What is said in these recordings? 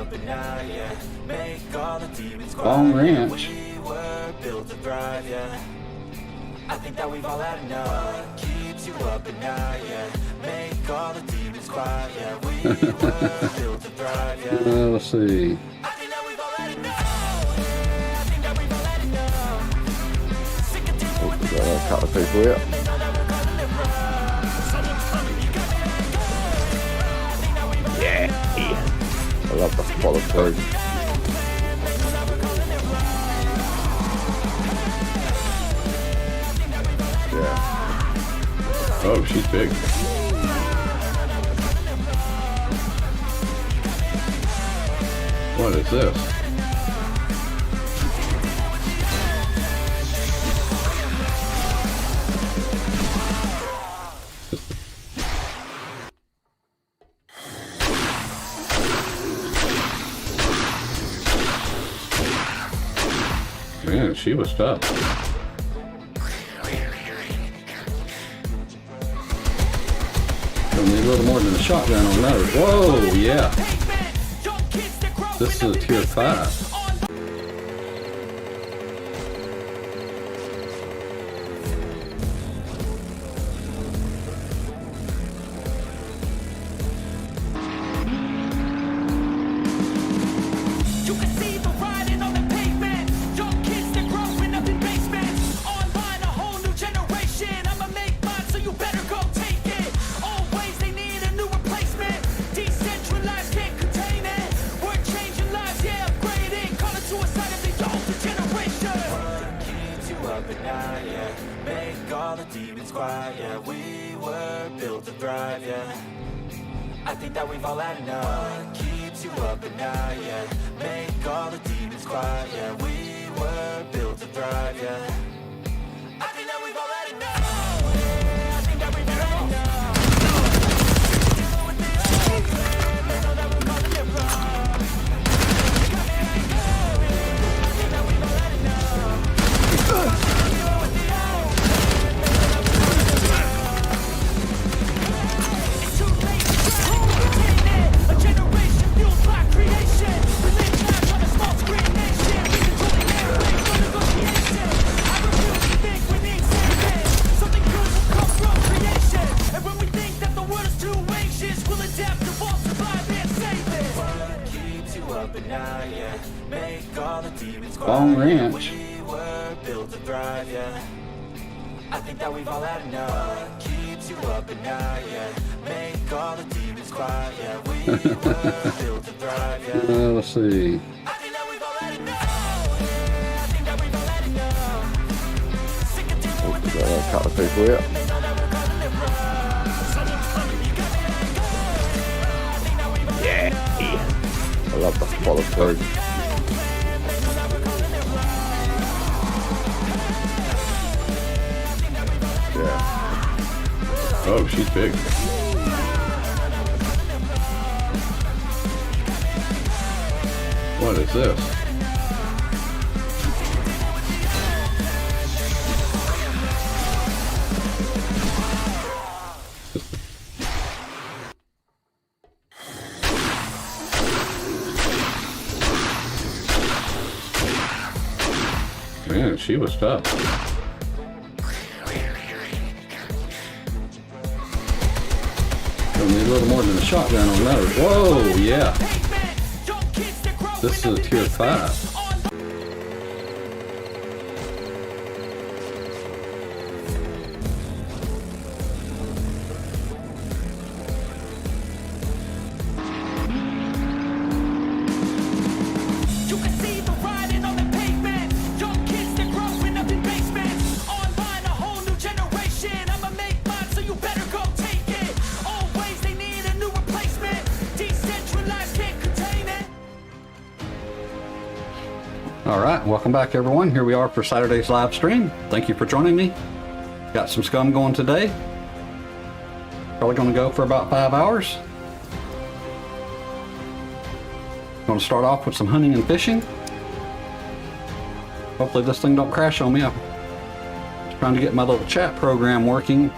up and night, yeah. Make all the demons quiet. Long ranch. We were built to thrive, yeah. I think that we've all had enough. What keeps you up at night, yeah. Make all the demons quiet, yeah. We were built to thrive, yeah. Let's see. I think that we've all had enough. Yeah, I think that we've all had enough. Sick of dealing with this. Cut the people here. Yeah. I love the follow through. Yeah. Oh, she's big. What is this? Man, she was tough. Don't need a little more than a shotgun on those. Whoa, yeah. This is a tier 5. I think that we've all had enough. What keeps you up at night, yeah. Make all the demons quiet, yeah. We were built to thrive, yeah. I think that we've all had enough. Yeah, I think that we've had enough. Dealing with the overrun, know that we're calling it wrong. I think that we've all had enough. Dealing with the Long ranch. We were built to thrive, yeah. I think that we've all had enough. What keeps you up at night, yeah. Make all the demons quiet, yeah. We were built to thrive, yeah. Let's see. I think that we've all had enough. Yeah, I think that we've all had enough. Sick of dealing with this. Cut the people here. Yeah. I love the follow through. Yeah. Oh, she's big. What is this? Man, she was tough. Need a little more than a shotgun on those. Whoa, yeah. This is a tier 5. Alright, welcome back everyone. Here we are for Saturday's live stream. Thank you for joining me. Got some scum going today. Probably going to go for about 5 hours. Going to start off with some hunting and fishing. Hopefully this thing don't crash on me. I'm trying to get my little chat program working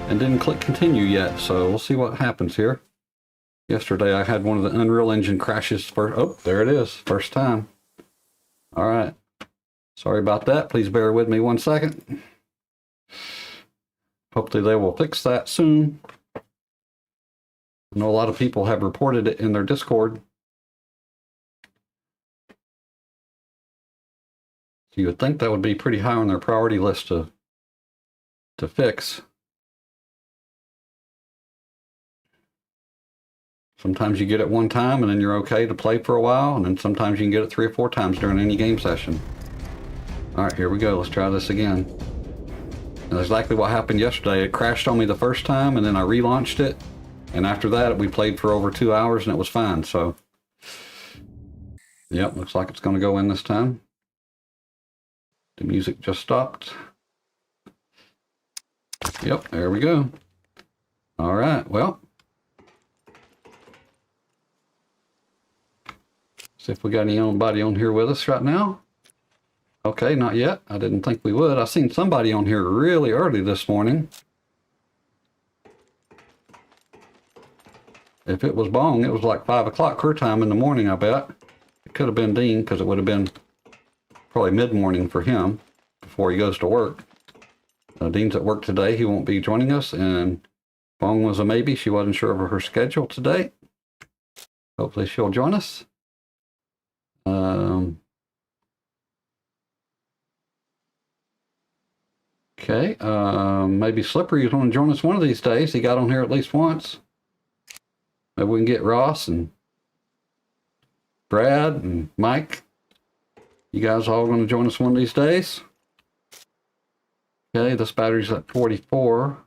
and didn't click continue yet, so we'll see what happens here. Yesterday I had one of the Unreal Engine crashes for, oh, there it is, first time. All right. Sorry about that. Please bear with me 1 second. Hopefully they will fix that soon. I know a lot of people have reported it in their Discord. So you would think that would be pretty high on their priority list to fix. Sometimes you get it one time and then you're okay to play for a while, and then sometimes you can get it 3 or 4 times during any game session. All right, here we go. Let's try this again. And that's exactly what happened yesterday. It crashed on me the first time, and then I relaunched it. And after that, we played for over 2 hours, and it was fine. So, yep, looks like it's going to go in this time. The music just stopped. Yep, there we go. All right, well. See if we got anybody on here with us right now. Okay, not yet. I didn't think we would. I seen somebody on here really early this morning. If it was Bong, it was like 5 o'clock her time in the morning, I bet. It could have been Dean, because it would have been probably mid-morning for him before he goes to work. Dean's at work today. He won't be joining us, and Bong was a maybe. She wasn't sure of her schedule today. Hopefully she'll join us. Okay, maybe Slippery is going to join us one of these days. He got on here at least once. Maybe we can get Ross and Brad and Mike. You guys all going to join us one of these days? Okay, this battery's at 44.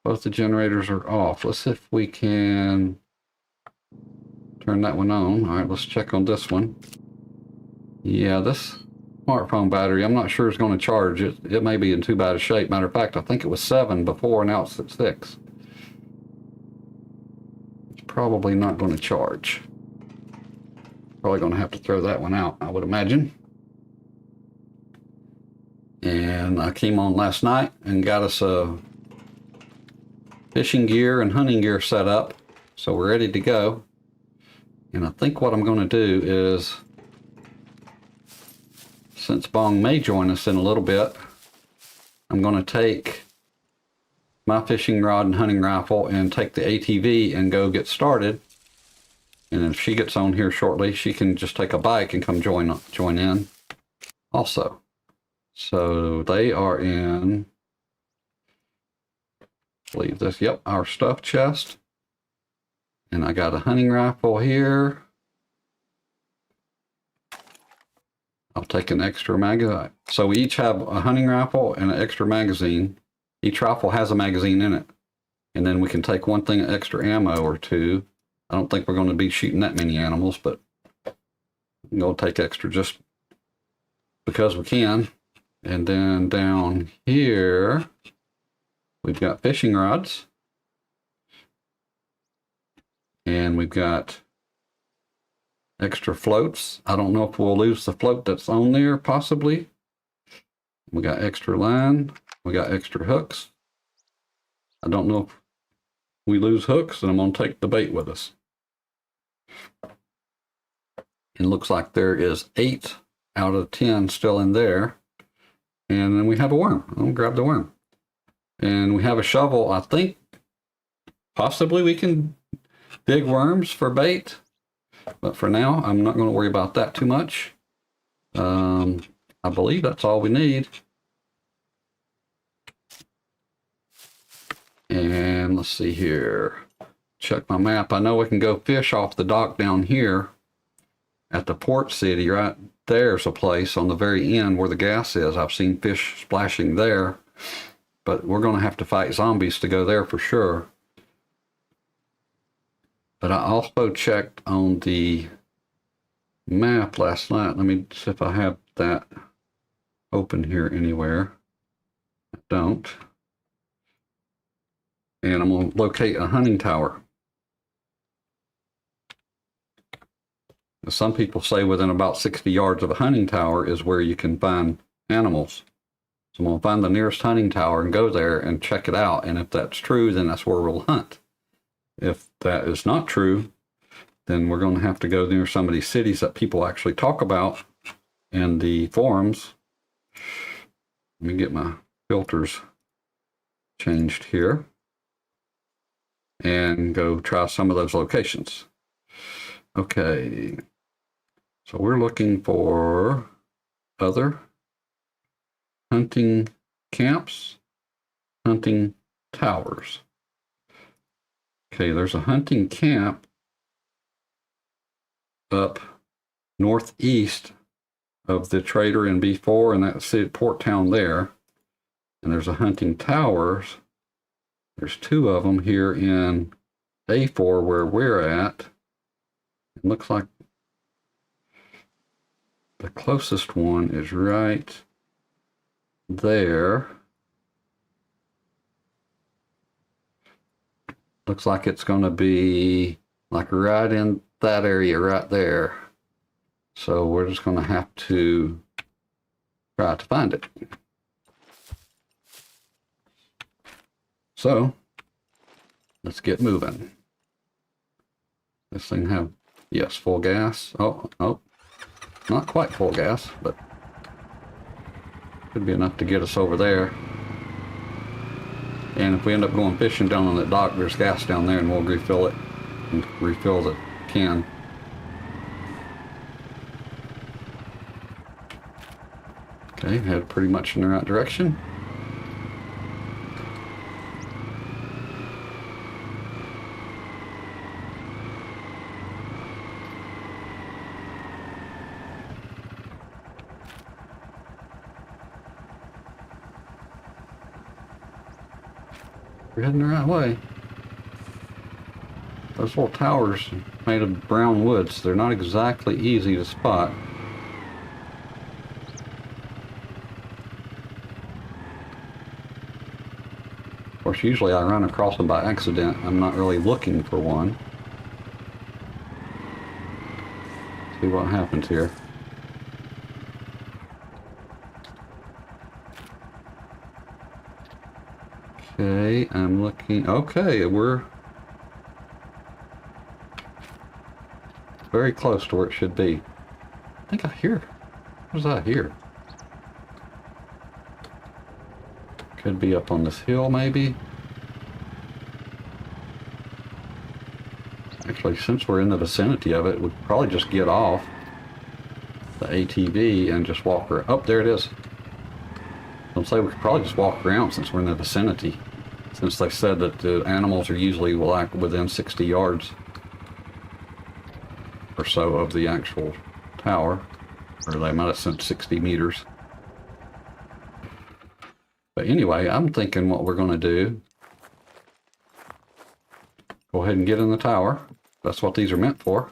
Both the generators are off. Let's see if we can turn that one on. All right, let's check on this one. Yeah, this smartphone battery, I'm not sure it's going to charge. It may be in too bad a shape. Matter of fact, I think it was 7 before, now it's at 6. It's probably not going to charge. Probably going to have to throw that one out, I would imagine. And I came on last night and got us a fishing gear and hunting gear set up. So we're ready to go. And I think what I'm going to do is, since Bong may join us in a little bit, I'm going to take my fishing rod and hunting rifle and take the ATV and go get started. And if she gets on here shortly, she can just take a bike and come join in also. So they are in, I believe this, yep, our stuff chest. And I got a hunting rifle here. I'll take an extra magazine. So we each have a hunting rifle and an extra magazine. Each rifle has a magazine in it. And then we can take one thing of extra ammo or two. I don't think we're going to be shooting that many animals, but I'm going to take extra just because we can. And then down here, we've got fishing rods. And we've got extra floats. I don't know if we'll lose the float that's on there, possibly. We got extra line. We got extra hooks. I don't know if we lose hooks, and I'm going to take the bait with us. It looks like there is 8 out of 10 still in there. And then we have a worm. I'm going to grab the worm. And we have a shovel. I think possibly we can dig worms for bait. But for now, I'm not going to worry about that too much. I believe that's all we need. And let's see here. Check my map. I know we can go fish off the dock down here at the port city. Right there's a place on the very end where the gas is. I've seen fish splashing there. But we're going to have to fight zombies to go there for sure. But I also checked on the map last night. Let me see if I have that open here anywhere. I don't. And I'm going to locate a hunting tower. Some people say within about 60 yards of a hunting tower is where you can find animals. So I'm going to find the nearest hunting tower and go there and check it out. And if that's true, then that's where we'll hunt. If that is not true, then we're going to have to go near some of these cities that people actually talk about in the forums. Let me get my filters changed here and go try some of those locations. Okay, so we're looking for other hunting camps, hunting towers. Okay, there's a hunting camp up northeast of the trader in B4 and that city port town there. And there's a hunting towers. There's 2 of them here in A4 where we're at. It looks like the closest one is right there. Looks like it's going to be like right in that area right there. So we're just going to have to try to find it. So let's get moving. This thing have, yes, full gas. Oh, not quite full gas, but could be enough to get us over there. And if we end up going fishing down on the dock, there's gas down there and we'll refill it and refill the can. Okay, head pretty much in the right direction. We're heading the right way. Those little towers made of brown woods, they're not exactly easy to spot. Of course, usually I run across them by accident. I'm not really looking for one. See what happens here. Okay, I'm looking. Okay, we're very close to where it should be. I think I hear. What is that here? Could be up on this hill, maybe. Actually, since we're in the vicinity of it, we'd probably just get off the ATV and just walk around. Oh, there it is. I'll say we could probably just walk around since we're in the vicinity. Since they said that the animals are usually like within 60 yards or so of the actual tower, or they might have said 60 meters. But anyway, I'm thinking what we're going to do, go ahead and get in the tower. That's what these are meant for.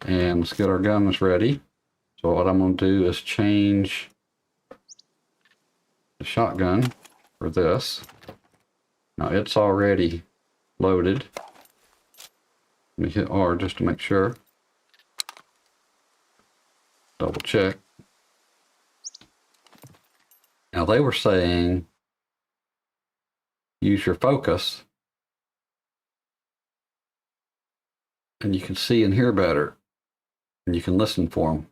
And let's get our guns ready. So what I'm going to do is change the shotgun for this. Now it's already loaded. Let me hit R just to make sure. Double check. Now they were saying use your focus and you can see and hear better and you can listen for them.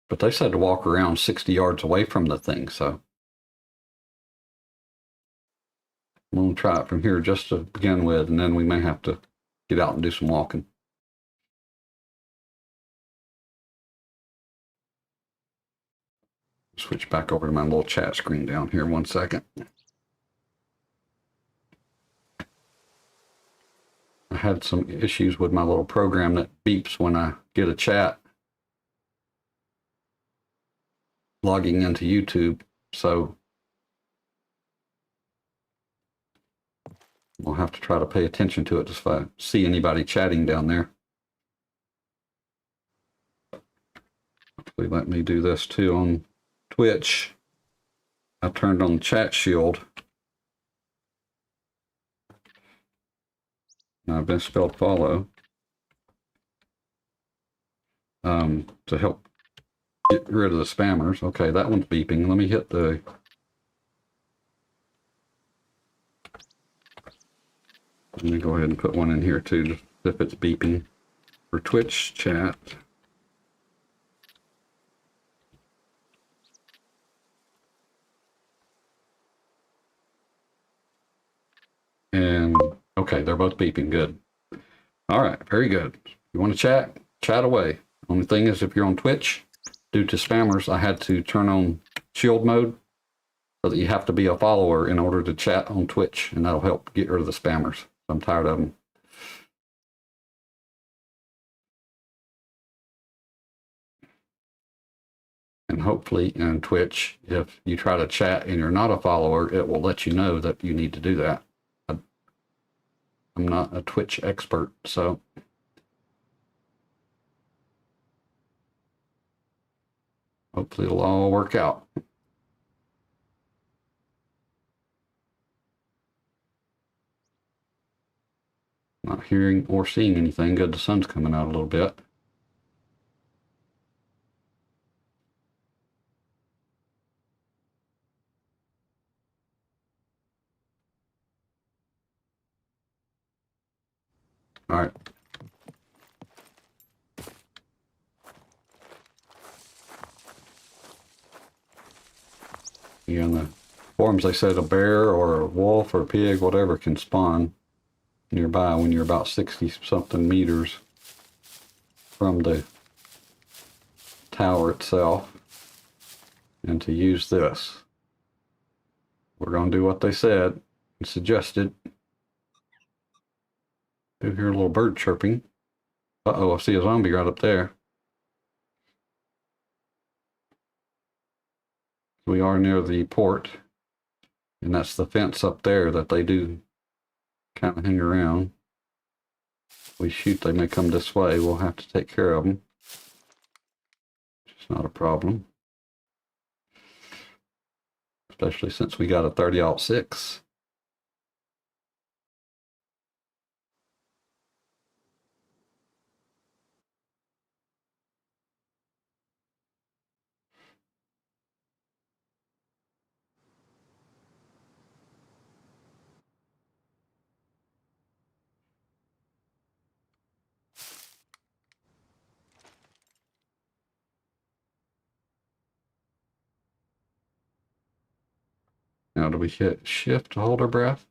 But they said to walk around 60 yards away from the thing, so I'm going to try it from here just to begin with, and then we may have to get out and do some walking. Switch back over to my little chat screen down here 1 second. I had some issues with my little program that beeps when I get a chat logging into YouTube, so we'll have to try to pay attention to it if I see anybody chatting down there. Hopefully let me do this too on Twitch. I turned on the chat shield. Now I've misspelled follow to help get rid of the spammers. Okay, that one's beeping. Let me hit the Let me go ahead and put one in here too, if it's beeping. For Twitch chat. And okay, they're both beeping. Good. All right, very good. You want to chat? Chat away. Only thing is, if you're on Twitch, due to spammers, I had to turn on shield mode so that you have to be a follower in order to chat on Twitch, and that'll help get rid of the spammers. I'm tired of them. And hopefully in Twitch, if you try to chat and you're not a follower, it will let you know that you need to do that. I'm not a Twitch expert, so hopefully it'll all work out. Not hearing or seeing anything. Good, the sun's coming out a little bit. All right. Yeah, in the forums they said a bear or a wolf or a pig, whatever, can spawn nearby when you're about 60 something meters from the tower itself. And to use this, we're going to do what they said and suggested. Do hear a little bird chirping. Uh-oh, I see a zombie right up there. We are near the port, and that's the fence up there that they do kind of hang around. If we shoot, they may come this way. We'll have to take care of them. It's not a problem. Especially since we got a 30-06. Now, do we hit shift to hold our breath?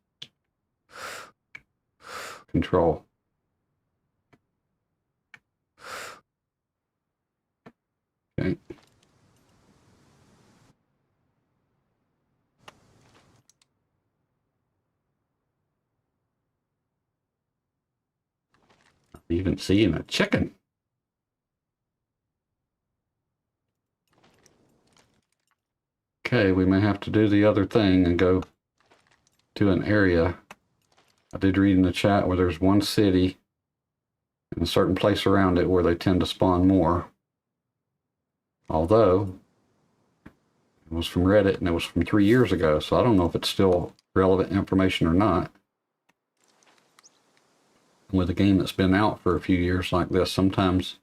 Control. Okay. I'm even seeing a chicken. Okay, we may have to do the other thing and go to an area. I did read in the chat where there's one city and a certain place around it where they tend to spawn more. Although, it was from Reddit and it was from 3 years ago, so I don't know if it's still relevant information or not. With a game that's been out for a few years like this, sometimes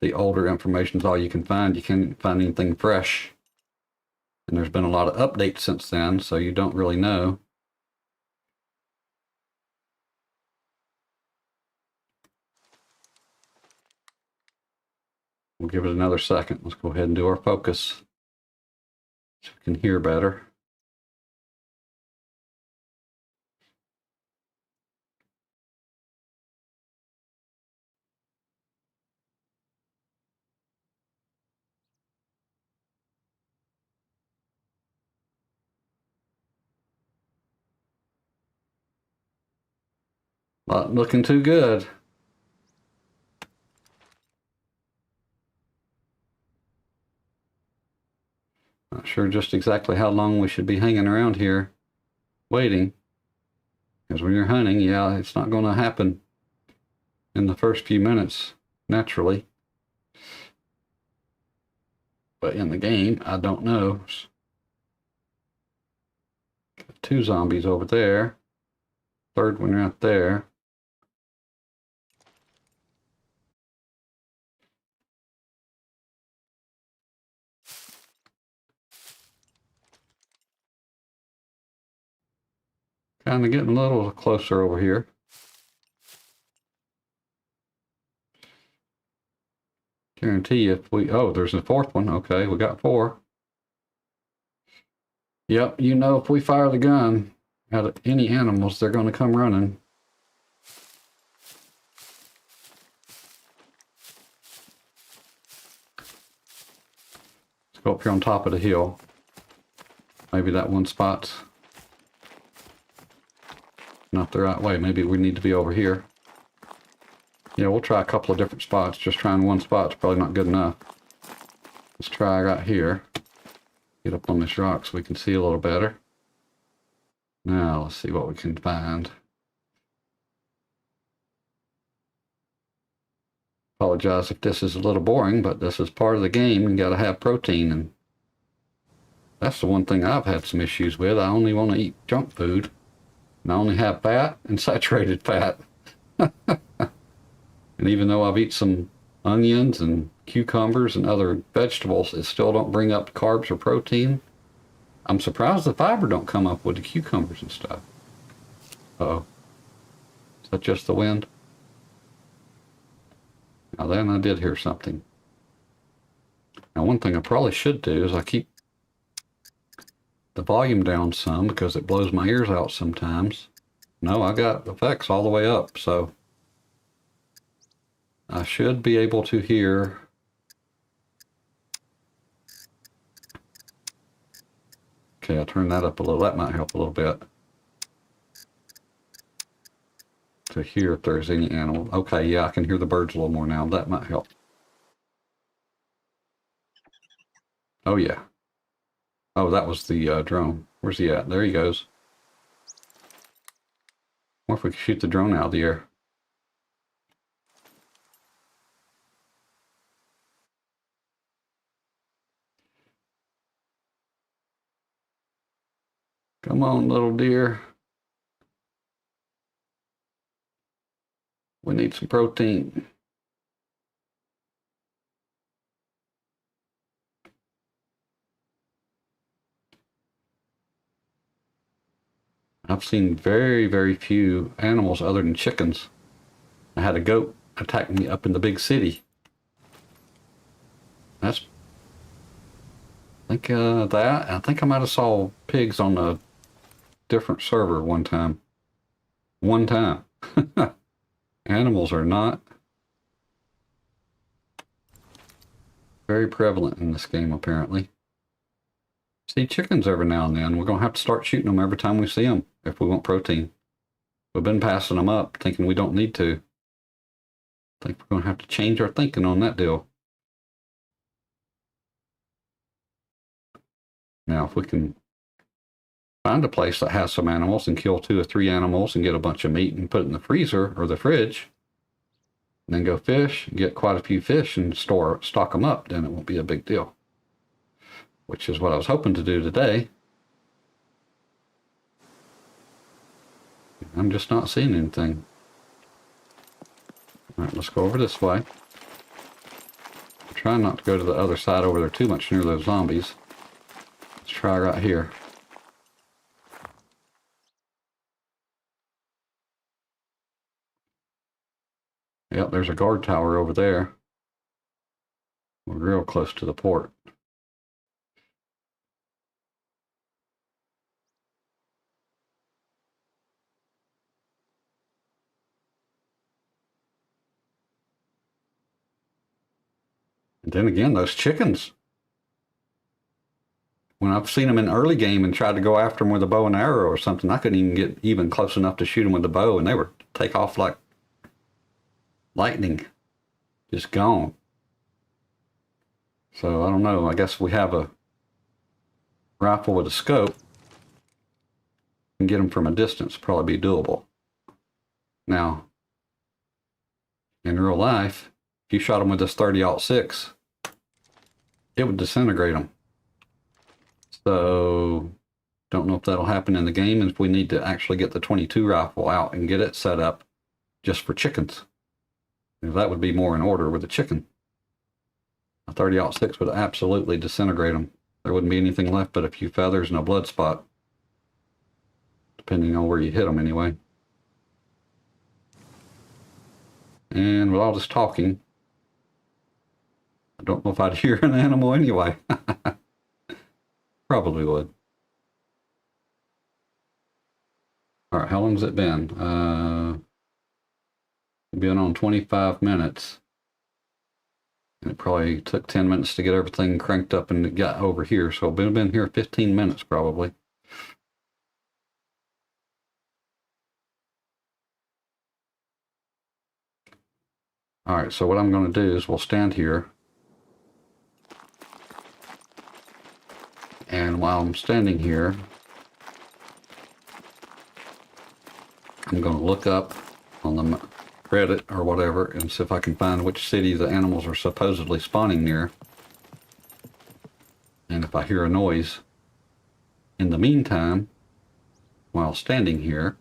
the older information is all you can find. You can't find anything fresh. And there's been a lot of updates since then, so you don't really know. We'll give it another second. Let's go ahead and do our focus so we can hear better. Not looking too good. Not sure just exactly how long we should be hanging around here waiting. Because when you're hunting, yeah, it's not going to happen in the first few minutes, naturally. But in the game, I don't know. Got 2 zombies over there. 3rd one right there. Kind of getting a little closer over here. Guarantee you if we, oh, there's a fourth one. Okay, we got 4. Yep, you know, if we fire the gun at any animals, they're going to come running. Let's go up here on top of the hill. Maybe that one spot's not the right way. Maybe we need to be over here. Yeah, we'll try a couple of different spots. Just trying one spot's probably not good enough. Let's try right here. Get up on this rock so we can see a little better. Now, let's see what we can find. Apologize if this is a little boring, but this is part of the game. You gotta have protein, and that's the one thing I've had some issues with. I only want to eat junk food, and I only have fat and saturated fat. And even though I've eaten some onions and cucumbers and other vegetables, it still don't bring up carbs or protein. I'm surprised the fiber don't come up with the cucumbers and stuff. Uh-oh. Is that just the wind? Now then, I did hear something. Now, one thing I probably should do is I keep the volume down some because it blows my ears out sometimes. No, I got effects all the way up, so I should be able to hear. Okay, I'll turn that up a little. That might help a little bit. To hear if there's any animal. Okay, yeah, I can hear the birds a little more now. That might help. Oh, yeah. Oh, that was the drone. Where's he at? There he goes. What if we could shoot the drone out of the air? Come on, little deer. We need some protein. I've seen very, very few animals other than chickens. I had a goat attack me up in the big city. That's, I think I think I might have saw pigs on a different server one time. One time. Animals are not very prevalent in this game, apparently. See chickens every now and then. We're going to have to start shooting them every time we see them if we want protein. We've been passing them up, thinking we don't need to. I think we're going to have to change our thinking on that deal. Now, if we can find a place that has some animals and kill 2 or 3 animals and get a bunch of meat and put it in the freezer or the fridge, and then go fish, get quite a few fish and stock them up, then it won't be a big deal. Which is what I was hoping to do today. I'm just not seeing anything. All right, let's go over this way. I'm trying not to go to the other side over there too much near those zombies. Let's try right here. Yep, there's a guard tower over there. We're real close to the port. And then again, those chickens. When I've seen them in early game and tried to go after them with a bow and arrow or something, I couldn't even get even close enough to shoot them with the bow, and they would take off like lightning. Just gone. So I don't know. I guess we have a rifle with a scope and get them from a distance. Probably be doable. Now, in real life, if you shot them with this 30-06, it would disintegrate them. So, don't know if that'll happen in the game, and if we need to actually get the 22 rifle out and get it set up just for chickens. That would be more in order with the chicken. A 30-06 would absolutely disintegrate them. There wouldn't be anything left but a few feathers and a blood spot. Depending on where you hit them anyway. And with all this talking, I don't know if I'd hear an animal anyway. Probably would. All right, how long's it been? Been on 25 minutes. And it probably took 10 minutes to get everything cranked up and it got over here. So we've been here 15 minutes probably. All right, so what I'm going to do is we'll stand here. And while I'm standing here, I'm going to look up on the Reddit or whatever and see if I can find which city the animals are supposedly spawning near. And if I hear a noise. In the meantime, while standing here,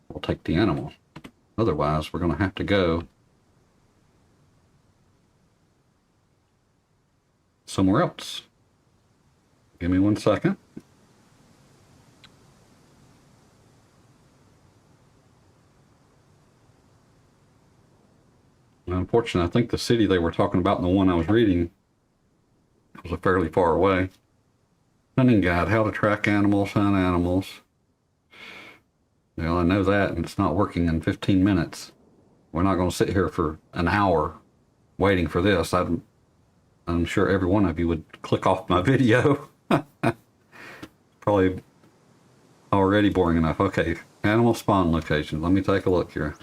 we'll take the animal. Otherwise, we're going to have to go somewhere else. Give me 1 second. Unfortunately, I think the city they were talking about in the one I was reading was fairly far away. Hunting guide, how to track animals, hunt animals. Well, I know that, and it's not working in 15 minutes. We're not going to sit here for an hour waiting for this. I'm sure every one of you would click off my video. Probably already boring enough. Okay, animal spawn location. Let me take a look here.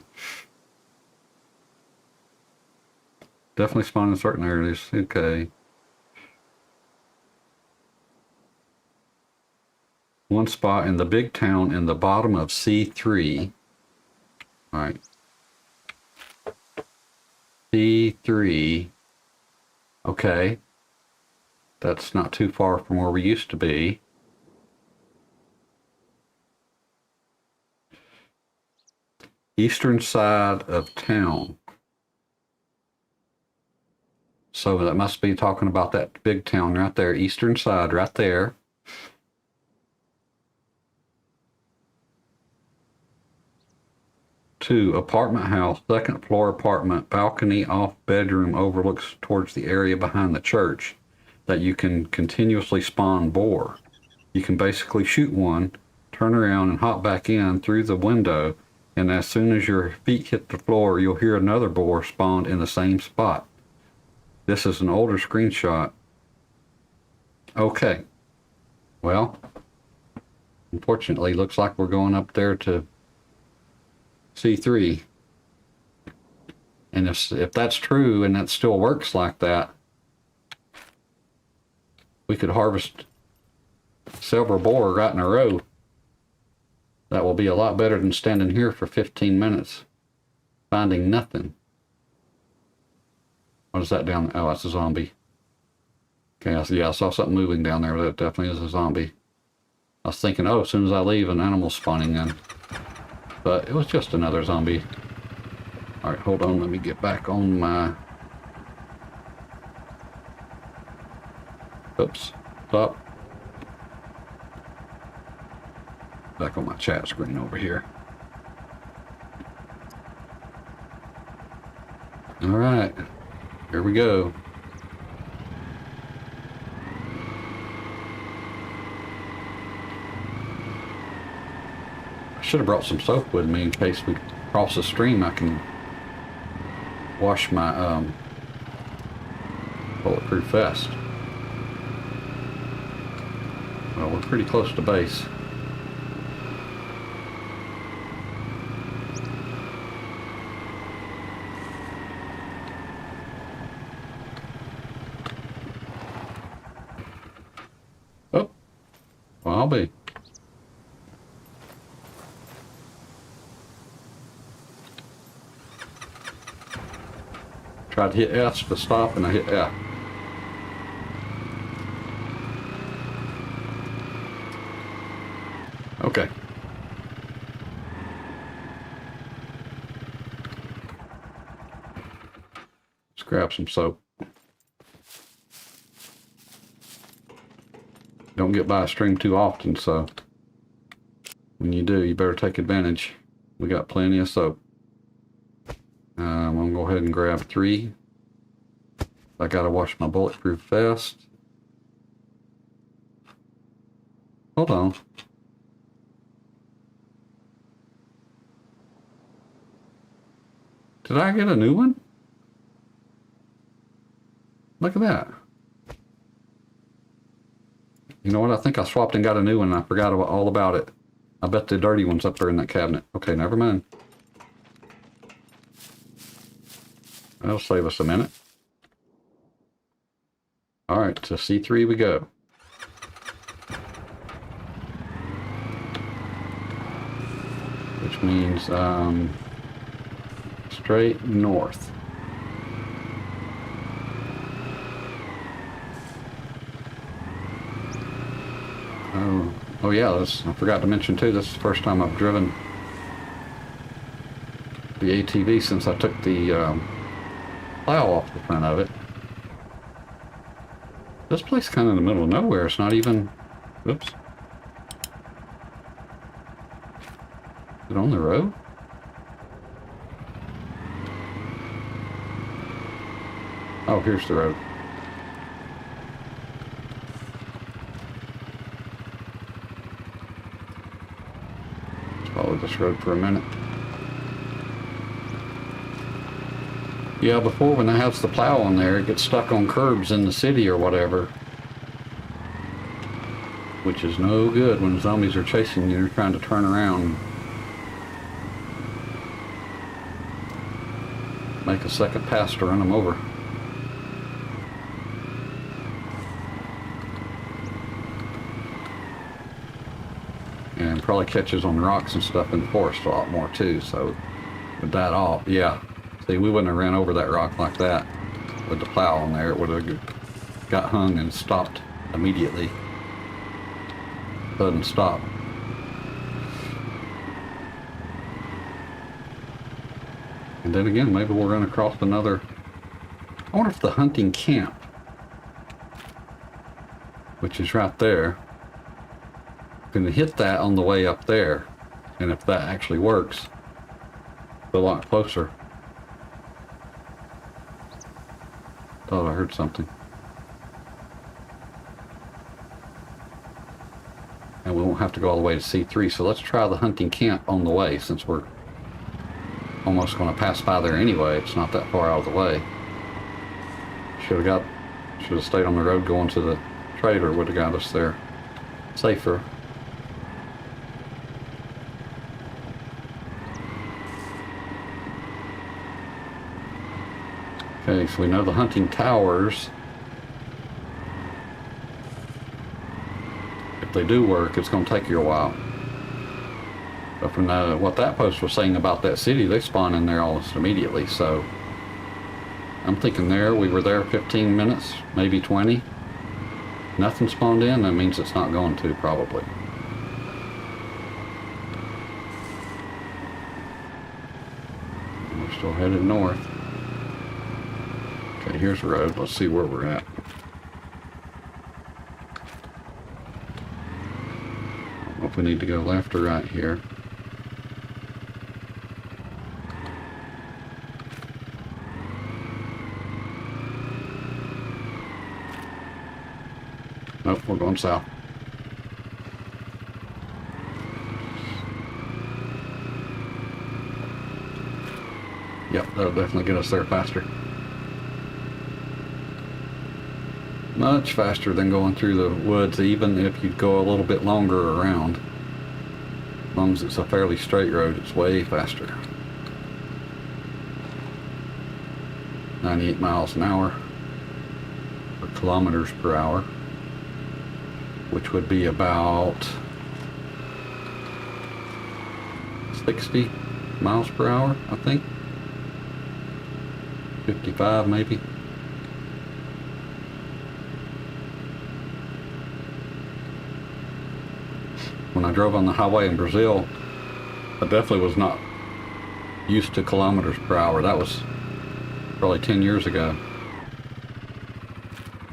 Definitely spawn in certain areas. Okay. One spot in the big town in the bottom of C3. All right. C3. Okay. That's not too far from where we used to be. Eastern side of town. So that must be talking about that big town right there. Eastern side right there. Two, apartment house, second floor apartment, balcony off bedroom overlooks towards the area behind the church that you can continuously spawn boar. You can basically shoot one, turn around and hop back in through the window, and as soon as your feet hit the floor, you'll hear another boar spawned in the same spot. This is an older screenshot. Okay. Well, unfortunately, looks like we're going up there to C3. And if that's true and that still works like that, we could harvest several boar right in a row. That will be a lot better than standing here for 15 minutes finding nothing. What is that down there? Oh, that's a zombie. Okay, I saw something moving down there. That definitely is a zombie. I was thinking, oh, as soon as I leave, an animal's spawning in. But it was just another zombie. All right, hold on. Let me get back on my... Oops. Stop. Back on my chat screen over here. All right. Here we go. I should have brought some soap with me in case we cross the stream. I can wash my bulletproof vest. Well, we're pretty close to base. Oh, well, I'll be. Tried to hit S to stop and I hit F. Okay. Let's grab some soap. Don't get by a stream too often, so when you do, you better take advantage. We got plenty of soap. I'm gonna go ahead and grab 3. I gotta wash my bulletproof vest. Hold on. Did I get a new one? Look at that. You know what? I think I swapped and got a new one and I forgot all about it. I bet the dirty one's up there in that cabinet. Okay, never mind. That'll save us a minute. Alright, to C3 we go. Which means straight north. Oh yeah, I forgot to mention too, this is the first time I've driven the ATV since I took the plow off the front of it. This place is kind of in the middle of nowhere. It's not even... Oops. Is it on the road? Oh, here's the road. Let's follow this road for a minute. Yeah, before when it has the plow on there, it gets stuck on curbs in the city or whatever. Which is no good when zombies are chasing you, you're trying to turn around. Make a second pass to run them over. And probably catches on rocks and stuff in the forest a lot more too, so with that off, yeah. See, we wouldn't have ran over that rock like that with the plow on there. It would have got hung and stopped immediately. Sudden stop. And then again, maybe we're going to cross another... I wonder if the hunting camp, which is right there, going to hit that on the way up there. And if that actually works, it's a lot closer. Thought I heard something. And we won't have to go all the way to C3, so let's try the hunting camp on the way, since we're almost going to pass by there anyway. It's not that far out of the way. Should have stayed on the road going to the trader, would have got us there safer. Okay, so we know the hunting towers, if they do work, it's going to take you a while. But from what that post was saying about that city, they spawn in there almost immediately, so I'm thinking we were there 15 minutes, maybe 20. Nothing spawned in, that means it's not going to, probably. We're still headed north. Okay, here's the road. Let's see where we're at. I don't know if we need to go left or right here. Nope, we're going south. Yep, that'll definitely get us there faster. Much faster than going through the woods, even if you go a little bit longer around. As long as it's a fairly straight road, it's way faster. 98 miles an hour, or kilometers per hour, which would be about 60 miles per hour, I think. 55 maybe. When I drove on the highway in Brazil, I definitely was not used to kilometers per hour. That was probably 10 years ago.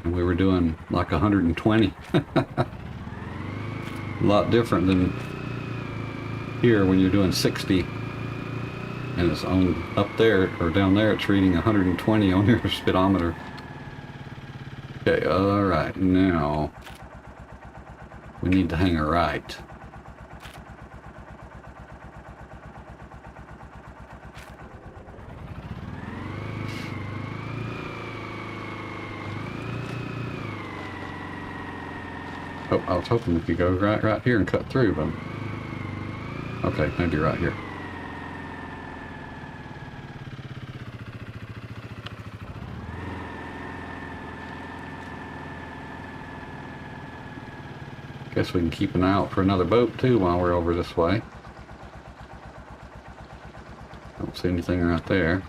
And we were doing like 120. A lot different than here when you're doing 60. And it's on up there or down there, it's reading 120 on your speedometer. Okay, alright, now we need to hang a right. Oh, I was hoping we could go right here and cut through, but okay, maybe right here. Guess we can keep an eye out for another boat too while we're over this way. Don't see anything right there.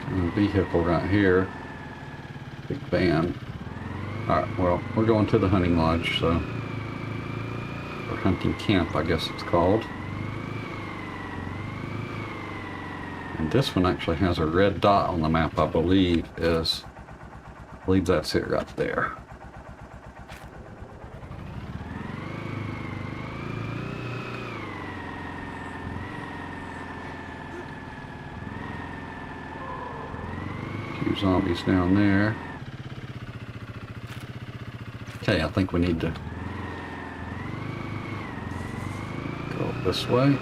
And a vehicle right here. Big van. Alright, well, we're going to the hunting lodge, so... or hunting camp, I guess it's called. And this one actually has a red dot on the map, I believe that's it right there. A few zombies down there. Okay, I think we need to go this way.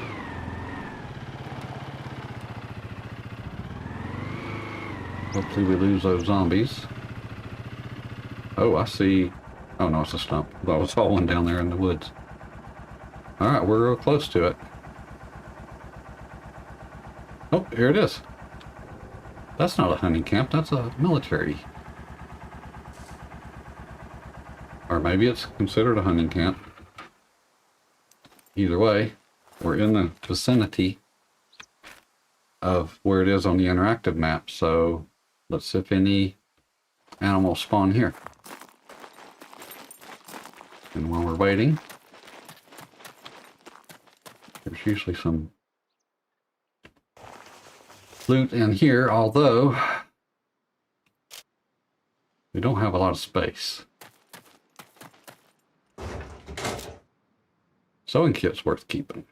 Hopefully we lose those zombies. Oh, I see. Oh no, it's a stump. I was all one down there in the woods. Alright, we're real close to it. Oh, here it is. That's not a hunting camp, that's a military. Or maybe it's considered a hunting camp. Either way, we're in the vicinity of where it is on the interactive map, so let's see if any animals spawn here. And while we're waiting, there's usually some loot in here, although we don't have a lot of space. Sewing kit's worth keeping.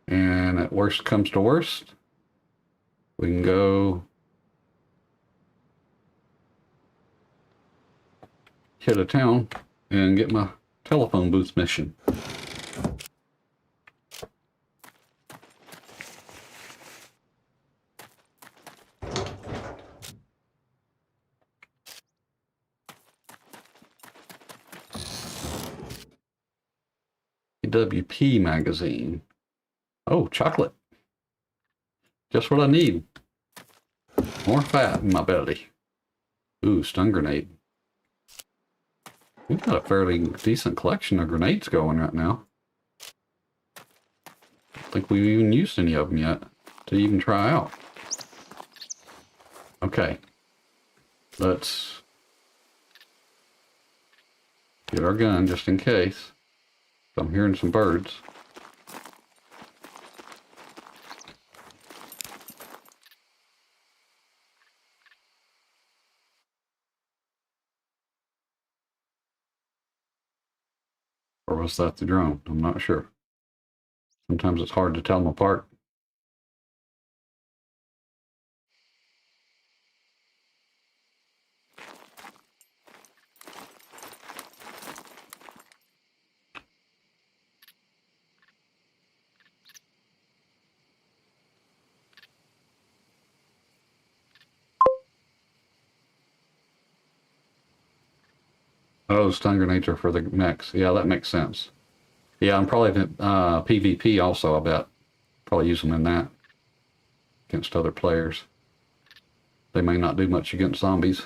And at worst comes to worst, we can go hit a town and get my telephone booth mission. WP magazine. Oh, chocolate. Just what I need. More fat in my belly. Ooh, stun grenade. We've got a fairly decent collection of grenades going right now. I don't think we've even used any of them yet to even try out. Okay. Let's get our gun just in case. I'm hearing some birds. Or was that the drone? I'm not sure. Sometimes it's hard to tell them apart. Oh, stun grenades are for the mechs. Yeah, that makes sense. Yeah, I'm probably PvP also, I bet. Probably use them in that. Against other players. They may not do much against zombies.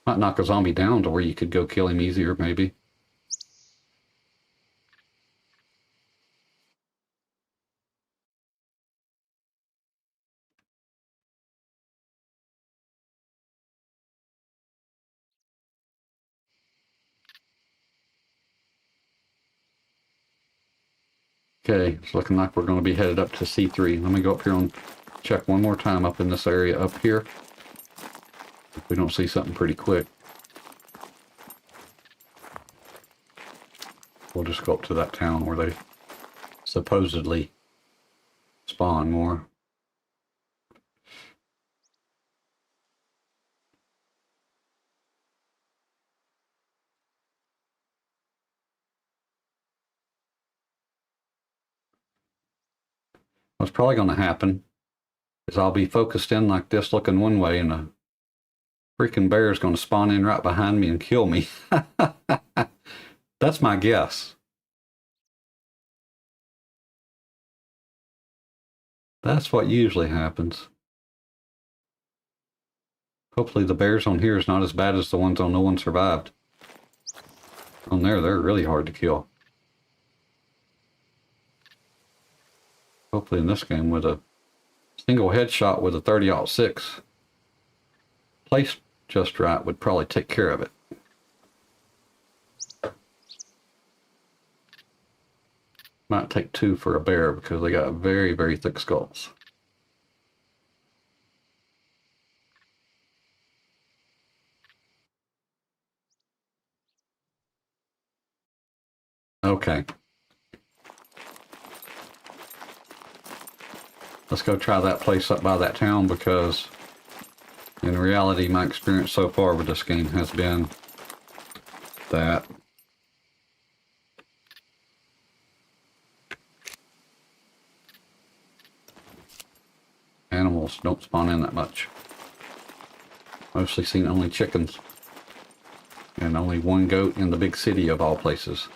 Might knock a zombie down to where you could go kill him easier, maybe. Okay, it's looking like we're going to be headed up to C3. Let me go up here and check one more time up in this area up here. If we don't see something pretty quick, we'll just go up to that town where they supposedly spawn more. What's probably going to happen is I'll be focused in like this looking one way and a freaking bear is going to spawn in right behind me and kill me. That's my guess. That's what usually happens. Hopefully the bears on here is not as bad as the ones on No One Survived. On there, they're really hard to kill. Hopefully in this game with a single headshot with a 30-06 placed just right would probably take care of it. Might take two for a bear because they got very, very thick skulls. Okay. Let's go try that place up by that town because in reality my experience so far with this game has been that animals don't spawn in that much. Mostly seen only chickens and only one goat in the big city of all places.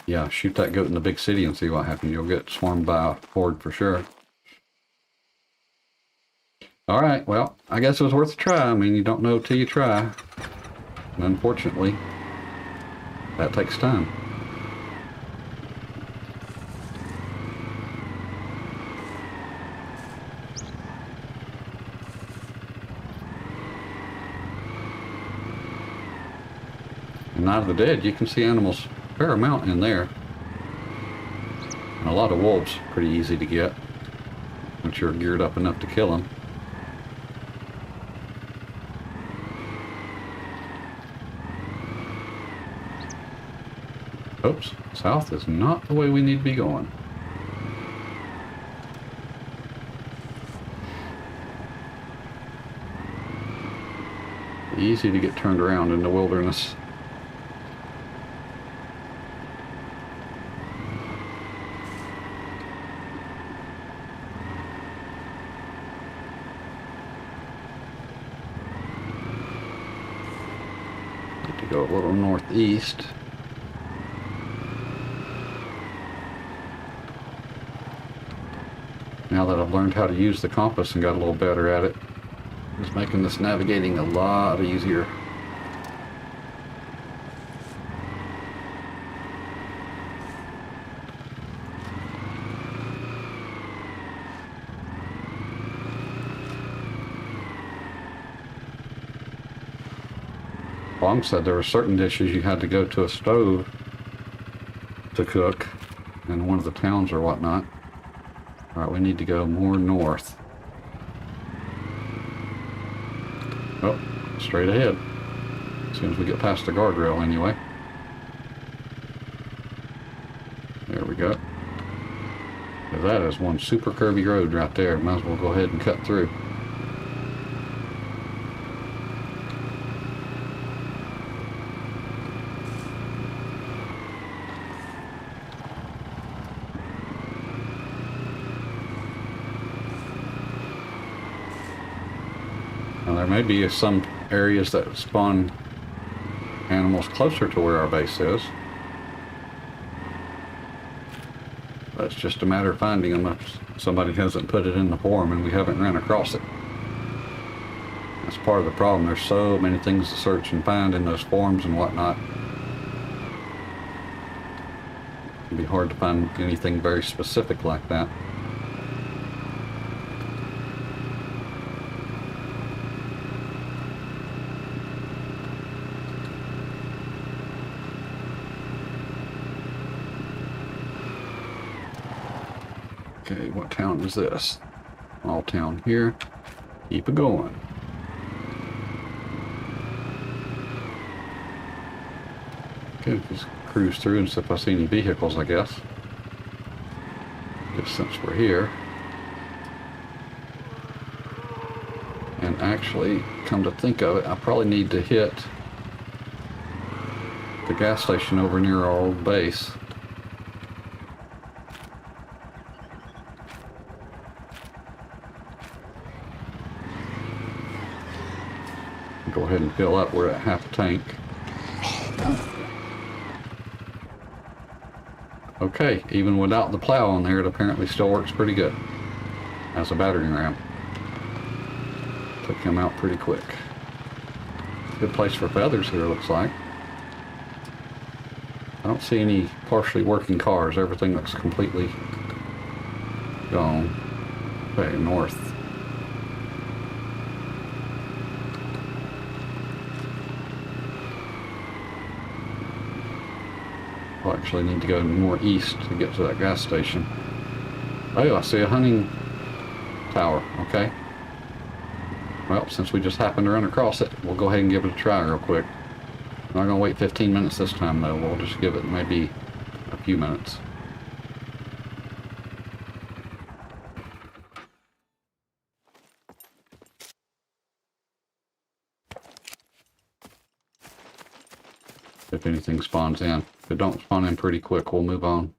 Yeah, shoot that goat in the big city and see what happens. You'll get swarmed by a horde for sure. Alright, well, I guess it was worth a try. I mean, you don't know till you try. And unfortunately, that takes time. In Night of the Dead, you can see animals a fair amount in there. And a lot of wolves, pretty easy to get once you're geared up enough to kill them. Oops, south is not the way we need to be going. Easy to get turned around in the wilderness. Need to go a little northeast. Now that I've learned how to use the compass and got a little better at it, it's making this navigating a lot easier. Long said there were certain dishes you had to go to a stove to cook in one of the towns or whatnot. Alright, we need to go more north. Oh, straight ahead. As soon as we get past the guardrail anyway. There we go. That is one super curvy road right there. Might as well go ahead and cut through. There may be some areas that spawn animals closer to where our base is. But it's just a matter of finding them if somebody hasn't put it in the form and we haven't ran across it. That's part of the problem. There's so many things to search and find in those forms and whatnot. It'd be hard to find anything very specific like that. Okay, what town is this? Small town here. Keep it going. Okay, just cruise through and see if I see any vehicles, I guess. just since we're here. And actually, come to think of it, I probably need to hit the gas station over near our old base. Go ahead and fill up. We're at half a tank. Okay, even without the plow on there, it apparently still works pretty good as a battering ram. Took him out pretty quick. Good place for feathers here, looks like. I don't see any partially working cars. Everything looks completely gone. Okay, north. I'll actually need to go more east to get to that gas station. Oh, I see a hunting tower. Okay. Well, since we just happened to run across it, we'll go ahead and give it a try real quick. I'm not going to wait 15 minutes this time, though. We'll just give it maybe a few minutes. If anything spawns in. If it don't spawn in pretty quick, we'll move on.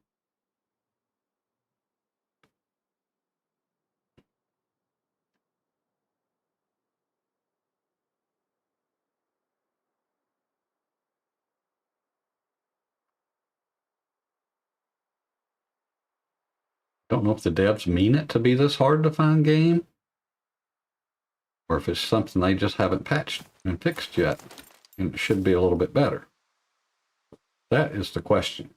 Don't know if the devs mean it to be this hard to find game, or if it's something they just haven't patched and fixed yet, and it should be a little bit better. That is the question.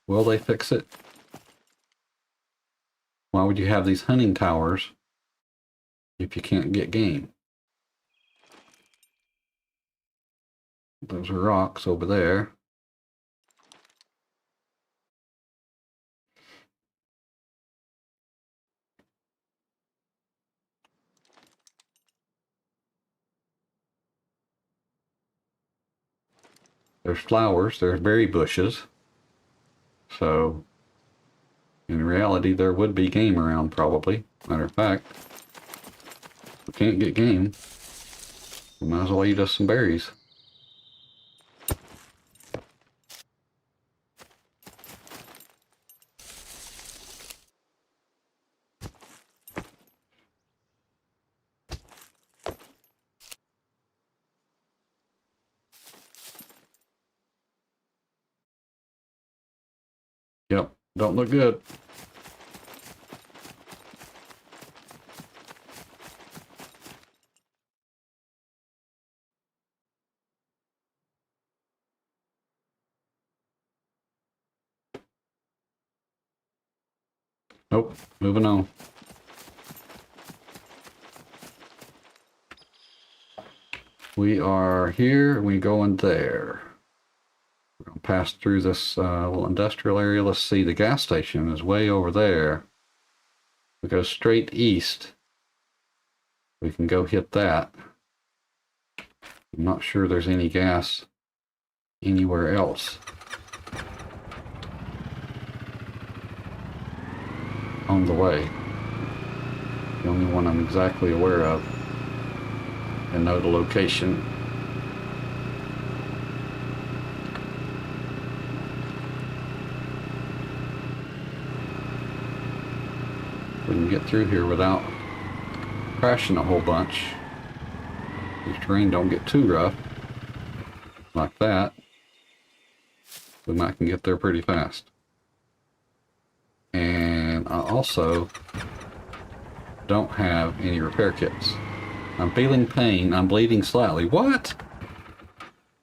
Will they fix it? Why would you have these hunting towers if you can't get game? Those are rocks over there. There's flowers, there's berry bushes. So, in reality, there would be game around probably. Matter of fact, if we can't get game, we might as well eat us some berries. Yep, don't look good. Nope, moving on. We are here, we going there. We're going to pass through this little industrial area. Let's see, the gas station is way over there. We go straight east. We can go hit that. I'm not sure there's any gas anywhere else on the way. The only one I'm exactly aware of and know the location. We can get through here without crashing a whole bunch. The terrain don't get too rough like that. We might can get there pretty fast. And I also don't have any repair kits. I'm feeling pain. I'm bleeding slightly. What?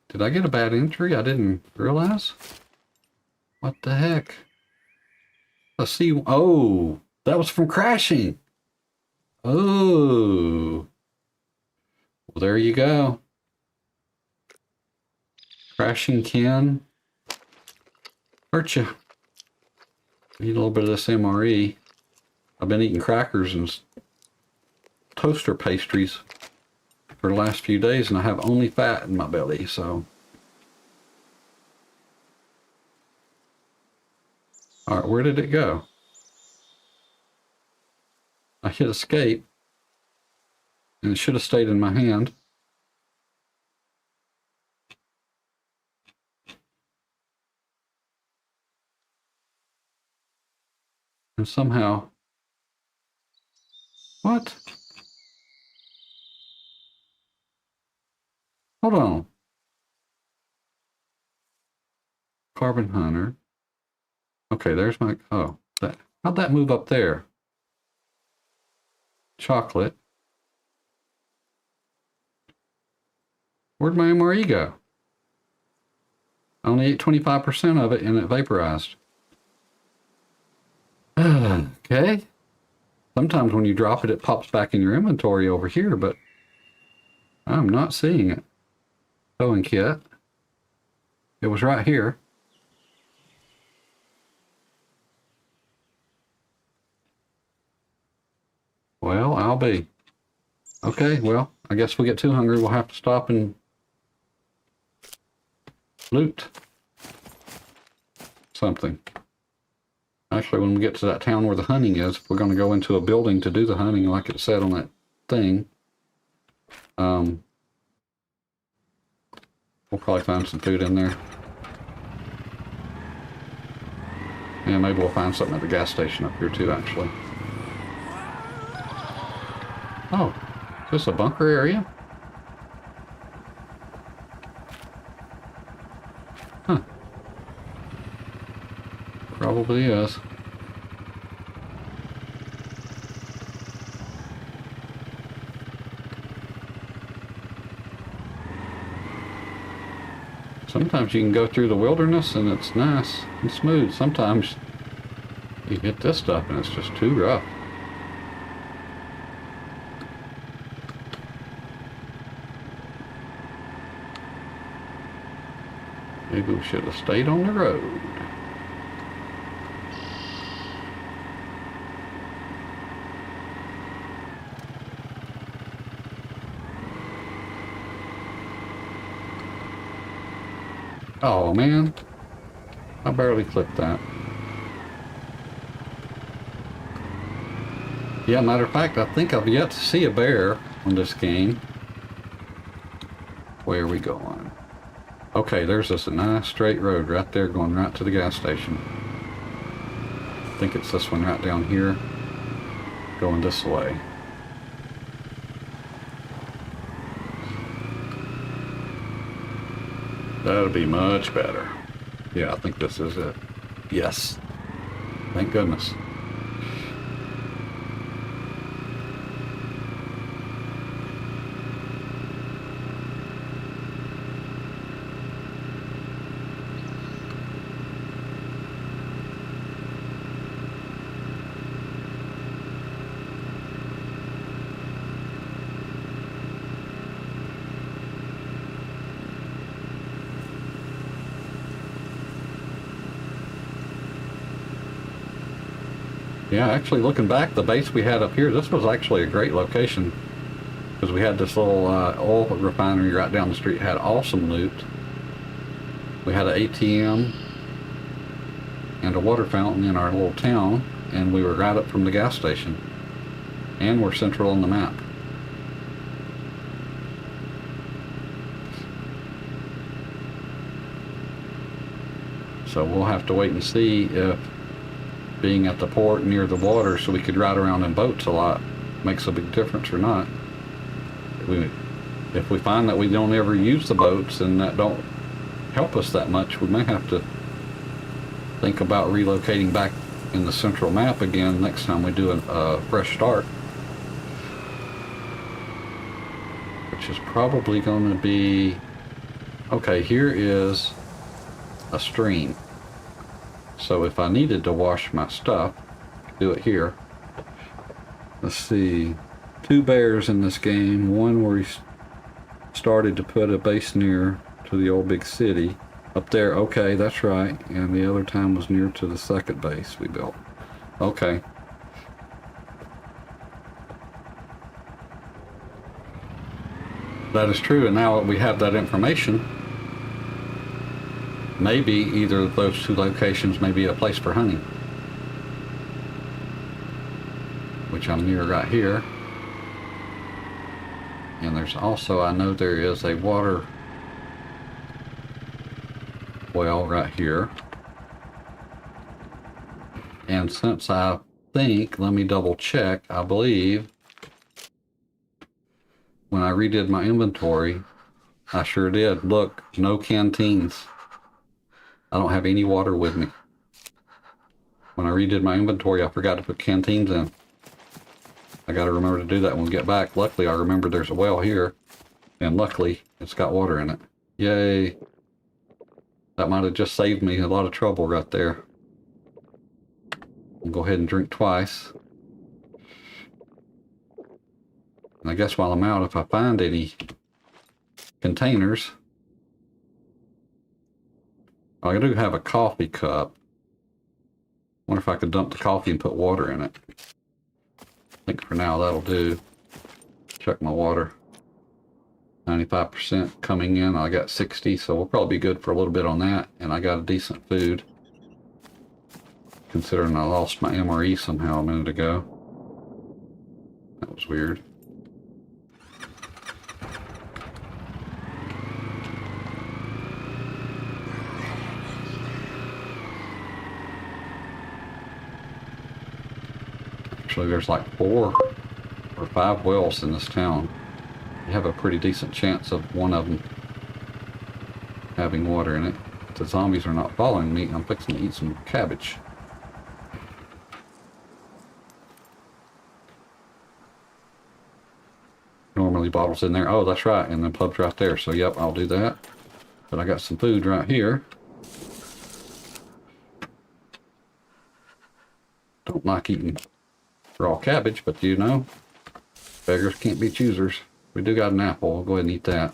Did I get a bad injury? I didn't realize. What the heck? Let's see. Oh, that was from crashing. Oh. Well, there you go. Crashing can hurt you. Need a little bit of this MRE. I've been eating crackers and toaster pastries for the last few days, and I have only fat in my belly, so. All right, where did it go? I hit escape, and it should have stayed in my hand. And somehow, what? Hold on. Carbon Hunter. Okay, there's my, oh, how'd that move up there? Chocolate. Where'd my MRE go? I only ate 25% of it and it vaporized. Okay. Sometimes when you drop it, it pops back in your inventory over here, but I'm not seeing it. Sewing kit. It was right here. Well, I'll be. Okay, well, I guess if we get too hungry, we'll have to stop and loot something. Actually, when we get to that town where the hunting is, if we're going to go into a building to do the hunting, like it said on that thing, we'll probably find some food in there. Yeah, maybe we'll find something at the gas station up here too, actually. Oh, is this a bunker area? Huh. Probably is. Sometimes you can go through the wilderness and it's nice and smooth. Sometimes you hit this stuff and it's just too rough. Maybe we should have stayed on the road. Oh man, I barely clipped that. Yeah, matter of fact, I think I've yet to see a bear on this game. Where are we going? Okay, there's this nice straight road right there going right to the gas station. I think it's this one right down here, going this way. That'll be much better. Yeah, I think this is it. Yes. Thank goodness. Yeah, actually looking back, the base we had up here, this was actually a great location because we had this little oil refinery right down the street, had awesome loot. We had an ATM and a water fountain in our little town, and we were right up from the gas station, and we're central on the map. So we'll have to wait and see if being at the port near the water so we could ride around in boats a lot makes a big difference or not. If we find that we don't ever use the boats and that don't help us that much, we may have to think about relocating back in the central map again next time we do a fresh start, which is probably going to be, okay, here is a stream. So if I needed to wash my stuff, do it here. Let's see, 2 bears in this game. One where he started to put a base near to the old big city. Up there, okay, that's right. And the other time was near to the second base we built. Okay. That is true, and now that we have that information, maybe either of those 2 locations may be a place for hunting. which I'm near right here. And there's also, I know there is a water well right here. And since I think, let me double check, I believe when I redid my inventory, I sure did. Look, no canteens. I don't have any water with me. When I redid my inventory, I forgot to put canteens in. I got to remember to do that when we get back. Luckily, I remembered there's a well here, and luckily, it's got water in it. Yay. That might have just saved me a lot of trouble right there. I'll go ahead and drink twice. And I guess while I'm out, if I find any containers, I do have a coffee cup. Wonder if I could dump the coffee and put water in it. I think for now that'll do. Check my water. 95% coming in. I got 60, so we'll probably be good for a little bit on that. And I got a decent food, considering I lost my MRE somehow a minute ago. That was weird. Actually, there's like 4 or 5 wells in this town. You have a pretty decent chance of one of them having water in it. If the zombies are not following me, I'm fixing to eat some cabbage. Normally bottles in there. Oh, that's right. And the pub's right there. So, yep, I'll do that. But I got some food right here. Don't like eating raw cabbage, but you know, beggars can't be choosers. We do got an apple. We'll go ahead and eat that.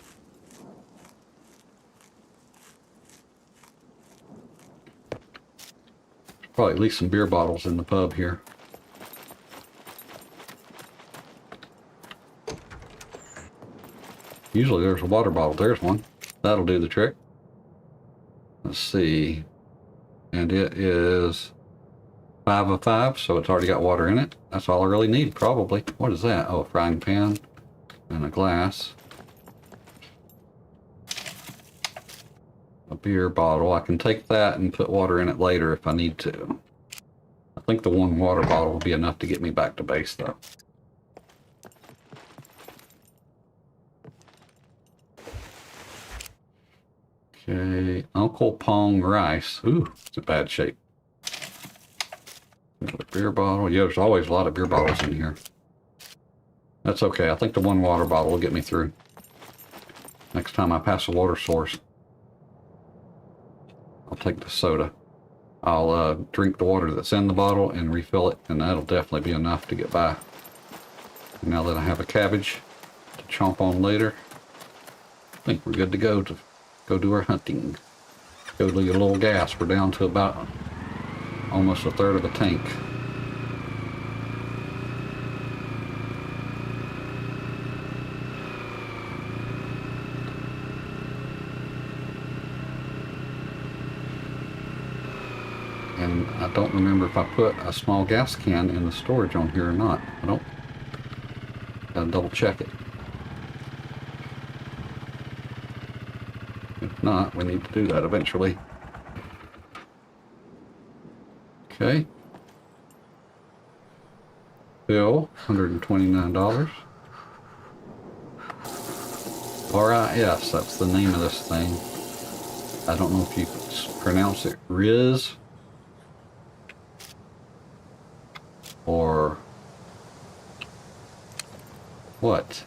Probably at least some beer bottles in the pub here. Usually there's a water bottle. There's one. That'll do the trick. Let's see. And it is 5 of 5, so it's already got water in it. That's all I really need, probably. What is that? Oh, a frying pan and a glass. A beer bottle. I can take that and put water in it later if I need to. I think the one water bottle will be enough to get me back to base, though. Okay, Uncle Pong rice. Ooh, it's in bad shape. Another beer bottle. Yeah, there's always a lot of beer bottles in here. That's okay. I think the one water bottle will get me through. Next time I pass a water source, I'll take the soda. I'll drink the water that's in the bottle and refill it, and that'll definitely be enough to get by. Now that I have a cabbage to chomp on later, I think we're good to go do our hunting. Go to get a little gas. We're down to about almost 1/3 of a tank. And I don't remember if I put a small gas can in the storage on here or not. I don't. Gotta double check it. If not, we need to do that eventually. Okay. Bill, $129. RIS, that's the name of this thing. I don't know if you pronounce it Riz or what?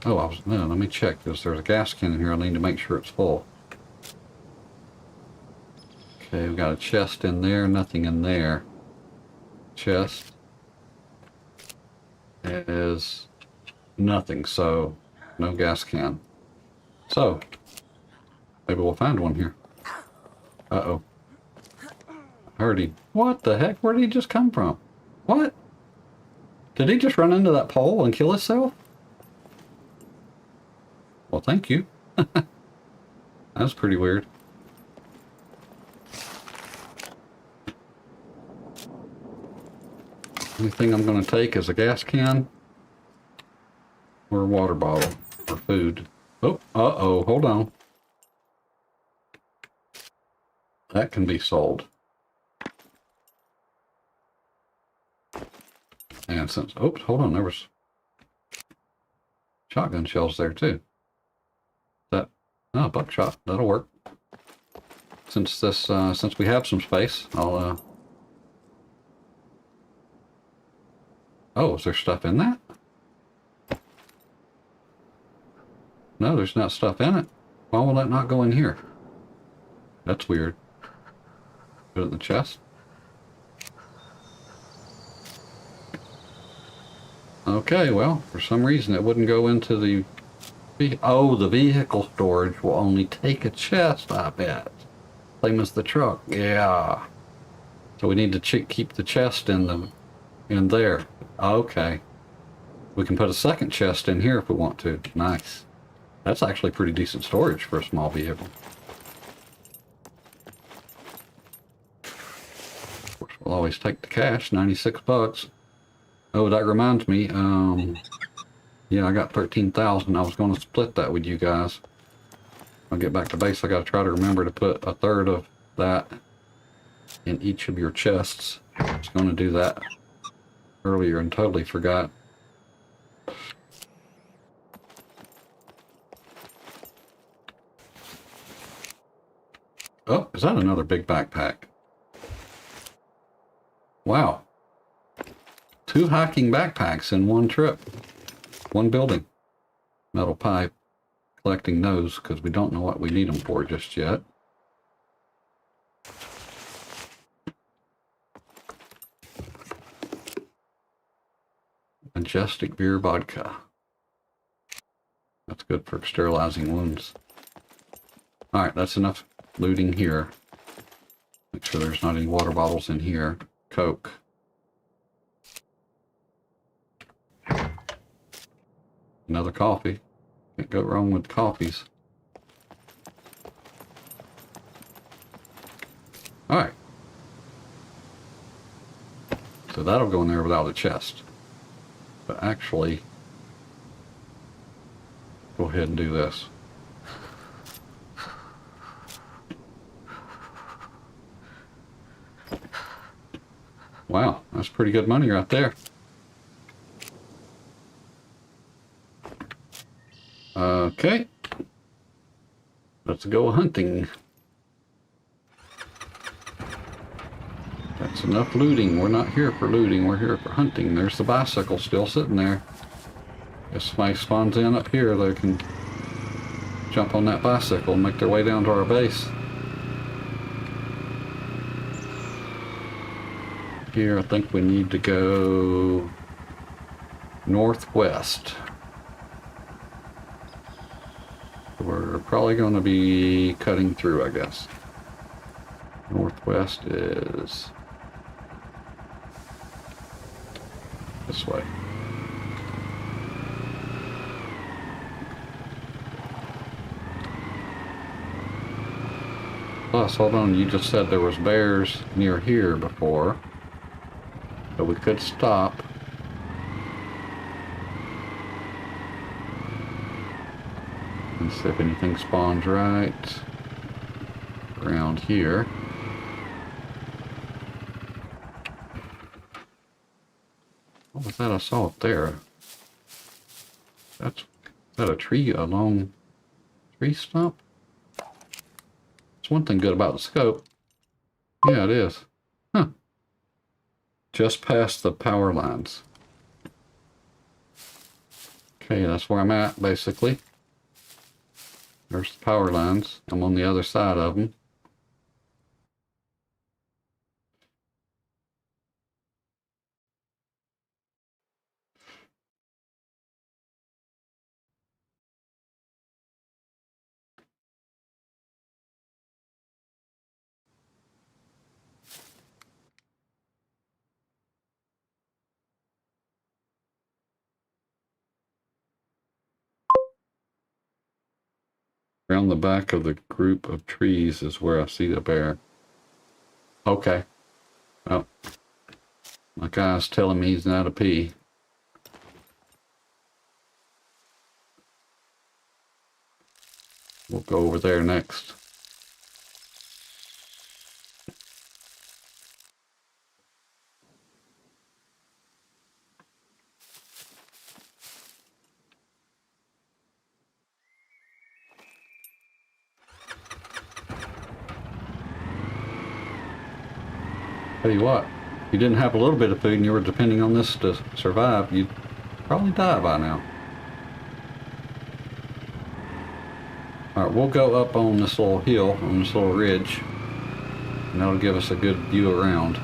Oh, no, let me check, because there's a gas can in here. I need to make sure it's full. Okay, we've got a chest in there, nothing in there. Chest is nothing, so no gas can. So, maybe we'll find one here. Uh-oh. I heard him. What the heck? Where did he just come from? What? Did he just run into that pole and kill himself? Well, thank you. That was pretty weird. Only thing I'm going to take is a gas can or a water bottle or food. Oh, uh-oh, hold on. That can be sold. And since, oops, hold on, there was shotgun shells there too. That, oh, buckshot, that'll work. Since this, since we have some space, I'll, oh, is there stuff in that? No, there's not stuff in it. Why will that not go in here? That's weird. Put it in the chest. Okay, well, for some reason it wouldn't go into the... Oh, the vehicle storage will only take a chest, I bet. Same as the truck. Yeah. So we need to keep the chest in there. Okay. We can put a second chest in here if we want to. Nice. That's actually pretty decent storage for a small vehicle. Of course, we'll always take the cash, 96 bucks. Oh, that reminds me, yeah, I got 13,000. I was going to split that with you guys. I'll get back to base. I got to try to remember to put a third of that in each of your chests. I was going to do that earlier and totally forgot. Oh, is that another big backpack? Wow. 2 hiking backpacks in one trip. One building. Metal pipe. Collecting those because we don't know what we need them for just yet. Majestic beer vodka. That's good for sterilizing wounds. Alright, that's enough looting here. Make sure there's not any water bottles in here. Coke. Another coffee. Can't go wrong with coffees. Alright. So that'll go in there without a chest. But actually, go ahead and do this. Wow, that's pretty good money right there. Okay. Let's go hunting. That's enough looting. We're not here for looting, we're here for hunting. There's the bicycle still sitting there. If somebody spawns in up here, they can jump on that bicycle and make their way down to our base. Here, I think we need to go northwest. We're probably going to be cutting through, I guess. Northwest is this way. Plus, hold on, you just said there was bears near here before. So we could stop. And see if anything spawns right around here. What was that I saw up there? Is that a tree, a long tree stump? It's one thing good about the scope. Yeah, it is. Huh. Just past the power lines. Okay, that's where I'm at, basically. There's the power lines. I'm on the other side of them. Around the back of the group of trees is where I see the bear. Okay. Well, My guy's telling me he's not a pee. We'll go over there next. Tell you what, if you didn't have a little bit of food and you were depending on this to survive, you'd probably die by now. Alright, we'll go up on this little hill, on this little ridge, and that'll give us a good view around.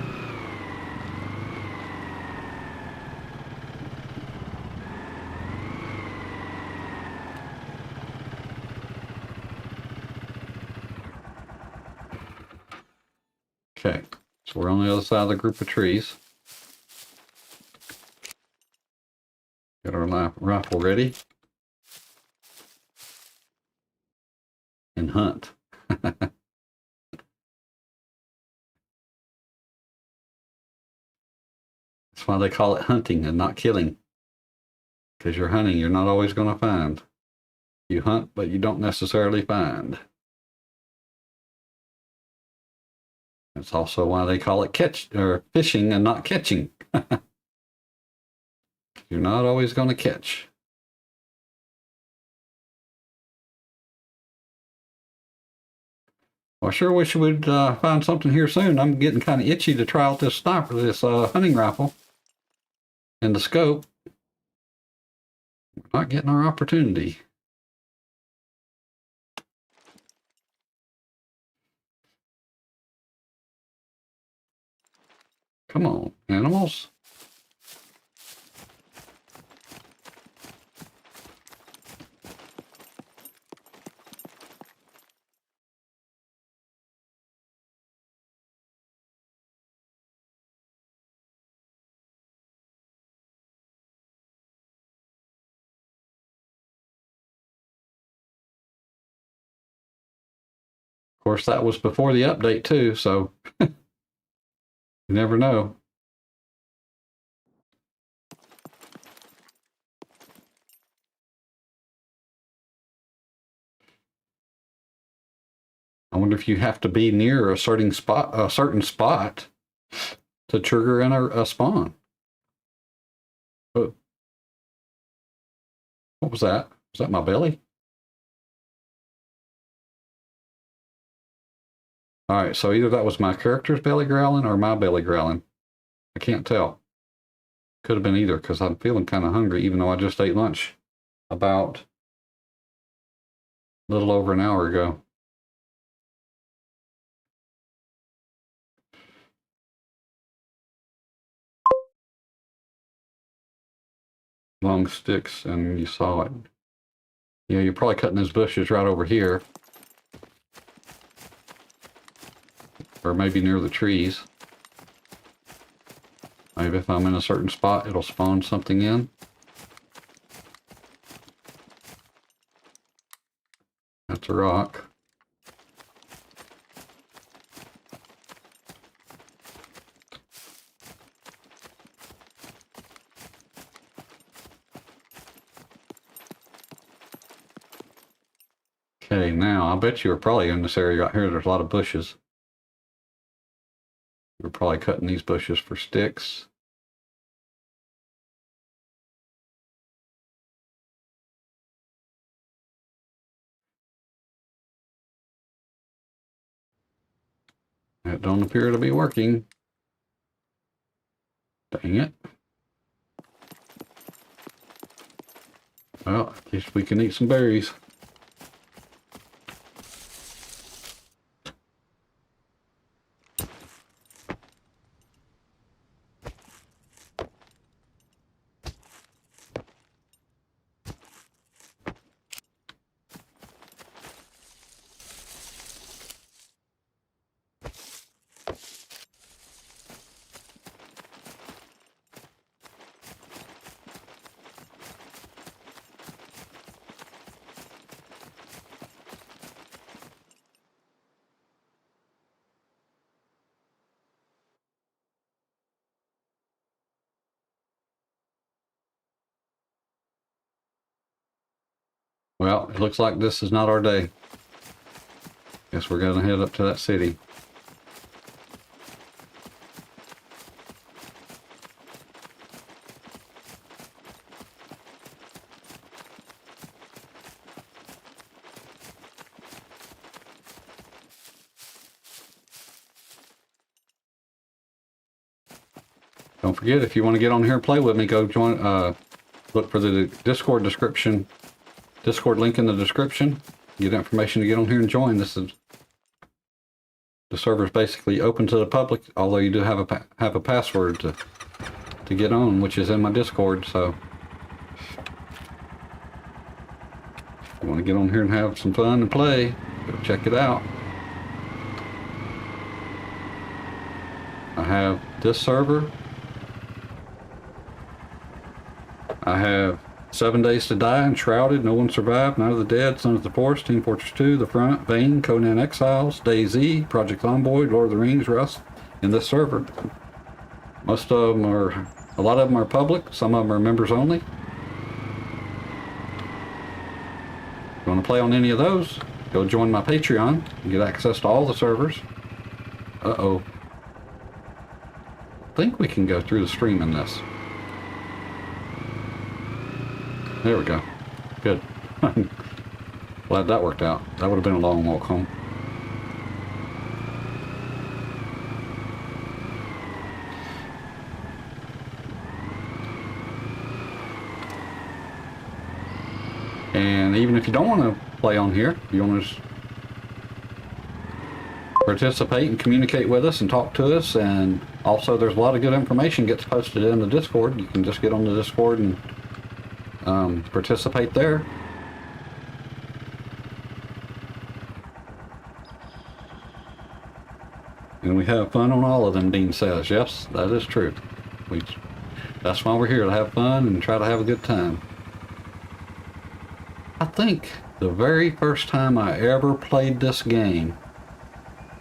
Okay, so we're on the other side of the group of trees. Got our rifle ready. And hunt. That's why they call it hunting and not killing. Because you're hunting, you're not always going to find. You hunt, but you don't necessarily find. That's also why they call it fishing and not catching. You're not always going to catch. Well, I sure wish we'd find something here soon. I'm getting kind of itchy to try out this sniper, this hunting rifle, and the scope. We're not getting our opportunity. Come on, animals. Of course, that was before the update too, so you never know. I wonder if you have to be near a certain spot to trigger in a spawn. Oh. What was that? Was that my belly? All right, so either that was my character's belly growling or my belly growling. I can't tell. Could have been either because I'm feeling kind of hungry, even though I just ate lunch about a little over an hour ago. Long sticks, and you saw it. Yeah, you're probably cutting those bushes right over here. Or maybe near the trees. Maybe if I'm in a certain spot, it'll spawn something in. That's a rock. Okay, now I bet you were probably in this area right here. There's a lot of bushes. We're probably cutting these bushes for sticks. That don't appear to be working. Dang it. Well, I guess we can eat some berries. Well, it looks like this is not our day. Guess we're gonna head up to that city. Don't forget, if you want to get on here and play with me, go join, look for the Discord description, Discord link in the description. Get information to get on here and join. This is, the server is basically open to the public, although you do have a password to get on, which is in my Discord. So if you want to get on here and have some fun and play, go check it out. I have this server. I have 7 Days to Die, Enshrouded, No One Survived, Night of the Dead, Son of the Forest, Team Fortress 2, The Front, Vane, Conan Exiles, DayZ, Project Envoy, Lord of the Rings, Rust, in this server. Most of them are, a lot of them are public, some of them are members only. If you want to play on any of those, go join my Patreon and get access to all the servers. Uh-oh. I think we can go through the stream in this. There we go. Good. Glad that worked out. That would have been a long walk home. And even if you don't want to play on here, you want to participate and communicate with us and talk to us, and also there's a lot of good information gets posted in the Discord. You can just get on the Discord and participate there. And we have fun on all of them, Dean says. Yes, that is true. That's why we're here, to have fun and try to have a good time. I think the very first time I ever played this game,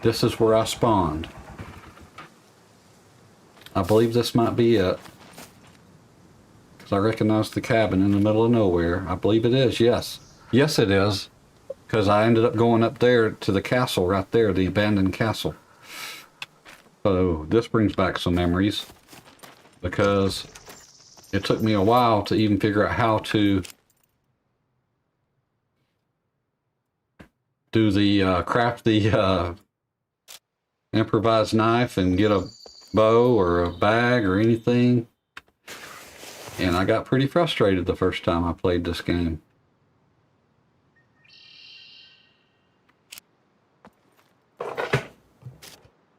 this is where I spawned. I believe this might be it. I recognize the cabin in the middle of nowhere. I believe it is, yes. Yes, it is. Because I ended up going up there to the castle right there, the abandoned castle. So this brings back some memories. Because it took me a while to even figure out how to do the, craft the improvised knife and get a bow or a bag or anything. And I got pretty frustrated the first time I played this game.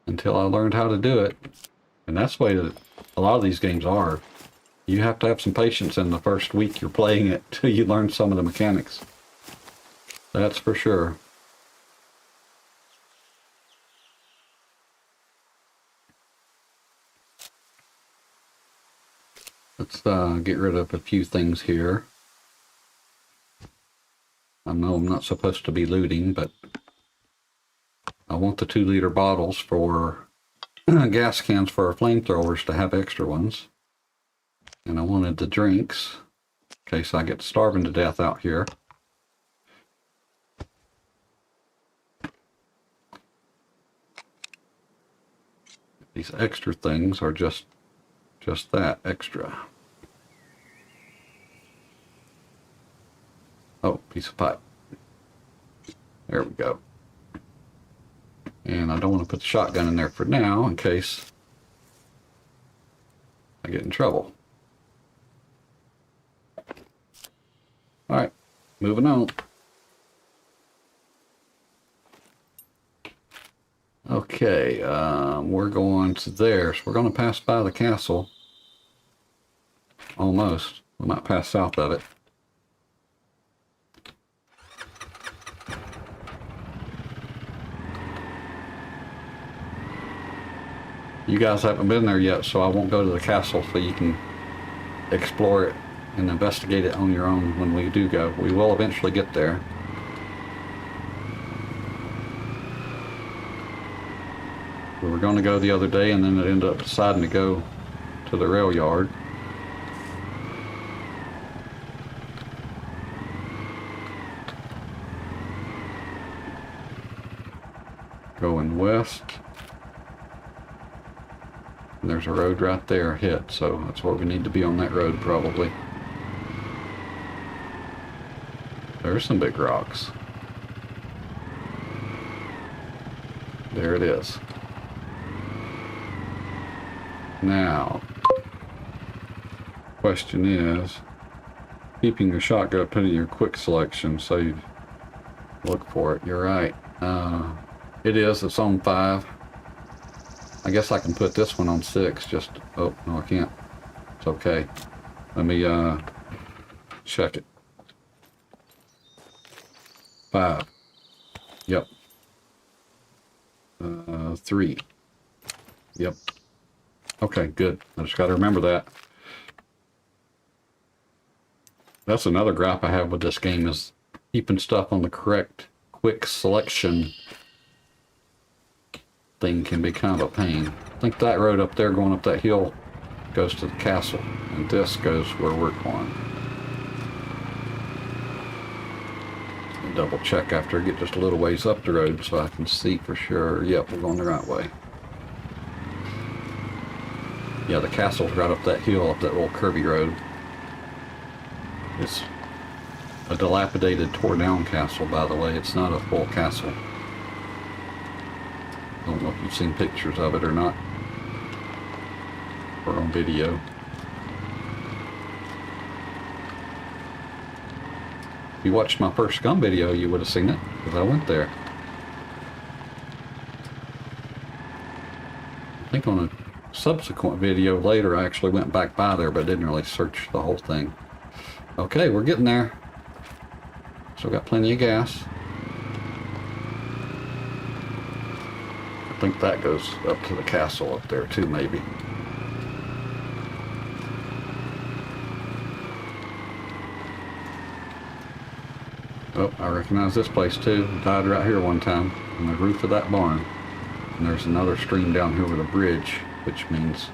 Until I learned how to do it. And that's the way that a lot of these games are. You have to have some patience in the first week you're playing it till you learn some of the mechanics. That's for sure. Let's get rid of a few things here. I know I'm not supposed to be looting, but I want the 2-liter bottles for gas cans for our flamethrowers to have extra ones. And I wanted the drinks in case I get starving to death out here. These extra things are just that, extra. Oh, piece of pipe. There we go. And I don't want to put the shotgun in there for now in case I get in trouble. Alright, moving on. Okay, we're going to there. So we're going to pass by the castle. Almost. We might pass south of it. You guys haven't been there yet, so I won't go to the castle, so you can explore it and investigate it on your own when we do go. We will eventually get there. We were going to go the other day, and then it ended up deciding to go to the rail yard. going west. And there's a road right there ahead, so that's where we need to be on that road probably. There's some big rocks. There it is. Now, question is, keeping your shotgun, put in your quick selection so you look for it. You're right. It is. It's on 5. I guess I can put this one on 6. Just, oh, no I can't. It's okay. Let me check it. 5. Yep. 3. Yep. Okay, good. I just got to remember that. That's another gripe I have with this game, is keeping stuff on the correct quick selection thing can be kind of a pain. I think that road up there going up that hill goes to the castle, and this goes where we're going. I'll double check after I get just a little ways up the road so I can see for sure. Yep, we're going the right way. Yeah, the castle's right up that hill, up that little curvy road. It's a dilapidated, tore-down castle, by the way. It's not a full castle. I don't know if you've seen pictures of it or not, or on video. If you watched my first SCUM video, you would have seen it, because I went there. I think on a subsequent video later, I actually went back by there, but I didn't really search the whole thing. Okay, we're getting there. Still got plenty of gas. I think that goes up to the castle up there too, maybe. Oh, I recognize this place too. Died right here one time on the roof of that barn. And there's another stream down here with a bridge, which means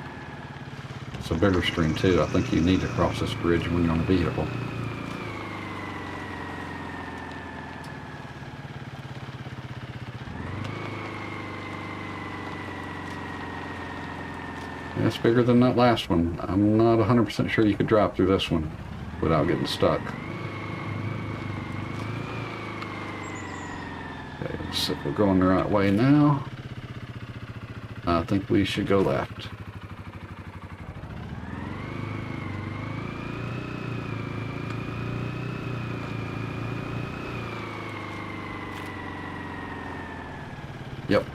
it's a bigger stream too. I think you need to cross this bridge when you're on a vehicle. Yeah, it's bigger than that last one. I'm not 100% sure you could drive through this one without getting stuck. Okay, let's see if we're going the right way now. I think we should go left. Yep.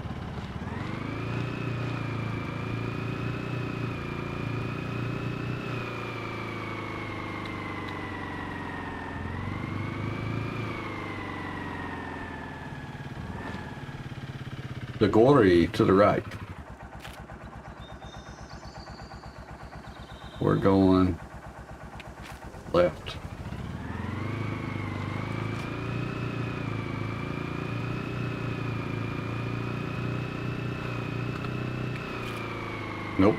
The glory to the right. We're going left. Nope.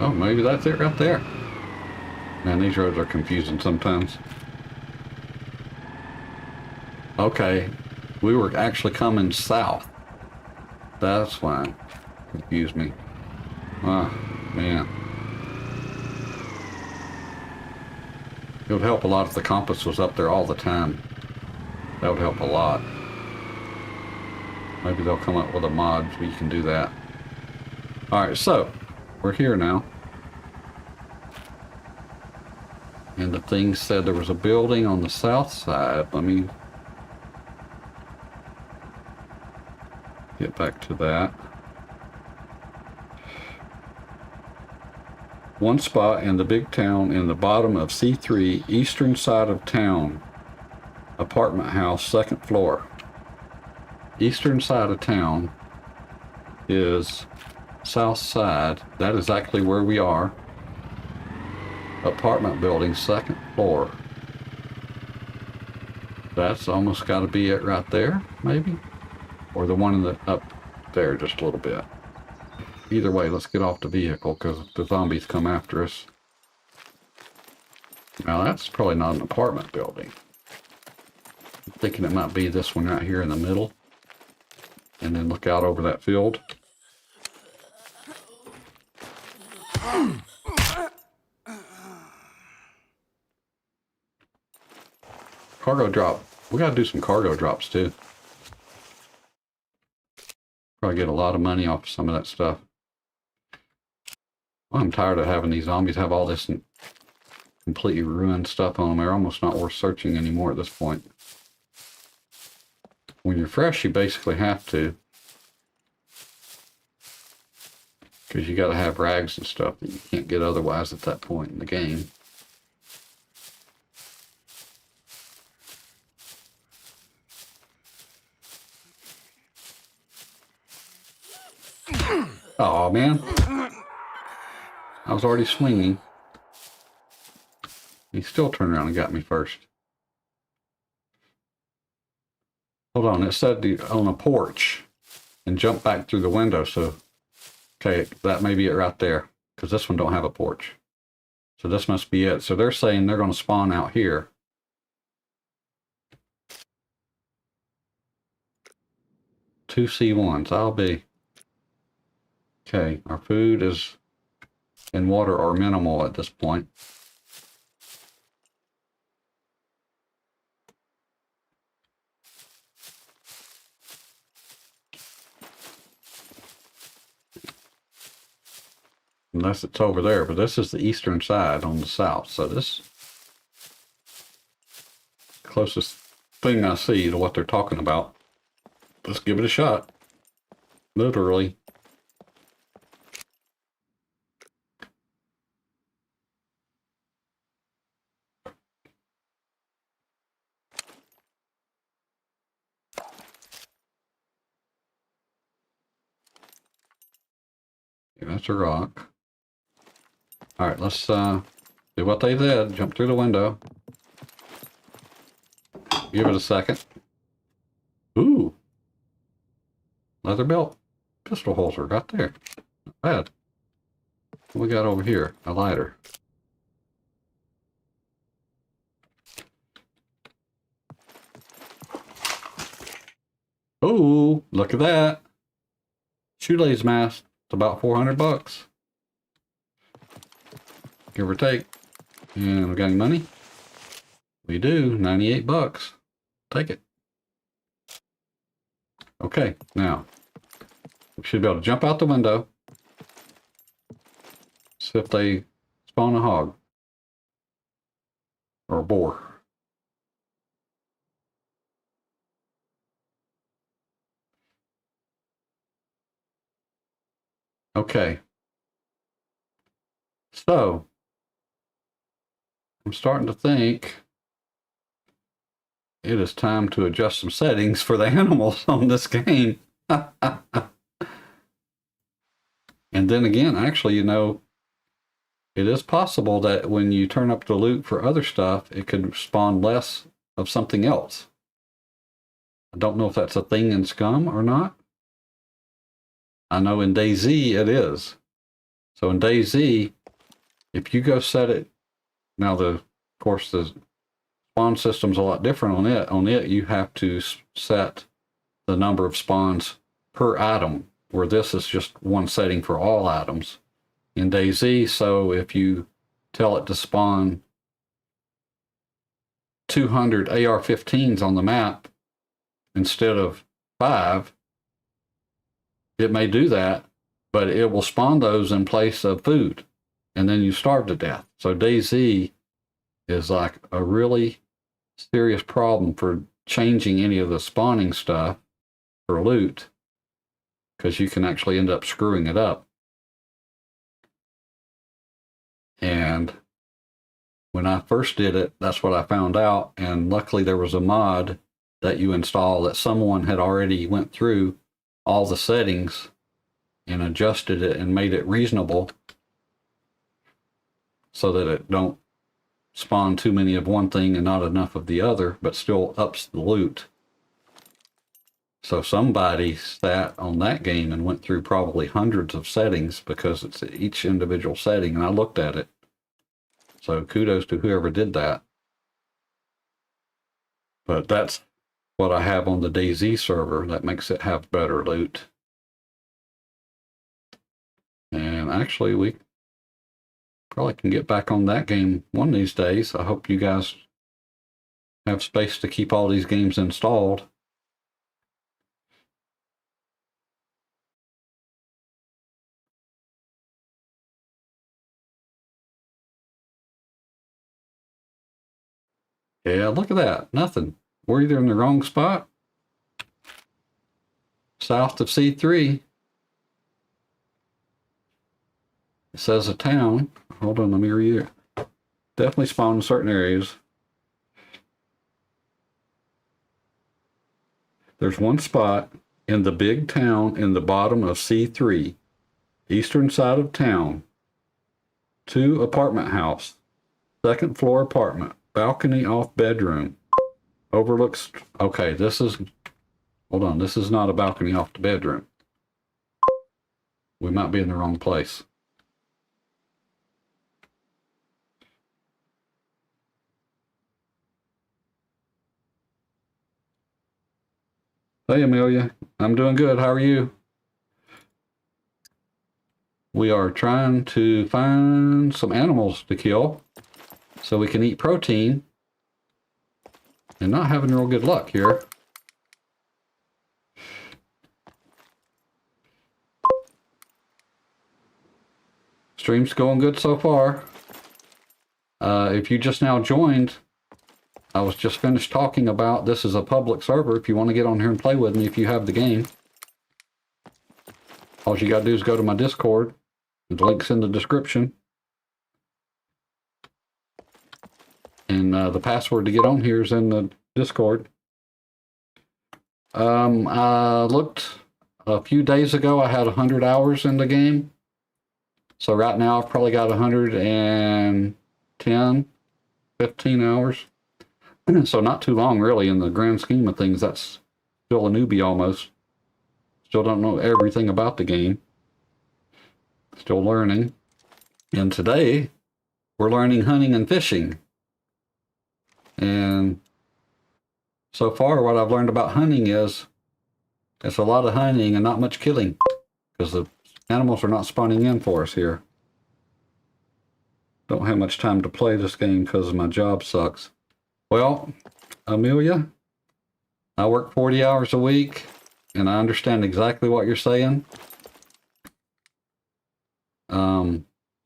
Oh, maybe that's it right there. Man, these roads are confusing sometimes. Okay, we were actually coming south. That's why it confused me. Ah, man. It would help a lot if the compass was up there all the time. That would help a lot. Maybe they'll come up with a mod where you can do that. Alright, so we're here now. And the thing said there was a building on the south side. Let me get back to that. One spot in the big town in the bottom of C3, eastern side of town. Apartment house, 2nd floor. Eastern side of town is south side. That is actually where we are. Apartment building, 2nd floor. That's almost got to be it right there, maybe? Or the one in the up there just a little bit. Either way, let's get off the vehicle because the zombies come after us. Now that's probably not an apartment building. I'm thinking it might be this one right here in the middle. And then look out over that field. Cargo drop. We gotta do some cargo drops too. Probably get a lot of money off of some of that stuff. Well, I'm tired of having these zombies have all this completely ruined stuff on them. They're almost not worth searching anymore at this point. When you're fresh, you basically have to. Because you gotta have rags and stuff that you can't get otherwise at that point in the game. Oh man, I was already swinging. He still turned around and got me first. Hold on, it said on a porch and jump back through the window. So, okay, that may be it right there because this one don't have a porch. So this must be it. So they're saying they're going to spawn out here. Two C1s, I'll be. Okay, our food is and water are minimal at this point. Unless it's over there, but this is the eastern side on the south. So this closest thing I see to what they're talking about. Let's give it a shot. Literally. That's a rock. All right, let's do what they did. Jump through the window. Give it a second. Ooh. Leather belt. Pistol holster right there. Not bad. What we got over here? A lighter. Oh, look at that. Shoelace mask. It's about 400 bucks. Give or take. And we got any money? We do. 98 bucks. Take it. Okay, now we should be able to jump out the window. See if they spawn a hog or a boar. Okay. So I'm starting to think it is time to adjust some settings for the animals on this game. And then again, actually, you know, it is possible that when you turn up the loot for other stuff, it could spawn less of something else. I don't know if that's a thing in SCUM or not. I know in DayZ it is. So in DayZ, if you go set it, now of course the spawn system's a lot different on it. On it, you have to set the number of spawns per item, where this is just one setting for all items in DayZ. So if you tell it to spawn 200 AR-15s on the map instead of 5, it may do that, but it will spawn those in place of food, and then you starve to death. So DayZ is like a really serious problem for changing any of the spawning stuff for loot, because you can actually end up screwing it up. And when I first did it, that's what I found out. And luckily there was a mod that you install that someone had already went through all the settings and adjusted it and made it reasonable so that it don't spawn too many of one thing and not enough of the other, but still ups the loot. So somebody sat on that game and went through probably hundreds of settings, because it's each individual setting, and I looked at it. So kudos to whoever did that. But that's what I have on the DayZ server. That makes it have better loot. And actually, we probably can get back on that game one of these days. I hope you guys have space to keep all these games installed. Yeah, look at that. Nothing. We're either in the wrong spot, south of C3. It says a town. Hold on, let me read it. Definitely spawn in certain areas. There's one spot in the big town in the bottom of C3, eastern side of town. 2 apartment house, 2nd floor apartment, balcony off bedroom, overlooks. Okay, this is, hold on, this is not a balcony off the bedroom. We might be in the wrong place. Hey, Amelia. I'm doing good. How are you? We are trying to find some animals to kill so we can eat protein, and not having real good luck here. Stream's going good so far. If you just now joined, I was just finished talking about this is a public server. If you want to get on here and play with me, if you have the game, all you got to do is go to my Discord. The link's in the description. And the password to get on here is in the Discord. I looked a few days ago. I had 100 hours in the game. So right now I've probably got 110, 15 hours. So not too long, really, in the grand scheme of things. That's still a newbie almost. Still don't know everything about the game. Still learning. And today, we're learning hunting and fishing. And so far, what I've learned about hunting is it's a lot of hunting and not much killing, because the animals are not spawning in for us here. Don't have much time to play this game because my job sucks. Well, Amelia, I work 40 hours a week, and I understand exactly what you're saying.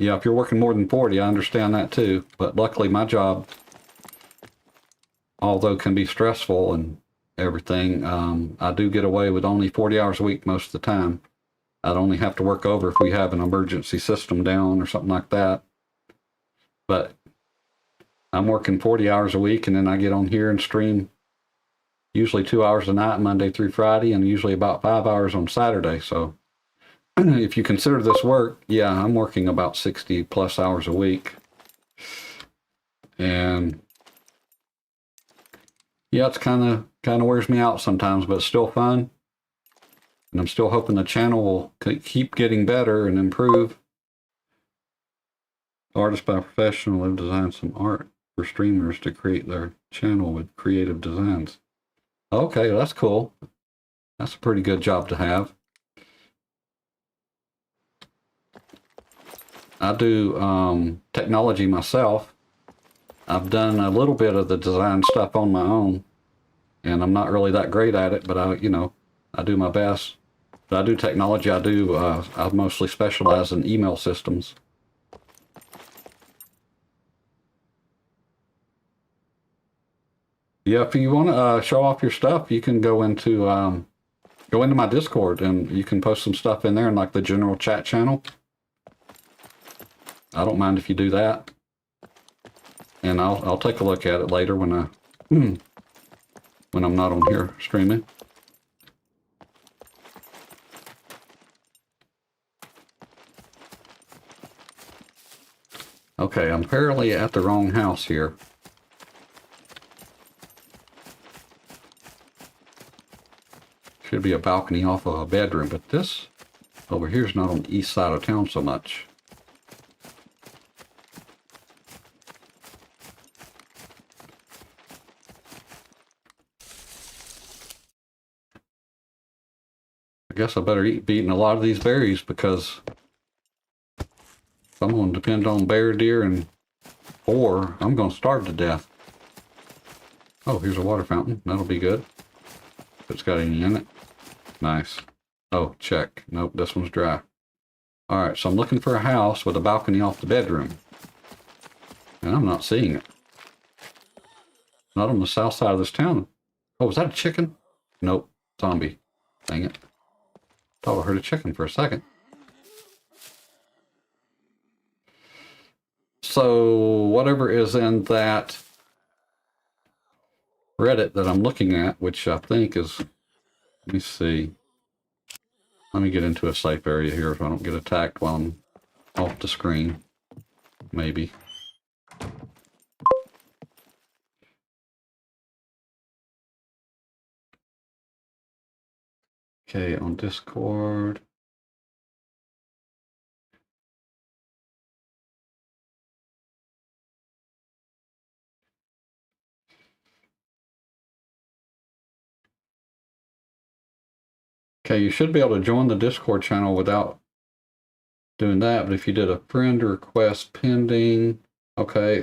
Yeah, if you're working more than 40, I understand that too. But luckily, my job, although can be stressful and everything, I do get away with only 40 hours a week most of the time. I'd only have to work over if we have an emergency system down or something like that. But I'm working 40 hours a week, and then I get on here and stream usually 2 hours a night, Monday through Friday, and usually about 5 hours on Saturday. So if you consider this work, yeah, I'm working about 60 plus hours a week. And yeah, it's kind of wears me out sometimes, but it's still fun. And I'm still hoping the channel will keep getting better and improve. Artist by professional have designed some art for streamers to create their channel with creative designs. Okay, that's cool. That's a pretty good job to have. I do technology myself. I've done a little bit of the design stuff on my own, and I'm not really that great at it, but I do my best. But I do technology. I mostly specialize in email systems. Yeah, if you want to show off your stuff, you can go into my Discord, and you can post some stuff in there in like the general chat channel. I don't mind if you do that, and I'll take a look at it later when I'm not on here streaming. Okay, I'm apparently at the wrong house here. Should be a balcony off of a bedroom, but this over here is not on the east side of town so much. guess I better be eating a lot of these berries because I'm going to depend on bear, deer, or I'm going to starve to death. Oh, here's a water fountain. That'll be good. If it's got any in it. Nice. Oh, check. Nope, this one's dry. Alright, so I'm looking for a house with a balcony off the bedroom. And I'm not seeing it. Not on the south side of this town. Oh, was that a chicken? Nope. Zombie. Dang it. Thought I heard a chicken for a second. So, whatever is in that Reddit that I'm looking at, which I think is... Let me see. Let me get into a safe area here so I don't get attacked while I'm off the screen. Maybe. Okay, on Discord. Okay, you should be able to join the Discord channel without doing that, but if you did a friend request pending, okay,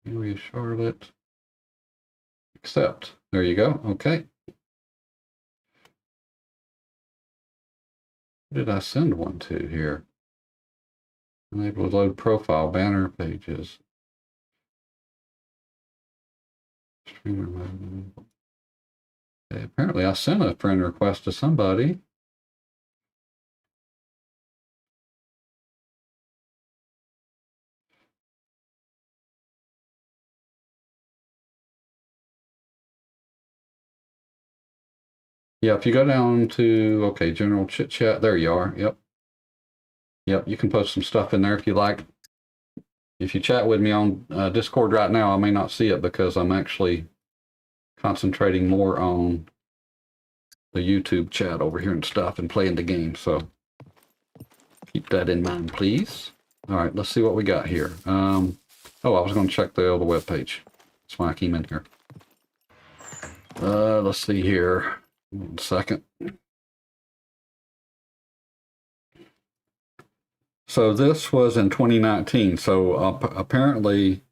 Henry Charlotte, accept. There you go, okay. Who did I send one to here? Enable to load profile, banner pages. Streamer mode. Okay, apparently I sent a friend request to somebody. Yeah, if you go down to, okay, general chit chat, there you are. Yep. Yep, you can post some stuff in there if you like. If you chat with me on Discord right now, I may not see it because I'm actually concentrating more on the YouTube chat over here and stuff and playing the game. So keep that in mind, please. All right, let's see what we got here. Oh, I was going to check the other web page. That's why I came in here. Let's see here. 1 second. So this was in 2019. So apparently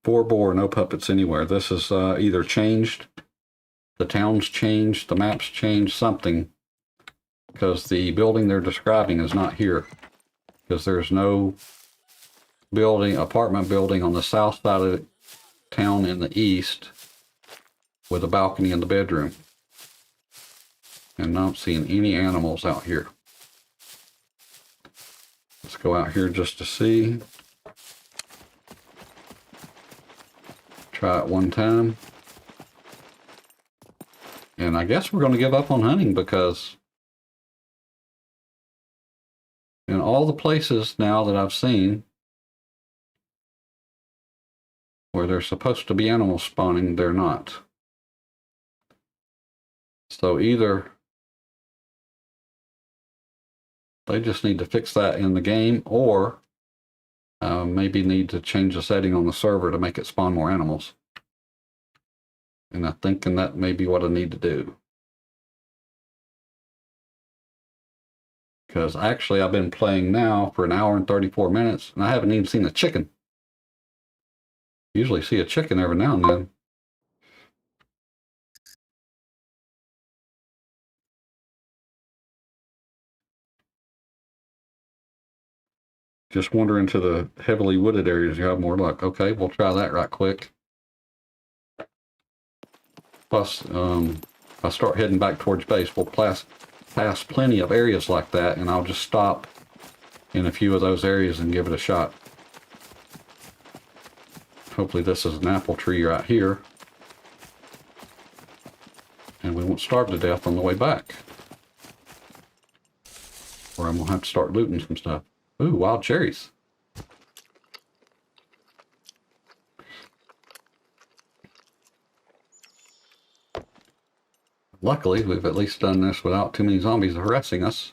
4 boar, no puppets anywhere. This is either changed, the town's changed, the map's changed, something. Because the building they're describing is not here. Because there's no building, apartment building on the south side of the town in the east with a balcony in the bedroom. And not seeing any animals out here. Let's go out here just to see. Try it one time. And I guess we're going to give up on hunting because in all the places now that I've seen where there's supposed to be animals spawning, they're not. So either they just need to fix that in the game, or maybe need to change the setting on the server to make it spawn more animals. And I'm thinking that may be what I need to do. Because actually I've been playing now for 1 hour and 34 minutes, and I haven't even seen a chicken. Usually see a chicken every now and then. Just wander into the heavily wooded areas, you have more luck. Okay, we'll try that right quick. Plus, if I start heading back towards base, we'll pass plenty of areas like that, and I'll just stop in a few of those areas and give it a shot. Hopefully this is an apple tree right here. And we won't starve to death on the way back. Or I'm going to have to start looting some stuff. Ooh, wild cherries. Luckily, we've at least done this without too many zombies harassing us.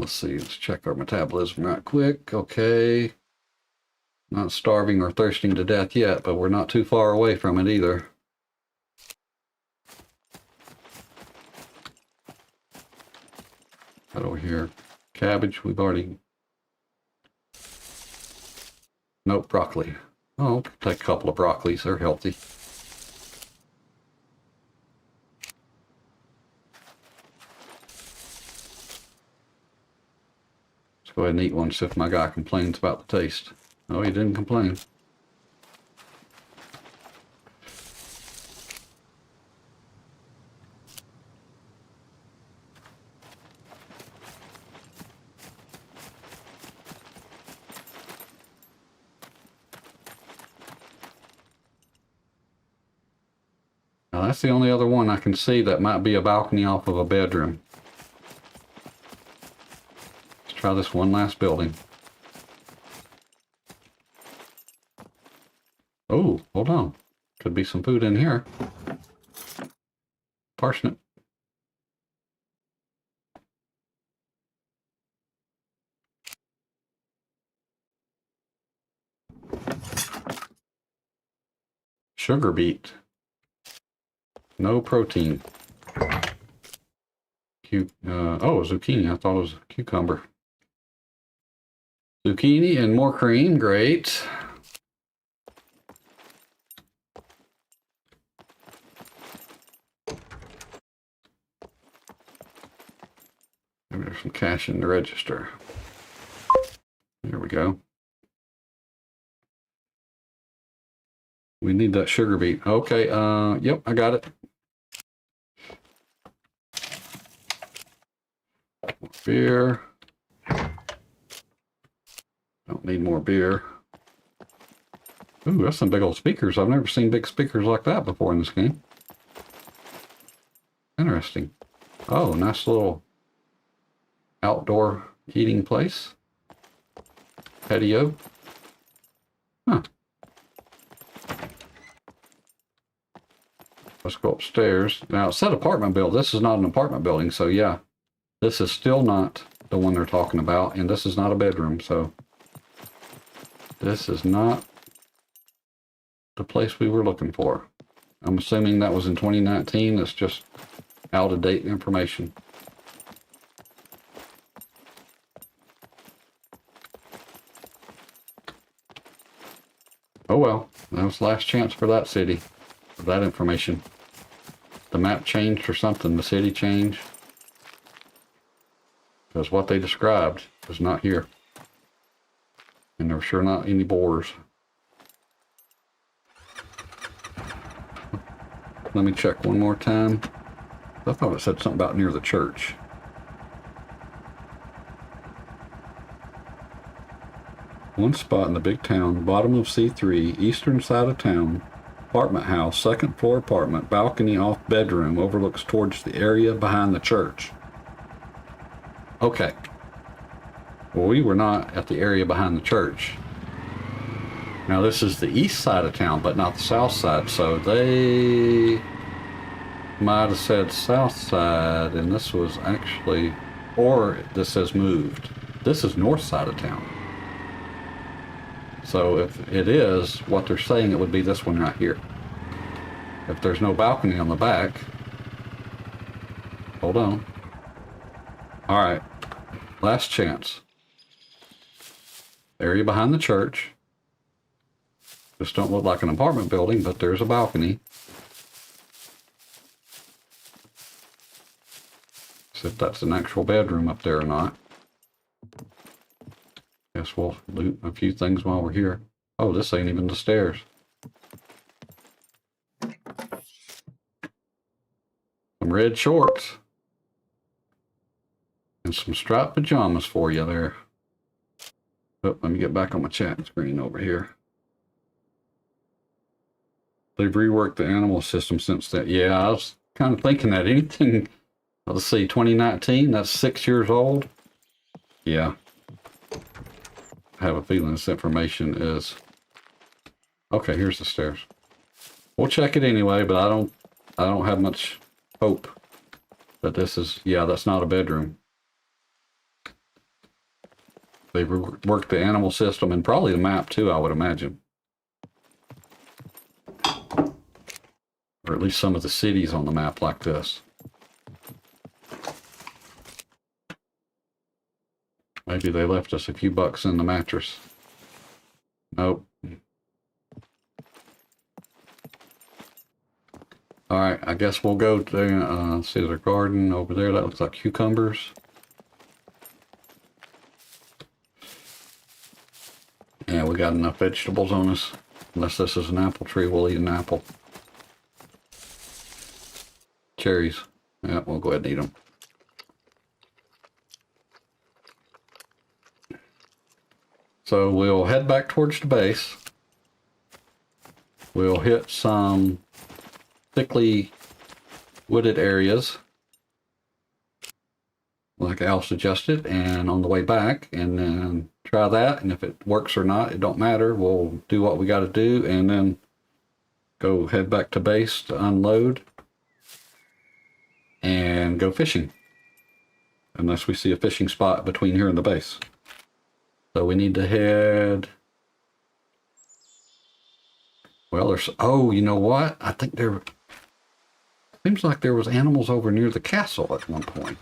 let's see. Let's check our metabolism right quick. Okay. Not starving or thirsting to death yet, but we're not too far away from it either. Right over here. Cabbage, we've already... Nope, broccoli. Oh, take a couple of broccolis. They're healthy. Let's go ahead and eat one, see if my guy complains about the taste. Oh, he didn't complain. Now that's the only other one I can see that might be a balcony off of a bedroom. Let's try this one last building. Oh, hold on. Could be some food in here. Parsnip. Sugar beet. No protein. Oh, zucchini. I thought it was a cucumber. Zucchini and more cream. Great. Maybe there's some cash in the register. There we go. We need that sugar beet. Okay, yep, I got it. More beer. Don't need more beer. Ooh, that's some big old speakers. I've never seen big speakers like that before in this game. Interesting. Oh, nice little outdoor eating place. Patio. Huh. Let's go upstairs. Now, it said apartment building. This is not an apartment building, so yeah. This is still not the one they're talking about, and this is not a bedroom, so... This is not the place we were looking for. I'm assuming that was in 2019. It's just out-of-date information. Oh well, that was last chance for that city, for that information. The map changed or something, the city changed. Because what they described was not here. And there were sure not any boars. Let me check one more time. I thought it said something about near the church. One spot in the big town, bottom of C3, eastern side of town, apartment house, second floor apartment, balcony off bedroom, overlooks towards the area behind the church. Okay. Well, we were not at the area behind the church. Now this is the east side of town, but not the south side, so they might have said south side, and this was actually, or this says moved. This is north side of town. So if it is what they're saying, it would be this one right here. If there's no balcony on the back, hold on. All right, last chance. Area behind the church. This don't look like an apartment building, but there's a balcony. See if that's an actual bedroom up there or not. Guess we'll loot a few things while we're here. Oh, this ain't even the stairs. Some red shorts. And some striped pajamas for you there. Oh, let me get back on my chat screen over here. They've reworked the animal system since then. Yeah, I was kind of thinking that anything, let's see, 2019, that's 6 years old. Yeah. I have a feeling this information is... Okay, here's the stairs. We'll check it anyway, but I don't have much hope that this is... Yeah, that's not a bedroom. They've worked the animal system and probably the map too, I would imagine. Or at least some of the cities on the map like this. Maybe they left us a few bucks in the mattress. Nope. Alright, I guess we'll go to, see their garden over there. That looks like cucumbers. Yeah, we got enough vegetables on us. Unless this is an apple tree, we'll eat an apple. Cherries. Yeah, we'll go ahead and eat them. So we'll head back towards the base. We'll hit some thickly wooded areas, like Al suggested, and on the way back, and then try that, and if it works or not, it don't matter. We'll do what we got to do, and then go head back to base to unload, and go fishing. Unless we see a fishing spot between here and the base. So we need to head... Well, there's... Oh, you know what? I think there... Seems like there was animals over near the castle at one point.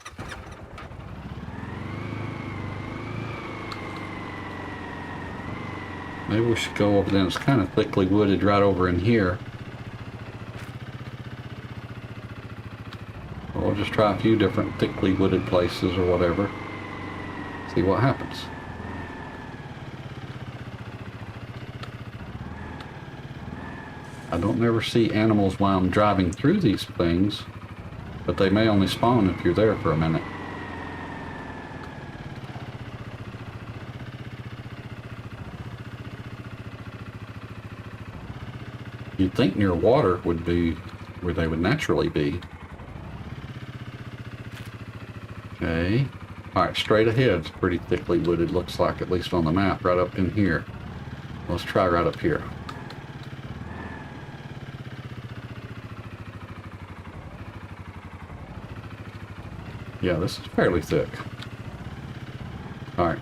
Maybe we should go over there. It's kind of thickly wooded right over in here. We'll just try a few different thickly wooded places or whatever. See what happens. I don't never see animals while I'm driving through these things, but they may only spawn if you're there for a minute. You'd think near water would be where they would naturally be. Okay. Alright, straight ahead is pretty thickly wooded, looks like, at least on the map, right up in here. Let's try right up here. Yeah, this is fairly thick. Alright.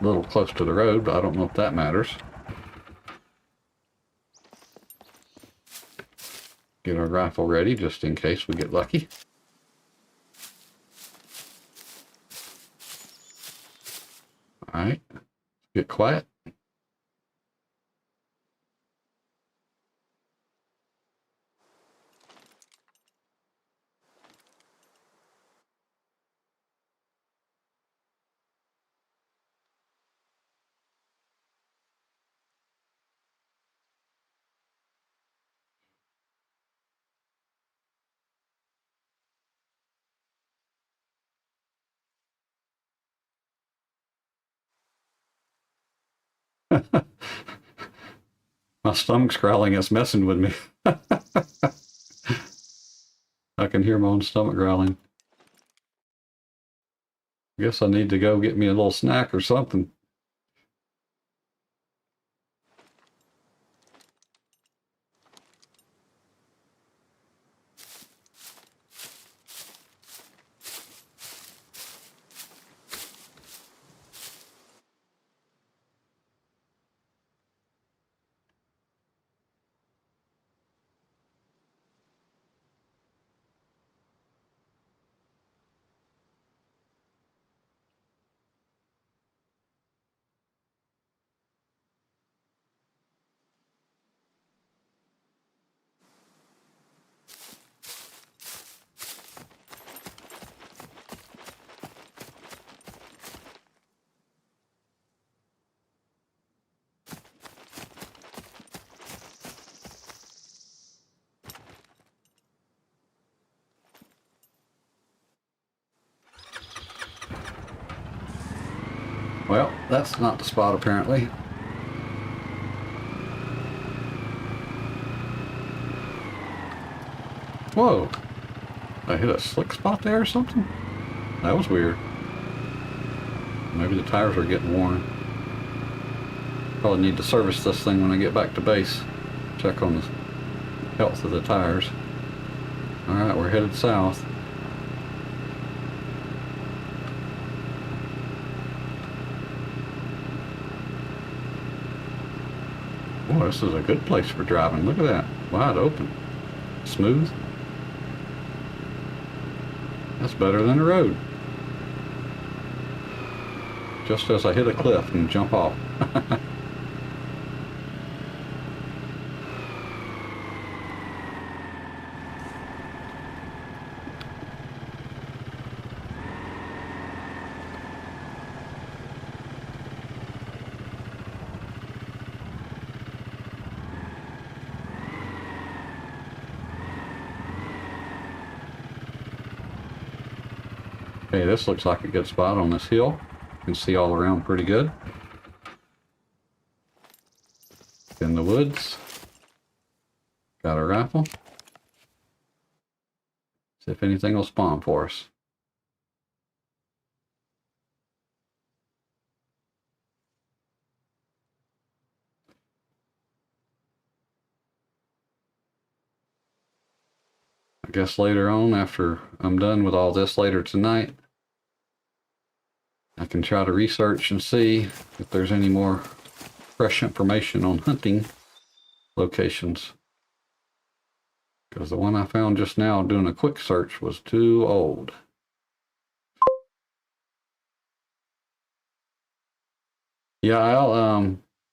A little close to the road, but I don't know if that matters. Get our rifle ready just in case we get lucky. Alright. Get quiet. My stomach's growling, it's messing with me. I can hear my own stomach growling. I guess I need to go get me a little snack or something. Well, that's not the spot apparently. Whoa! I hit a slick spot there or something? That was weird. Maybe the tires are getting worn. Probably need to service this thing when I get back to base. Check on the health of the tires. Alright, we're headed south. Boy, this is a good place for driving. Look at that. Wide open. Smooth. That's better than a road. Just as I hit a cliff and jump off. Okay, this looks like a good spot on this hill. You can see all around pretty good. In the woods. Got a rifle. See if anything will spawn for us. I guess later on, after I'm done with all this later tonight, I can try to research and see if there's any more fresh information on hunting locations. Because the one I found just now doing a quick search was too old. Yeah,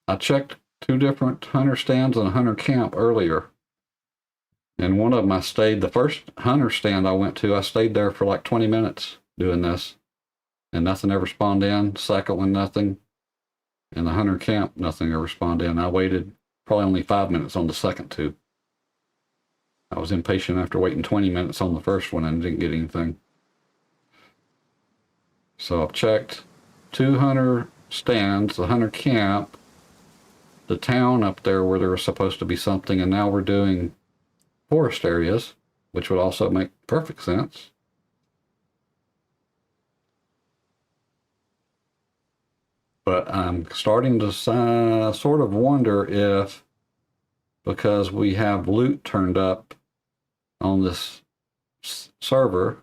I checked 2 different hunter stands and a hunter camp earlier. And one of them I stayed, the first hunter stand I went to, I stayed there for like 20 minutes doing this. And nothing ever spawned in. Second one, nothing. And the hunter camp, nothing ever spawned in. I waited probably only 5 minutes on the second 2. I was impatient after waiting 20 minutes on the first one and didn't get anything. So I've checked 2 hunter stands, the hunter camp, the town up there where there was supposed to be something, and now we're doing forest areas, which would also make perfect sense. But I'm starting to sort of wonder if, because we have loot turned up on this server,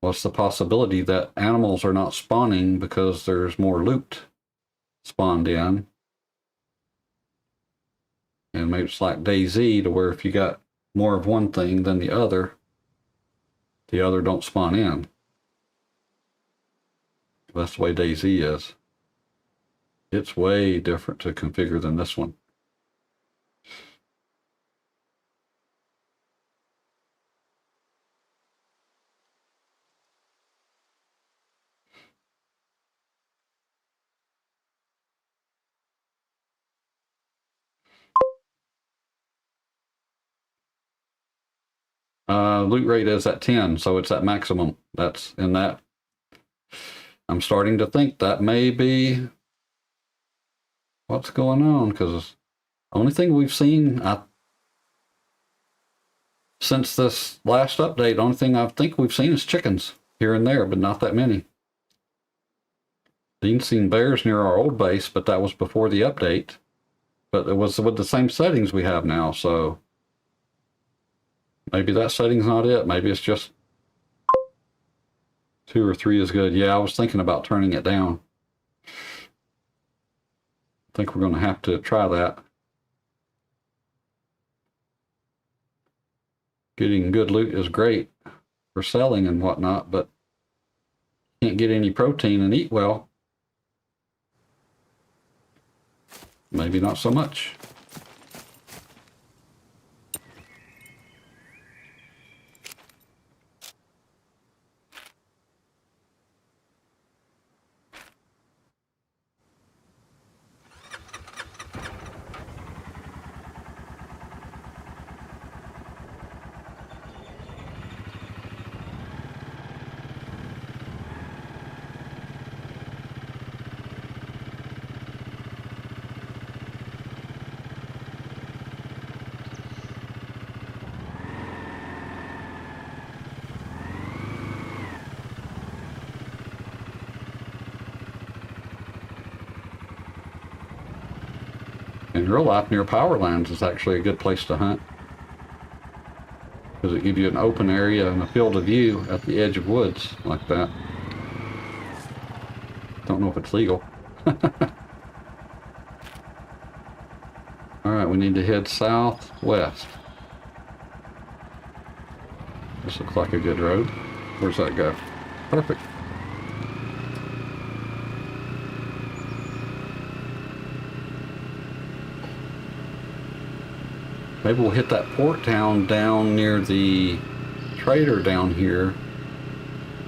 what's the possibility that animals are not spawning because there's more loot spawned in? And maybe it's like DayZ, to where if you got more of one thing than the other don't spawn in. That's the way DayZ is. It's way different to configure than this one. Loot rate is at 10, so it's at maximum. That's in that. I'm starting to think that may be what's going on, because the only thing we've seen since this last update, the only thing I think we've seen is chickens here and there, but not that many. Dean's seen bears near our old base, but that was before the update. But it was with the same settings we have now, so maybe that setting's not it. Maybe it's just 2 or 3 is good. Yeah, I was thinking about turning it down. I think we're going to have to try that. Getting good loot is great for selling and whatnot, but can't get any protein and eat well. Maybe not so much. In real life, near power lines is actually a good place to hunt. because it gives you an open area and a field of view at the edge of woods like that. Don't know if it's legal. All right, we need to head southwest. This looks like a good road. Where's that go? Perfect. Maybe we'll hit that port town down near the trader down here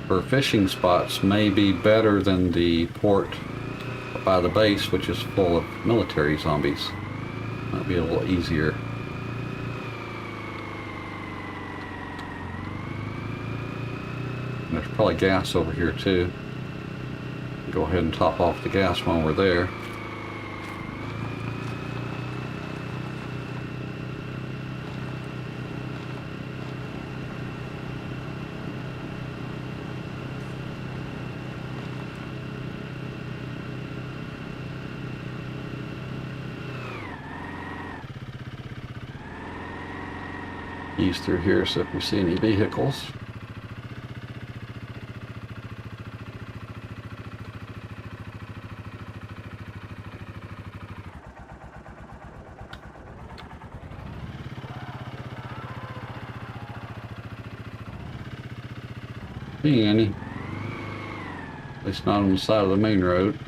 for fishing spots. May be better than the port by the base, which is full of military zombies. Might be a little easier. And there's probably gas over here too. Go ahead and top off the gas while we're there. Ease through here, so if we see any vehicles. See any? At least not on the side of the main road.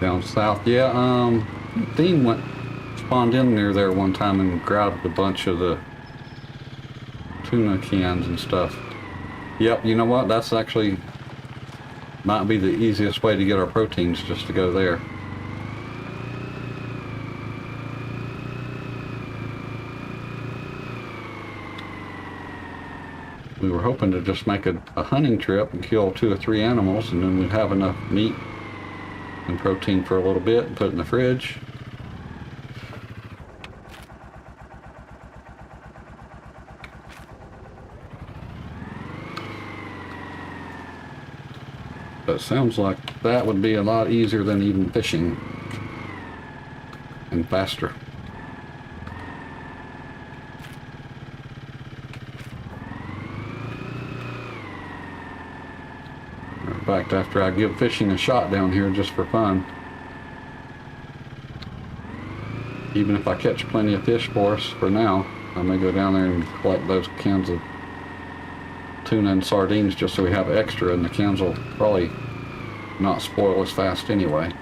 Down south, yeah. Dean spawned in near there one time and grabbed a bunch of the tuna cans and stuff. Yep, you know what? That's actually might be the easiest way to get our proteins, just to go there. We were hoping to just make a hunting trip and kill 2 or 3 animals, and then we'd have enough meat and protein for a little bit and put it in the fridge. But it sounds like that would be a lot easier than even fishing, and faster. In fact, after I give fishing a shot down here just for fun, even if I catch plenty of fish for us for now, I may go down there and collect those cans of tuna and sardines just so we have extra, and the cans will probably not spoil as fast anyway.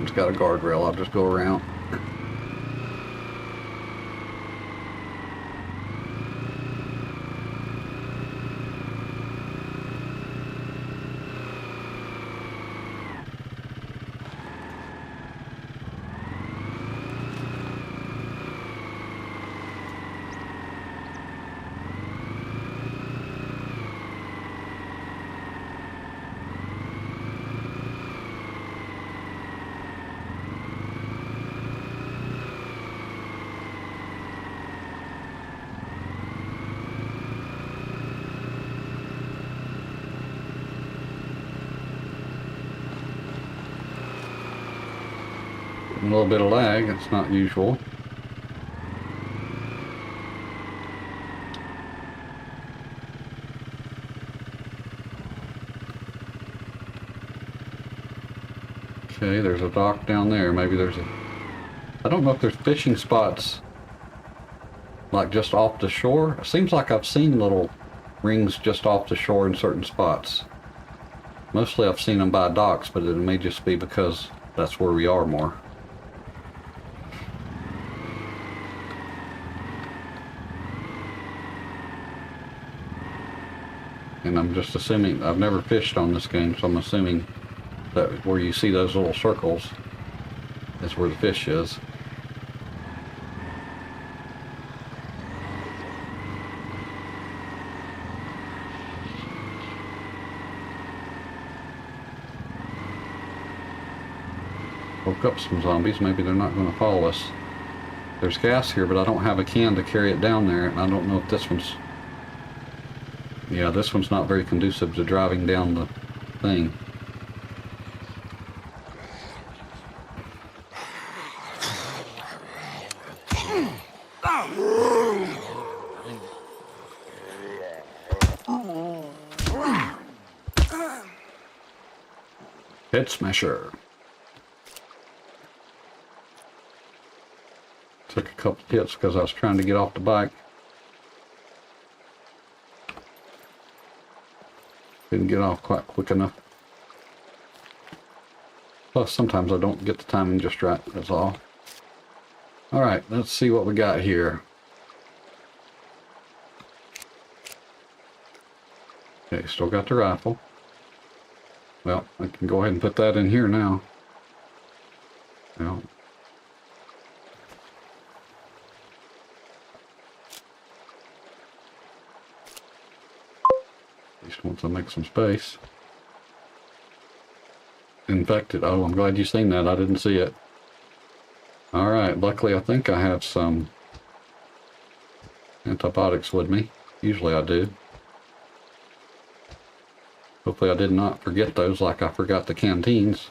It's got a guardrail, I'll just go around. A little bit of lag, it's not usual. Okay, there's a dock down there. Maybe there's a... I don't know if there's fishing spots like just off the shore. It seems like I've seen little rings just off the shore in certain spots. Mostly I've seen them by docks, but it may just be because that's where we are more. And I'm just assuming, I've never fished on this game, so I'm assuming that where you see those little circles is where the fish is. Woke up some zombies, maybe they're not going to follow us. There's gas here, but I don't have a can to carry it down there, and I don't know if this one's... Yeah, this one's not very conducive to driving down the thing. Head smasher. Took a couple hits because I was trying to get off the bike. Didn't get off quite quick enough. Plus, sometimes I don't get the timing just right, that's all. Alright, let's see what we got here. Okay, still got the rifle. Well, I can go ahead and put that in here now. Well, at least once I make some space. Infected. Oh, I'm glad you seen that. I didn't see it. Alright, luckily I think I have some antibiotics with me. Usually I do. Hopefully I did not forget those like I forgot the canteens.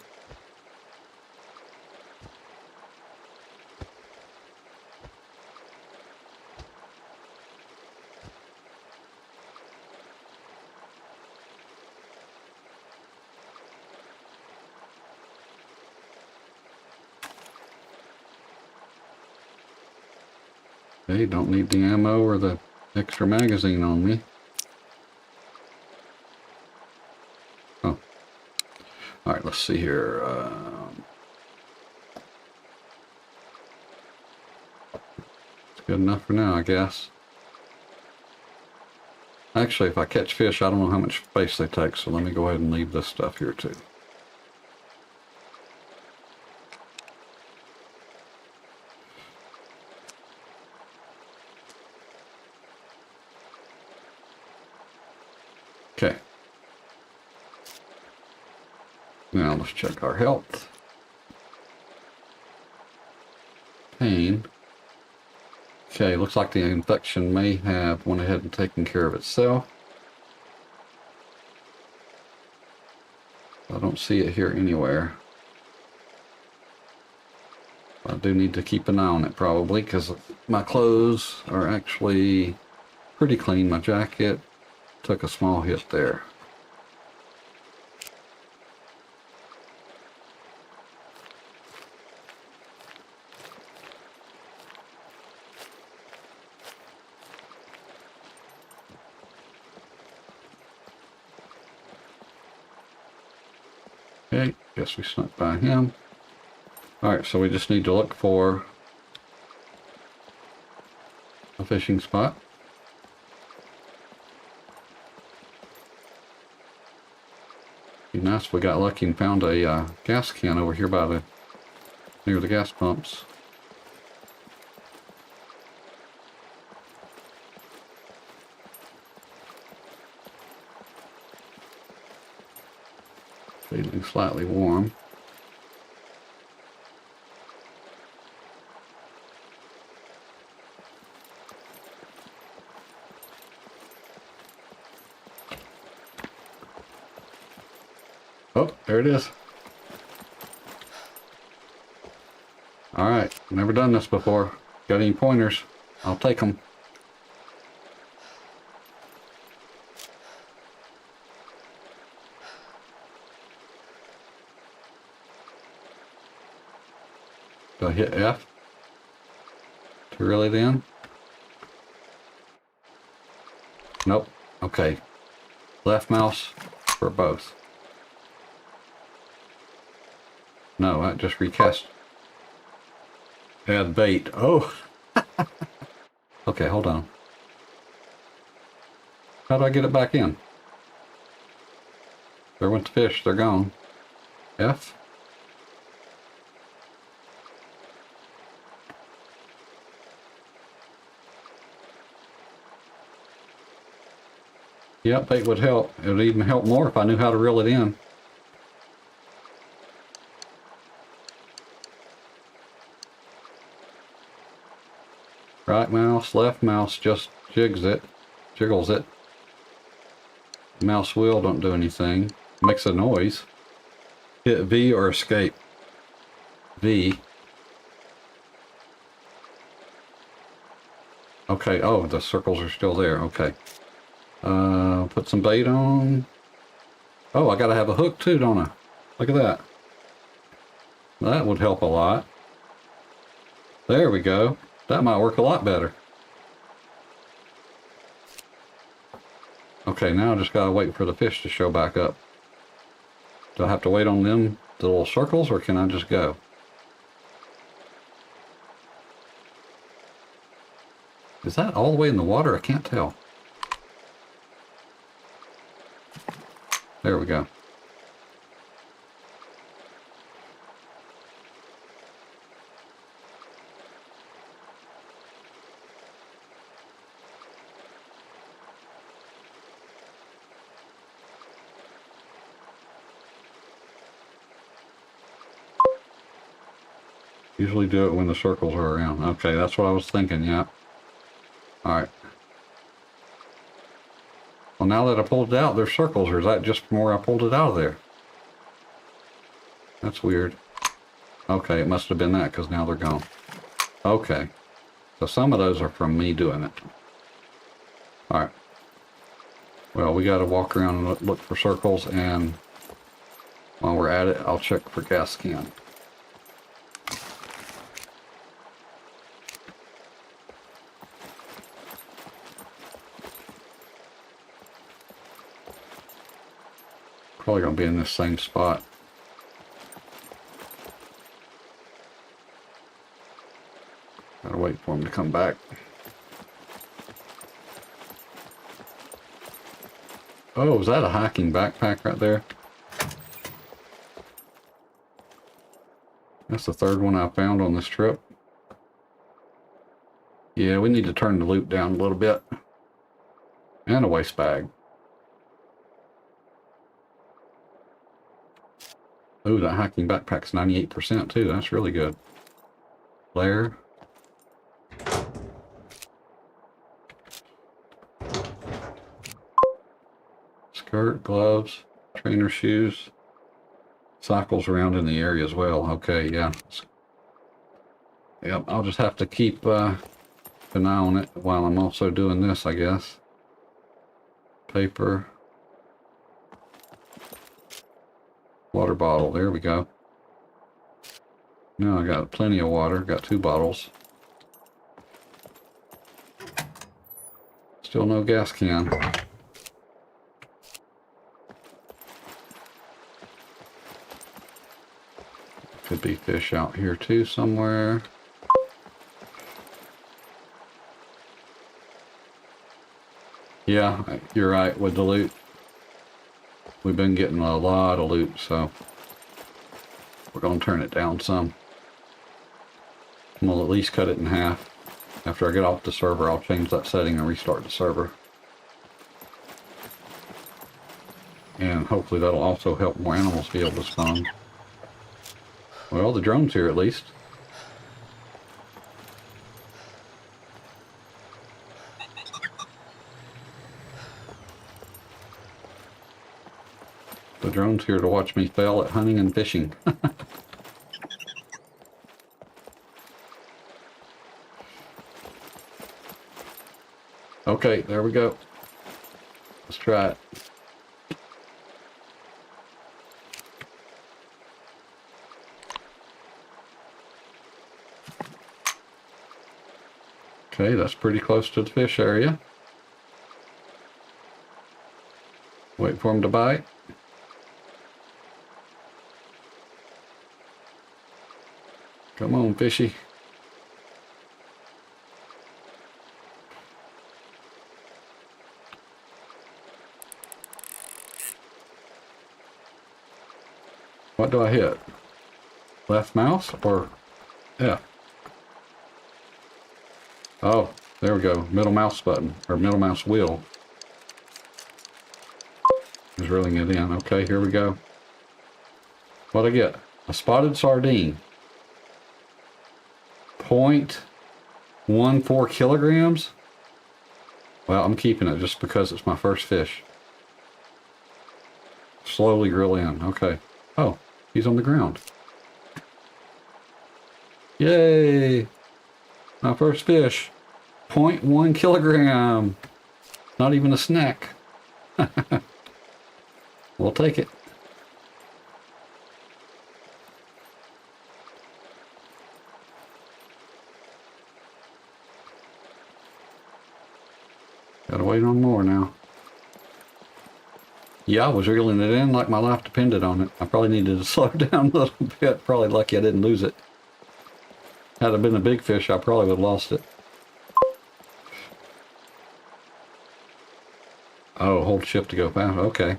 Okay, don't need the ammo or the extra magazine on me. Oh. Alright, let's see here. It's good enough for now, I guess. Actually, if I catch fish, I don't know how much space they take, so let me go ahead and leave this stuff here too. Okay. Now let's check our health. Pain. Okay, looks like the infection may have went ahead and taken care of itself. I don't see it here anywhere. I do need to keep an eye on it probably because my clothes are actually pretty clean. My jacket took a small hit there. Okay, guess we snuck by him. Alright, so we just need to look for a fishing spot. Be nice if we got lucky and found a gas can over here by near the gas pumps. Feeling slightly warm. Oh, there it is. Alright, never done this before. Got any pointers? I'll take them. Do I hit F to reel it in? Nope. Okay. Left mouse for both. No, that just recast. Add bait. Oh! Okay, hold on. How do I get it back in? There went the fish. They're gone. F? Yep, bait would help. It would even help more if I knew how to reel it in. Right mouse, left mouse just jiggles it. Mouse wheel don't do anything. Makes a noise. Hit V or escape. V. Okay, oh, the circles are still there. Okay. Put some bait on. Oh, I gotta have a hook too, don't I? Look at that. That would help a lot. There we go. That might work a lot better. Okay, now I just gotta wait for the fish to show back up. Do I have to wait on them, the little circles, or can I just go? Is that all the way in the water? I can't tell. There we go. Usually do it when the circles are around. Okay, that's what I was thinking, yeah. Alright. Well, now that I pulled it out, there's circles, or is that just from where I pulled it out of there? That's weird. Okay, it must have been that, because now they're gone. Okay. So some of those are from me doing it. Alright. Well, we gotta walk around and look for circles, and while we're at it, I'll check for gas can. Probably gonna be in this same spot. Gotta wait for him to come back. Oh, is that a hiking backpack right there? That's the third one I found on this trip. Yeah, we need to turn the loop down a little bit. And a waste bag. Ooh, that hiking backpack's 98% too. That's really good. Flare. Skirt, gloves, trainer shoes. Cycles around in the area as well. Okay, yeah. Yep, I'll just have to keep an eye on it while I'm also doing this, I guess. Paper. Water bottle, there we go. Now I got plenty of water, got 2 bottles. Still no gas can. Could be fish out here too somewhere. Yeah, you're right with the loot. We've been getting a lot of loot, so we're going to turn it down some. We'll at least cut it in half. After I get off the server, I'll change that setting and restart the server. And hopefully that'll also help more animals be able to spawn. Well, the drone's here at least. The drone's here to watch me fail at hunting and fishing. Okay, there we go. Let's try it. Okay, that's pretty close to the fish area. Wait for him to bite. Come on, fishy. What do I hit? Left mouse or yeah? Oh, there we go. Middle mouse button or middle mouse wheel. Is reeling it in. Okay, here we go. What'd I get? A spotted sardine. 0.14 kilograms. Well, I'm keeping it just because it's my first fish. Slowly reel in. Okay. Oh, he's on the ground. Yay! My first fish. 0.1 kilogram. Not even a snack. We'll take it. Gotta wait on more now. Yeah, I was reeling it in like my life depended on it. I probably needed to slow down a little bit. Probably lucky I didn't lose it. Had it been a big fish, I probably would have lost it. Oh, hold shift to go fast. Okay.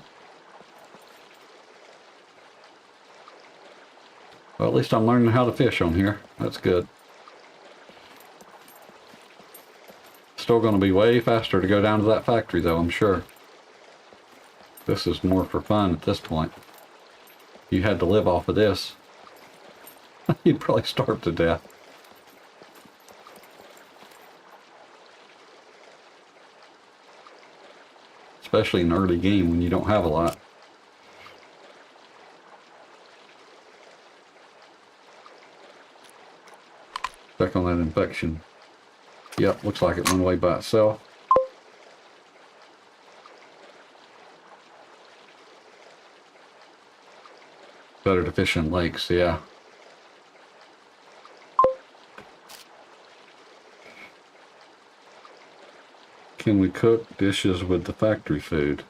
Well, at least I'm learning how to fish on here. That's good. Still going to be way faster to go down to that factory, though, I'm sure. This is more for fun at this point. If you had to live off of this, you'd probably starve to death. Especially in early game when you don't have a lot. Check on that infection. Yep, looks like it went away by itself. Better to fish in lakes, yeah. Can we cook dishes with the factory food?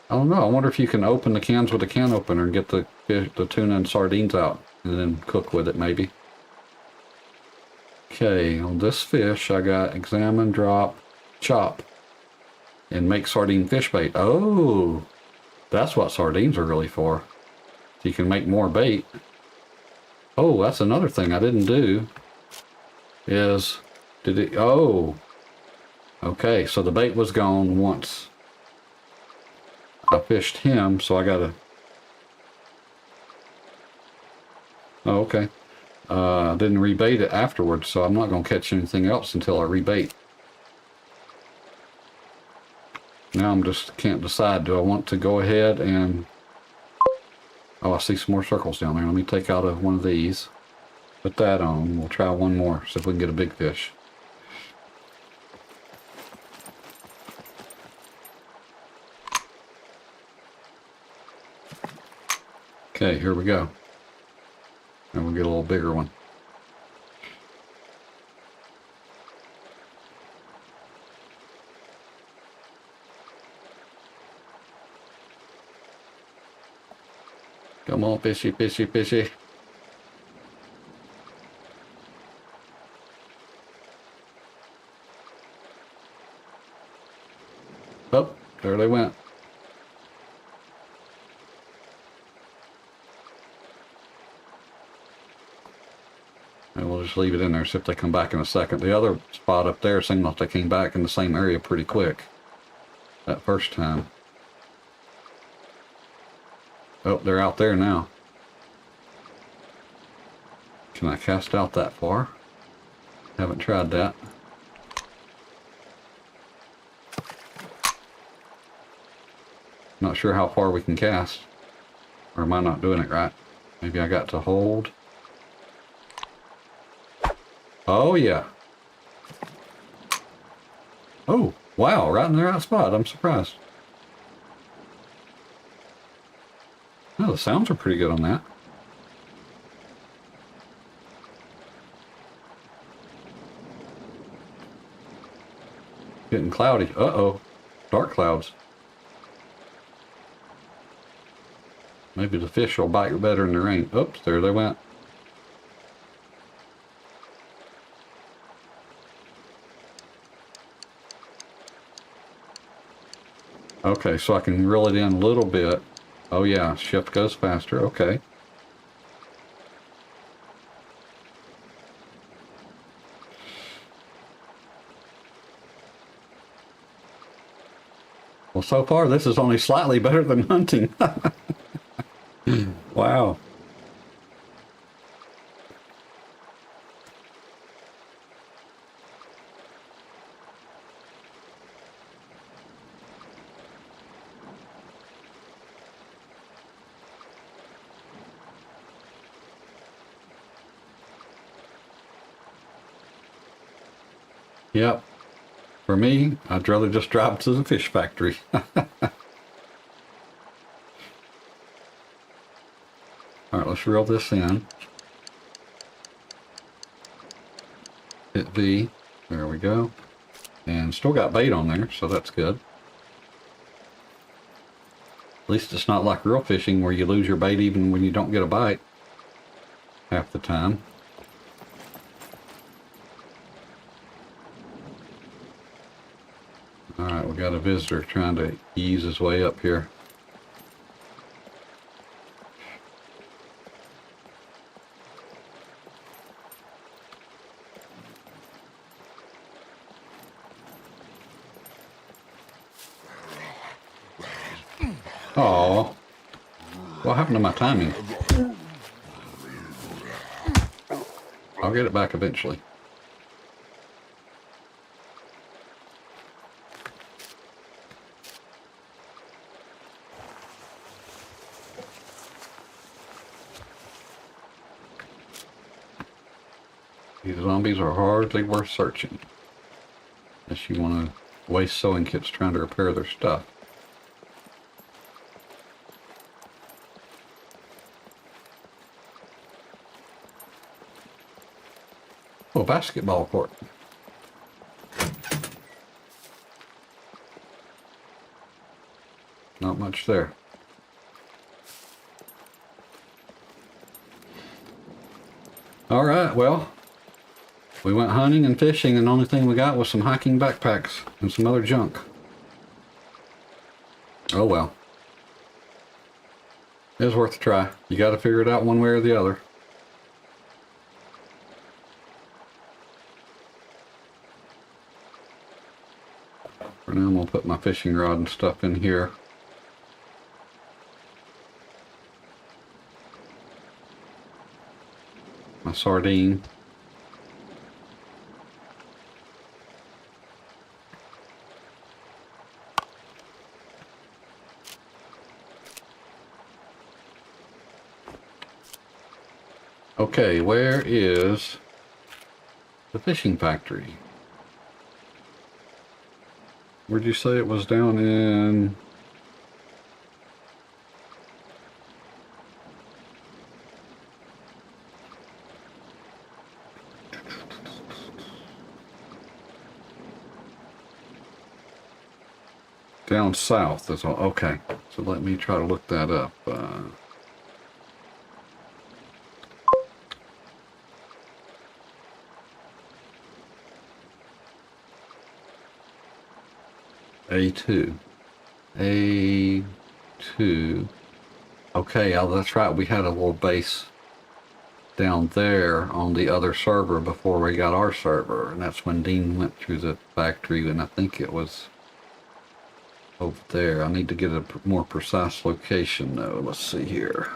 I don't know. I wonder if you can open the cans with a can opener and get the fish, the tuna and sardines out and then cook with it maybe. Okay, on this fish I got examine, drop, chop, and make sardine fish bait. Oh, that's what sardines are really for. So you can make more bait. Oh, that's another thing I didn't do is, did it, oh, okay, so the bait was gone once I fished him, so I gotta, oh, okay. I didn't rebait it afterwards, so I'm not going to catch anything else until I rebait. Now I'm just can't decide. Do I want to go ahead and... Oh, I see some more circles down there. Let me take out one of these. Put that on. We'll try one more, see if we can get a big fish. Okay, here we go. And we'll get a little bigger one. Come on, fishy, fishy, fishy. Oh, there they went. And we'll just leave it in there, see if they come back in a second. The other spot up there seemed like they came back in the same area pretty quick that first time. Oh, they're out there now. Can I cast out that far? Haven't tried that. Not sure how far we can cast. Or am I not doing it right? Maybe I got to hold. Oh yeah. Oh, wow, right in the right spot. I'm surprised. Oh, the sounds are pretty good on that. Getting cloudy. Uh-oh. Dark clouds. Maybe the fish will bite better in the rain. Oops, there they went. Okay, so I can reel it in a little bit. Oh yeah, shift goes faster. Okay. Well, so far this is only slightly better than hunting. Wow. Yep. For me, I'd rather just drive to the fish factory. All right, let's reel this in. Hit V. There we go. And still got bait on there, so that's good. At least it's not like real fishing where you lose your bait even when you don't get a bite half the time. Alright, we got a visitor trying to ease his way up here. Oh, what happened to my timing? I'll get it back eventually. These zombies are hardly worth searching. Unless you want to waste sewing kits trying to repair their stuff. Oh, basketball court. Not much there. All right, well, we went hunting and fishing, and the only thing we got was some hiking backpacks and some other junk. Oh well. It was worth a try. You got to figure it out one way or the other. For now, I'm going to put my fishing rod and stuff in here. My sardine. Okay, where is the fishing factory? Where'd you say it was? Down in... down south. That's all. Okay, so let me try to look that up. A2. A2. Okay, oh, that's right. We had a little base down there on the other server before we got our server. And that's when Dean went through the factory, and I think it was over there. I need to get a more precise location, though. Let's see here.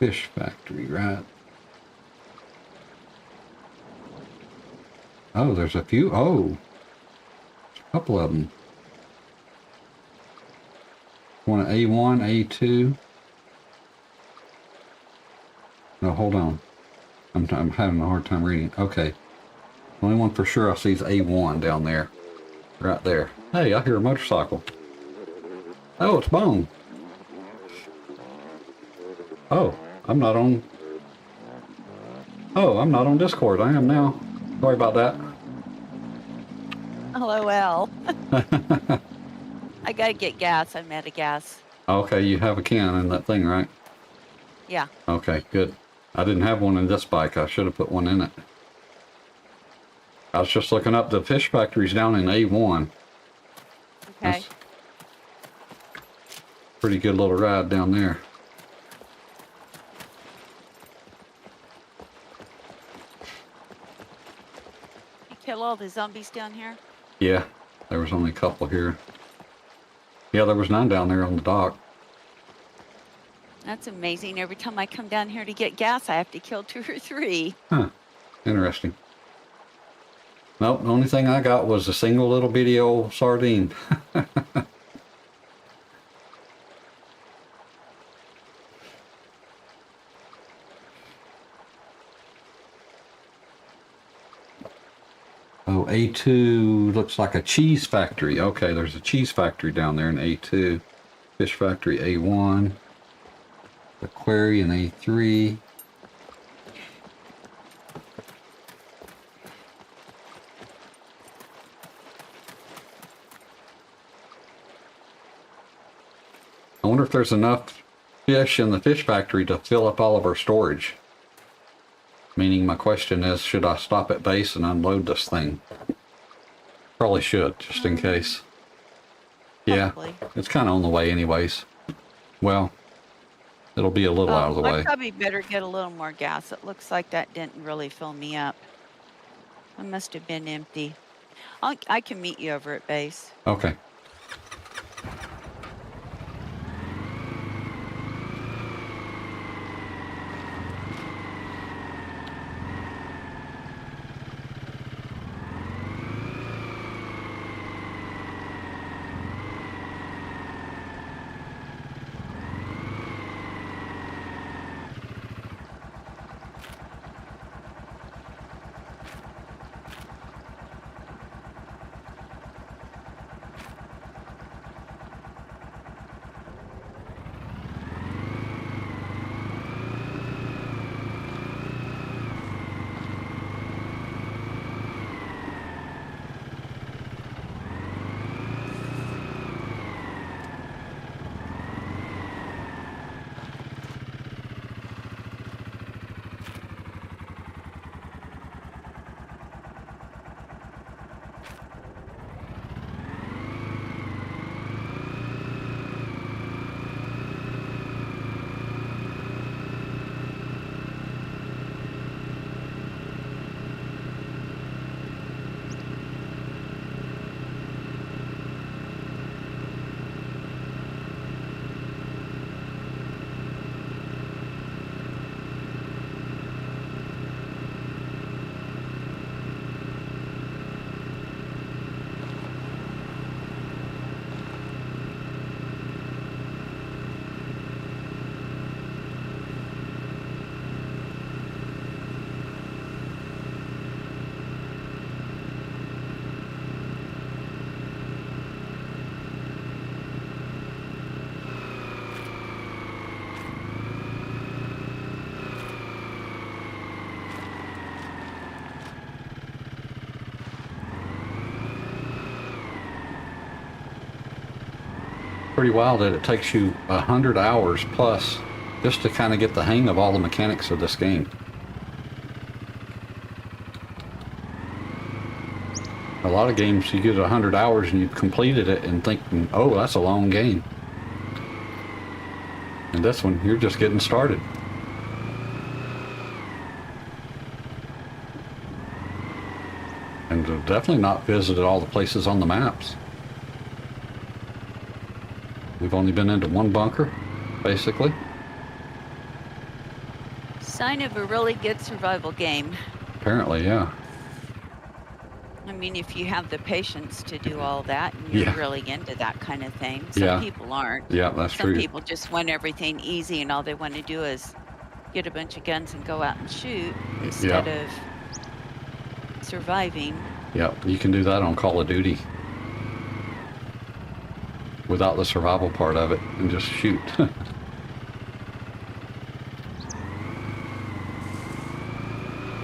fish factory, right? Oh, there's a few. Oh, a couple of them. Want an A1, A2? No, hold on. I'm having a hard time reading. Okay. The only one for sure I see is A1 down there. Right there. Hey, I hear a motorcycle. Oh, it's Bone. Oh, I'm not on... Oh, I'm not on Discord. I am now. Sorry about that. LOL. I gotta get gas. I'm out of gas. Okay, you have a can in that thing, right? Yeah. Okay, good. I didn't have one in this bike. I should have put one in it. I was just looking up the fish factories down in A1. Okay. That's pretty good little ride down there. You kill all the zombies down here? Yeah, there was only a couple here. Yeah, there was none down there on the dock. That's amazing. Every time I come down here to get gas, I have to kill 2 or 3. Huh, interesting. Nope, the only thing I got was a single little bitty old sardine. Oh, A2 looks like a cheese factory. Okay, there's a cheese factory down there in A2. Fish factory A1. The quarry in A3. I wonder if there's enough fish in the fish factory to fill up all of our storage. Meaning my question is, should I stop at base and unload this thing? Probably should, just in case. Yeah, Probably. it's kind of on the way anyways. Well, it'll be a little out of the way. I probably better get a little more gas. It looks like that didn't really fill me up. I must have been empty. I can meet you over at base. Okay. Pretty wild that it takes you 100 hours plus just to kind of get the hang of all the mechanics of this game. A lot of games you get 100 hours and you've completed it and thinking, oh, that's a long game. And this one, you're just getting started. And definitely not visited all the places on the maps. We've only been into one bunker, basically. Sign of a really good survival game. Apparently, yeah. I mean, if you have the patience to do all that and you're Yeah. really into that kind of thing. Some Yeah. people aren't. Yeah, that's Some true. people just want everything easy and all they want to do is get a bunch of guns and go out and shoot instead of surviving. Yeah, you can do that on Call of Duty without the survival part of it and just shoot.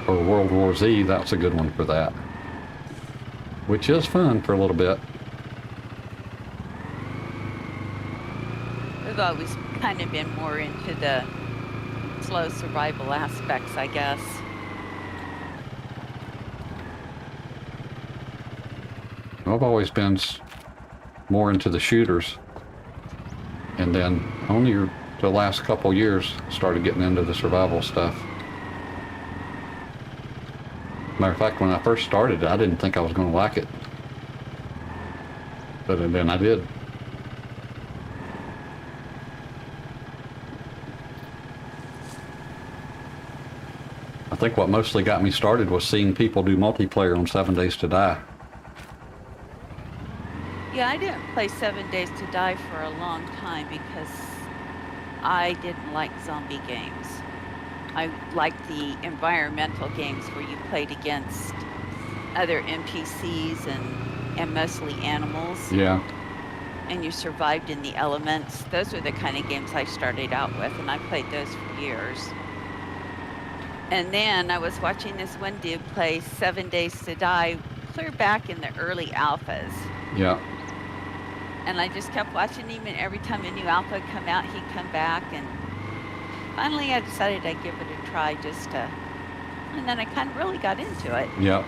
Or World War Z, that's a good one for that. Which is fun for a little bit. I've always kind of been more into the slow survival aspects, I guess. I've always been more into the shooters. And then only the last couple years started getting into the survival stuff. Matter of fact, when I first started, I didn't think I was going to like it. But then I did. I think what mostly got me started was seeing people do multiplayer on 7 Days to Die. Yeah, I didn't play 7 Days to Die for a long time because I didn't like zombie games. I liked the environmental games where you played against other NPCs and mostly animals. Yeah. And you survived in the elements. Those are the kind of games I started out with, and I played those for years. And then I was watching this one dude play 7 Days to Die clear back in the early alphas. Yeah. And I just kept watching him, and every time a new alpha would come out, he'd come back. And finally, I decided I'd give it a try just to, and then I kind of really got into it. Yeah.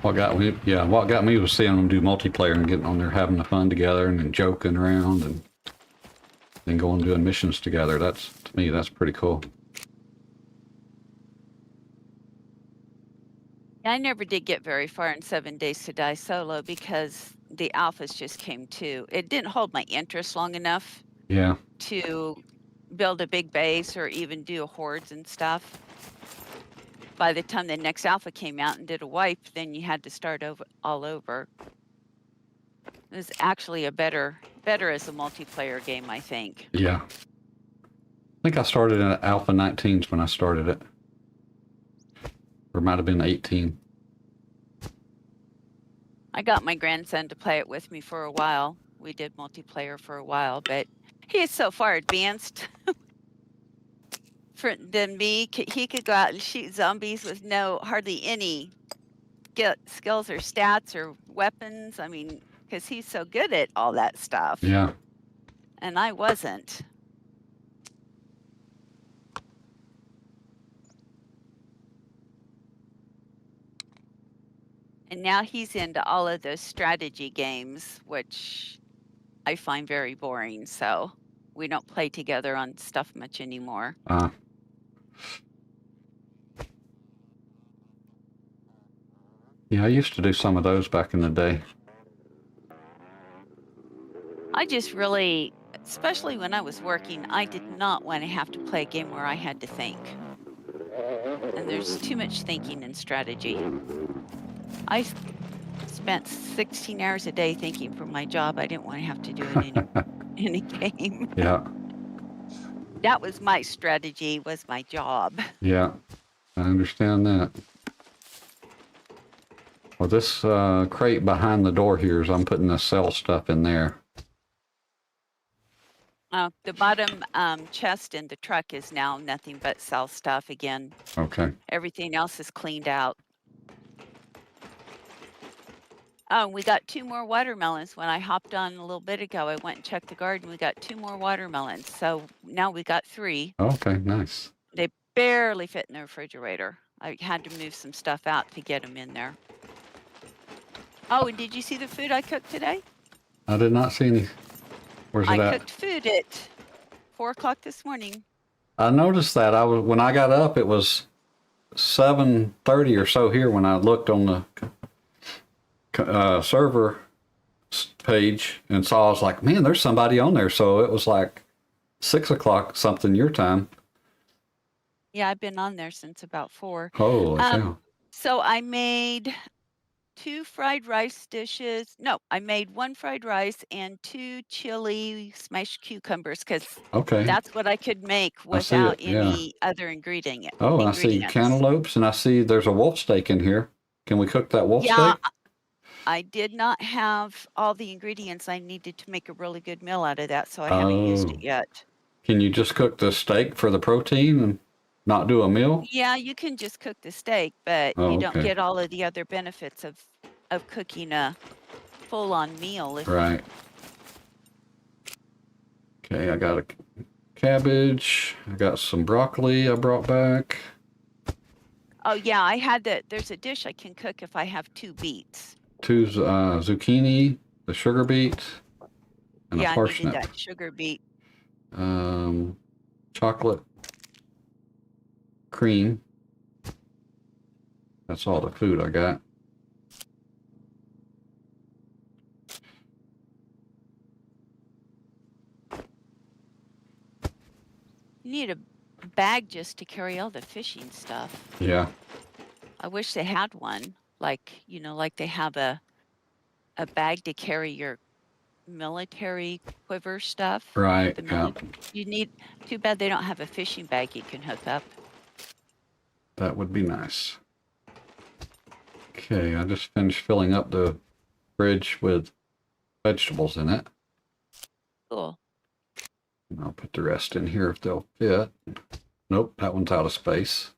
What got me was seeing them do multiplayer and getting on there having the fun together and then joking around and then going doing missions together. That's, to me, that's pretty cool. I never did get very far in 7 Days to Die solo because the alphas just came too. It didn't hold my interest long enough Yeah. to build a big base or even do hordes and stuff. By the time the next alpha came out and did a wipe, then you had to start all over. It was actually a better as a multiplayer game, I think. Yeah. I think I started in Alpha 19s when I started it. Or it might have been 18. I got my grandson to play it with me for a while. We did multiplayer for a while, but he is so far advanced than me. He could go out and shoot zombies with hardly any skills or stats or weapons. I mean, because he's so good at all that stuff. Yeah. And I wasn't. And now he's into all of those strategy games, which I find very boring. So we don't play together on stuff much anymore. Yeah, I used to do some of those back in the day. I just really, especially when I was working, I did not want to have to play a game where I had to think. And there's too much thinking and strategy. I spent 16 hours a day thinking for my job. I didn't want to have to do it in a game. Yeah. That was my strategy, was my job. Yeah, I understand that. Well, this crate behind the door here is I'm putting the cell stuff in there. The bottom chest in the truck is now nothing but cell stuff again. Okay. Everything else is cleaned out. Oh, we got 2 more watermelons. When I hopped on a little bit ago, I went and checked the garden. We got 2 more watermelons. So now we got 3. Okay, nice. They barely fit in the refrigerator. I had to move some stuff out to get them in there. Oh, and did you see the food I cooked today? I did not see any. Where's it at? I cooked food at 4 o'clock this morning. I noticed that. When I got up, it was 7:30 or so here when I looked on the server page and saw, I was like, man, there's somebody on there. So it was like 6 o'clock something your time. Yeah, I've been on there since about 4. Holy cow. So I made 2 fried rice dishes. No, I made 1 fried rice and 2 chili smashed cucumbers because Okay. that's what I could make I see without it, yeah. any other ingredient. Oh, I see cantaloupes, and I see there's a wolf steak in here. Can we cook that wolf Yeah, steak? I did not have all the ingredients I needed to make a really good meal out of that, so I haven't used it Oh. yet. Can you just cook the steak for the protein and not do a meal? Yeah, you can just cook the steak, but Oh, you don't okay. get all of the other benefits of cooking a full-on meal. Right. Okay, I got a cabbage. I got some broccoli I brought back. Oh yeah, I had that. There's a dish I can cook if I have 2 beets. 2 zucchini, the sugar beet, and Yeah, a I needed parsnip. that sugar beet. Chocolate cream. That's all the food I got. You need a bag just to carry all the fishing stuff. Yeah. I wish they had one, like, you know, like they have a bag to carry your military quiver stuff. Right. The Yeah. You need. Too bad they don't have a fishing bag you can hook up. That would be nice. Okay, I just finished filling up the fridge with vegetables in it. Cool. And I'll put the rest in here if they'll fit. Nope, that one's out of space.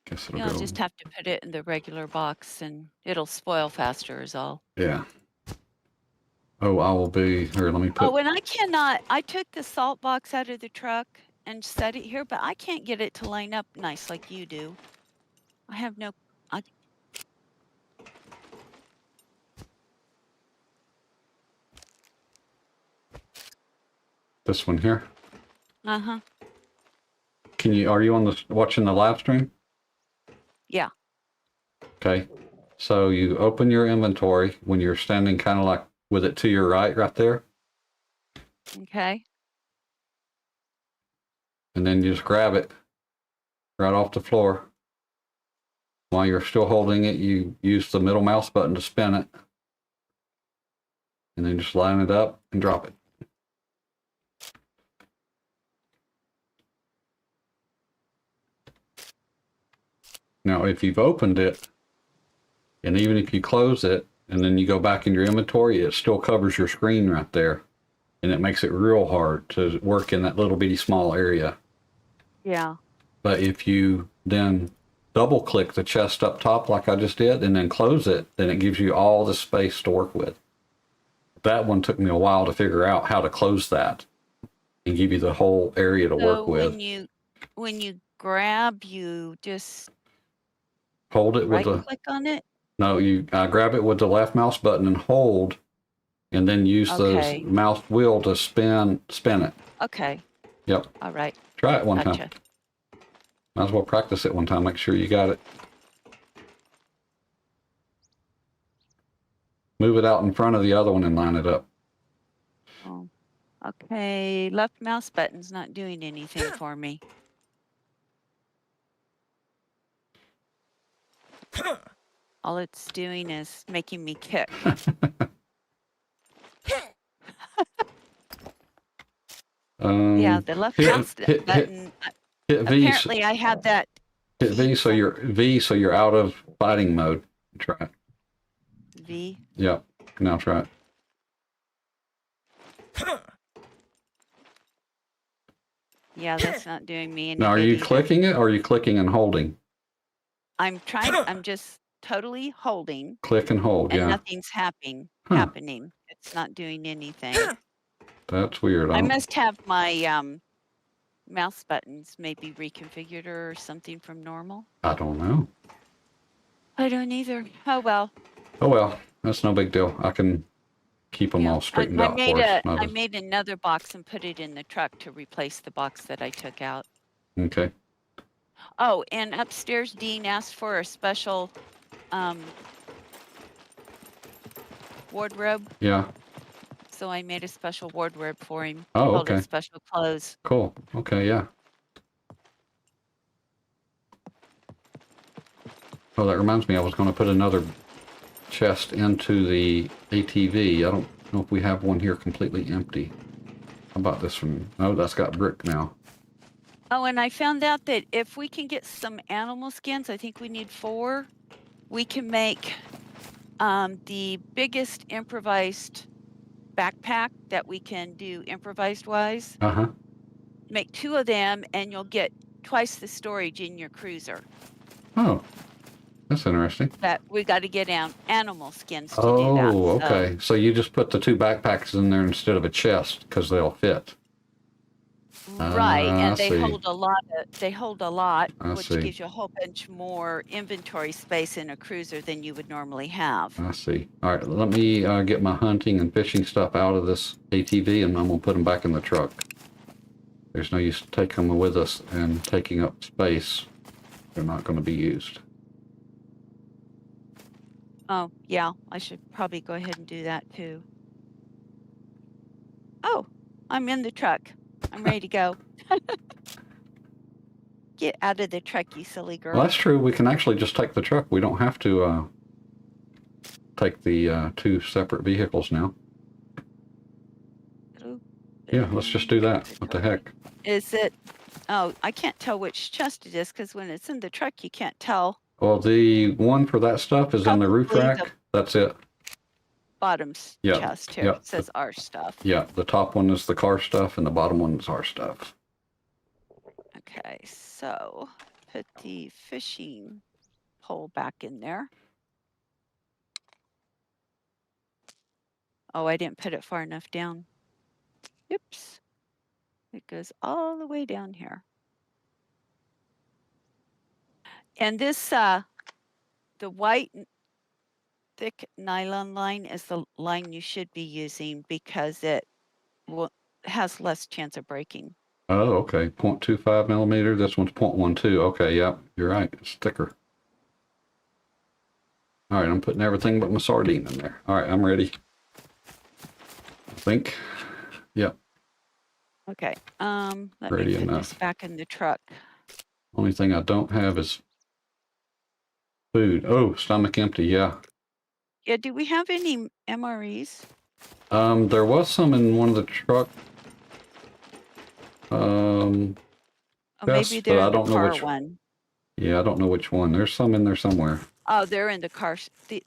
Guess it'll You'll go. just have to put it in the regular box and it'll spoil faster is all. Yeah. Oh, I will be here. Let me put. Oh, and I took the salt box out of the truck and set it here, but I can't get it to line up nice like you do. I have no. This one here. Uh-huh. Are you on watching the live stream? Yeah. Okay. So you open your inventory when you're standing kind of like with it to your right there. Okay. And then you just grab it right off the floor. While you're still holding it, you use the middle mouse button to spin it. And then just line it up and drop it. Now, if you've opened it, and even if you close it, and then you go back in your inventory, it still covers your screen right there. And it makes it real hard to work in that little bitty small area. Yeah. But if you then double click the chest up top like I just did, and then close it, then it gives you all the space to work with. That one took me a while to figure out how to close that and give you the whole area to work with. When you grab, you just Hold it right with click on it. No, you grab it with the left mouse button and hold, and then use Okay. the mouse wheel to spin it. Okay. Yep. All right. Try it one Gotcha. time. Might as well practice it one time. Make sure you got it. Move it out in front of the other one and line it up. Oh. Okay. Left mouse button's not doing anything for me. All it's doing is making me kick. Yeah, the left mouse button. Hit V. Apparently, I had that. Hit V so you're out of fighting mode. Try it. V. Yep. Now try it. Yeah, that's not doing me any Now, are good you either. clicking it, or are you clicking and holding? I'm just totally holding, Click and hold. and Yeah. nothing's happening. It's not doing anything. That's weird. I must have my mouse buttons maybe reconfigured or something from normal. I don't know. I don't either. Oh well. Oh well, that's no big deal. I can keep them Yeah. all straightened out for us. I made another box and put it in the truck to replace the box that I took out. Okay. Oh, and upstairs, Dean asked for a special wardrobe. Yeah. So I made a special wardrobe for him. Oh, Called it okay. special clothes. Cool. Okay, yeah. Oh, that reminds me, I was going to put another chest into the ATV. I don't know if we have one here completely empty. How about this one? Oh, that's got brick now. Oh, and I found out that if we can get some animal skins, I think we need 4, we can make the biggest improvised backpack that we can do improvised wise. Uh-huh. Make 2 of them and you'll get twice the storage in your cruiser. Oh, that's interesting. But we got to get animal skins to do that. Oh, okay. So you just put the 2 backpacks in there instead of a chest because they'll fit. Right, and I they see. hold a lot. They hold a lot, I which see. gives you a whole bunch more inventory space in a cruiser than you would normally have. I see. All right, let me get my hunting and fishing stuff out of this ATV, and I'm going to put them back in the truck. There's no use taking them with us and taking up space. They're not going to be used. Oh, yeah, I should probably go ahead and do that too. Oh, I'm in the truck. I'm ready to go. Get out of the truck, you silly girl. Well, that's true. We can actually just take the truck. We don't have to take the 2 separate vehicles now. Yeah, let's just do that. What the heck? Is it? Oh, I can't tell which chest it is because when it's in the truck, you can't tell. Well, the one for that stuff is in the roof Probably rack. That's it. Bottom's Yeah, chest here. yeah. It says our stuff. Yeah, the top one is the car stuff, and the bottom one is our stuff. Okay, so put the fishing pole back in there. Oh, I didn't put it far enough down. Oops. It goes all the way down here. And this, the white thick nylon line is the line you should be using because it has less chance of breaking. Oh, okay. 0.25 millimeter. This one's 0.12. Okay, yeah, you're right. It's thicker. All right, I'm putting everything but my sardine in there. All right, I'm ready. I think. Yep. Okay. Let Ready me put enough. this back in the truck. Only thing I don't have is food. Oh, stomach empty. Yeah. Yeah. Do we have any MREs? There was some in one of the truck. Oh, Yes, maybe but they're I in the don't know car which one. Yeah, I don't know which one. There's some in there somewhere. Oh, they're in the car.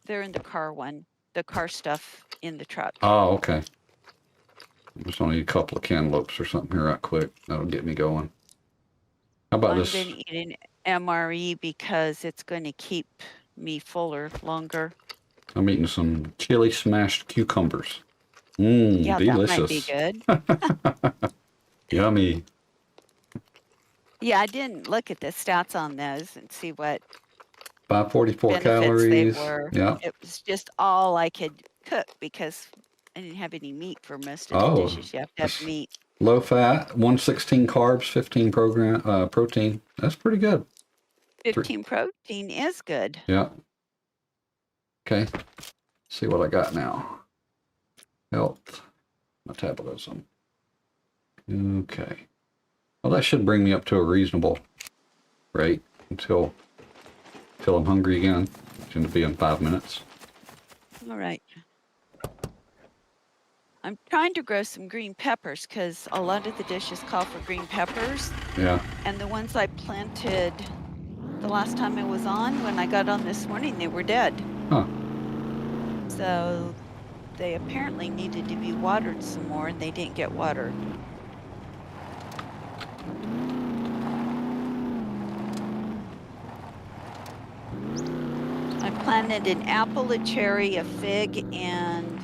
They're in the car one. The car stuff in the truck. Oh, okay. I just only need a couple of cantaloupes or something here right quick. That'll get me going. How about this? I'm going to eat an MRE because it's going to keep me fuller longer. I'm eating some chili smashed cucumbers. Mmm, Yeah, delicious. that might be good. Yummy. Yeah, I didn't look at the stats on those and see what 544 benefits calories. they were. Yeah. It was just all I could cook because I didn't have any meat for most of the Oh, dishes. You have to have meat. Low fat, 116 carbs, 15 protein. That's pretty good. 15 protein is good. Yeah. Okay. See what I got now. Health. Metabolism. Okay. Well, that should bring me up to a reasonable rate until I'm hungry again. It's going to be in 5 minutes. All right. I'm trying to grow some green peppers because a lot of the dishes call for green peppers. Yeah. And the ones I planted the last time I was on, when I got on this morning, they were dead. Huh. So they apparently needed to be watered some more and they didn't get watered. I planted an apple, a cherry, a fig, and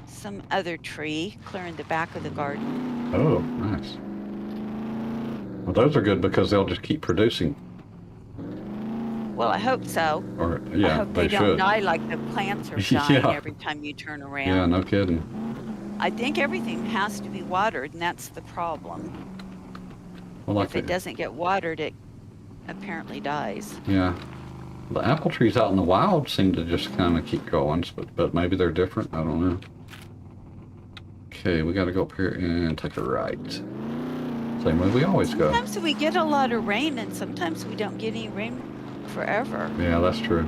some other tree, clearing the back of the garden. Oh, nice. Well, those are good because they'll just keep producing. Well, I hope so. Or I yeah, hope they they don't should. die like the plants are dying Yeah. every time you turn around. Yeah, no kidding. I think everything has to be watered, and that's the problem. Well, like If it doesn't get watered, it apparently dies. Yeah. The apple trees out in the wild seem to just kind of keep going, but maybe they're different. I don't know. Okay, we got to go up here and take a right. Same way we always go. Sometimes we get a lot of rain, and sometimes we don't get any rain forever. Yeah, that's true.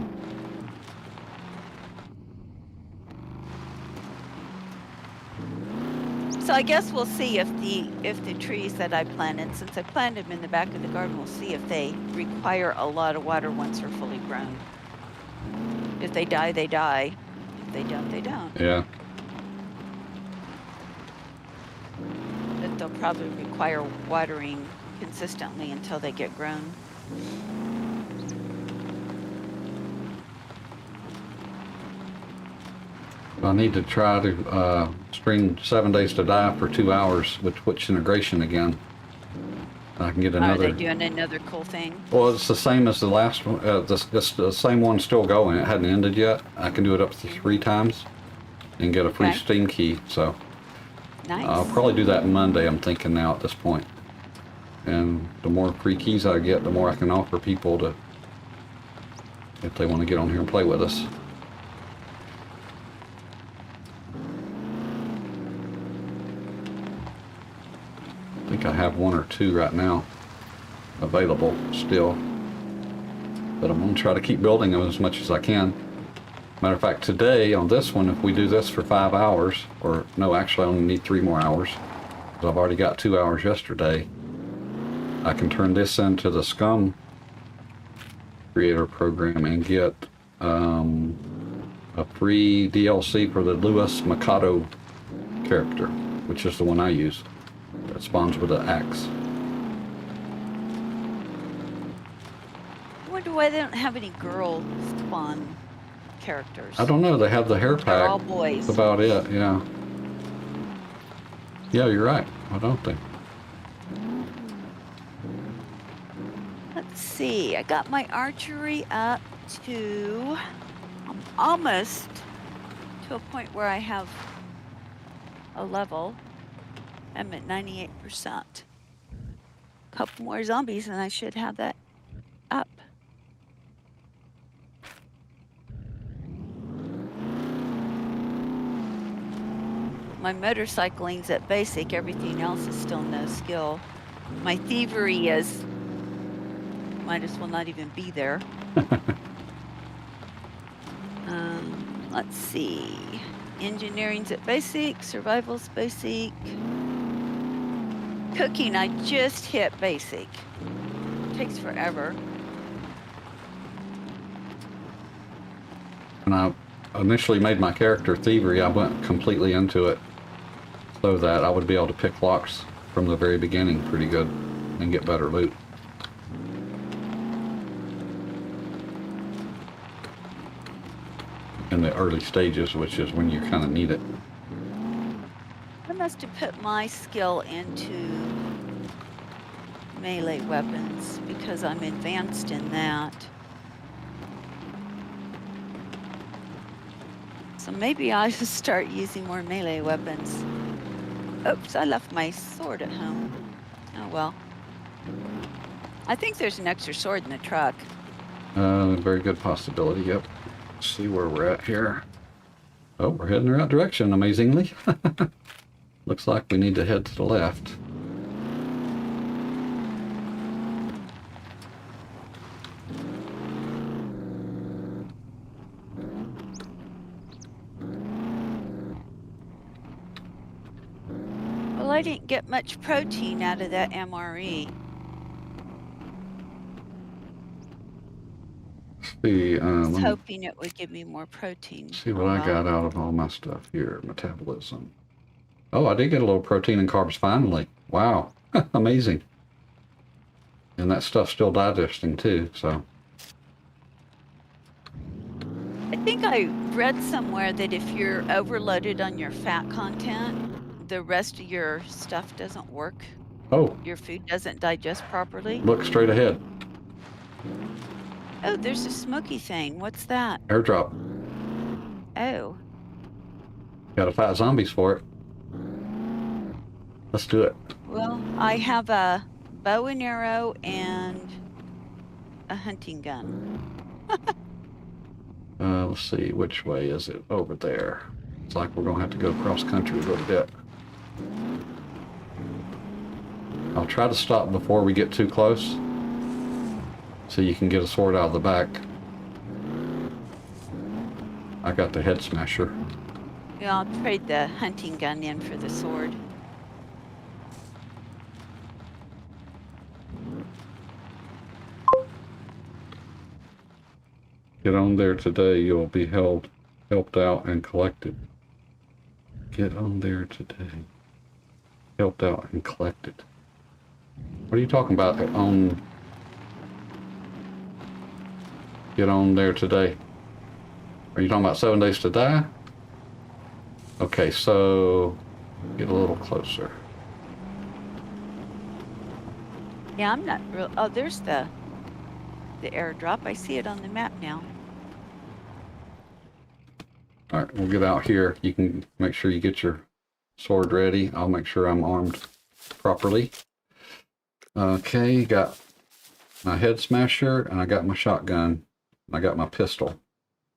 So I guess we'll see if the trees that I planted, since I planted them in the back of the garden, we'll see if they require a lot of water once they're fully grown. If they die, they die. If they don't, they don't. Yeah. But they'll probably require watering consistently until they get grown. I need to try to stream 7 Days to Die for 2 hours with Twitch integration again. I can get another. Are they doing another cool thing? Well, it's the same as the last one. The same one's still going. It hadn't ended yet. I can do it up to 3 times and get a free Steam key. So Nice. I'll probably do that Monday, I'm thinking now at this point. And the more free keys I get, the more I can offer people to, if they want to get on here and play with us. I think I have 1 or 2 right now available still, but I'm going to try to keep building them as much as I can. Matter of fact, today on this one, if we do this for 5 hours, or no, actually I only need 3 more hours, because I've already got 2 hours yesterday, I can turn this into the SCUM creator program and get a free DLC for the Lewis Mikado character, which is the one I use. That spawns with an axe. I wonder why they don't have any girl spawn characters. I don't know, they have the hair pack. They're all boys. That's about it, yeah. Yeah, you're right. Why don't they? Let's see. I got my archery up to almost to a point where I have a level. I'm at 98%. Couple more zombies and I should have that up. My motorcycling's at basic, everything else is still no skill. My thievery is, might as well not even be there. Let's see. Engineering's at basic, survival's basic. Cooking, I just hit basic. Takes forever. When I initially made my character thievery, I went completely into it so that I would be able to pick locks from the very beginning pretty good and get better loot. In the early stages, which is when you kind of need it. I must have put my skill into melee weapons because I'm advanced in that. So maybe I should start using more melee weapons. Oops, I left my sword at home. Oh well. I think there's an extra sword in the truck. Very good possibility, yep. Let's see where we're at here. Oh, we're heading the right direction, amazingly. Looks like we need to head to the left. Well, I didn't get much protein out of that MRE. See, I was let me hoping it would give me more protein. see what I got out of all my stuff here. Metabolism. Oh, I did get a little protein and carbs finally. Wow, amazing. And that stuff's still digesting too, so. I think I read somewhere that if you're overloaded on your fat content, the rest of your stuff doesn't work. Oh, Your food doesn't digest properly. look straight ahead. Oh, there's a smoky thing. What's that? Airdrop. Oh, Gotta fight zombies for it. Let's do it. well, I have a bow and arrow and a hunting gun. Let's see, which way is it? Over there. It's like we're gonna have to go cross country a little bit. I'll try to stop before we get too close, so you can get a sword out of the back. I got the head smasher. Yeah, I'll trade the hunting gun in for the sword. Get on there today, you'll be helped out and collected. Get on there today. Helped out and collected. What are you talking about? Get on there today. Are you talking about 7 days to die? Okay, so get a little closer. Yeah, I'm not real. Oh, there's the airdrop. I see it on the map now. All right, we'll get out here. You can make sure you get your sword ready. I'll make sure I'm armed properly. Okay, got my head smasher and I got my shotgun. I got my pistol.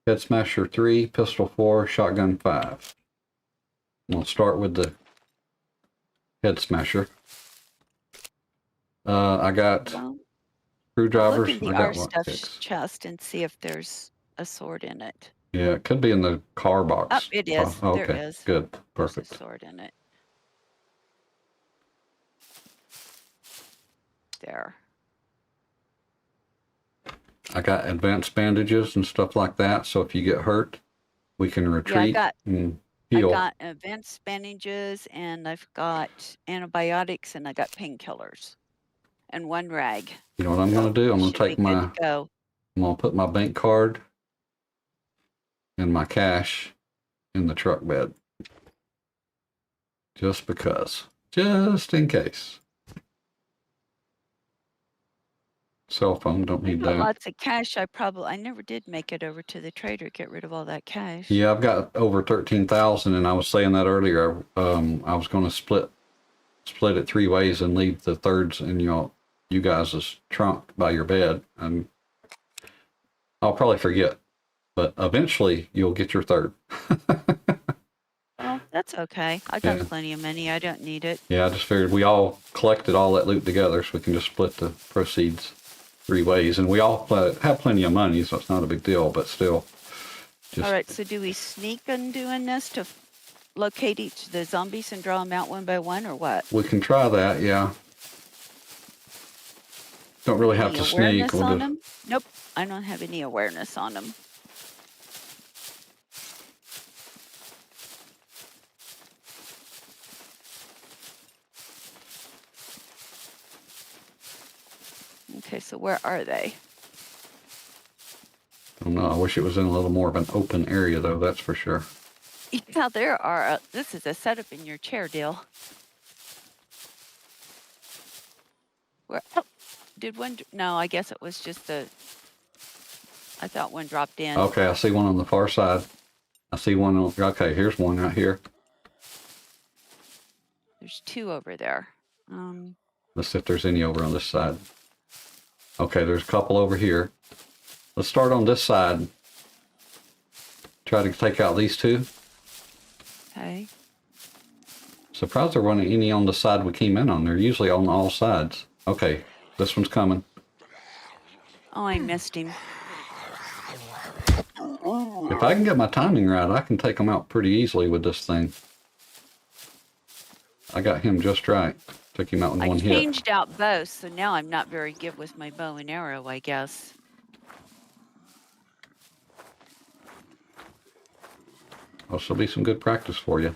Head smasher 3, pistol 4, shotgun 5. We'll start with the head smasher. I got screwdrivers. Look in the our stuff chest and see if there's a sword in it. Yeah, it could be in the car box. Oh, it is. Oh, There okay, is. good, There's perfect. a sword in it. There. I got advanced bandages and stuff like that, so if you get hurt, we can retreat and heal. I got advanced bandages, and I've got antibiotics, and I got painkillers, and 1 rag. You know what I'm going to do? I'm going to take my, I'm going to put my bank card and my cash in the truck bed. Just because. Just in case. Cell phone, don't need that. Lots of cash. I never did make it over to the trader, get rid of all that cash. Yeah, I've got over 13,000, and I was saying that earlier. I was going to split it 3 ways and leave the thirds in you guys' trunk by your bed, and I'll probably forget, but eventually you'll get your third. Well, that's okay. I got plenty of money. I don't need it. Yeah, I just figured we all collected all that loot together, so we can just split the proceeds 3 ways, and we all have plenty of money, so it's not a big deal, but still. All right, so do we sneak on doing this to locate each of the zombies and draw them out one by one, or what? We can try that, yeah. Don't really have to sneak. On them? Nope, I don't have any awareness on them. Okay, so where are they? I don't know. I wish it was in a little more of an open area, though, that's for sure. Yeah, there are. This is a setup in your chair deal. Where? Oh, did one? No, I guess it was just I thought one dropped in. Okay, I see one on the far side. I see one. Okay, here's one right here. There's 2 over there. Let's see if there's any over on this side. Okay, there's a couple over here. Let's start on this side. Try to take out these 2. Okay. Surprised there wasn't any on the side we came in on. They're usually on all sides. Okay, this one's coming. Oh, I missed him. If I can get my timing right, I can take them out pretty easily with this thing. I got him just right. Took him out in one hit. I changed out bows, so now I'm not very good with my bow and arrow, I guess. Oh, this will be some good practice for you.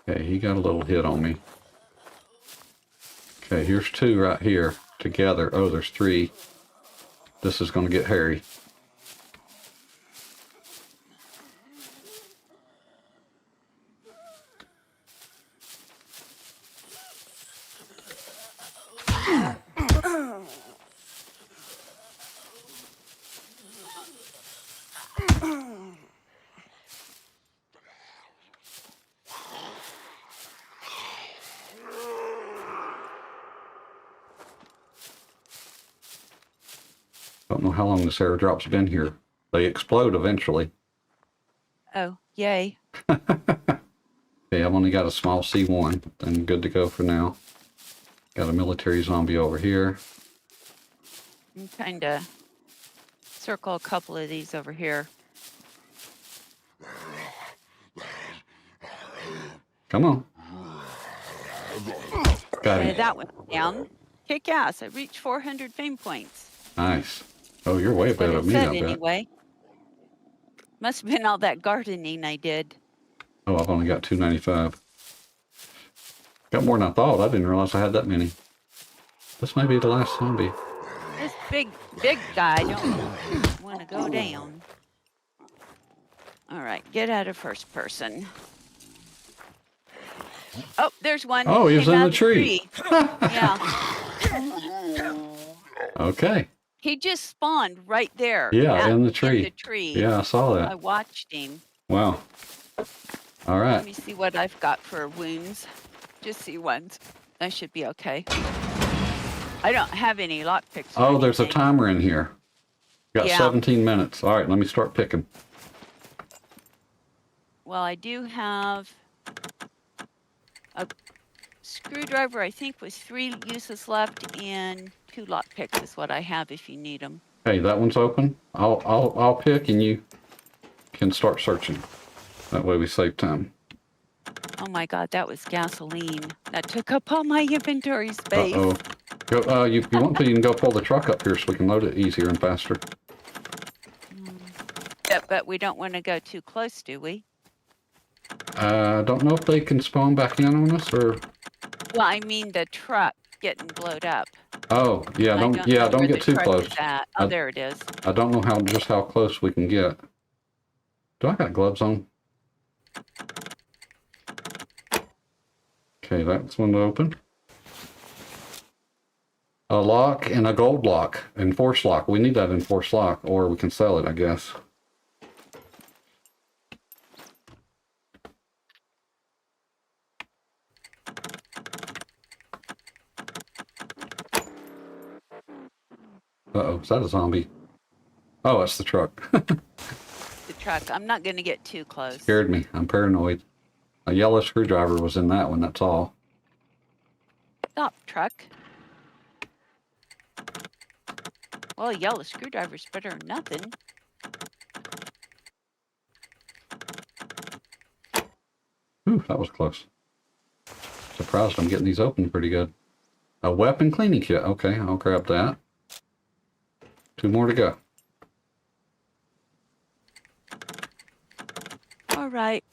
Okay, he got a little hit on me. Okay, here's 2 right here together. Oh, there's 3. This is going to get hairy. Don't know how long this airdrop's been here. They explode eventually. Oh, yay. Okay, I've only got a small C1. Then good to go for now. Got a military zombie over here. I'm trying to circle a couple of these over here. Come on. Got Okay, him. that went down. Kick ass. I reached 400 fame points. Nice. Oh, you're way That's what better it than me, said I bet. anyway. Must have been all that gardening I did. Oh, I've only got 295. Got more than I thought. I didn't realize I had that many. This may be the last zombie. This big guy don't want to go down. All right, get out of first person. Oh, there's one. Oh, he was Came in out the of tree. Yeah. Okay. He just spawned right there. Yeah, in the tree. In the tree. Yeah, I saw I that. watched him. Wow. All Let right. me see what I've got for wounds. Just see ones. I should be okay. I don't have any lockpicks. Oh, there's a timer in here. Got Yeah. 17 minutes. All right, let me start picking. Well, I do have a screwdriver, I think, with 3 uses left, and 2 lockpicks is what I have if you need them. Hey, that one's open. I'll pick and you can start searching. That way we save time. Oh my God, that was gasoline. That took up all my inventory space. Uh-oh. Go, you want to, you can go pull the truck up here so we can load it easier and faster. Yeah, but we don't want to go too close, do we? Don't know if they can spawn back in on us or... Well, I mean the truck getting blowed up. Oh, yeah, I don't know get where too the truck close. is at. Oh, there it is. I don't know just how close we can get. Do I got gloves on? Okay, that's one to open. A lock and a gold lock. Enforced lock. We need that enforced lock, or we can sell it, I guess. Uh-oh, is that a zombie? Oh, it's the truck. The truck. I'm not going to get too close. Scared me. I'm paranoid. A yellow screwdriver was in that one, that's all. Stop, truck. Well, a yellow screwdriver's better than nothing. Ooh, that was close. Surprised I'm getting these open pretty good. A weapon cleaning kit. Okay, I'll grab that. 2 more to go. All right.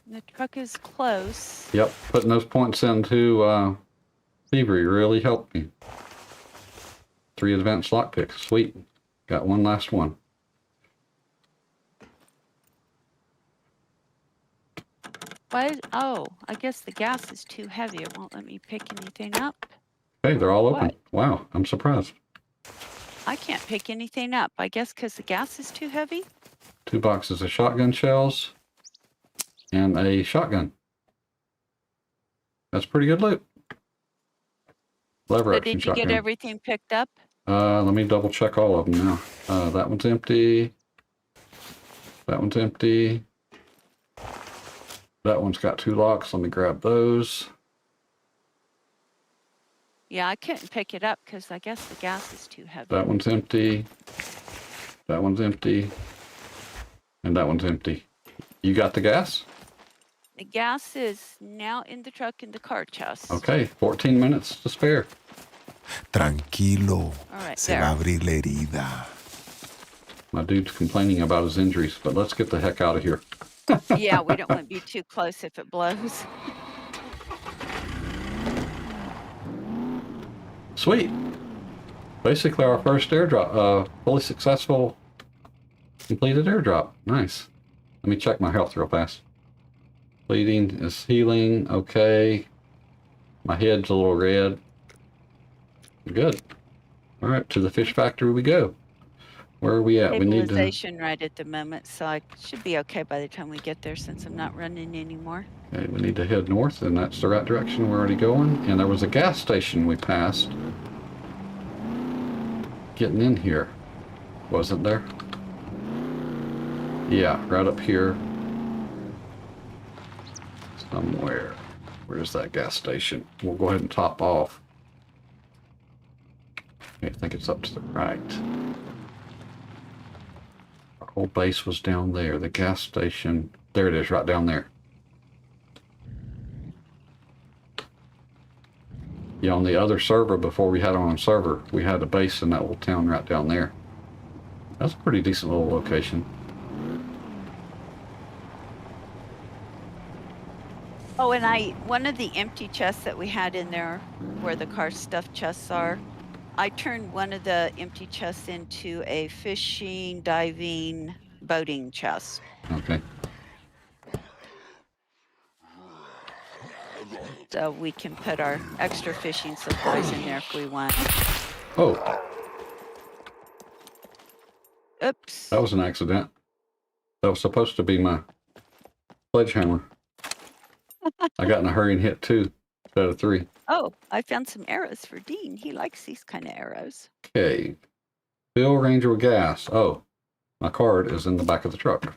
The truck is close. Yep, putting those points into thievery really helped me. 3 advanced lockpicks. Sweet. Got one last one. What? Oh, I guess the gas is too heavy. It won't let me pick anything up. Hey, they're all open. What? Wow, I'm surprised. I can't pick anything up. I guess because the gas is too heavy? 2 boxes of shotgun shells and a shotgun. That's pretty good loot. Lever So action did you shotgun. get everything picked up? Let me double check all of them now. That one's empty. That one's empty. That one's got 2 locks. Let me grab those. Yeah, I couldn't pick it up because I guess the gas is too heavy. That one's empty. That one's empty. And that one's empty. You got the gas? The gas is now in the truck in the car chest. Okay, 14 minutes to spare. Tranquilo. All right, Se there. va a abrir la herida. My dude's complaining about his injuries, but let's get the heck out of here. Yeah, we don't want to be too close if it blows. Sweet. Basically our first airdrop, fully successful completed airdrop. Nice. Let me check my health real fast. Bleeding is healing. Okay. My head's a little red. Good. All right, to the fish factory we go. Where are we at? We need to... Stabilization right at the moment, so I should be okay by the time we get there since I'm not running anymore. Okay, we need to head north, and that's the right direction we're already going. And there was a gas station we passed. getting in here. Wasn't there? Yeah, right up here. Somewhere. Where's that gas station? We'll go ahead and top off. I think it's up to the right. Our old base was down there. The gas station. There it is, right down there. Yeah, on the other server before we had our own server, we had a base in that little town right down there. That's a pretty decent little location. Oh, and one of the empty chests that we had in there, where the car stuff chests are, I turned one of the empty chests into a fishing, diving, boating chest. Okay. So we can put our extra fishing supplies in there if we want. Oh, Oops. that was an accident. That was supposed to be my sledgehammer. I got in a hurry and hit 2 out of 3. Oh, I found some arrows for Dean. He likes these kind of arrows. Okay. Fill Ranger with gas. Oh, my card is in the back of the truck.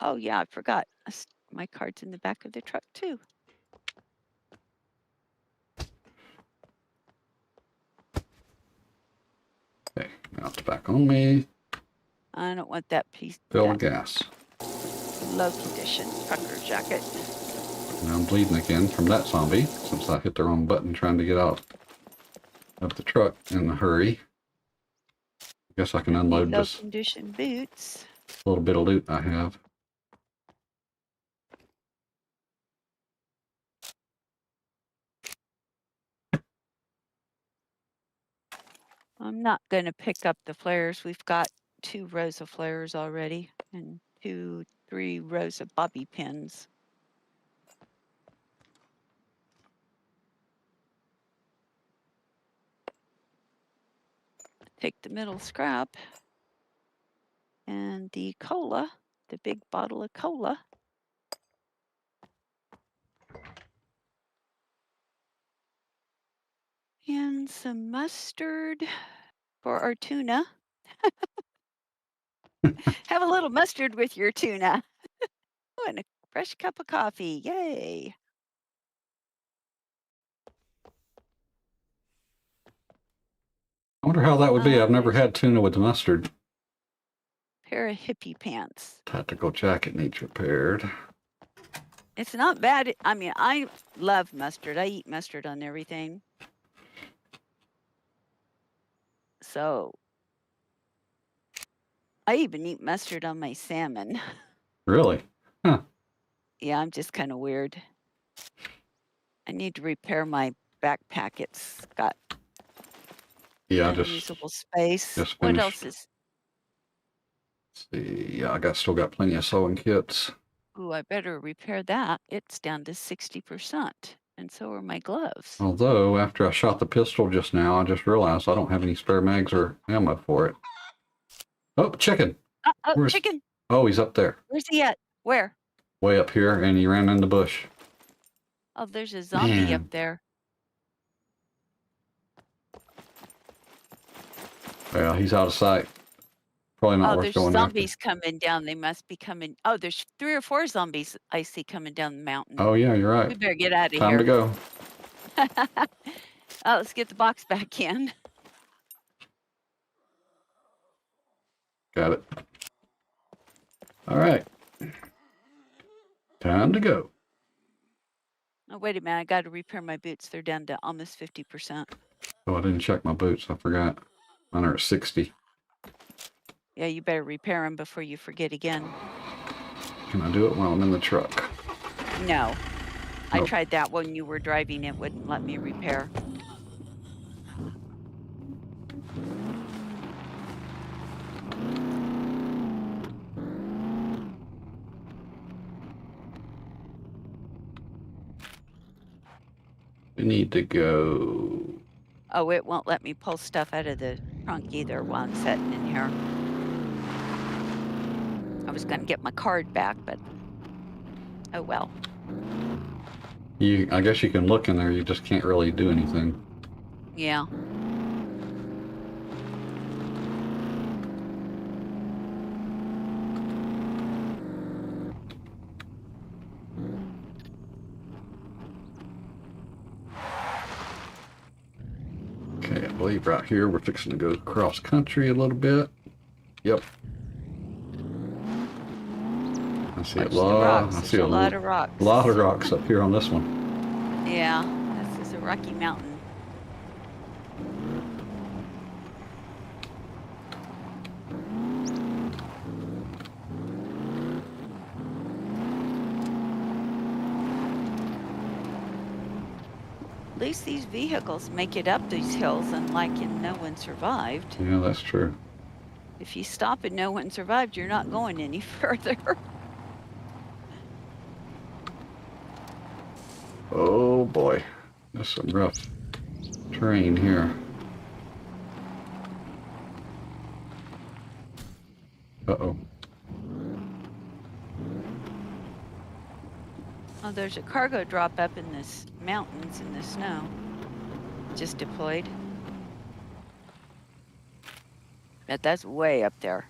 Oh, yeah, I forgot. My card's in the back of the truck, too. Okay, now it's back on me. I don't want that piece. Fill with gas. Low condition trucker jacket. Now I'm bleeding again from that zombie since I hit the wrong button trying to get out of the truck in a hurry. I guess I can unload Low this condition boots. little bit of loot I have. I'm not going to pick up the flares. We've got 2 rows of flares already and 3 rows of bobby pins. Take the middle scrap and the cola, the big bottle of cola. And some mustard for our tuna. Have a little mustard with your tuna. Oh, and a fresh cup of coffee. Yay. I wonder how that would be. I've never had tuna with mustard. Pair of hippie pants. Tactical jacket needs repaired. It's not bad. I mean, I love mustard. I eat mustard on everything. So I even eat mustard on my salmon. Really? Huh. Yeah, I'm just kind of weird. I need to repair my backpack. It's got Yeah, unusable space. just What finished. else is? Let's see. Yeah, still got plenty of sewing kits. Ooh, I better repair that. It's down to 60%, and so are my gloves. Although, after I shot the pistol just now, I just realized I don't have any spare mags or ammo for it. Oh, chicken! Where's- Chicken! Oh, he's up there. Where's he at? Where? Way up here, and he ran in the bush. Oh, there's a zombie Man. up there. Well, he's out of sight. Probably not Oh, worth there's going zombies coming down. They must be coming. Oh, there's 3 or 4 zombies I see coming down the mountain. after. Oh, yeah, you're We right. better get out of Time here. to go. Oh, let's get the box back in. Got it. All right. Time to go. Oh, wait a minute. I got to repair my boots. They're down to almost 50%. Oh, I didn't check my boots. I forgot. Mine are at 60. Yeah, you better repair them before you forget again. Can I do it while I'm in the truck? No. I Nope. tried that when you were driving. It wouldn't let me repair. We need to go. Oh, it won't let me pull stuff out of the trunk either while I'm sitting in here. I was going to get my card back, but oh well. I guess you can look in there. You just can't really do anything. Yeah. believe right here we're fixing to go cross country a little bit. Yep. I see Watch the rocks. I There's see a lot of rocks. lot of rocks up here on this one. Yeah, this is a rocky mountain. At least these vehicles make it up these hills, unlike in No One Survived. Yeah, that's true. If you stop and No One Survived, you're not going any further. Oh boy, there's some rough terrain here. Uh-oh. Oh, there's a cargo drop up in the mountains in the snow. Just deployed. Bet that's way up there.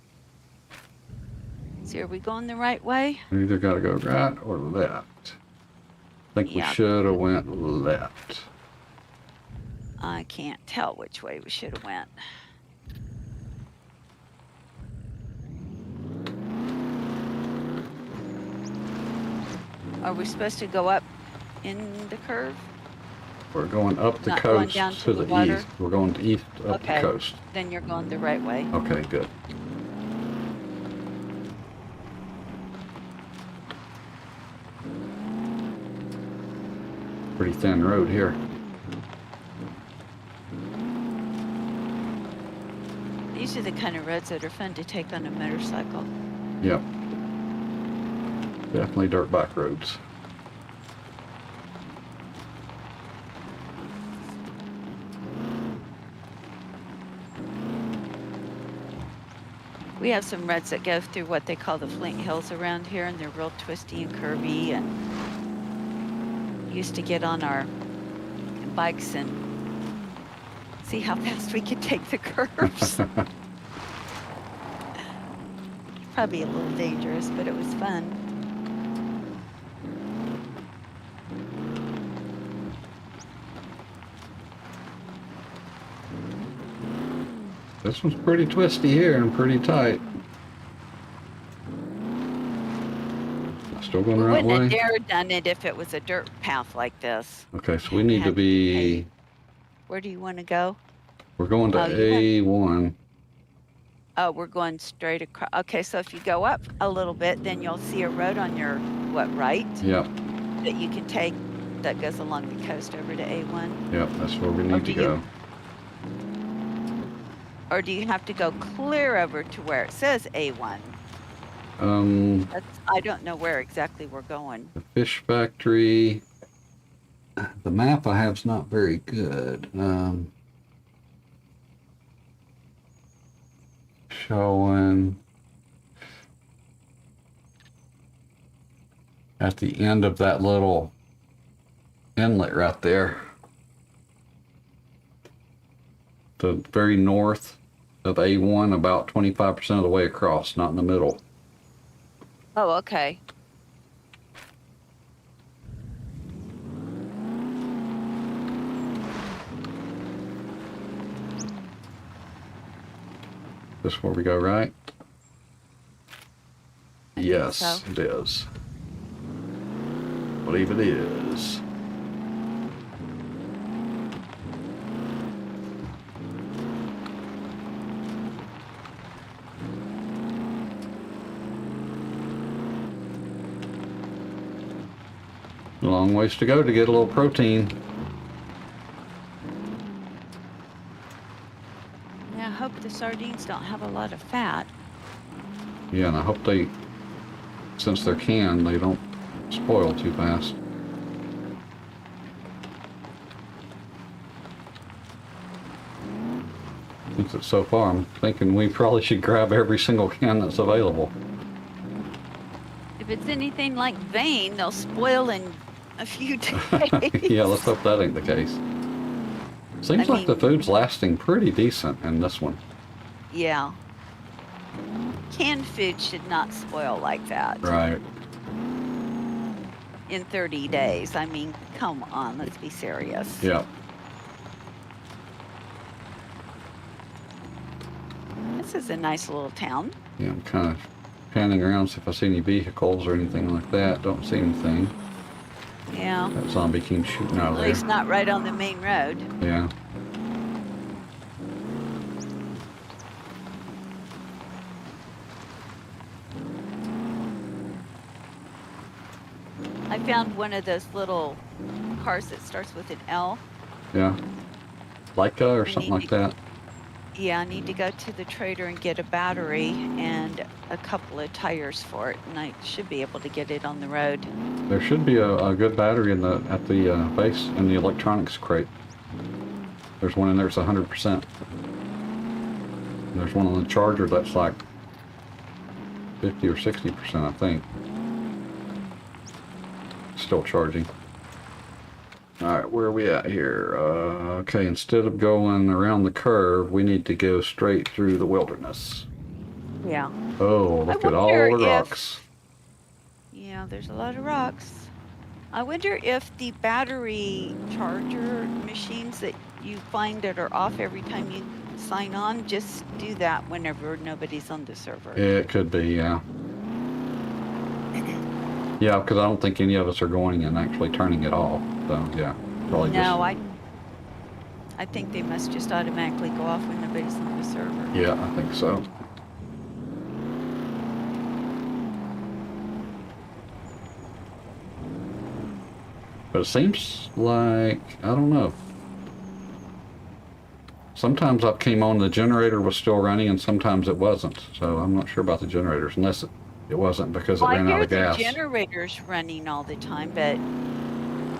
See, are we going the right way? We either got to go right or left. I think Yeah. we should have went left. I can't tell which way we should have went. Are we supposed to go up in the curve? We're going up the Not going coast down to to the the water? east. We're going east up Okay. the coast. Then you're going the right way. Okay, good. Pretty thin road here. These are the kind of roads that are fun to take on a motorcycle. Yep. Definitely dirt bike roads. We have some roads that go through what they call the Flint Hills around here, and they're real twisty and curvy, and used to get on our bikes and see how fast we could take the curves. Probably a little dangerous, but it was fun. This one's pretty twisty here and pretty tight. Still going We the right wouldn't have way? dared done it if it was a dirt path like this. Okay, so we need to Had- be, Where do you want to go? we're going to Oh, you A1. Oh, we're going straight across. Okay, so if you go up a little bit, then you'll see a road on your, right, Yep, that you can take that goes along the coast over to A1? yep, that's where we need to do you- go. Or do you have to go clear over to where it says A1? I don't know where exactly we're going. The fish factory. The map I have is not very good. Showing at the end of that little inlet right there. The very north of A1, about 25% of the way across, not in the middle. Oh, okay. This is where we go, right? I think Yes, so. it is. Believe it is. A long ways to go to get a little protein. Yeah, I hope the sardines don't have a lot of fat. Yeah, and I hope they, since they're canned, they don't spoil too fast. Since it's so far, I'm thinking we probably should grab every single can that's available. If it's anything like vein, they'll spoil in a few days. Yeah, let's hope that ain't the case. Seems I like the mean- food's lasting pretty decent in this one. Yeah. Canned food should not spoil like that Right. in 30 days. I mean, come on, let's be serious. Yeah. This is a nice little town. Yeah, I'm kind of panning around, see if I see any vehicles or anything like that. Don't see anything. Yeah. That zombie came shooting out of At there. least not right on the main road. Yeah. I found one of those little cars that starts with an L. Yeah. Leica or something like that. Yeah, I need to go to the trader and get a battery and a couple of tires for it, and I should be able to get it on the road. There should be a good battery in at the base in the electronics crate. There's one in there that's 100%. And there's one on the charger that's like 50 or 60%, I think. Still charging. Alright, where are we at here? Okay, instead of going around the curve, we need to go straight through the wilderness. Yeah. Oh, look at all wonder the if- rocks. Yeah, there's a lot of rocks. I wonder if the battery charger machines that you find that are off every time you sign on, just do that whenever nobody's on the server. It could be, yeah. Yeah, because I don't think any of us are going and actually turning it off. So, yeah. Probably No, I think they must just automatically go off when nobody's on the server. Yeah, I think so. But it seems like, I don't know. Sometimes I came on, the generator was still running, and sometimes it wasn't. So I'm not sure about the generators, unless it wasn't because it ran out of gas. I hear the generators running all the time, but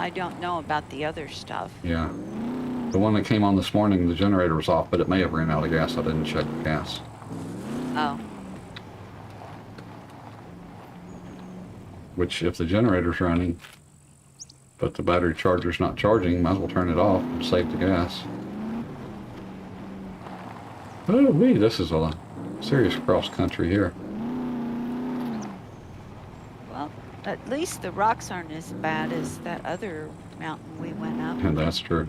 I don't know about the other stuff. Yeah. The one that came on this morning, the generator was off, but it may have ran out of gas. I didn't check the gas. Oh. Which, if the generator's running, but the battery charger's not charging, might as well turn it off and save the gas. Oh, this is a serious cross country here. Well, at least the rocks aren't as bad as that other mountain we went up. And that's true.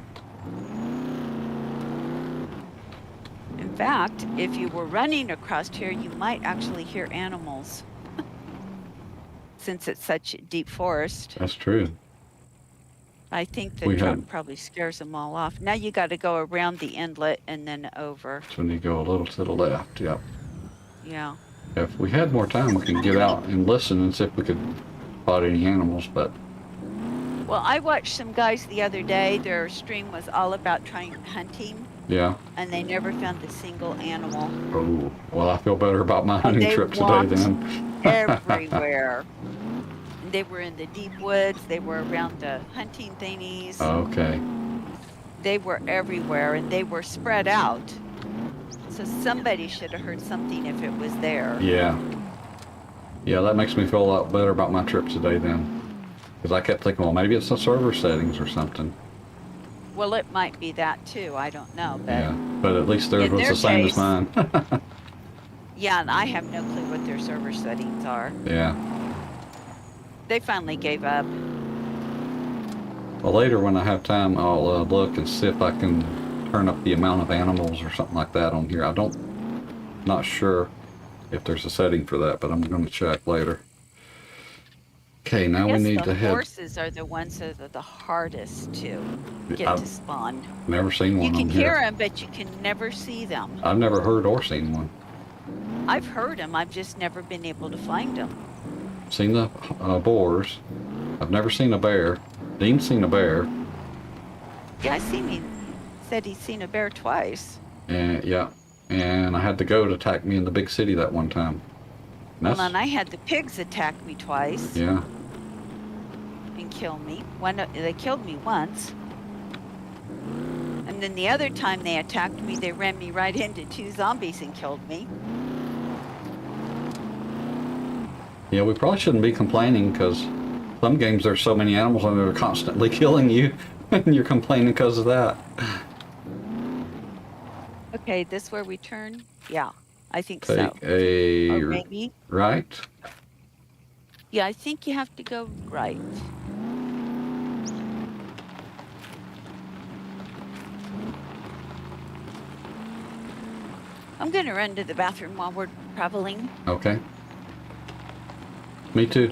In fact, if you were running across here, you might actually hear animals. Since it's such a deep forest. That's true. I think the truck probably scares them all off. Now you got to go around the inlet and then over. So when you go a little to the left, yep. Yeah. If we had more time, we could get out and listen and see if we could spot any animals, but... Well, I watched some guys the other day. Their stream was all about hunting. Yeah. And they never found a single animal. Oh, well, I feel better about my hunting trip today then. Everywhere. They were in the deep woods. They were around the hunting thingies. Okay. They were everywhere, and they were spread out. So somebody should have heard something if it was there. Yeah. Yeah, that makes me feel a lot better about my trip today then. Because I kept thinking, well, maybe it's the server settings or something. Well, it might be that too. I don't know. But yeah, but at least theirs was the same as mine. Yeah, and I have no clue what their server settings are. Yeah. They finally gave up. Well, later when I have time, I'll look and see if I can turn up the amount of animals or something like that on here. Not sure if there's a setting for that, but I'm going to check later. Okay, now we need to head. The horses are the ones that are the hardest to get to spawn. Never seen one on here. You can hear them, but you can never see them. I've never heard or seen one. I've heard them. I've just never been able to find them. Seen the boars. I've never seen a bear. Dean's seen a bear. Yeah, I seen him. Said he's seen a bear twice. And yeah, and I had the goat attack me in the big city that one time. Well, and I had the pigs attack me twice. Yeah. And kill me. They killed me once. And then the other time they attacked me, they ran me right into 2 zombies and killed me. Yeah, we probably shouldn't be complaining because some games there's so many animals and they're constantly killing you and you're complaining because of that. Okay, this where we turn? Yeah, I think Take so. a Or maybe? right. Yeah, I think you have to go right. I'm gonna run to the bathroom while we're traveling. Okay. Me too.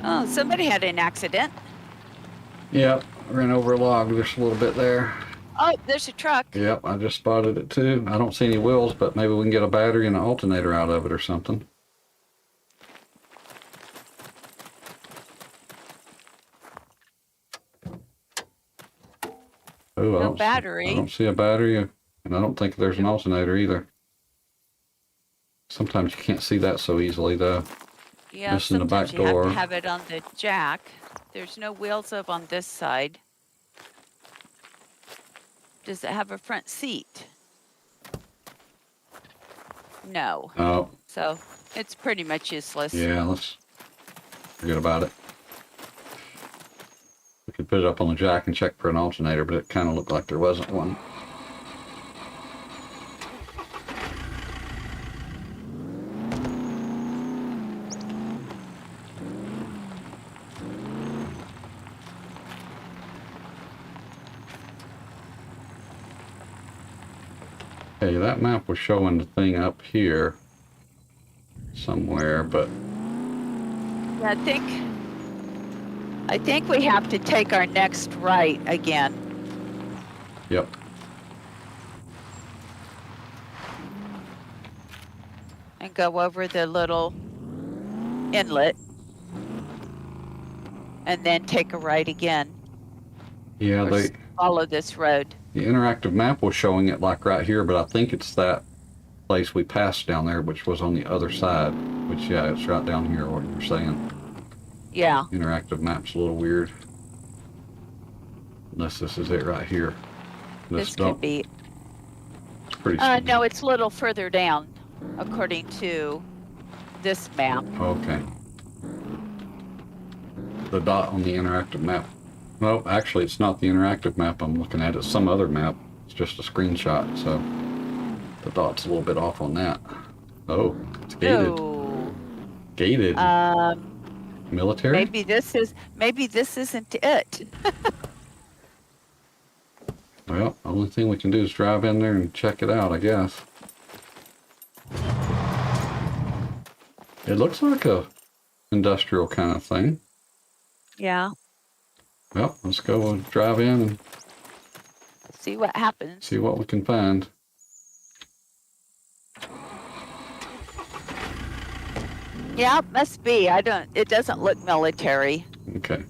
Oh, somebody had an accident. Yep, ran over a log just a little bit there. Oh, there's a truck. Yep, I just spotted it too. I don't see any wheels, but maybe we can get a battery and an alternator out of it or something. Oh, No battery. I don't see a battery, and I don't think there's an alternator either. Sometimes you can't see that so easily, though. Yeah, Missing the back sometimes you have door. to have it on the jack. There's no wheels up on this side. Does it have a front seat? No. Oh, So it's pretty much useless. yeah, let's forget about it. We could put it up on the jack and check for an alternator, but it kind of looked like there wasn't one. Okay, that map was showing the thing up here somewhere, but Yeah, I think we have to take our next right again. yep. And go over the little inlet. And then take a right again. Yeah, Or follow this road. the interactive map was showing it like right here, but I think it's that place we passed down there, which was on the other side, which, yeah, it's right down here, what you're saying. Yeah. Interactive map's a little weird. Unless this is it right here. This could be. It's pretty No, it's a little further down, according to this map. Okay. The dot on the interactive map. Well, actually, it's not the interactive map I'm looking at. It's some other map. It's just a screenshot, so the dot's a little bit off on that. Oh, it's gated. No. Gated. Military? Maybe this isn't it. Well, the only thing we can do is drive in there and check it out, I guess. It looks like a industrial kind of thing. Yeah. Well, let's go and drive in and See what happens. see what we can find. Yeah, it must be. It doesn't look military. Okay.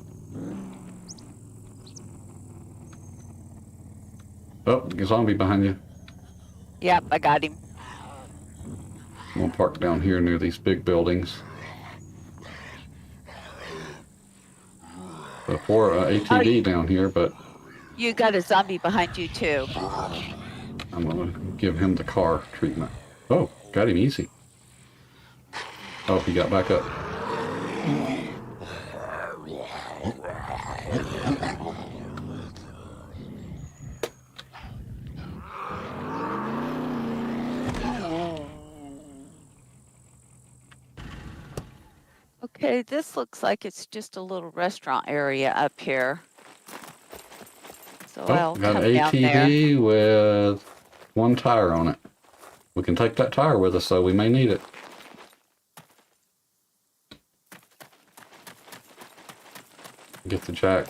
Oh, a zombie behind you. Yep, I got him. I'm gonna park down here near these big buildings. Before ATV down here, but You got a zombie behind you too. I'm gonna give him the car treatment. Oh, got him easy. Oh, he got back up. Okay, this looks like it's just a little restaurant area up here. So Oh, I'll got come an down there. ATV with one tire on it. We can take that tire with us, so we may need it. Get the jack.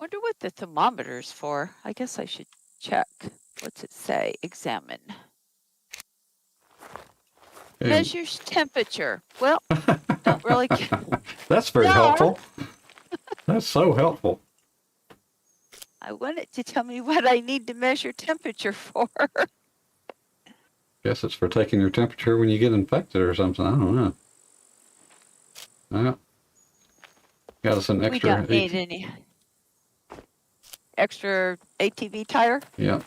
Wonder what the thermometer's for. I guess I should check. What's it say? Examine. Hey, Measures temperature. Well, don't really care. that's very No. helpful. That's so helpful. I want it to tell me what I need to measure temperature for. Guess it's for taking your temperature when you get infected or something. I don't know. Got us an We extra. don't need any extra ATV tire. Yeah.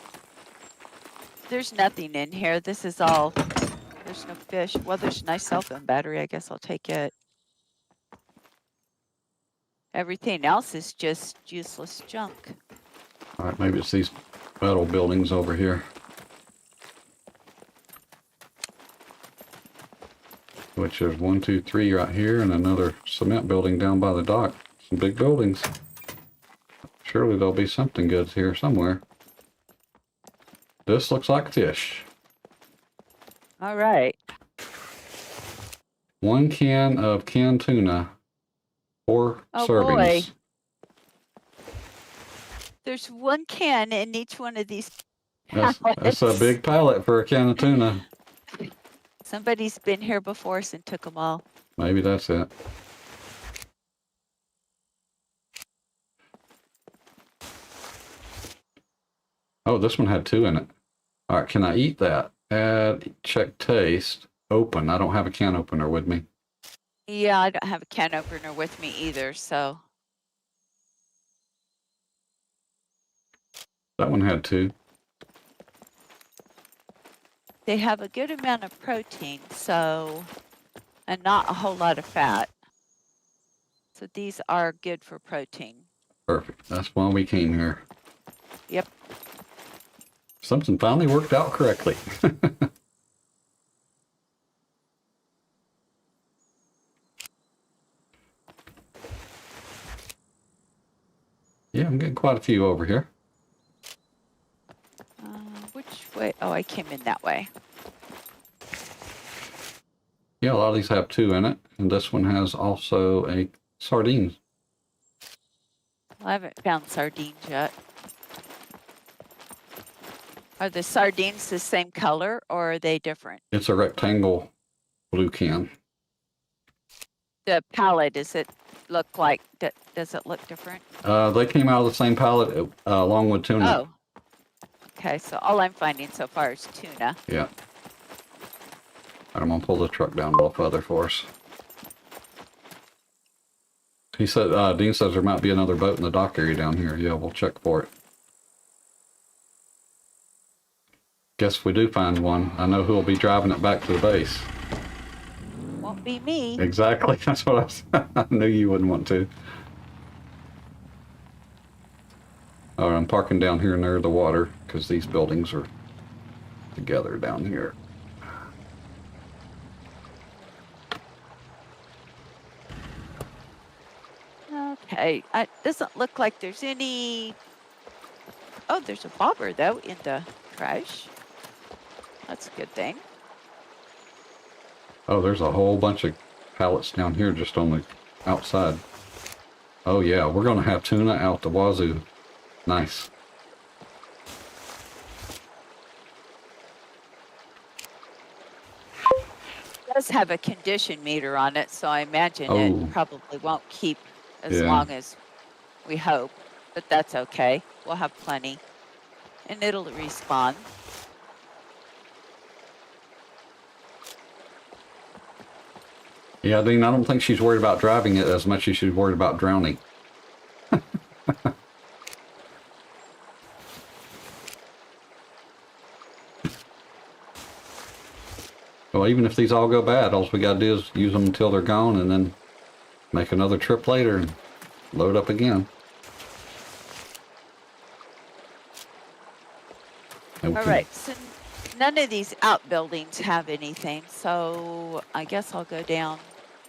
There's nothing in here. This is all. There's no fish. Well, there's a nice cell phone battery. I guess I'll take it. Everything else is just useless junk. All right, maybe it's these metal buildings over here. Which is 1, 2, 3 right here, and another cement building down by the dock. Some big buildings. Surely there'll be something good here somewhere. This looks like fish. All right. 1 can of canned tuna. 4 Oh, servings. boy. There's 1 can in each one of these That's a pallets. big pallet for a can of tuna. Somebody's been here before us and took them all. Maybe that's it. Oh, this one had 2 in it. All right, can I eat that? Add, check taste, open. I don't have a can opener with me. Yeah, I don't have a can opener with me either, so. That one had 2. They have a good amount of protein, so, and not a whole lot of fat. So these are good for protein. Perfect. That's why we came here. Yep. Something finally worked out correctly. Yeah, I'm getting quite a few over here. Which way? Oh, I came in that way. Yeah, a lot of these have 2 in it, and this one has also a sardines. Well, I haven't found sardines yet. Are the sardines the same color or are they different? It's a rectangle blue can. The palette, does it look like, does it look different? They came out of the same pallet along with tuna. Oh. Okay, so all I'm finding so far is tuna. Yeah. I'm gonna pull the truck down a little further for us. He said, Dean says there might be another boat in the dock area down here. Yeah, we'll check for it. Guess if we do find one, I know who'll be driving it back to the base. Won't be me. Exactly. That's what I was. I knew you wouldn't want to. All right, I'm parking down here near the water because these buildings are together down here. Okay, it doesn't look like there's any. Oh, there's a bobber though in the trash. That's a good thing. Oh, there's a whole bunch of pallets down here just on the outside. Oh yeah, we're gonna have tuna out the wazoo. Nice. It does have a condition meter on it, so I imagine Oh. it probably won't keep as Yeah. long as we hope, but that's okay. We'll have plenty, and it'll respawn. Yeah, Dean, I don't think she's worried about driving it as much as she's worried about drowning. Well, even if these all go bad, all we gotta do is use them until they're gone and then make another trip later and load up again. All right, so none of these outbuildings have anything, so I guess I'll go down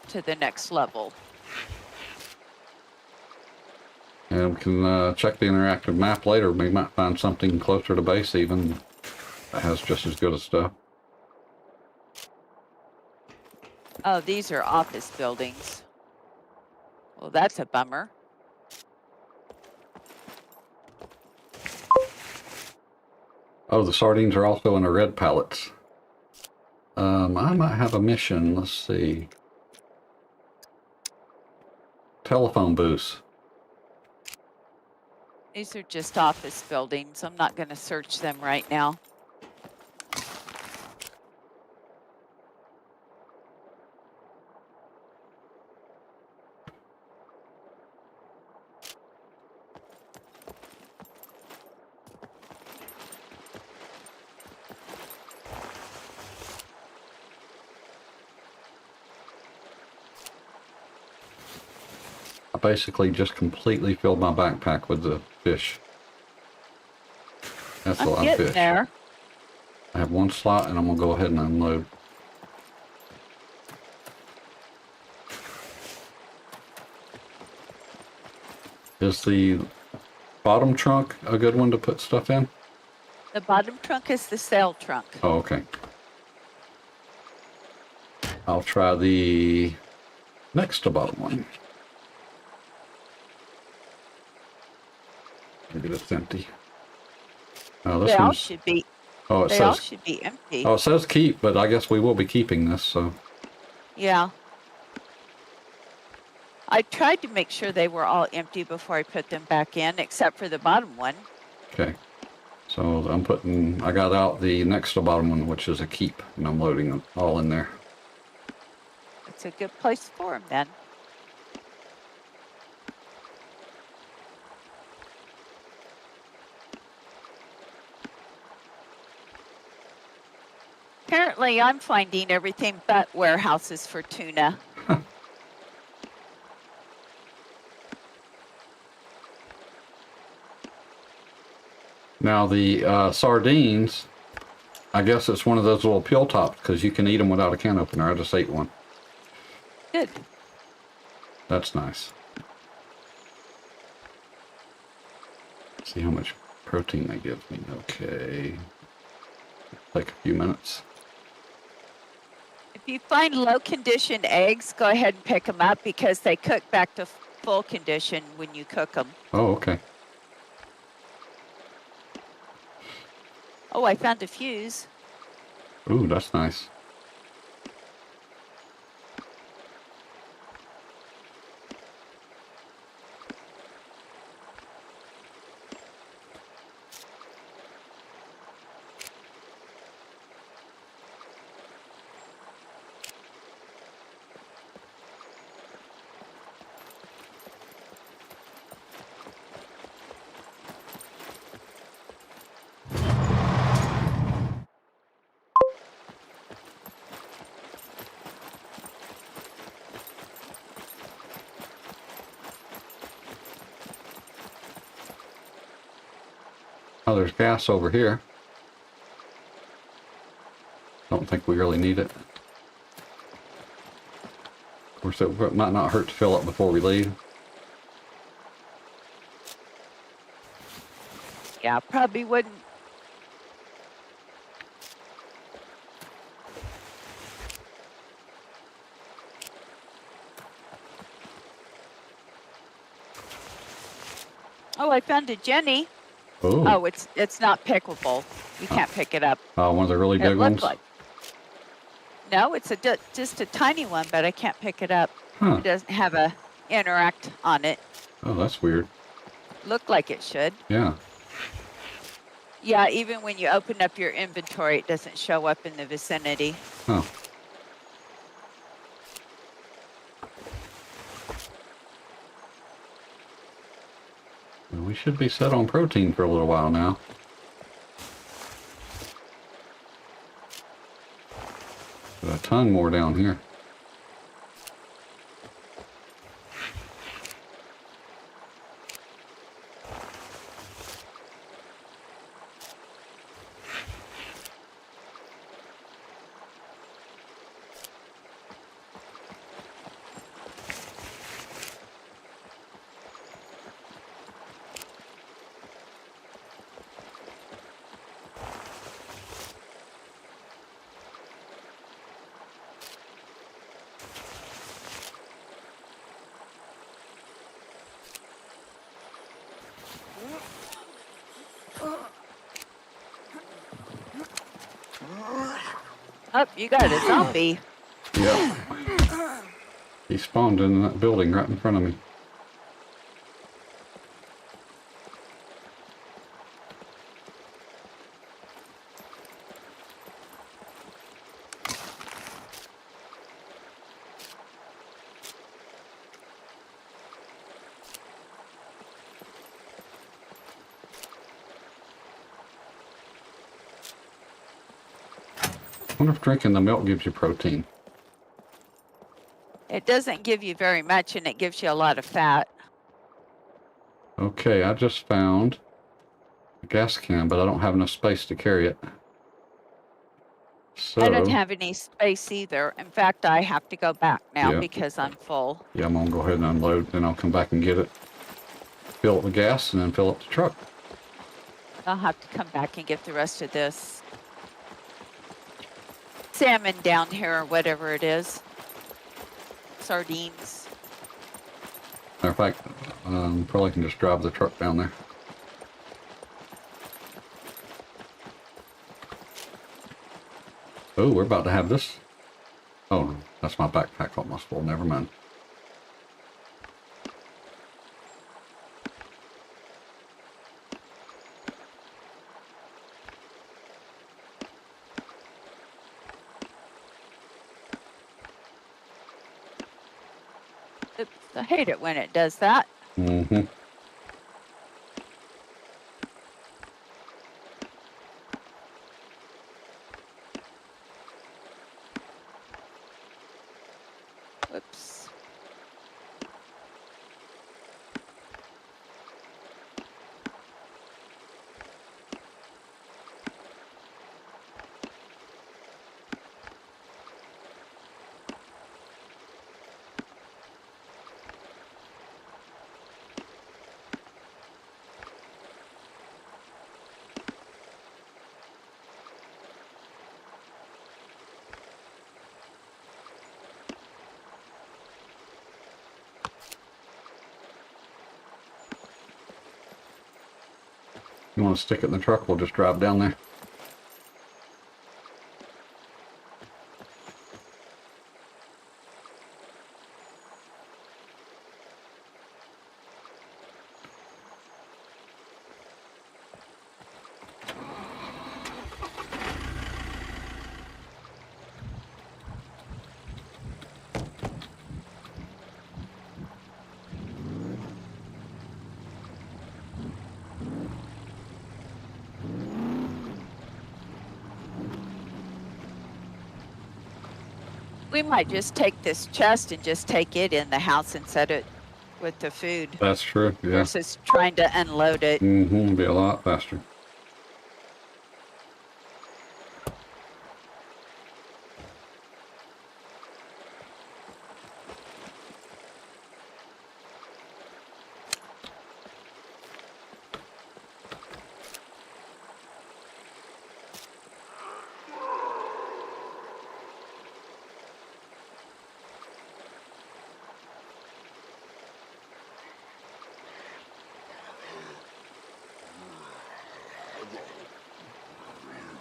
to the next level. And we can check the interactive map later. We might find something closer to base even that has just as good a stuff. Oh, these are office buildings. Well, that's a bummer. Oh, the sardines are also in the red pallets. I might have a mission. Let's see. Telephone booths. These are just office buildings. I'm not going to search them right now. I basically just completely filled my backpack with the fish. That's a lot of getting fish. there. I have one slot and I'm gonna go ahead and unload. Is the bottom trunk a good one to put stuff in? The bottom trunk is the sail trunk. Oh, okay. I'll try the next to bottom one. Maybe that's empty. Oh, this They all one's... should be. Oh, it They all says... should be empty. Oh, it says keep, but I guess we will be keeping this, so... Yeah. I tried to make sure they were all empty before I put them back in, except for the bottom one. Okay. So I'm putting... I got out the next to bottom one, which is a keep, and I'm loading them all in there. It's a good place for them then. Apparently, I'm finding everything but warehouses for tuna. Now the sardines, I guess it's one of those little peel tops because you can eat them without a can opener. I just ate one. Good. That's nice. See how much protein that gives me. Okay. Take a few minutes. If you find low condition eggs, go ahead and pick them up because they cook back to full condition when you cook them. Oh, okay. Oh, I found a fuse. Ooh, that's nice. Oh, there's gas over here. Don't think we really need it. Of course, it might not hurt to fill up before we leave. Yeah, probably wouldn't. Oh, I found a Jenny. Ooh. Oh, it's not pickable. You can't pick it up. One of the really It big looked ones? like. No, it's just a tiny one, but I can't pick it up. Huh. It doesn't have a interact on it. Oh, that's weird. Looked like it should. Yeah. Yeah, even when you open up your inventory, it doesn't show up in the vicinity. Huh. Well, we should be set on protein for a little while now. There's a ton more down here. Oh, you got a zombie. Yep. He spawned in that building right in front of me. I wonder if drinking the milk gives you protein. It doesn't give you very much, and it gives you a lot of fat. Okay, I just found a gas can, but I don't have enough space to carry it. So, I don't have any space either. In fact, I have to go back now Yeah. because I'm full. yeah, I'm gonna go ahead and unload, then I'll come back and get it. Fill up the gas, and then fill up the truck. I'll have to come back and get the rest of this salmon down here or whatever it is. Sardines. Matter of fact, probably can just drive the truck down there. Oh, we're about to have this. Oh, that's my backpack almost full. Never mind. Oops, I hate it when it does that. Mm-hmm. Whoops. You want to stick it in the truck? We'll just drive down there. We might just take this chest and just take it in the house and set it with the food That's true. Yeah. versus trying to unload it. Mm-hmm. Be a lot faster.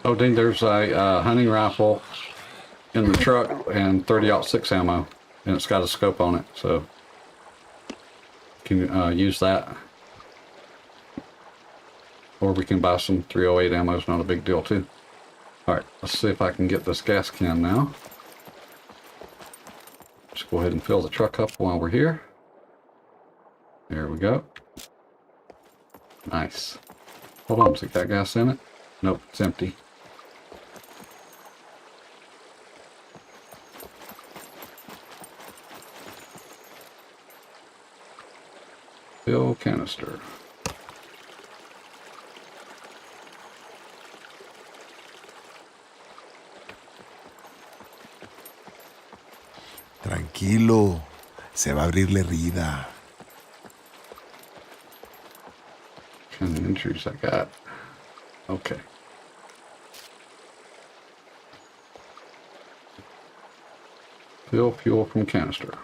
Oh, Dean, there's a hunting rifle in the truck and 30-06 ammo, and it's got a scope on it, so you can use that. Or we can buy some 308 ammo. It's not a big deal, too. All right, let's see if I can get this gas can now. Just go ahead and fill the truck up while we're here. There we go. Nice. Hold on, is it got gas in it? Nope, it's empty. Refill canister. Tranquilo, se va a abrir la herida. What kind of injuries I got? Okay. Fill fuel from canister.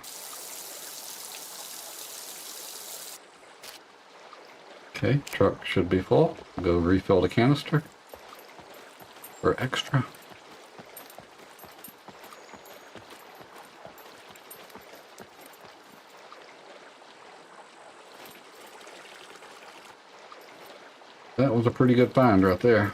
Okay, truck should be full. Go refill the canister for extra. That was a pretty good find right there.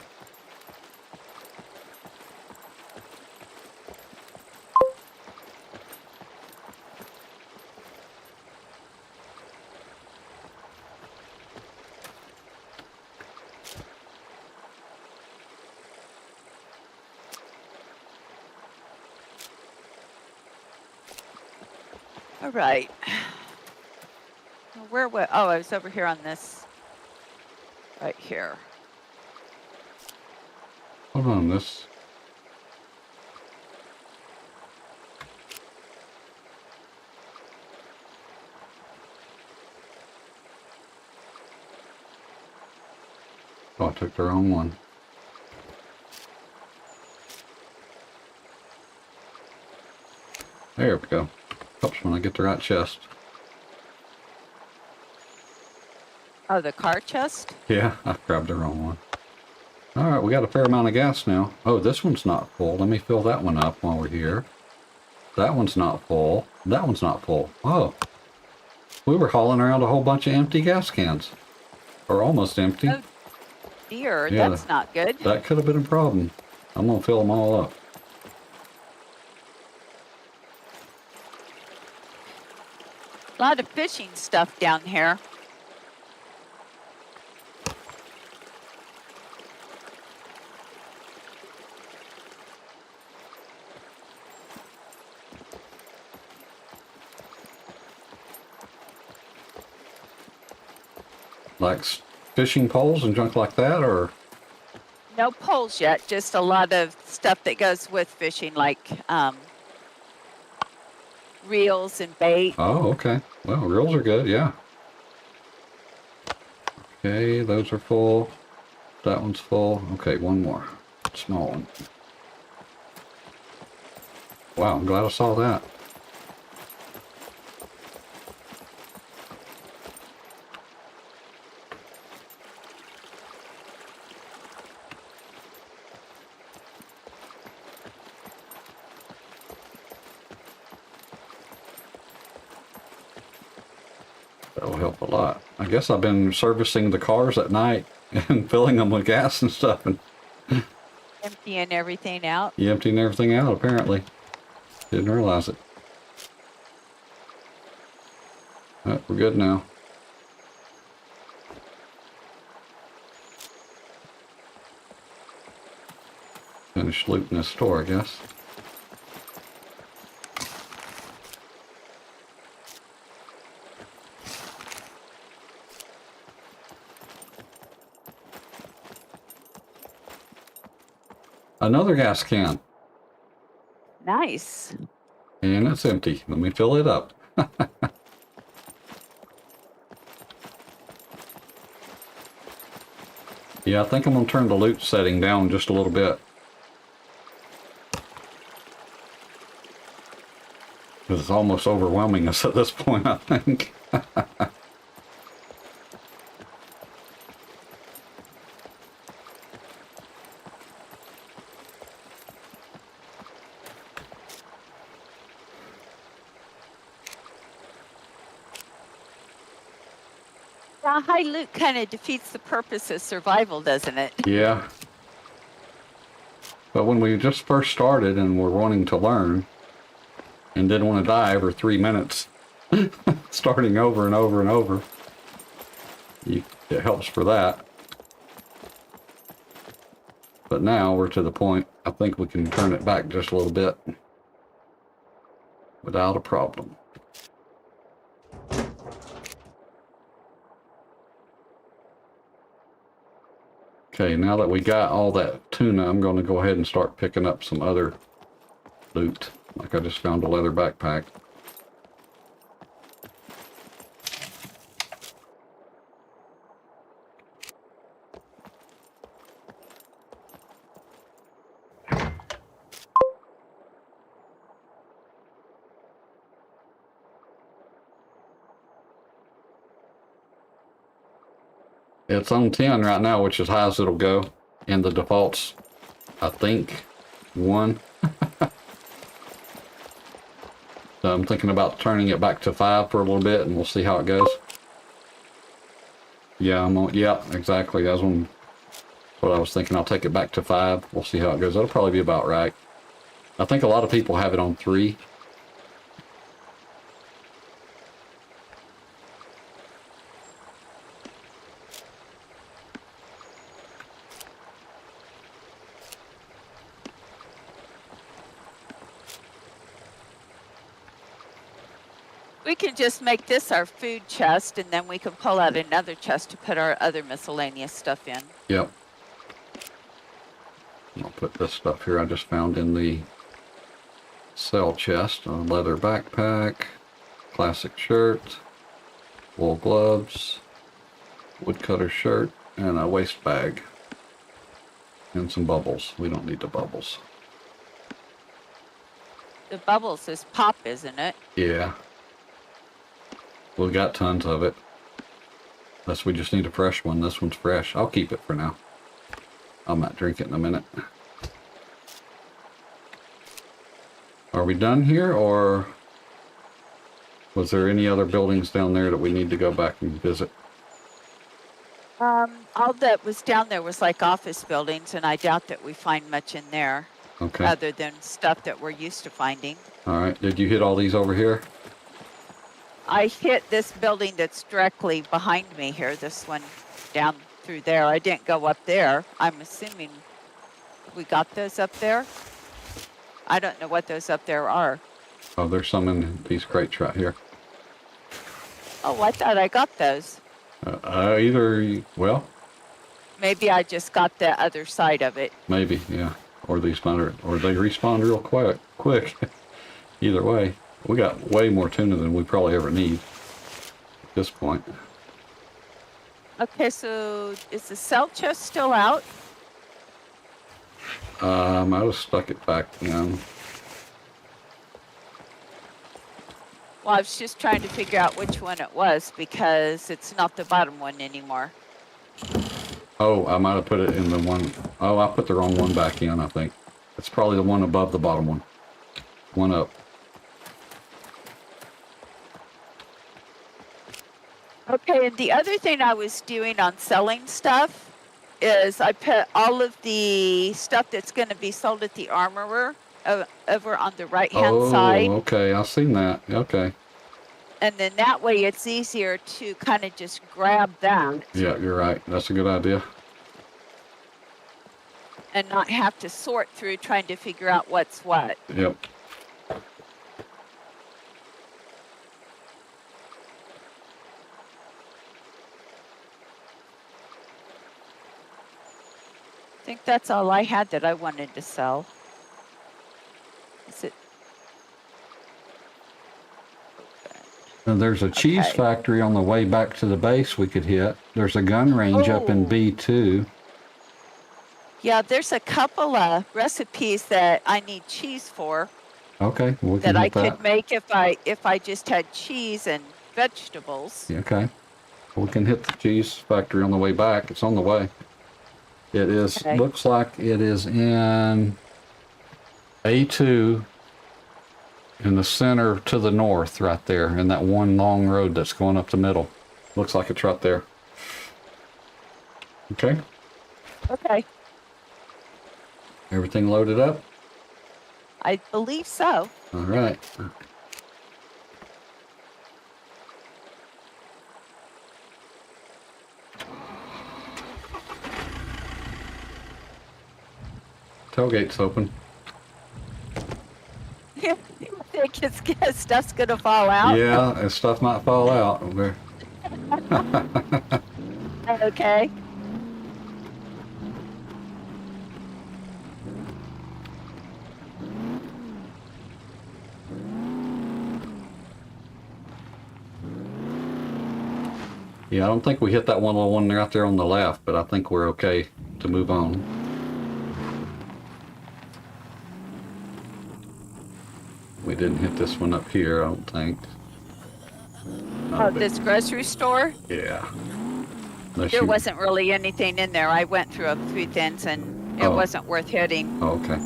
All right. Where was? Oh, I was over here on this. Right here. Hold on, this. Oh, I took the wrong one. There we go. Helps when I get the right chest. Oh, the car chest? Yeah, I grabbed the wrong one. Alright, we got a fair amount of gas now. Oh, this one's not full. Let me fill that one up while we're here. That one's not full. That one's not full. Oh. We were hauling around a whole bunch of empty gas cans. Or almost empty. Oh, dear, Yeah, that's not good. That could have been a problem. I'm going to fill them all up. A lot of fishing stuff down here. Like fishing poles and junk like that, or? No poles yet, just a lot of stuff that goes with fishing, like reels and bait. Oh, okay. Well, reels are good, yeah. Okay, those are full. That one's full. Okay, one more. Small one. Wow, I'm glad I saw that. That'll help a lot. I guess I've been servicing the cars at night and filling them with gas and stuff, and Emptying everything out. you emptying everything out apparently. Didn't realize it. We're good now. Finish looting this store, I guess. Another gas can. Nice. And it's empty. Let me fill it up. Yeah, I think I'm going to turn the loot setting down just a little bit. Because it's almost overwhelming us at this point, I think. The high loot kind of defeats the purpose of survival, doesn't it? Yeah. But when we just first started and were wanting to learn and didn't want to die every 3 minutes, starting over and over and over, it helps for that. But now we're to the point, I think we can turn it back just a little bit without a problem. Okay, now that we got all that tuna, I'm going to go ahead and start picking up some other loot. Like I just found a leather backpack. It's on 10 right now, which is high as it'll go. And the default's, I think, 1. So I'm thinking about turning it back to 5 for a little bit, and we'll see how it goes. Yeah, I'm on. Yeah, exactly. That's what I was thinking. I'll take it back to 5. We'll see how it goes. That'll probably be about right. I think a lot of people have it on 3. We can just make this our food chest, and then we can pull out another chest to put our other miscellaneous stuff in. Yep. I'll put this stuff here I just found in the cell chest. A leather backpack, classic shirt, wool gloves, woodcutter shirt, and a waste bag. And some bubbles. We don't need the bubbles. The bubbles is pop, isn't it? Yeah. We got tons of it. Unless we just need a fresh one. This one's fresh. I'll keep it for now. I might drink it in a minute. Are we done here, or was there any other buildings down there that we need to go back and visit? All that was down there was like office buildings, and I doubt that we find much in there. Okay. Other than stuff that we're used to finding. All right. Did you hit all these over here? I hit this building that's directly behind me here, this one down through there. I didn't go up there. I'm assuming we got those up there. I don't know what those up there are. Oh, there's some in these crates right here. Oh, I thought I got those. Well, Maybe I just got the other side of it. maybe, yeah. Or they respawn real quick. Either way, we got way more tuna than we probably ever need at this point. Okay, so is the cell chest still out? I just stuck it back in. Well, I was just trying to figure out which one it was because it's not the bottom one anymore. Oh, I might have put it in the one. Oh, I put the wrong one back in, I think. It's probably the one above the bottom one. One up. Okay, and the other thing I was doing on selling stuff is I put all of the stuff that's going to be sold at the armorer over on the right-hand side. Oh, okay. I've seen that. Okay. And then that way it's easier to kind of just grab that. Yeah, you're right. That's a good idea. And not have to sort through trying to figure out what's what. Yep. I think that's all I had that I wanted to sell. Is it? And there's a cheese Okay. factory on the way back to the base we could hit. There's a gun range up in Oh. B2. Yeah, there's a couple of recipes that I need cheese for Okay, we can that I hit that. could make if I just had cheese and vegetables. Yeah, okay. We can hit the cheese factory on the way back. It's on the way. It is, Okay. looks like it is in A2 in the center to the north right there, in that one long road that's going up the middle. Looks like it's right there. Okay, Okay, everything loaded up? I believe so. All right. Tailgate's open. You think stuff's gonna fall out? Yeah, and stuff might fall out. We're- Okay. Yeah, I don't think we hit that one little one right there on the left, but I think we're okay to move on. We didn't hit this one up here, I don't think. Oh, this grocery store? Yeah. Unless There you- wasn't really anything in there. I went through a few things and it Oh. wasn't worth hitting. Oh, okay.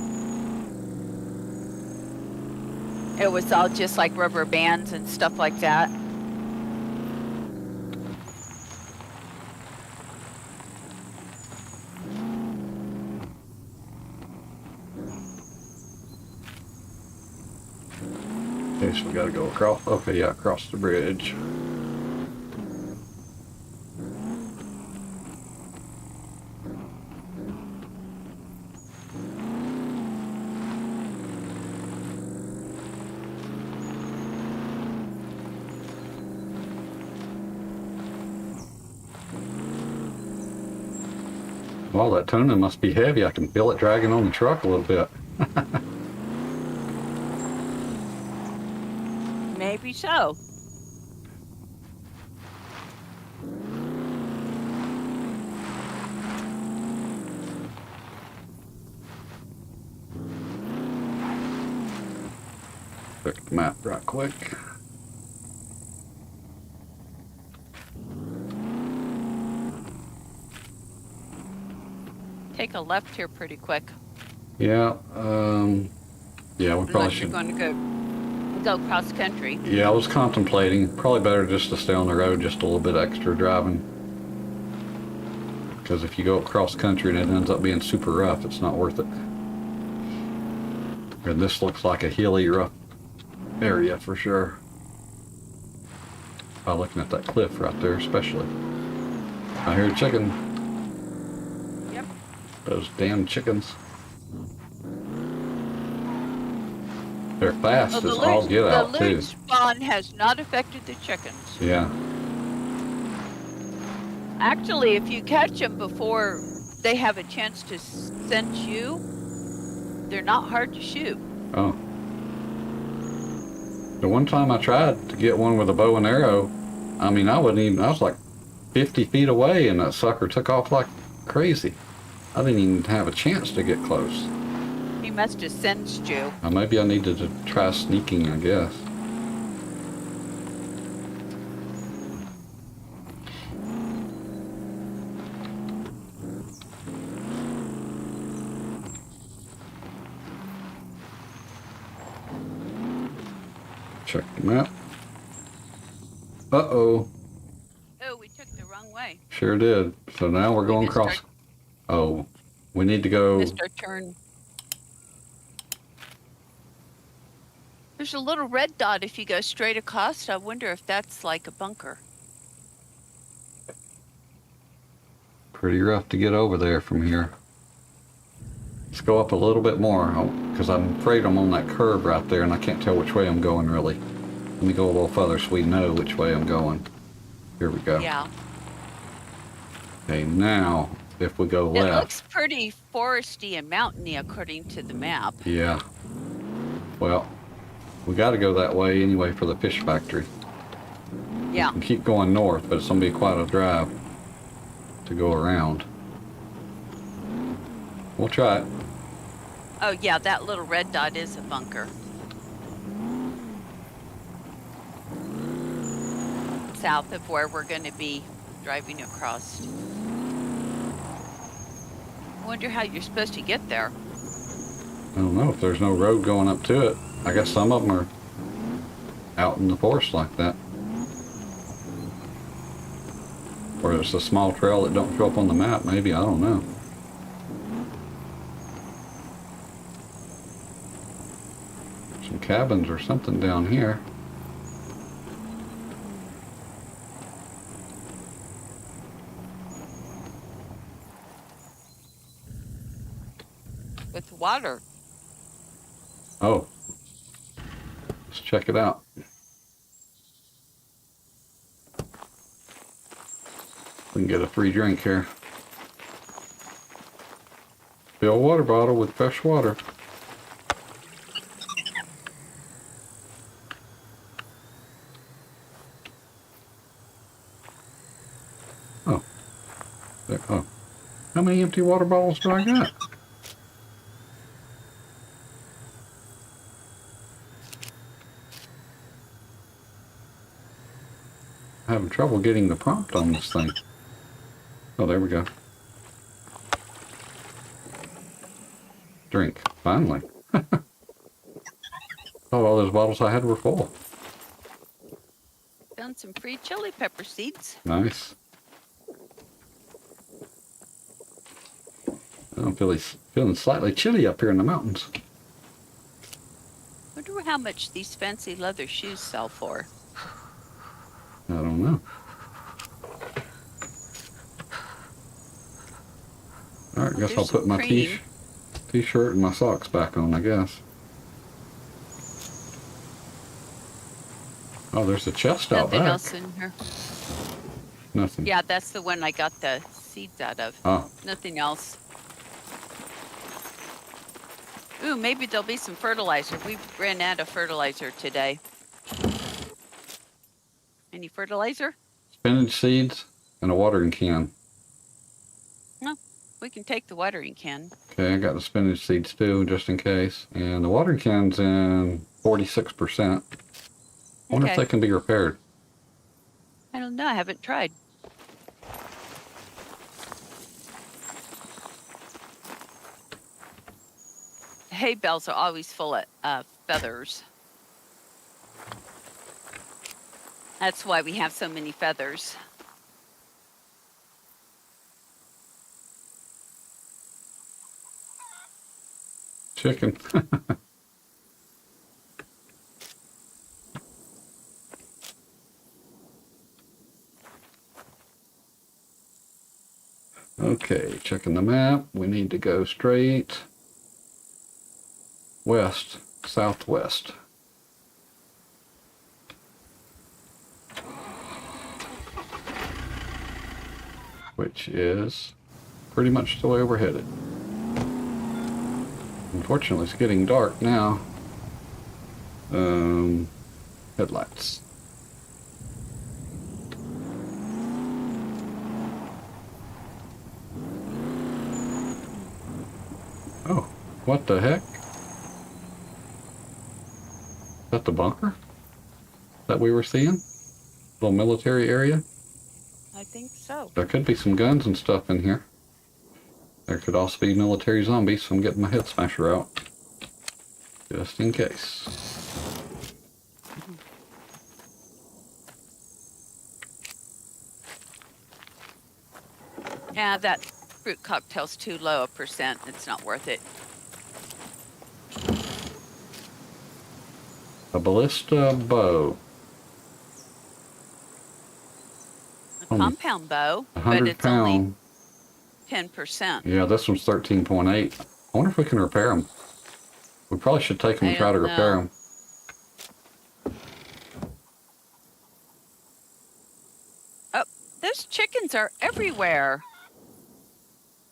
It was all just like rubber bands and stuff like that. Okay, so we gotta go across. Okay, yeah, across the bridge. Well, that tuna must be heavy. I can feel it dragging on the truck a little bit. Maybe so. Check the map right quick. Take a left here pretty quick. Yeah, yeah, we probably Unless you're should. going to go cross country. Yeah, I was contemplating. Probably better just to stay on the road just a little bit extra driving. Because if you go across country and it ends up being super rough, it's not worth it. And this looks like a hilly, rough area for sure. By looking at that cliff right there, especially. I hear a chicken. Yep. Those damn chickens. They're fast Well, as all get out, the too. loot spawn has not affected the chickens. Yeah. Actually, if you catch them before they have a chance to sense you, they're not hard to shoot. Oh. The one time I tried to get one with a bow and arrow, I mean, I was like 50 feet away and that sucker took off like crazy. I didn't even have a chance to get close. He must have sensed you. Maybe I needed to try sneaking, I guess. Check the map. Uh-oh. Oh, we took the wrong way. Sure did. So now we're going missed our- across. Oh, we need to go. Missed our turn. There's a little red dot if you go straight across. I wonder if that's like a bunker. Pretty rough to get over there from here. Let's go up a little bit more, because I'm afraid I'm on that curve right there and I can't tell which way I'm going really. Let me go a little further so we know which way I'm going. Here we go. Yeah. Okay, now, if we go It left. looks pretty foresty and mountainy according to the map. Yeah. Well, we got to go that way anyway for the fish factory. Yeah. And keep going north, but it's going to be quite a drive to go around. We'll try it. Oh, yeah, that little red dot is a bunker. South of where we're going to be driving across. I wonder how you're supposed to get there. I don't know if there's no road going up to it. I guess some of them are out in the forest like that. Or it's a small trail that don't show up on the map, maybe, I don't know. Some cabins or something down here. With water. Oh. Let's check it out. We can get a free drink here. Fill a water bottle with fresh water. How many empty water bottles do I got? I'm having trouble getting the prompt on this thing. Oh, there we go. Drink. Finally. Oh, all those bottles I had were full. Found some free chili pepper seeds. Nice. I'm feeling slightly chilly up here in the mountains. Wonder how much these fancy leather shoes sell for. I don't know. Alright, guess There's I'll put some my cream. t-shirt and my socks back on, I guess. Oh, there's a chest out Nothing back. else in here. Nothing. Yeah, that's the one I got the seeds out of. Oh, Nothing else. Ooh, maybe there'll be some fertilizer. We ran out of fertilizer today. Any fertilizer? spinach seeds and a watering can. No, we can take the watering can. Okay, I got the spinach seeds too, just in case. And the watering can's in 46%. I wonder if Okay. they can be repaired. I don't know. I haven't tried. Hay bales are always full of feathers. That's why we have so many feathers. Chicken. Okay, checking the map. We need to go straight west, southwest. Which is pretty much the way we're headed. Unfortunately, it's getting dark now. Headlights. Oh, what the heck? Is that the bunker that we were seeing? Little military area? I think so. There could be some guns and stuff in here. There could also be military zombies, so I'm getting my head smasher out. Just in case. Yeah, that fruit cocktail's too low a percent. It's not worth it. A ballista bow. A compound bow, but 100 it's only pound. 10%. Yeah, this one's 13.8. I wonder if we can repair them. We probably should take them and I try to don't repair know. them. Oh, those chickens are everywhere.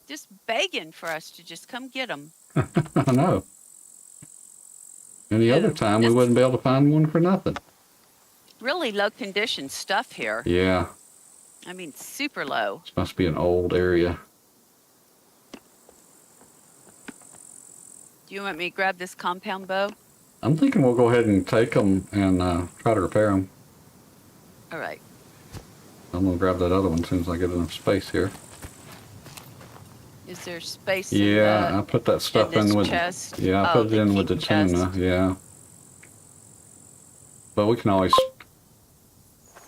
Just begging for us to just come get them. I know. Any other time, we This- wouldn't be able to find one for nothing. Really low condition stuff here. Yeah, I mean, super low. this must be an old area. Do you want me to grab this compound bow? I'm thinking we'll go ahead and take them and try to repair them. All right. I'm going to grab that other one as soon as I get enough space here. Is there space Yeah, I in put that stuff this in with... chest? Yeah, I Oh, put it in with the keep chest. tuna, yeah. But we can always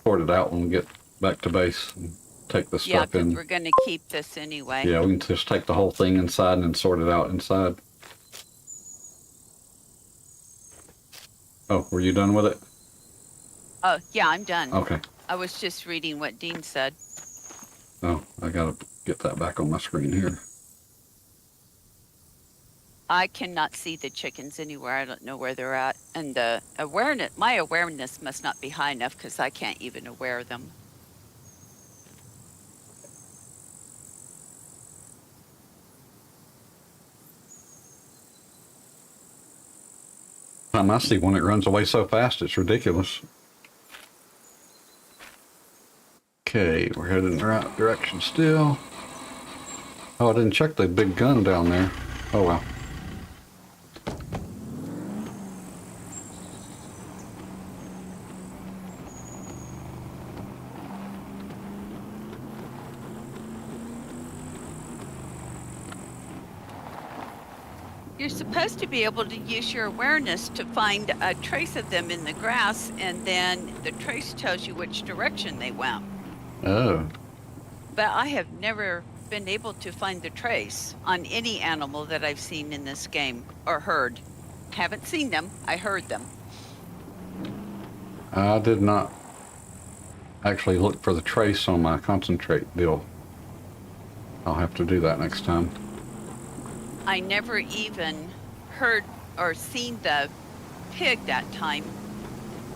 sort it out when we get back to base and take the Yeah, stuff because in. we're going to keep this anyway. Yeah, we can just take the whole thing inside and then sort it out inside. Oh, were you done with it? Oh, yeah, I'm done. Okay. I was just reading what Dean said. Oh, I gotta get that back on my screen here. I cannot see the chickens anywhere. I don't know where they're at. And the awareness, my awareness must not be high enough because I can't even aware them. Time I see one, it runs away so fast, it's ridiculous. Okay, we're headed in the right direction still. Oh, I didn't check the big gun down there. Oh well. You're supposed to be able to use your awareness to find a trace of them in the grass, and then the trace tells you which direction they went. Oh. But I have never been able to find the trace on any animal that I've seen in this game or heard. Haven't seen them, I heard them. I did not actually look for the trace on my concentrate deal. I'll have to do that next time. I never even heard or seen the pig that time,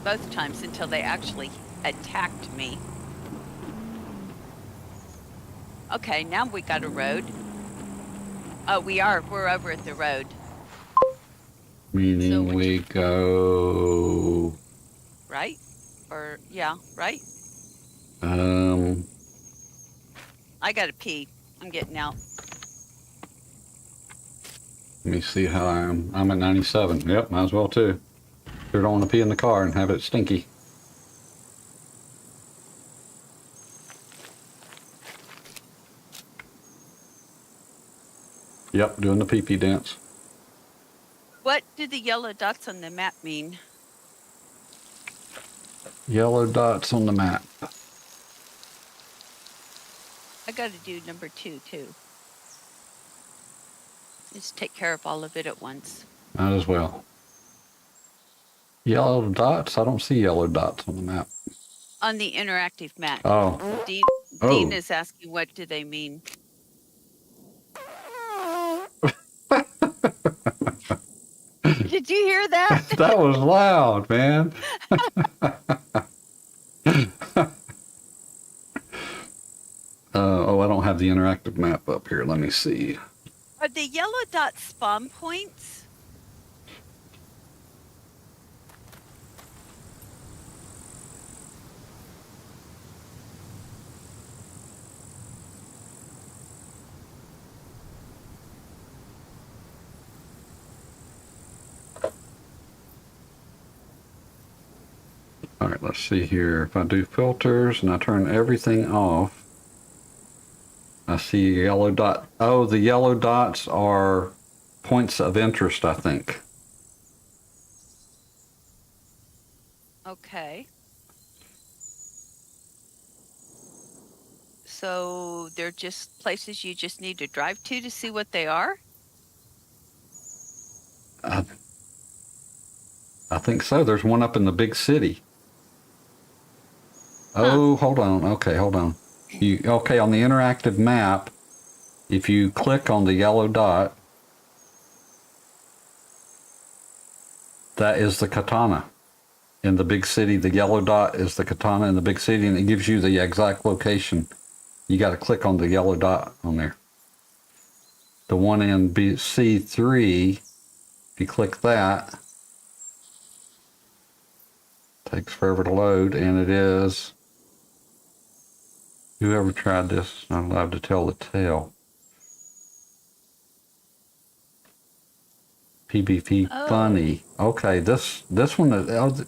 both times, until they actually attacked me. Okay, now we got a road. Oh, we're over at the road. Meaning So we go... Right? Or, yeah, right? I gotta pee. I'm getting out. Let me see how I am. I'm at 97. Yep, might as well too. Sure don't want to pee in the car and have it stinky. Yep, doing the pee-pee dance. What do the yellow dots on the map mean? Yellow dots on the map. I gotta do number 2 too. Just take care of all of it at once. Might as well. Yellow dots? I don't see yellow dots on the map. On the interactive map. Oh. Dean, Oh. Dean is asking, what do they mean? Did you hear that? That was loud, man. Oh, I don't have the interactive map up here. Let me see. Are the yellow dots spawn points? All right, let's see here. If I do filters and I turn everything off, I see a yellow dot. Oh, the yellow dots are points of interest, I think. Okay. So they're just places you just need to drive to see what they are? I think so. There's one up in the big city. Oh, hold on. Okay, hold on. Okay, on the interactive map, if you click on the yellow dot, that is the katana. In the big city, the yellow dot is the katana in the big city, and it gives you the exact location. You got to click on the yellow dot on there. The one in C3, if you click that, takes forever to load, and it is... Whoever tried this is not allowed to tell the tale. PvP funny. Okay, this one is,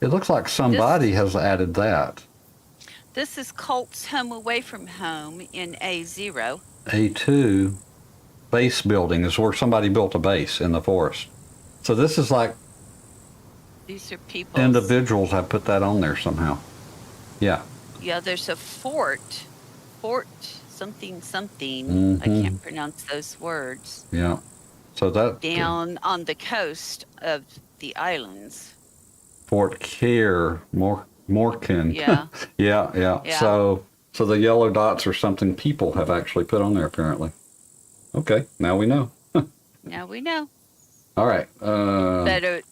it looks like somebody has added that. This is Colt's Home Away from Home in A0. A2 base building is where somebody built a base in the forest. So this is like These are people. individuals have put that on there somehow. Yeah. Yeah, there's a fort something something. I can't pronounce those words. Yeah. So that Down on the coast of the islands. Fort Care, Morkin. Yeah. yeah. Yeah. So the yellow dots are something people have actually put on there apparently. Okay, now we know. Now we know. All right. But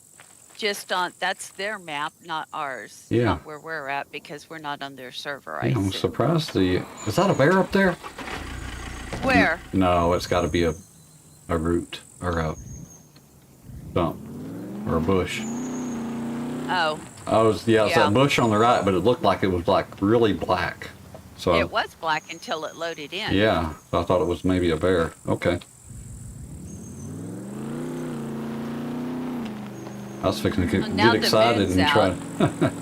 just on, that's their map, not ours. Yeah. Not where we're at, because we're not on their server. I I'm assume. surprised is that a bear up there? Where? No, it's got to be a root or a stump or a bush. Oh. Oh, yeah, it's that bush on the right, but it looked like it was like really black. So It was black until it loaded in. yeah, so I thought it was maybe a bear. Okay. I was fixing to Well, now get the excited moon's and try. out.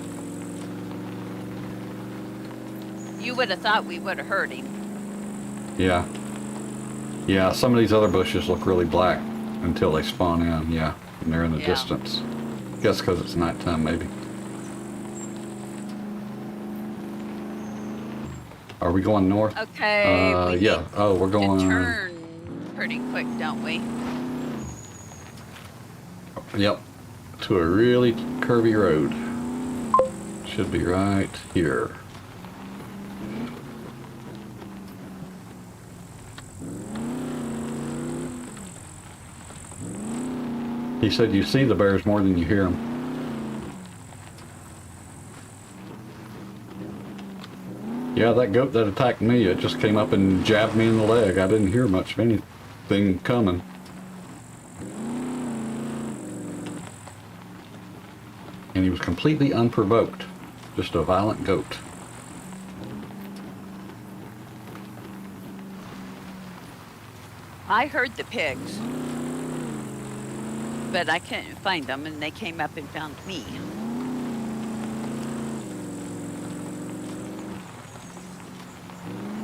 You would have thought we would have heard him. Yeah. Yeah, some of these other bushes look really black until they spawn in, yeah. And they're in the Yeah. distance. Guess because it's nighttime, maybe. Are we going north? Okay, we Yeah. need Oh, we're going. to turn pretty quick, don't we? Yep. To a really curvy road. Should be right here. He said you see the bears more than you hear them. Yeah, that goat that attacked me, it just came up and jabbed me in the leg. I didn't hear much of anything coming. And he was completely unprovoked. Just a violent goat. I heard the pigs, but I couldn't find them, and they came up and found me.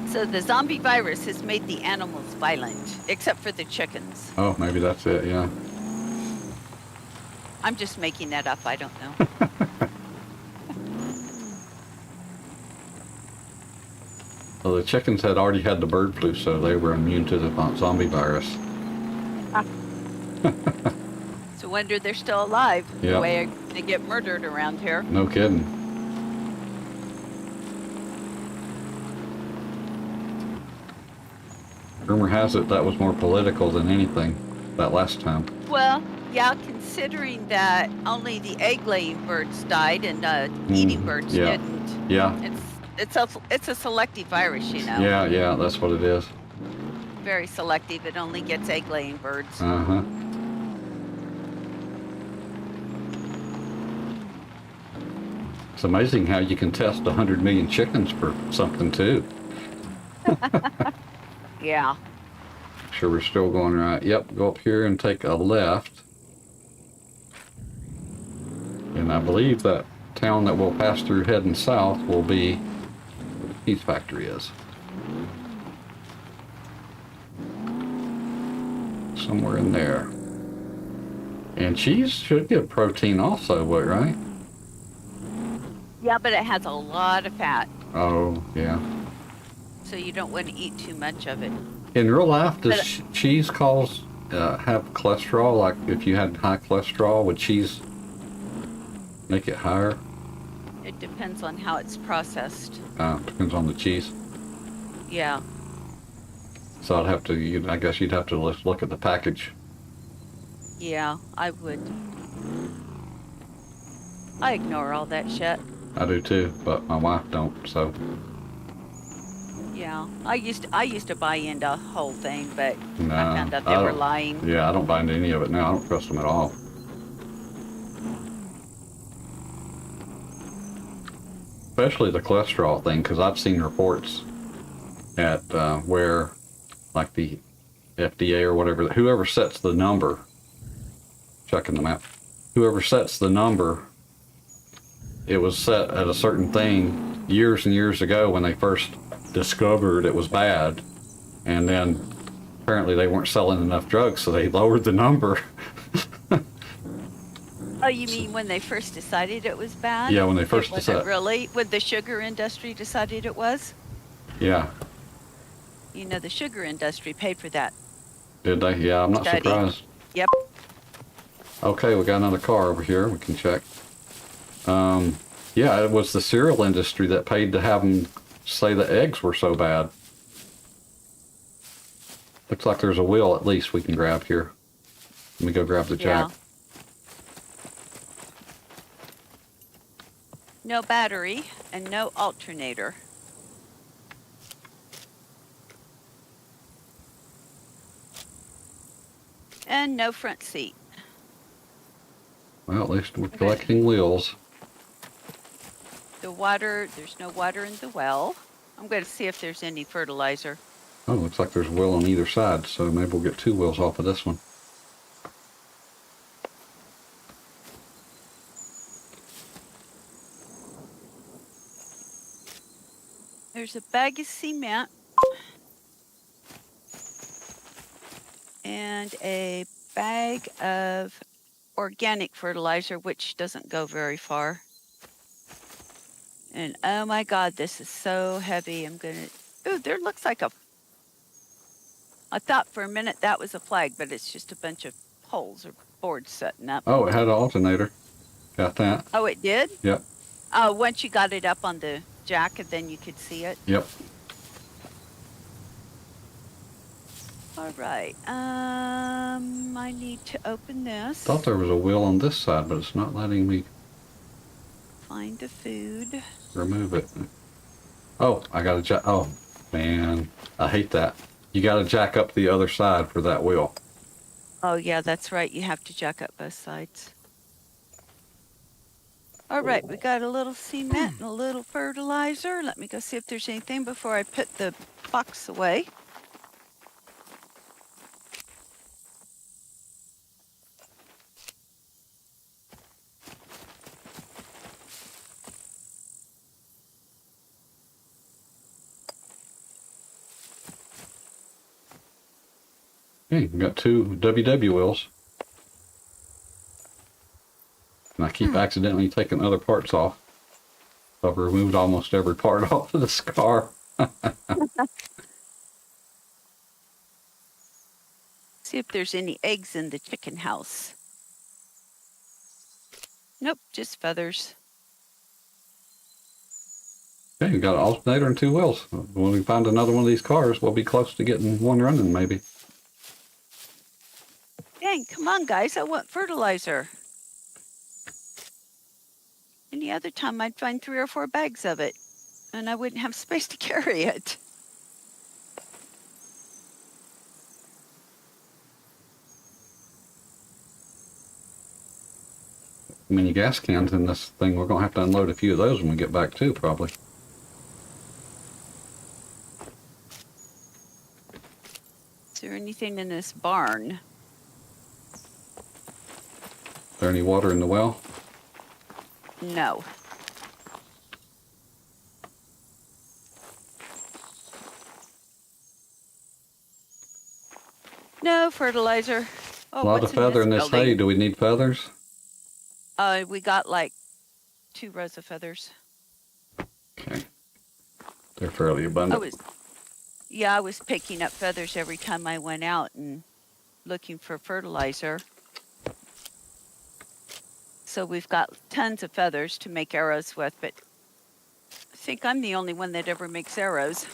So the zombie virus has made the animals violent, except for the chickens. Oh, maybe that's it, yeah. I'm just making that up, I don't know. Well, the chickens had already had the bird flu, so they were immune to the zombie virus. It's a wonder they're still alive. Yeah. The way they get murdered around here. No kidding. Rumor has it that was more political than anything that last time. Well, yeah, considering that only the egg-laying birds died and eating birds yeah. didn't. Yeah. It's a selective virus, you know. Yeah, that's what it is. Very selective. It only gets egg-laying birds. Uh-huh. It's amazing how you can test 100 million chickens for something, too. Yeah. Sure we're still going right. Yep, go up here and take a left. And I believe that town that we'll pass through heading south will be where the cheese factory is. Somewhere in there. And cheese should give protein also, right? Yeah, but it has a lot of fat, Oh, yeah. so you don't want to eat too much of it. In real life, does But- cheese have cholesterol? Like if you had high cholesterol, would cheese make it higher? It depends on how it's processed. Depends on the cheese. Yeah. So I'd have to, I guess you'd have to look at the package. Yeah, I would. I ignore all that shit. I do too, but my wife don't, so. Yeah, I used to buy into the whole thing, but No, I found out I they were don't- lying. Yeah, I don't buy into any of it now. I don't trust them at all. Especially the cholesterol thing, because I've seen reports at where, like the FDA or whatever, whoever sets the number, checking the map, whoever sets the number, it was set at a certain thing years and years ago when they first discovered it was bad, and then apparently they weren't selling enough drugs, so they lowered the number. Oh, you mean when they first decided it was bad? Yeah, when they first It wasn't decided. really? When the sugar industry decided it was? Yeah, You know, the sugar industry paid for that. did they? Yeah, I'm not Study. surprised. Yep. Okay, we got another car over here. We can check. Yeah, it was the cereal industry that paid to have them say the eggs were so bad. Looks like there's a wheel at least we can grab here. Let me go grab the jack. Yeah. No battery and no alternator. And no front seat. Well, at least we're collecting wheels. The water, there's no water in the well. I'm going to see if there's any fertilizer. Oh, looks like there's a wheel on either side, so maybe we'll get 2 wheels off of this one. There's a bag of cement and a bag of organic fertilizer, which doesn't go very far. And oh my God, this is so heavy. I'm gonna, ooh, there looks like a, I thought for a minute that was a flag, but it's just a bunch of poles or boards setting up. Oh, it had an alternator. Got that. Oh, it did? Yep. Oh, once you got it up on the jack, then you could see it. Yep. All right. I need to open this. Thought there was a wheel on this side, but it's not letting me Find the food. remove it. Oh, I got to jack. Oh, man. I hate that. You got to jack up the other side for that wheel. Oh, yeah, that's right. You have to jack up both sides. All right, we got a little cement and a little fertilizer. Let me go see if there's anything before I put the box away. Okay, we got 2 WW wheels. And I keep accidentally taking other parts off. I've removed almost every part off of this car. See if there's any eggs in the chicken house. Nope, just feathers. Okay, we got an alternator and 2 wheels. When we find another one of these cars, we'll be close to getting one running, maybe. Dang, come on, guys. I want fertilizer. Any other time, I'd find 3 or 4 bags of it, and I wouldn't have space to carry it. Many gas cans in this thing. We're going to have to unload a few of those when we get back too, probably. Is there anything in this barn? Is there any water in the well? No. No fertilizer. Oh, A lot of what's feather in this hay. building? Do we need feathers? We got like 2 rows of feathers. Okay. They're fairly I abundant. was picking up feathers every time I went out and looking for fertilizer. So we've got tons of feathers to make arrows with, but I think I'm the only one that ever makes arrows.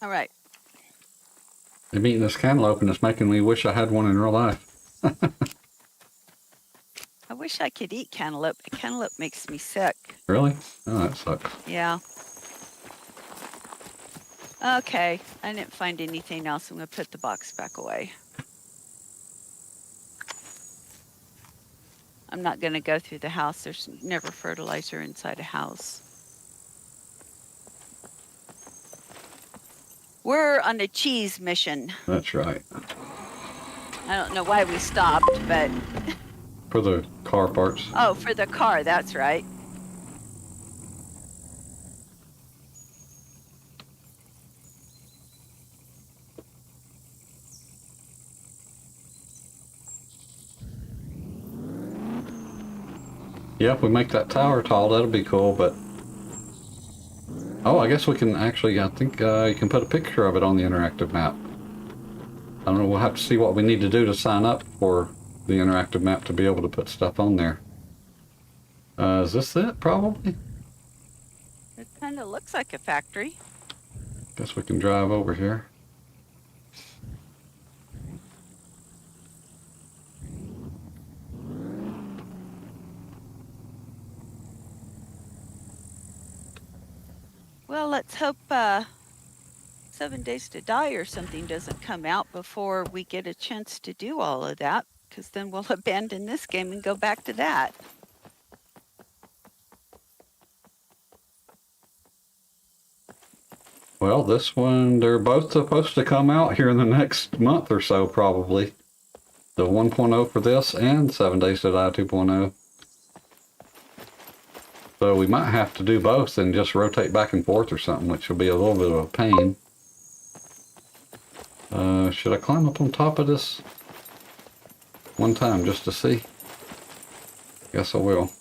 All right. I'm eating this cantaloupe and it's making me wish I had one in real life. I wish I could eat cantaloupe. Cantaloupe makes me sick. Really? Oh, that sucks. Yeah. Okay. I didn't find anything else. I'm going to put the box back away. I'm not going to go through the house. There's never fertilizer inside a house. We're on a cheese mission. That's right. I don't know why we stopped, but... For the car parts. Oh, for the car, that's right. Yeah, if we make that tower tall, that'll be cool, but... Oh, I guess we can actually, I think you can put a picture of it on the interactive map. I don't know, we'll have to see what we need to do to sign up for the interactive map to be able to put stuff on there. Is this it, probably? It kind of looks like a factory. Guess we can drive over here. Well, let's hope 7 Days to Die or something doesn't come out before we get a chance to do all of that, because then we'll abandon this game and go back to that. Well, this one, they're both supposed to come out here in the next month or so, probably. The 1.0 for this and 7 Days to Die 2.0. So we might have to do both and just rotate back and forth or something, which will be a little bit of a pain. Should I climb up on top of this one time just to see? Guess I will.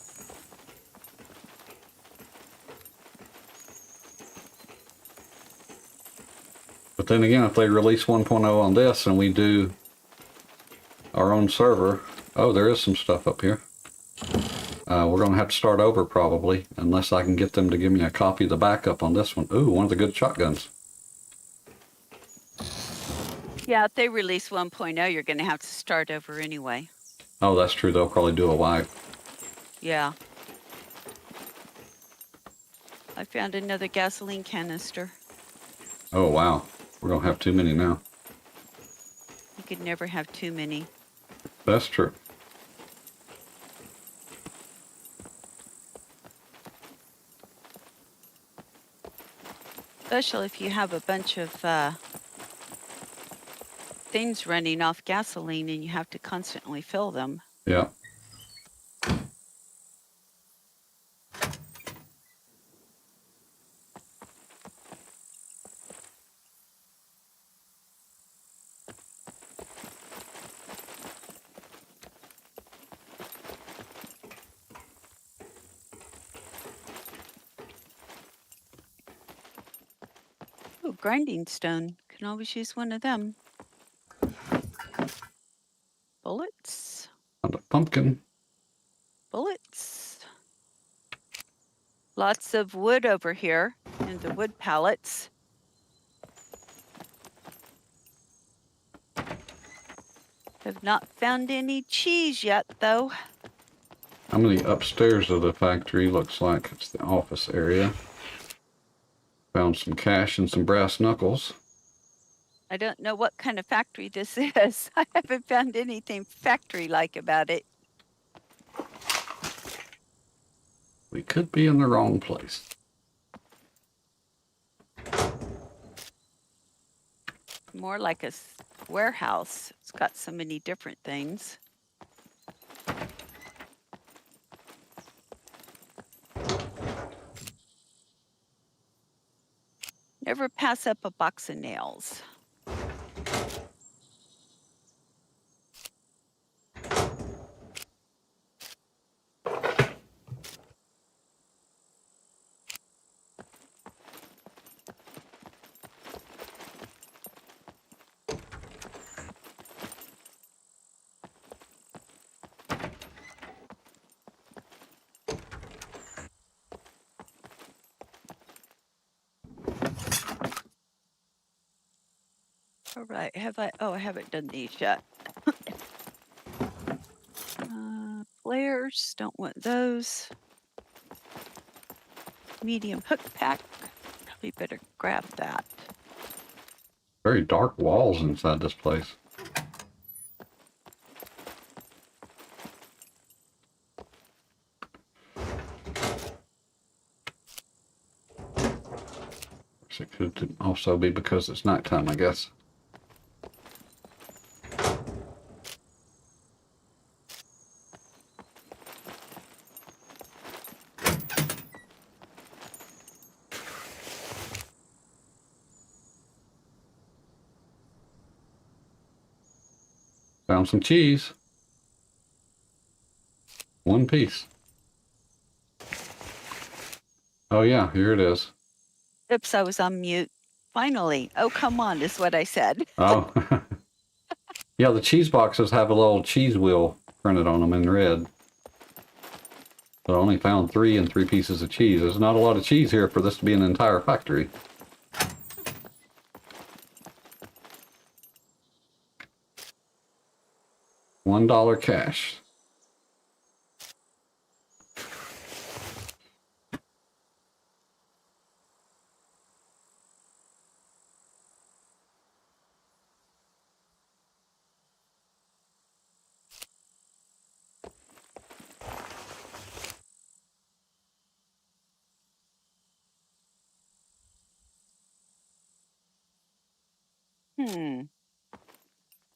But then again, if they release 1.0 on this and we do our own server, oh, there is some stuff up here. We're going to have to start over probably, unless I can get them to give me a copy of the backup on this one. Ooh, one of the good shotguns. Yeah, if they release 1.0, you're going to have to start over anyway. Oh, that's true. They'll probably do a wipe. Yeah. I found another gasoline canister. Oh, wow. We're going to have too many now. You could never have too many. That's true. Especially if you have a bunch of things running off gasoline and you have to constantly fill them. Yeah. Oh, grinding stone. Can always use one of them. Bullets. And a pumpkin. Bullets. Lots of wood over here in the wood pallets. Have not found any cheese yet, though. How many upstairs of the factory? Looks like it's the office area. Found some cash and some brass knuckles. I don't know what kind of factory this is. I haven't found anything factory-like about it. We could be in the wrong place. More like a warehouse. It's got so many different things. Never pass up a box of nails. All right, I haven't done these yet. Flares, don't want those. Medium hook pack, probably better grab that. Very dark walls inside this place. It could also be because it's nighttime, I guess. Found some cheese. One piece. Oh yeah, here it is. Oops, I was on mute. Finally. Oh, come on, is what I said. Oh. Yeah, the cheese boxes have a little cheese wheel printed on them in red. But I only found 3 and 3 pieces of cheese. There's not a lot of cheese here for this to be an entire factory. $1 cash.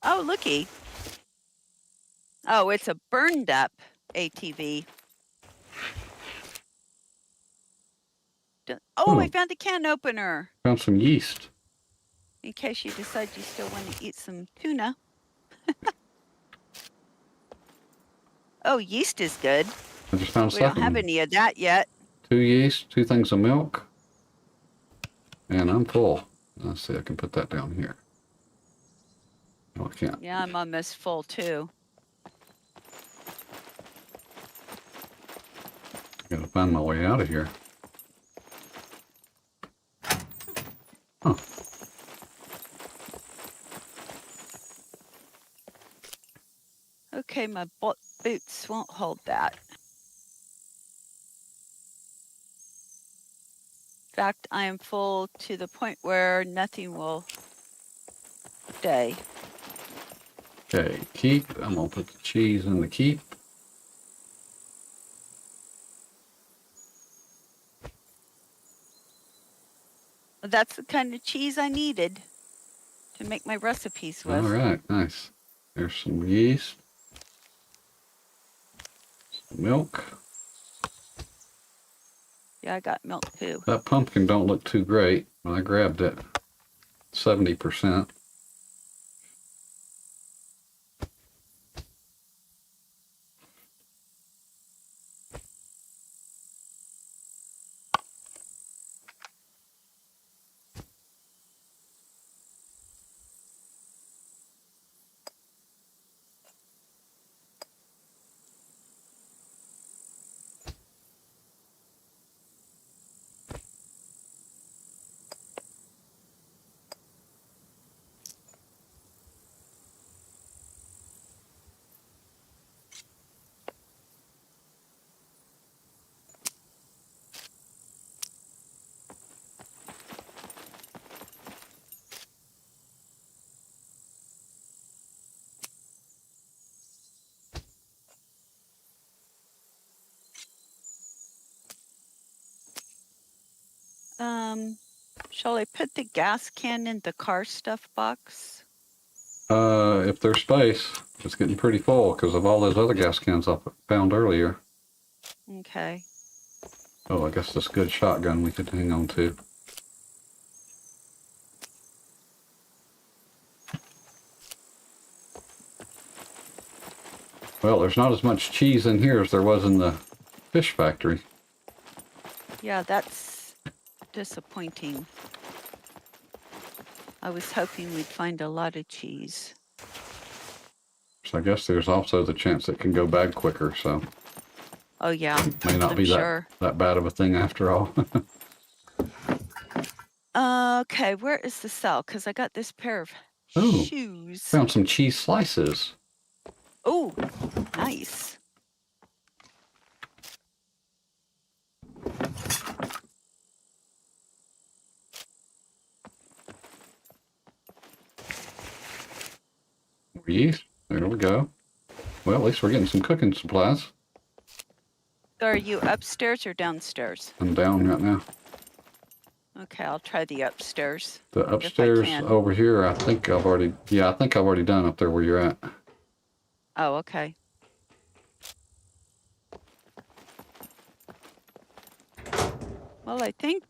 Oh, looky. Oh, it's a burned up ATV. Oh, I found a can opener. Found some yeast. In case you decide you still want to eat some tuna. Oh, yeast is good. I just found a We don't second have one. any of that yet. 2 yeast, 2 things of milk. And I'm full. Let's see, I can put that down here. No, I can't. Yeah, I'm almost full too. Gotta find my way out of here. Huh. Okay, my boots won't hold that. In fact, I am full to the point where nothing will stay. Okay, keep. I'm gonna put the cheese in the keep. That's the kind of cheese I needed to make my recipes with. All right, nice. There's some yeast. Some milk. Yeah, I got milk too. That pumpkin don't look too great. I grabbed it 70%. Shall I put the gas can in the car stuff box? If there's space, it's getting pretty full because of all those other gas cans I found earlier. Okay. Oh, I guess this good shotgun we could hang on to. Well, there's not as much cheese in here as there was in the fish factory. Yeah, that's disappointing. I was hoping we'd find a lot of cheese. So I guess there's also the chance it can go bad quicker, so Oh yeah, may not I'm be sure. that bad of a thing after all. Okay, where is the cell? Because I got this pair of Ooh. shoes. Found some cheese slices. Oh, nice. Yeast. There we go. Well, at least we're getting some cooking supplies. So are you upstairs or downstairs? I'm down right now. Okay, I'll try the upstairs. The upstairs can. over here, I think I've already done up there where you're at. Oh, okay. Well, I think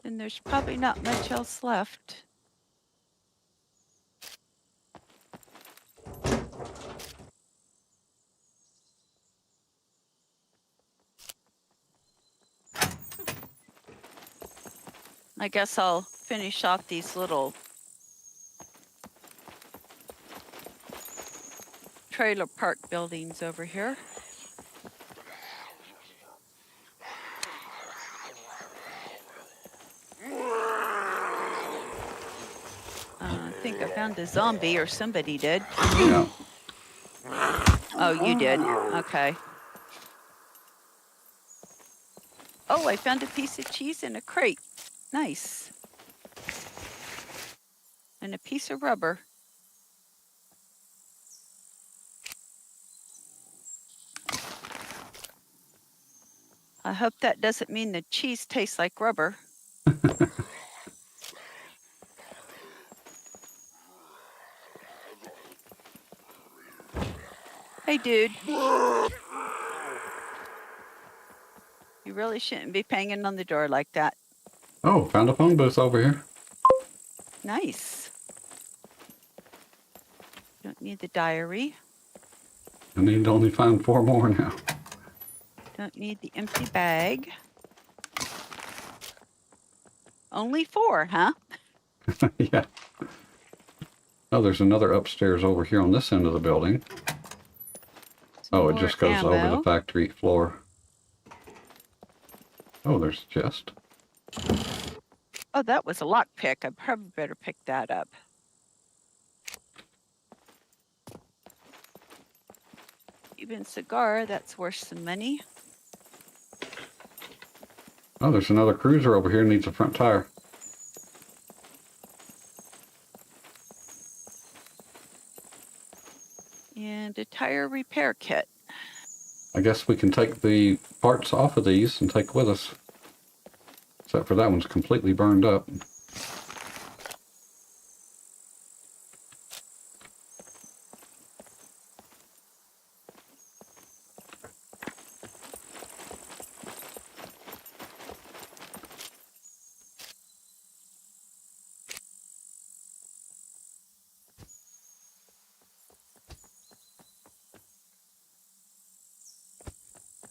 then there's probably not much else left. I guess I'll finish off these little trailer park buildings over here. I think I found a zombie, or somebody did. Yeah. Oh, you did. Okay. Oh, I found a piece of cheese in a crate. Nice. And a piece of rubber. I hope that doesn't mean the cheese tastes like rubber. Hey, dude. You really shouldn't be banging on the door like that. Oh, found a phone booth over here. Nice. Don't need the diary. I need to only find 4 more now. Don't need the empty bag. Only 4, huh? Yeah. Oh, there's another upstairs over here on this end of the building. Some Oh, it more just goes over the ammo. factory floor. Oh, there's a chest. Oh, that was a lockpick. I probably better pick that up. Cuban cigar, that's worth some money. Oh, there's another cruiser over here, needs a front tire. And a tire repair kit. I guess we can take the parts off of these and take with us. Except for that one's completely burned up.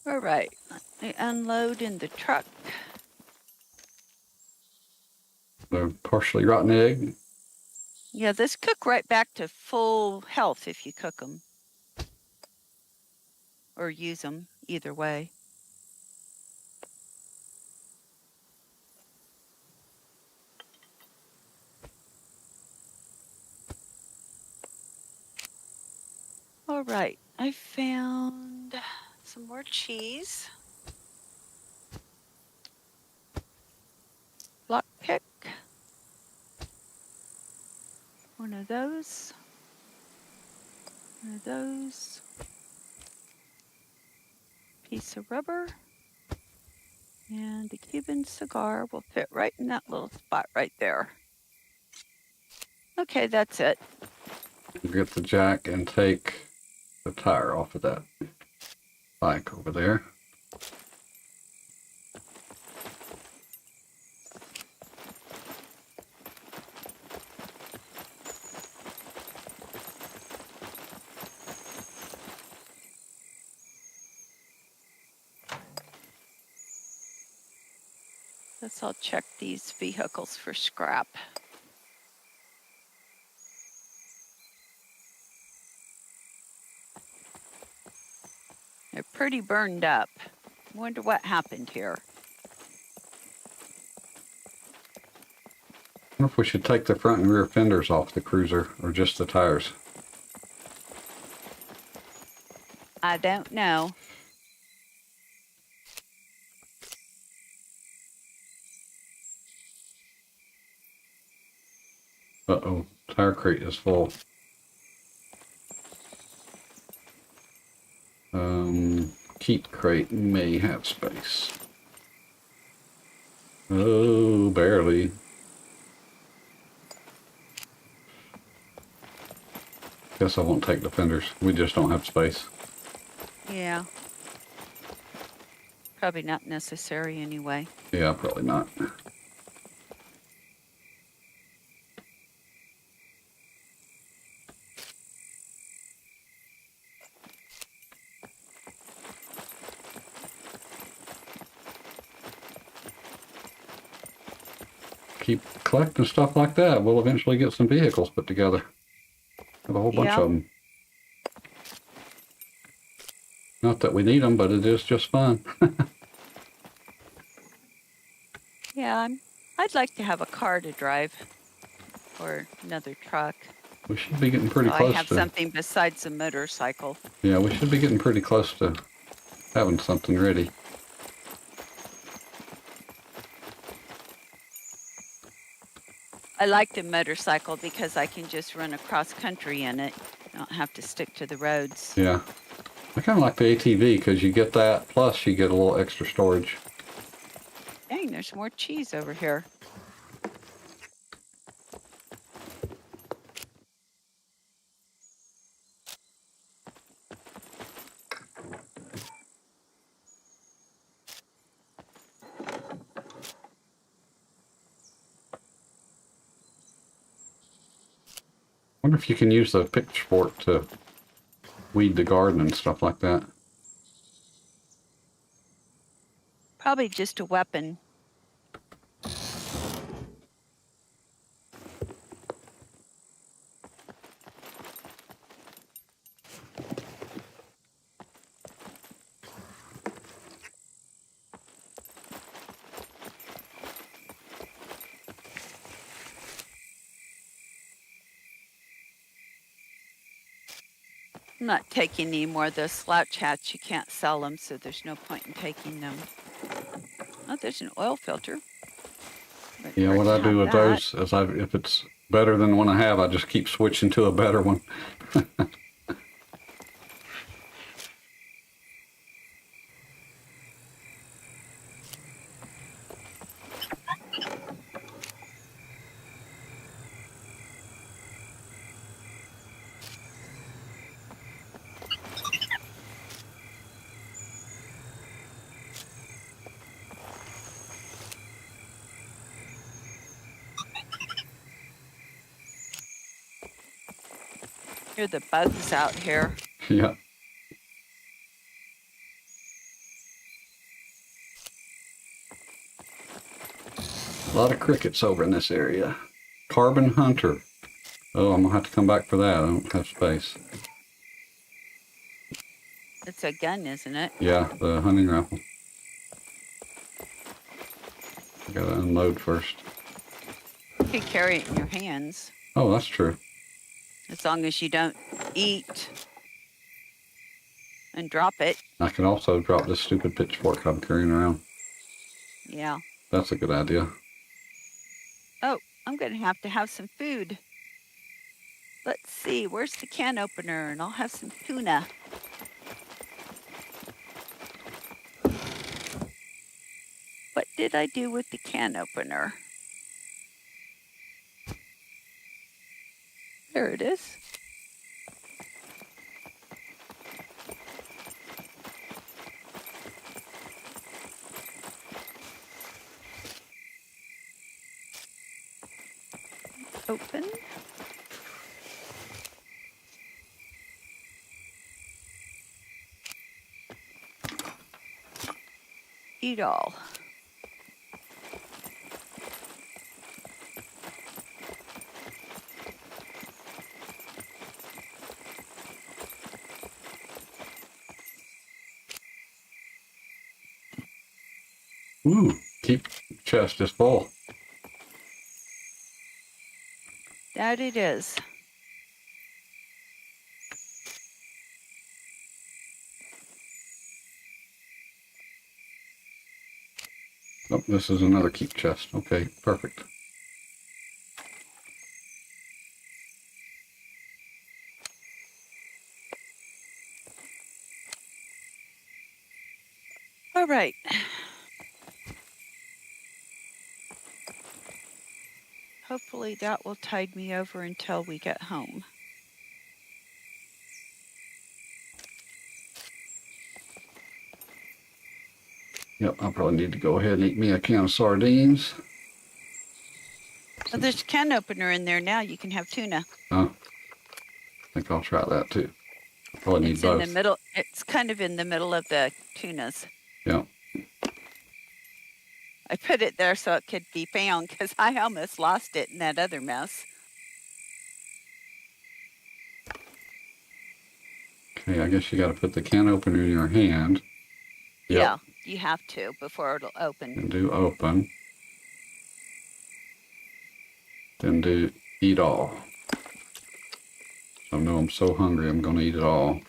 All right, let me unload in the truck. The partially rotten egg. Yeah, this cook right back to full health if you cook them. Or use them, either way. All right, I found some more cheese. Lockpick. One of those. One of those. Piece of rubber. And the Cuban cigar will fit right in that little spot right there. Okay, that's it. Get the jack and take the tire off of that bike over there. Guess I'll check these vehicles for scrap. They're pretty burned up. Wonder what happened here. I wonder if we should take the front and rear fenders off the cruiser, or just the tires. I don't know. Uh-oh, tire crate is full. Keep crate may have space. Oh, barely. Guess I won't take the fenders. We just don't have space. Yeah. Probably not necessary anyway. Yeah, probably not. Keep collecting stuff like that. We'll eventually get some vehicles put together. Have a whole bunch of them. Not that we need them, but it is just fun. Yeah, I'd like to have a car to drive. Or another truck. We should be getting pretty So close I have to... something besides a motorcycle. Yeah, we should be getting pretty close to having something ready. I like the motorcycle because I can just run across country in it. I don't have to stick to the roads. Yeah. I kind of like the ATV because you get that, plus you get a little extra storage. Dang, there's more cheese over here. Wonder if you can use the pitchfork to weed the garden and stuff like that. Probably just a weapon. I'm not taking any more of those slouch hats. You can't sell them, so there's no point in taking them. Oh, there's an oil filter. Might Yeah, work what to I do have with that. those is if it's better than the one I have, I just keep switching to a better one. Hear the bugs out here. Yeah. A lot of crickets over in this area. Carbon Hunter. Oh, I'm gonna have to come back for that. I don't have space. It's a gun, isn't it? Yeah, the hunting rifle. I gotta unload first. You can carry it in your hands, Oh, that's true. as long as you don't eat and drop it. I can also drop this stupid pitchfork I'm carrying around. Yeah. That's a good idea. Oh, I'm going to have some food. Let's see, where's the can opener? And I'll have some tuna. What did I do with the can opener? There it is. Open. Eat all. Ooh, keep chest is full. That it is. Oh, this is another keep chest. Okay, perfect. All right. Hopefully that will tide me over until we get home. Yep, I'll probably need to go ahead and eat me a can of sardines. Oh, there's a can opener in there now. You can have tuna. Oh, I think I'll try that too. Probably need It's in both. the middle. It's kind of in the middle of the tunas. Yeah. I put it there so it could be found because I almost lost it in that other mess. Okay, I guess you got to put the can opener in your hand. Yep. Yeah, you have to before it'll open. And do open. Then do eat all. So I know I'm so hungry, I'm going to eat it all.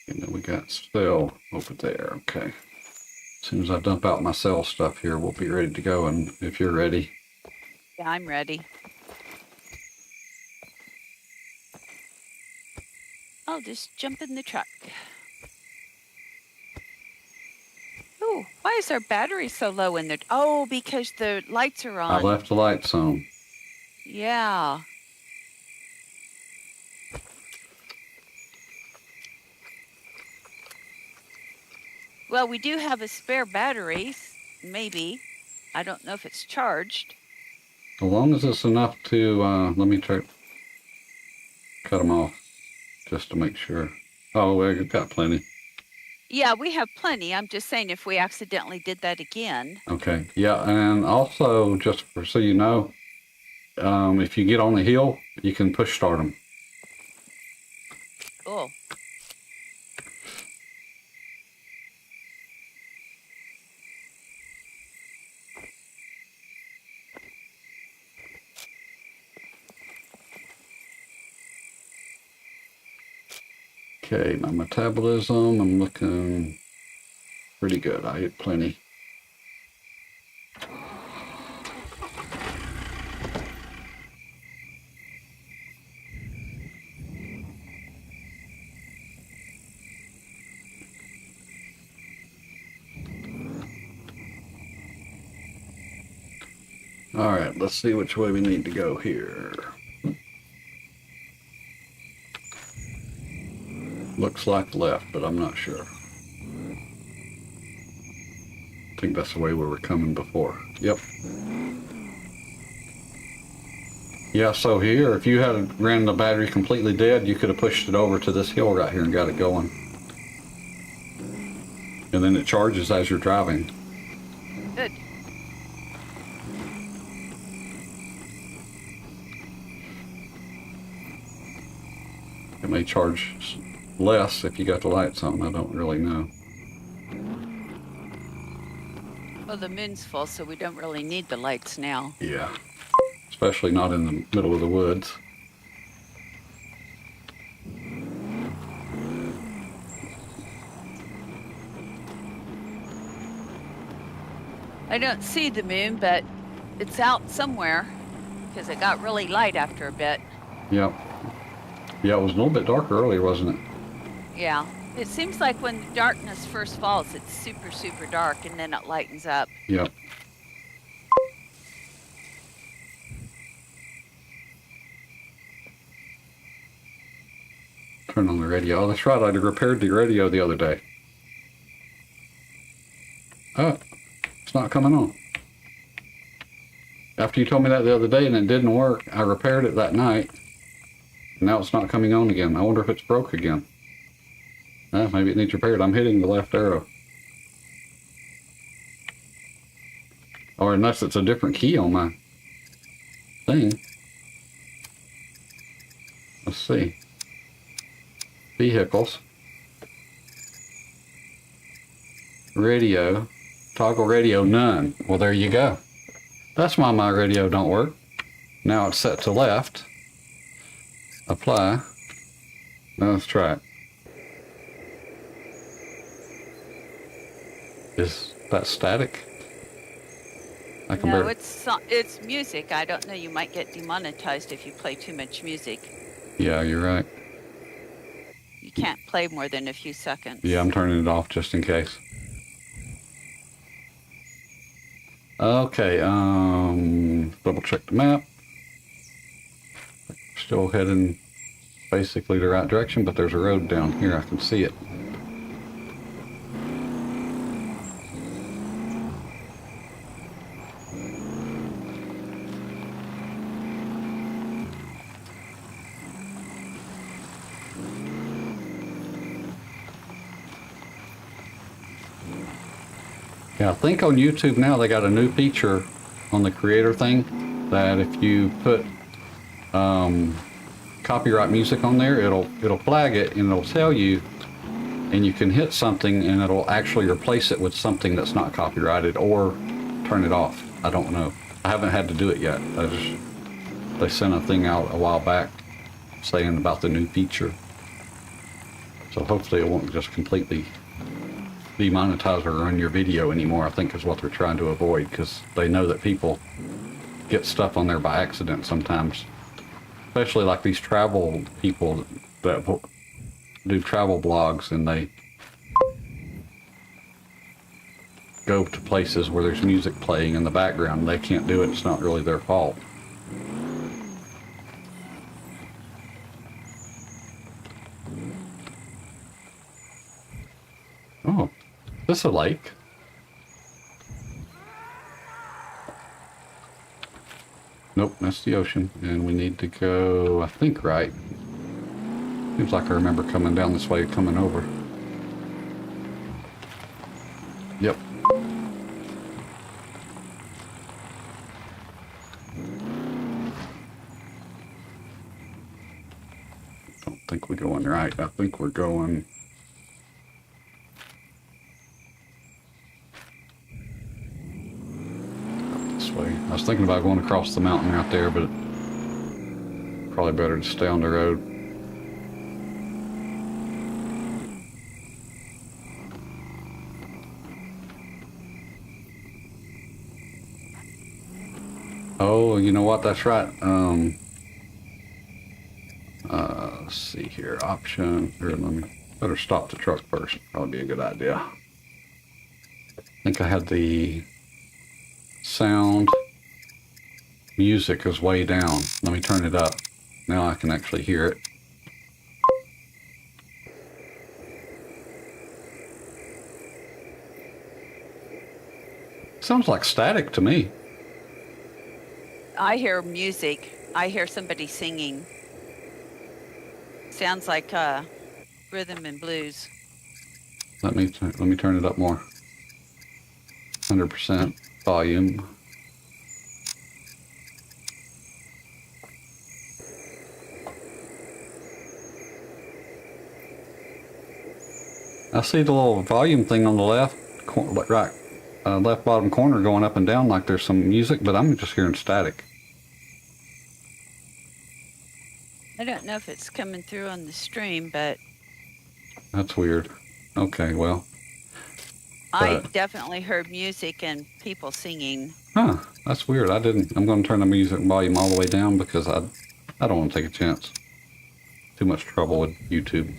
And then we got cell over there. Okay. As soon as I dump out my cell stuff here, we'll be ready to go. And if you're ready, Yeah, I'm ready. I'll just jump in the truck. Oh, why is our battery so low in there? Oh, because the lights are I on. left the lights on. Yeah. Well, we do have a spare battery, maybe. I don't know if it's charged. As long as it's enough to, let me try, cut them off just to make sure. Oh, we've got plenty. Yeah, we have plenty. I'm just saying if we accidentally did that again. Okay, yeah, and also just for, so you know, if you get on the hill, you can push start them. Oh. Okay, my metabolism, I'm looking pretty good. I ate plenty. All right, let's see which way we need to go here. Looks like left, but I'm not sure. I think that's the way we were coming before. Yep. Yeah, so here, if you had ran the battery completely dead, you could have pushed it over to this hill right here and got it going. And then it charges as you're driving. Good. It may charge less if you got the lights on. I don't really know. Well, the moon's full, so we don't really need the lights now. Yeah. Especially not in the middle of the woods. I don't see the moon, but it's out somewhere because it got really light after a bit. Yep. Yeah, it was a little bit darker earlier, wasn't it? Yeah. It seems like when darkness first falls, it's super, super dark, and then it lightens up. Yep. Turn on the radio. Oh, that's right. I repaired the radio the other day. Oh, it's not coming on. After you told me that the other day and it didn't work, I repaired it that night. Now it's not coming on again. I wonder if it's broke again. Maybe it needs repaired. I'm hitting the left arrow. Or unless it's a different key on my thing. Let's see. Vehicles. Radio. Toggle radio, none. Well, there you go. That's why my radio don't work. Now it's set to left. Apply. Now let's try it. Is that static? I can No, barely... it's music. I don't know. You might get demonetized if you play too much music. Yeah, you're right. You can't play more than a few seconds. Yeah, I'm turning it off just in case. Okay, double check the map. Still heading basically the right direction, but there's a road down here. I can see it. Yeah, I think on YouTube now they got a new feature on the creator thing that if you put copyright music on there, it'll flag it and it'll tell you, and you can hit something and it'll actually replace it with something that's not copyrighted or turn it off. I don't know. I haven't had to do it yet. They sent a thing out a while back saying about the new feature. So hopefully it won't just completely demonetize or run your video anymore, I think is what they're trying to avoid, because they know that people get stuff on there by accident sometimes, especially like these travel people that do travel blogs and they go to places where there's music playing in the background. They can't do it. It's not really their fault. Oh, is this a lake? Nope, that's the ocean. And we need to go, I think, right. Seems like I remember coming down this way, coming over. Yep. Don't think we're going right. I think we're going... this way. I was thinking about going across the mountain out there, but probably better to stay on the road. Oh, you know what? That's right. Let's see here. Option. Here, let me better stop the truck first. Probably be a good idea. I think I had the sound. Music is way down. Let me turn it up. Now I can actually hear it. Sounds like static to me. I hear music. I hear somebody singing. Sounds like rhythm and blues. Let me turn it up more. 100% volume. I see the little volume thing on the left, right, left bottom corner going up and down like there's some music, but I'm just hearing static. I don't know if it's coming through on the stream, but That's weird. Okay, well. I definitely heard music and people singing. Huh, that's weird. I didn't. I'm going to turn the music volume all the way down because I don't want to take a chance. Too much trouble with YouTube.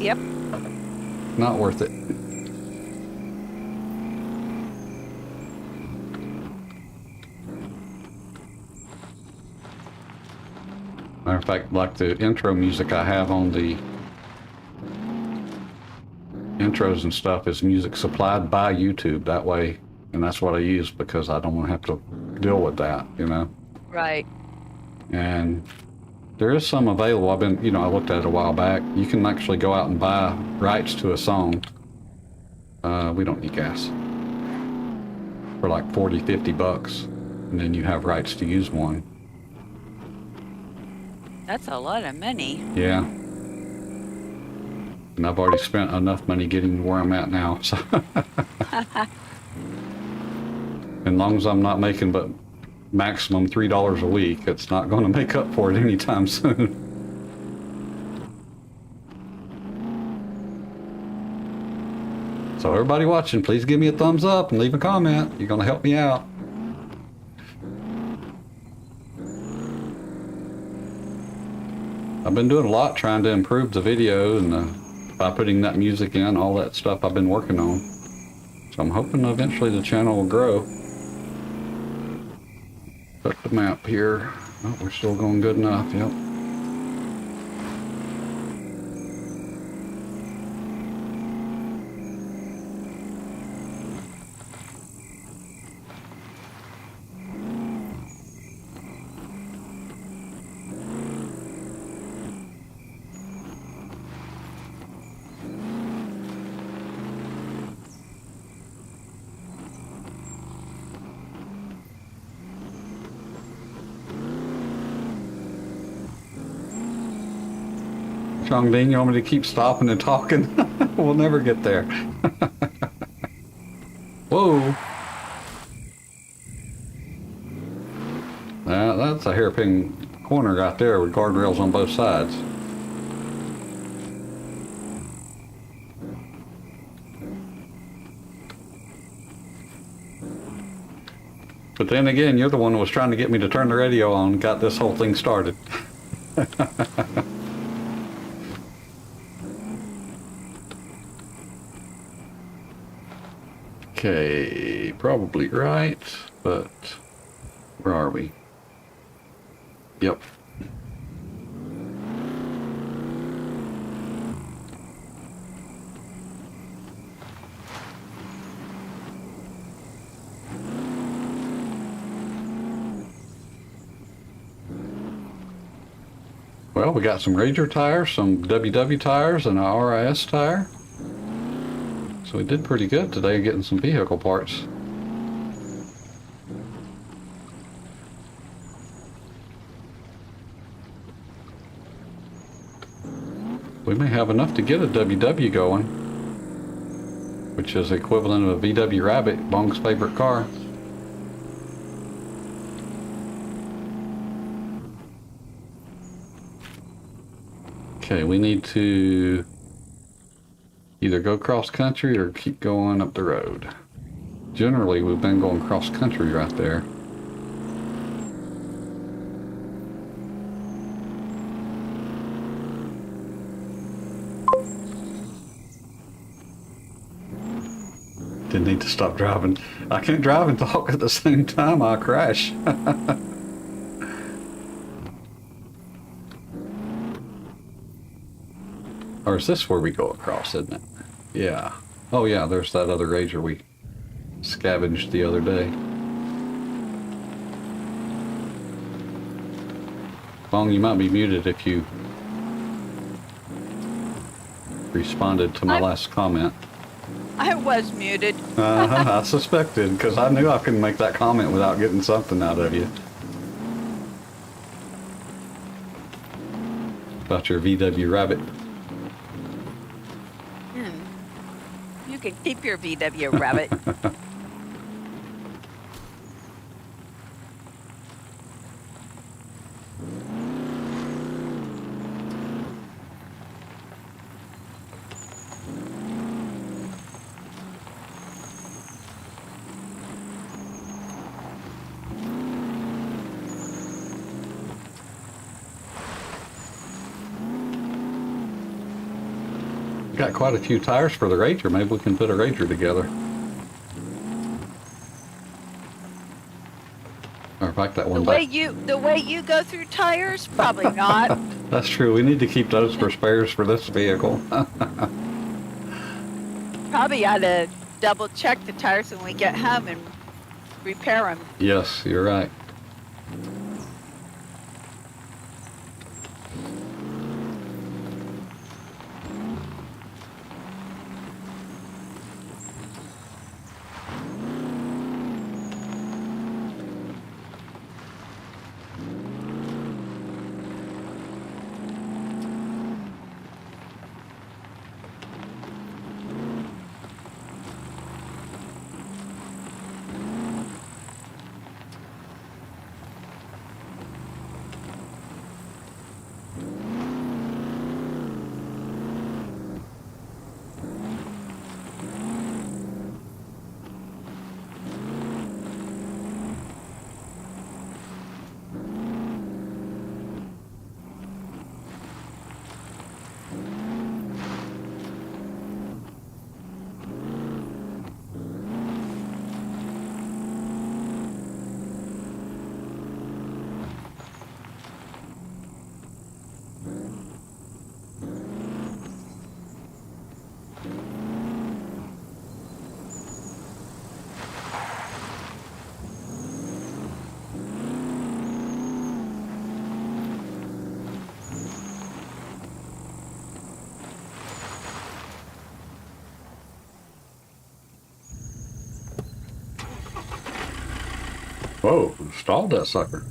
Yep. Not worth it. Matter of fact, like the intro music I have on the intros and stuff is music supplied by YouTube that way, and that's what I use because I don't want to have to deal with that, you know. Right. And there is some available. I looked at it a while back. You can actually go out and buy rights to a song. We don't need gas. For like 40, 50 bucks. And then you have rights to use one. That's a lot of money. Yeah. And I've already spent enough money getting to where I'm at now. So as long as I'm not making but maximum $3 a week, it's not going to make up for it anytime soon. So everybody watching, please give me a thumbs up and leave a comment. You're going to help me out. I've been doing a lot trying to improve the video and by putting that music in, all that stuff I've been working on. So I'm hoping eventually the channel will grow. Put the map here. Oh, we're still going good enough, yep. Chung Dean, you want me to keep stopping and talking? We'll never get there. Whoa. That's a hairpin corner right there with guardrails on both sides. But then again, you're the one who was trying to get me to turn the radio on, got this whole thing started. Okay, probably right, but where are we? Yep. Well, we got some Ranger tires, some WW tires, and an RIS tire. So we did pretty good today getting some vehicle parts. We may have enough to get a WW going, which is equivalent of a VW Rabbit, Bong's favorite car. Okay, we need to either go cross country or keep going up the road. Generally, we've been going cross country right there. Didn't need to stop driving. I can't drive and talk at the same time. I'll crash. Or is this where we go across, isn't it? Yeah. Oh yeah, there's that other Ranger we scavenged the other day. Bong, you might be muted if you responded to my last comment. I was muted. I suspected, because I knew I couldn't make that comment without getting something out of you. About your VW Rabbit. You can keep your VW Rabbit. Got quite a few tires for the Ranger. Maybe we can put a Ranger together. Or in fact, that one The way you go through tires, probably not. That's true. We need to keep those for spares for this vehicle. Probably ought to double check the tires when we get home and repair them. Yes, you're right. Whoa, stalled that sucker.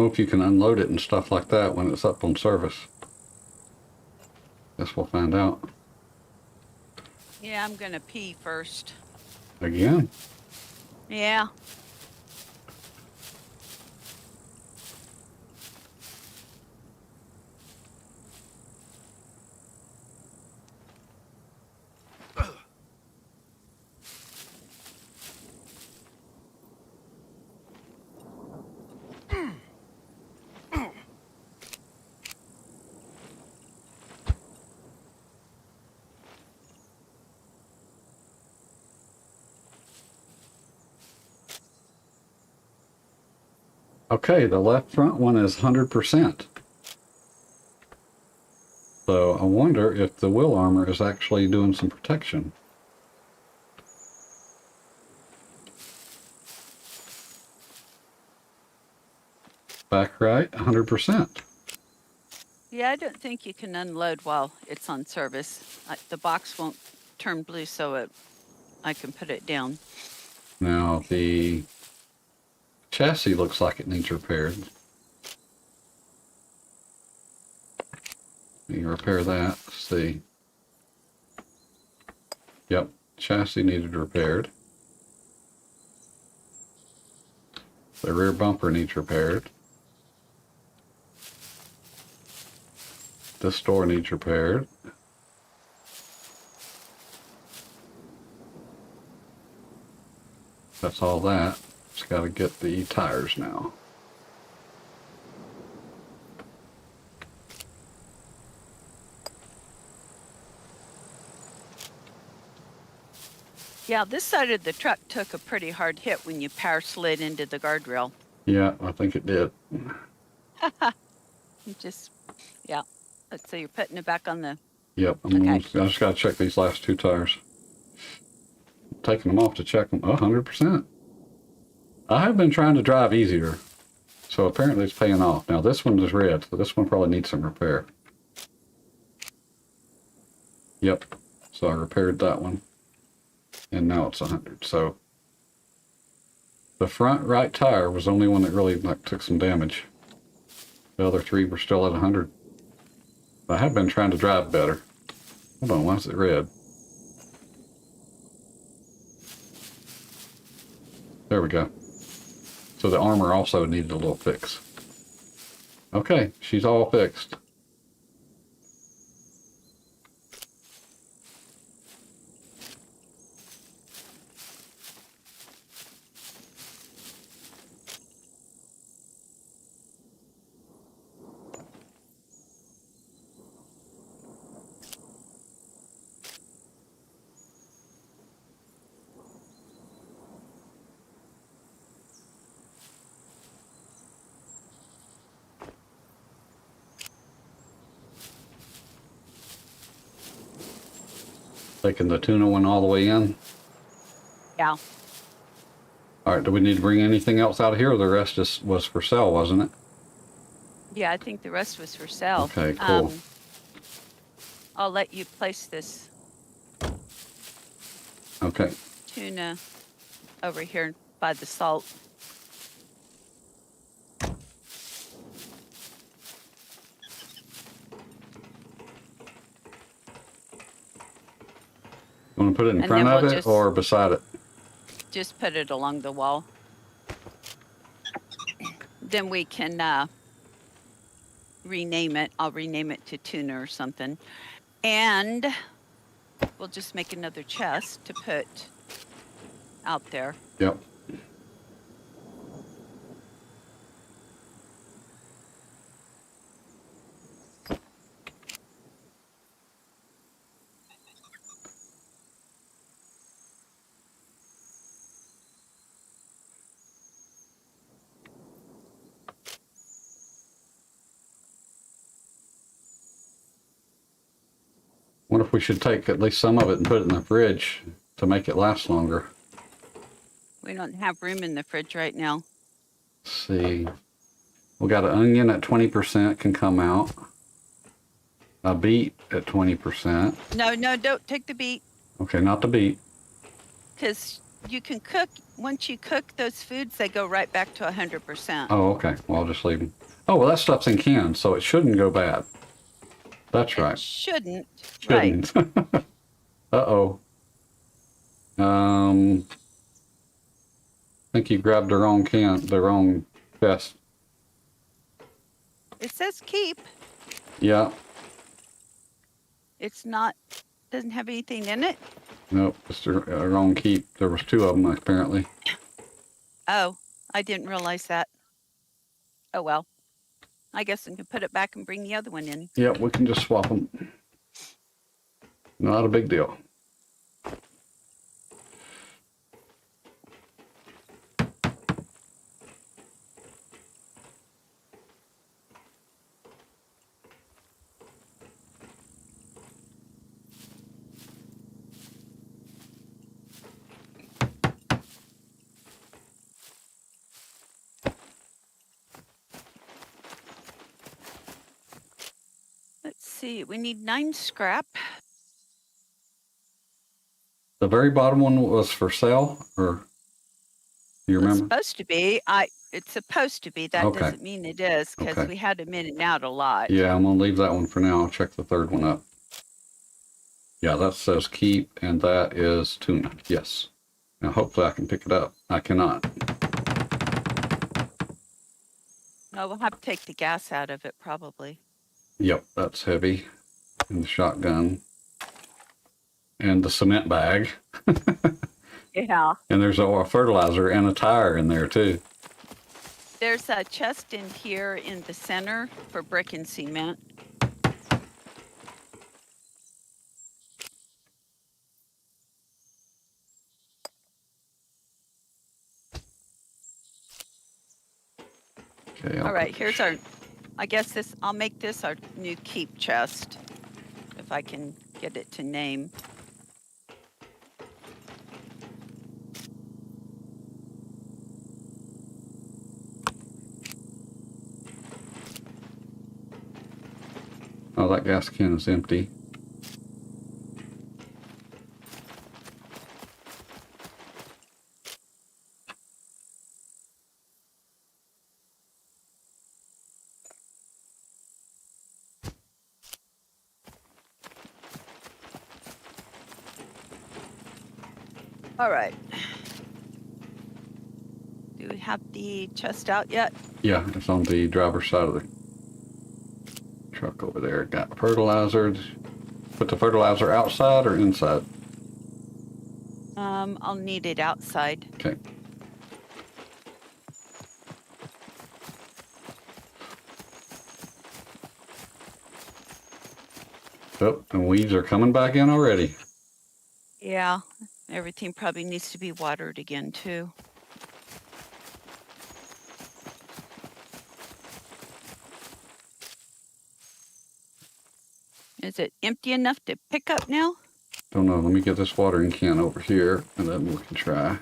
know if you can unload it and stuff like that when it's up on service. Guess we'll find out. Yeah, I'm gonna pee first. Again? Yeah. Okay, the left front one is 100%. So I wonder if the wheel armor is actually doing some protection. Back right, 100%. Yeah, I don't think you can unload while it's on service. The box won't turn blue, so I can put it down. Now the chassis looks like it needs repaired. You can repair that. Let's see. Yep, chassis needed repaired. The rear bumper needs repaired. This door needs repaired. That's all that. Just got to get the tires now. Yeah, this side of the truck took a pretty hard hit when you power slid into the guardrail. Yeah, I think it did. Yeah. So you're putting it back on the... Yep, I just got to check these last two tires. Taking them off to check them. 100%. I have been trying to drive easier, so apparently it's paying off. Now this one is red, so this one probably needs some repair. Yep, so I repaired that one, and now it's 100. So the front right tire was the only one that really took some damage. The other three were still at 100. I have been trying to drive better. Hold on, why is it red? There we go. So the armor also needed a little fix. Okay, she's all fixed. Taking the tuna one all the way in. Yeah. All right, do we need to bring anything else out of here, or the rest just was for sale, wasn't it? Yeah, I think the rest was for sale. Okay, cool. I'll let you place this Okay. tuna over here by the salt. You want to put it in And front then of we'll it just- or beside it? Just put it along the wall. Then we can rename it. I'll rename it to tuna or something. And we'll just make another chest to put out there. Yep. What if we should take at least some of it and put it in the fridge to make it last longer? We don't have room in the fridge right now. Let's see. We got an onion at 20% can come out. A beet at 20%. No, don't take the beet Okay, not the beet. because you can cook. Once you cook those foods, they go right back to 100%. Oh, okay. Well, I'll just leave them. Oh, well, that stuff's in cans, so it shouldn't go bad. That's It right. shouldn't. Right. Shouldn't. Uh-oh. I think you grabbed the wrong chest. It says keep. Yeah. It's not, doesn't have anything in it. Nope, it's the wrong keep. There was 2 of them, apparently. Oh, I didn't realize that. Oh, well. I guess I can put it back and bring the other one in. Yep, we can just swap them. Not a big deal. Let's see. We need 9 scrap. The very bottom one was for sale, or you It's remember? supposed to be. It's supposed to be. That Okay. doesn't mean it is, because Okay. we had them in and out a lot. Yeah, I'm gonna leave that one for now. I'll check the 3rd one up. Yeah, that says keep, and that is tuna. Yes. Now, hopefully I can pick it up. I cannot. No, we'll have to take the gas out of it, probably. Yep, that's heavy. And the shotgun. And the cement bag. Yeah. And there's a fertilizer and a tire in there, too. There's a chest in here in the center for brick and cement. Okay, All right, here's our, I guess this, I'll make this our new keep chest, if I can get it to name. Oh, that gas can is empty. All right. Do we have the chest out yet? Yeah, it's on the driver's side of the truck over there. Got fertilizer. Put the fertilizer outside or inside? I'll need it outside. Okay. Oh, and weeds are coming back in already. Yeah, everything probably needs to be watered again, too. Is it empty enough to pick up now? Don't know. Let me get this watering can over here, and then we can try.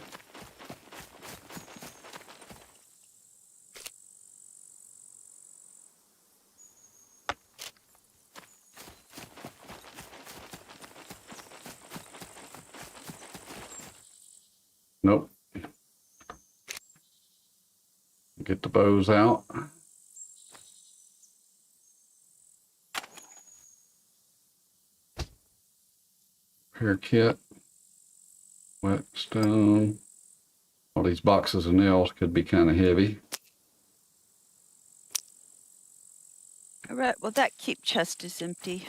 Nope. Get the bows out. Repair kit. Whetstone. All these boxes of nails could be kind of heavy. All right, well, that keep chest is empty.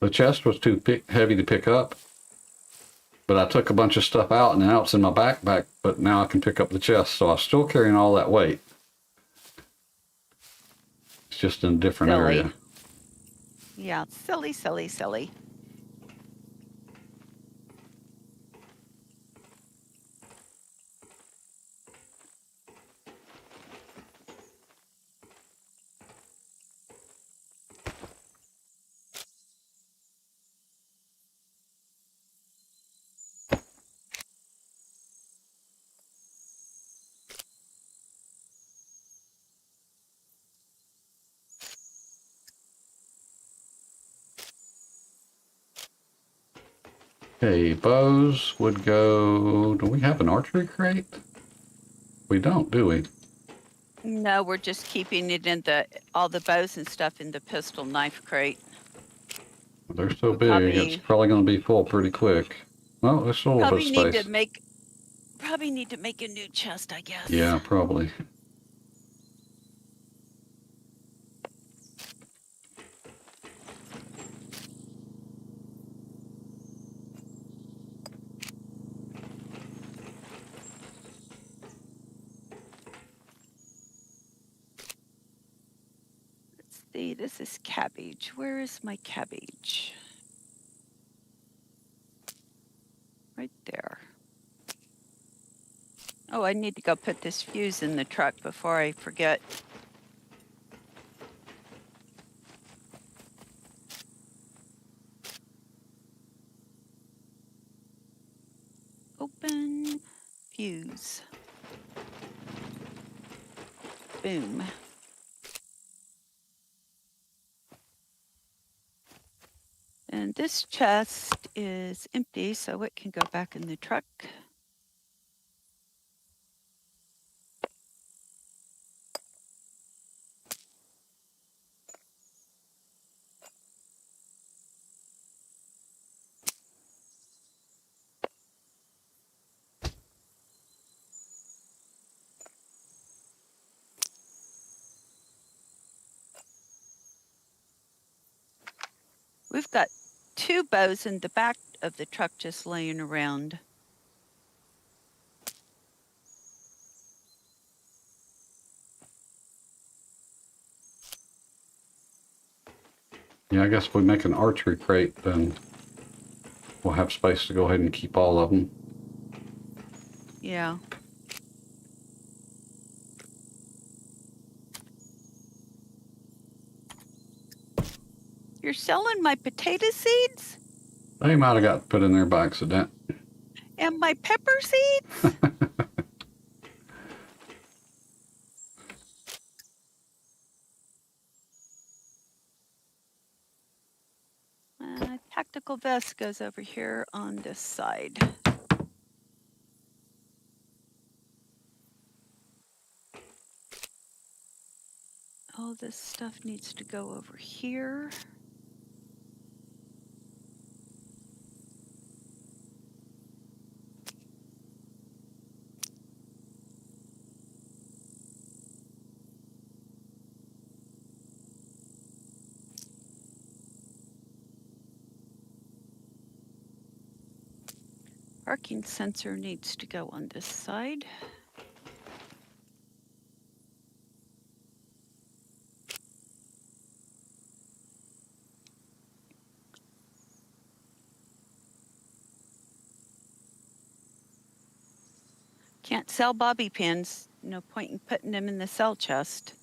The chest was too heavy to pick up, but I took a bunch of stuff out and now it's in my backpack, but now I can pick up the chest, so I'm still carrying all that weight. It's just in a different Silly. area. Yeah, silly, silly, silly. Okay, bows would go... Do we have an archery crate? We don't, do we? No, we're just keeping it in all the bows and stuff in the pistol knife crate. They're so We big, it's probably going to be full pretty quick. Well, there's still a little bit of space. Probably need to make a new chest, I guess. Yeah, probably. Let's see, this is cabbage. Where is my cabbage? Right there. Oh, I need to go put this fuse in the truck before I forget. Open fuse. Boom. And this chest is empty, so it can go back in the truck. We've got 2 bows in the back of the truck just laying around. Yeah, I guess if we make an archery crate, then we'll have space to go ahead and keep all of them. Yeah. You're selling my potato seeds? They might have got put in there by accident. And my pepper seeds? Tactical vest goes over here on this side. All this stuff needs to go over here. Parking sensor needs to go on this side. Can't sell bobby pins. No point in putting them in the sell chest.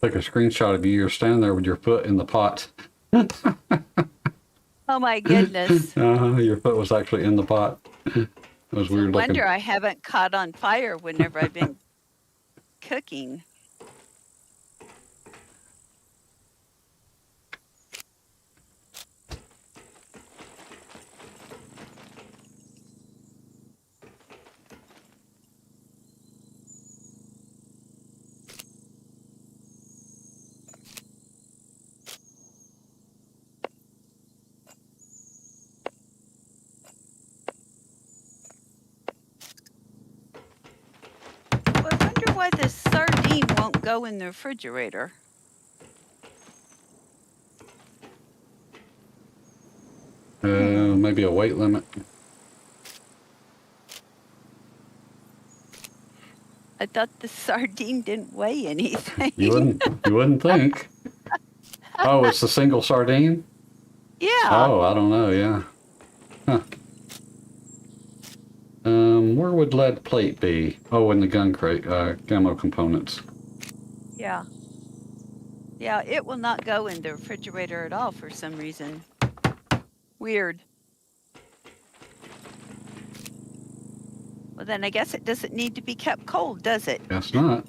Take a screenshot of you. You're standing there with your foot in the pot. Oh my goodness. Your foot was actually in the pot. It was It's a weird looking. wonder I haven't caught on fire whenever I've been cooking. Well, I wonder why the sardine won't go in the refrigerator. Maybe a weight limit. I thought the sardine didn't weigh anything. You wouldn't think. Oh, it's the single sardine? Yeah. Oh, I don't know, yeah. Huh. Where would lead plate be? Oh, in the gun crate, ammo components. Yeah. Yeah, it will not go in the refrigerator at all for some reason. Weird. Well, then I guess it doesn't need to be kept cold, does it? Guess not.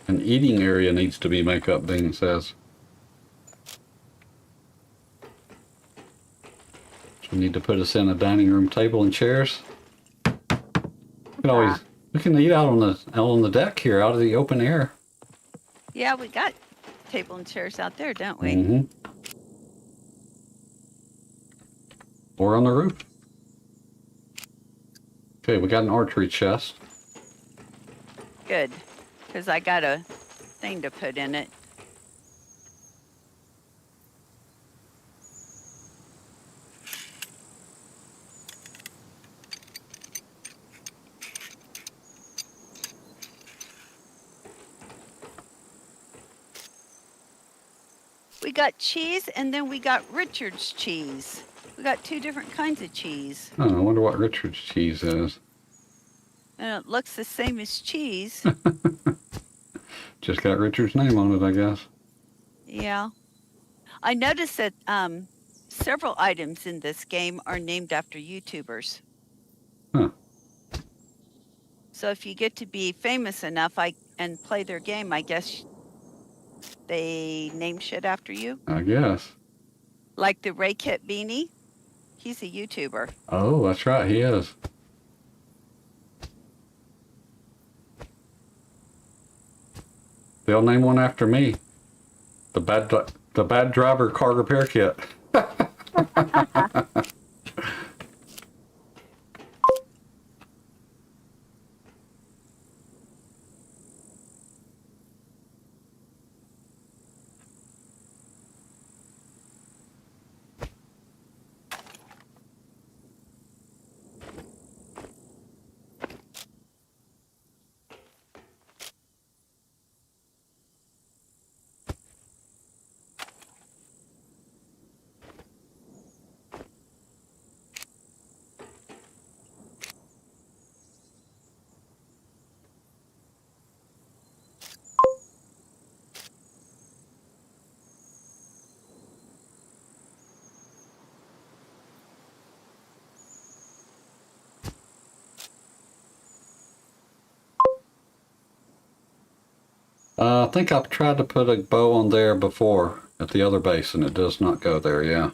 An eating area needs to be makeup, Dean says. So we need to put us in a dining room table and chairs. We can eat out on the deck here, out of the open air. Yeah, we got table and chairs out there, don't we? Mm-hmm. Or on the roof. Okay, we got an archery chest. Good, because I got a thing to put in it. We got cheese, and then we got Richard's cheese. We got two different kinds of cheese. Oh, I wonder what Richard's cheese is. And it looks the same as cheese. Just got Richard's name on it, I guess. Yeah. I noticed that several items in this game are named after YouTubers. Huh. So if you get to be famous enough and play their game, I guess they name shit after you. I guess. Like the Ray Kit Beanie. He's a YouTuber. Oh, that's right, he is. They'll name one after me. The bad driver car repair kit. I think I've tried to put a bow on there before at the other base, and it does not go there, yeah.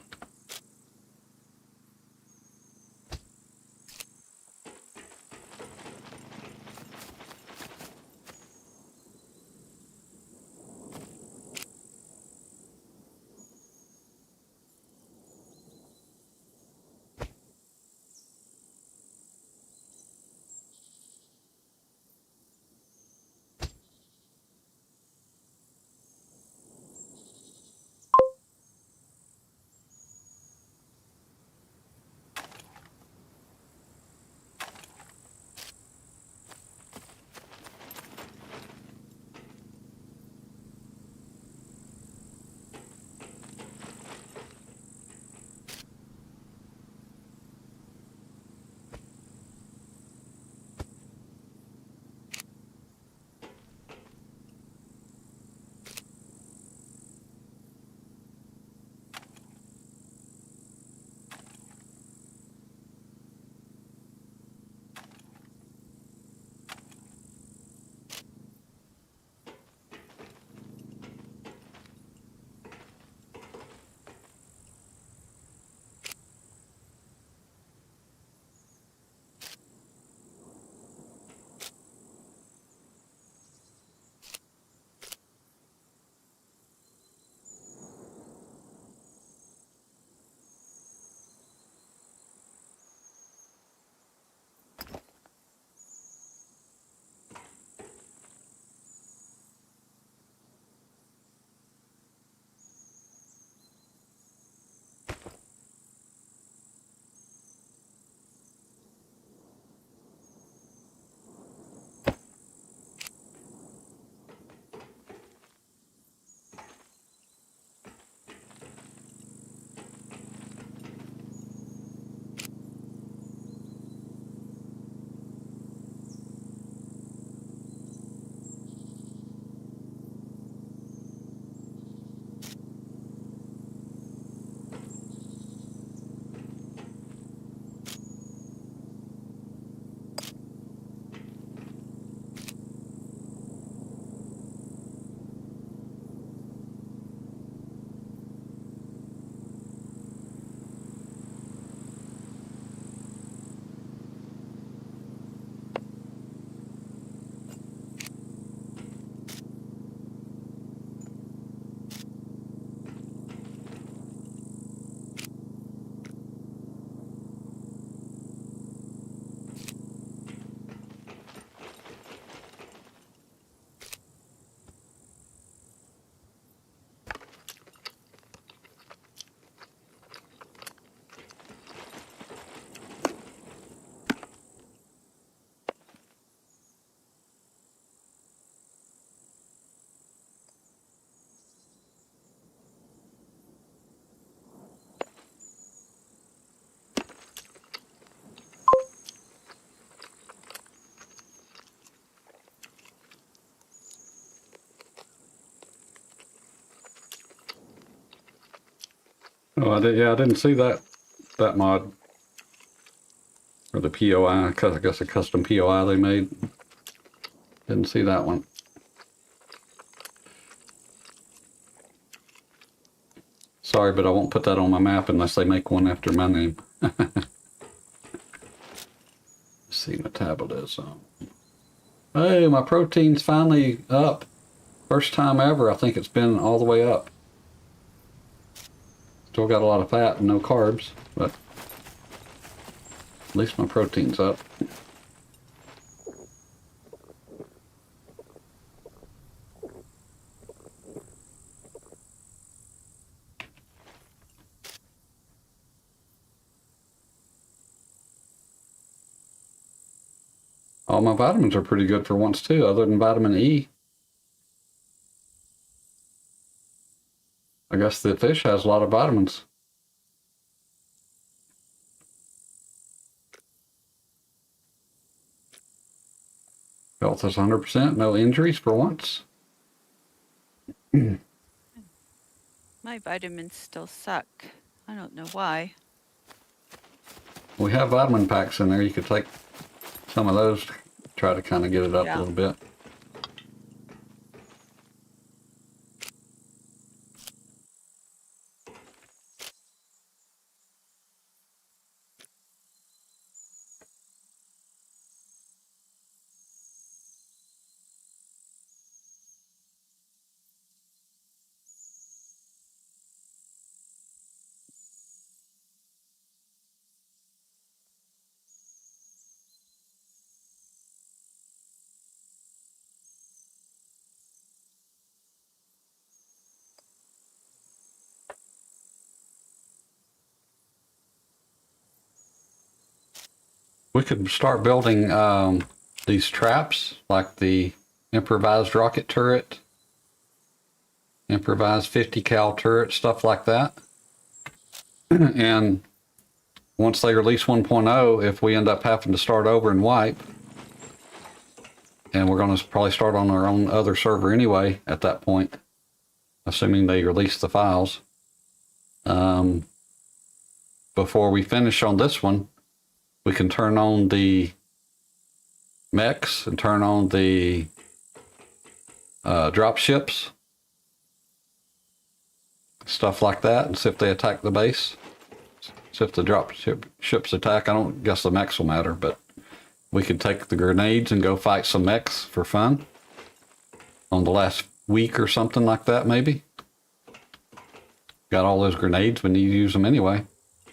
Oh, I didn't see that mod. Or the POI, I guess a custom POI they made. Didn't see that one. Sorry, but I won't put that on my map unless they make one after my name. Let's see, metabolism. Hey, my protein's finally up. First time ever, I think it's been all the way up. Still got a lot of fat and no carbs, but at least my protein's up. All my vitamins are pretty good for once too, other than vitamin E. I guess the fish has a lot of vitamins. Health is 100%, no injuries for once. My vitamins still suck. I don't know why. We have vitamin packs in there. You could take some of those to try to kind of get it up a little bit. We could start building these traps, like the improvised rocket turret, improvised 50 cal turret, stuff like that. And once they release 1.0, if we end up having to start over and wipe, and we're going to probably start on our own other server anyway at that point, assuming they release the files. Before we finish on this one, we can turn on the mechs and turn on the drop ships, stuff like that, and see if they attack the base. See if the drop ships attack. I don't guess the mechs will matter, but we could take the grenades and go fight some mechs for fun on the last week or something like that, maybe. Got all those grenades, we need to use them anyway.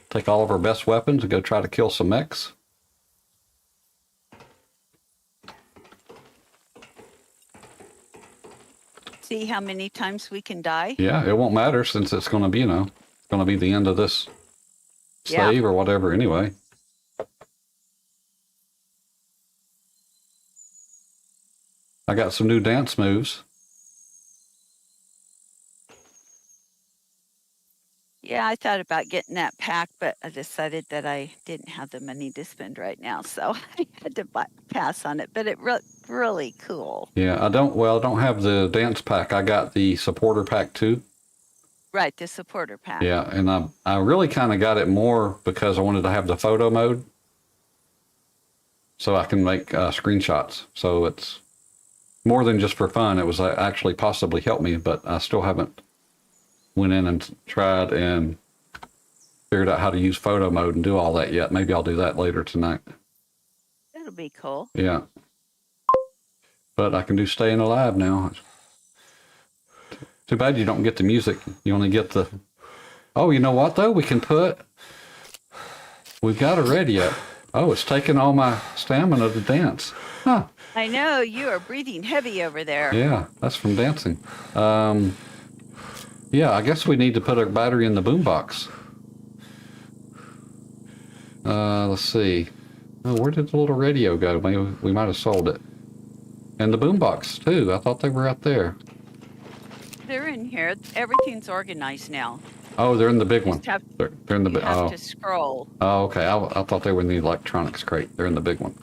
Take all of our best weapons and go try to kill some mechs. See how many times we can die? Yeah, it won't matter since it's going to be, it's going to be the end of this save or whatever anyway. I got some new dance moves. Yeah, I thought about getting that pack, but I decided that I didn't have the money to spend right now, so I had to pass on it. But it really cool. Yeah, I don't have the dance pack. I got the supporter pack too. Right, the supporter pack. Yeah, and I really kind of got it more because I wanted to have the photo mode, so I can make screenshots. So it's more than just for fun. It was actually possibly helped me, but I still haven't went in and tried and figured out how to use photo mode and do all that yet. Maybe I'll do that later tonight. That'll be cool. Yeah. But I can do staying alive now. Too bad you don't get the music. You only get the... Oh, you know what, though? We've got a radio. Oh, it's taking all my stamina to dance. Huh. I know, you are breathing heavy over there. Yeah, that's from dancing. Yeah, I guess we need to put a battery in the boombox. Let's see. Oh, where did the little radio go? Maybe we might have sold it. And the boombox, too. I thought they were out there. They're in here. Everything's organized now. Oh, they're in the big one. They're in the big. You have to scroll. Oh, okay. I thought they were in the electronics crate. They're in the big one.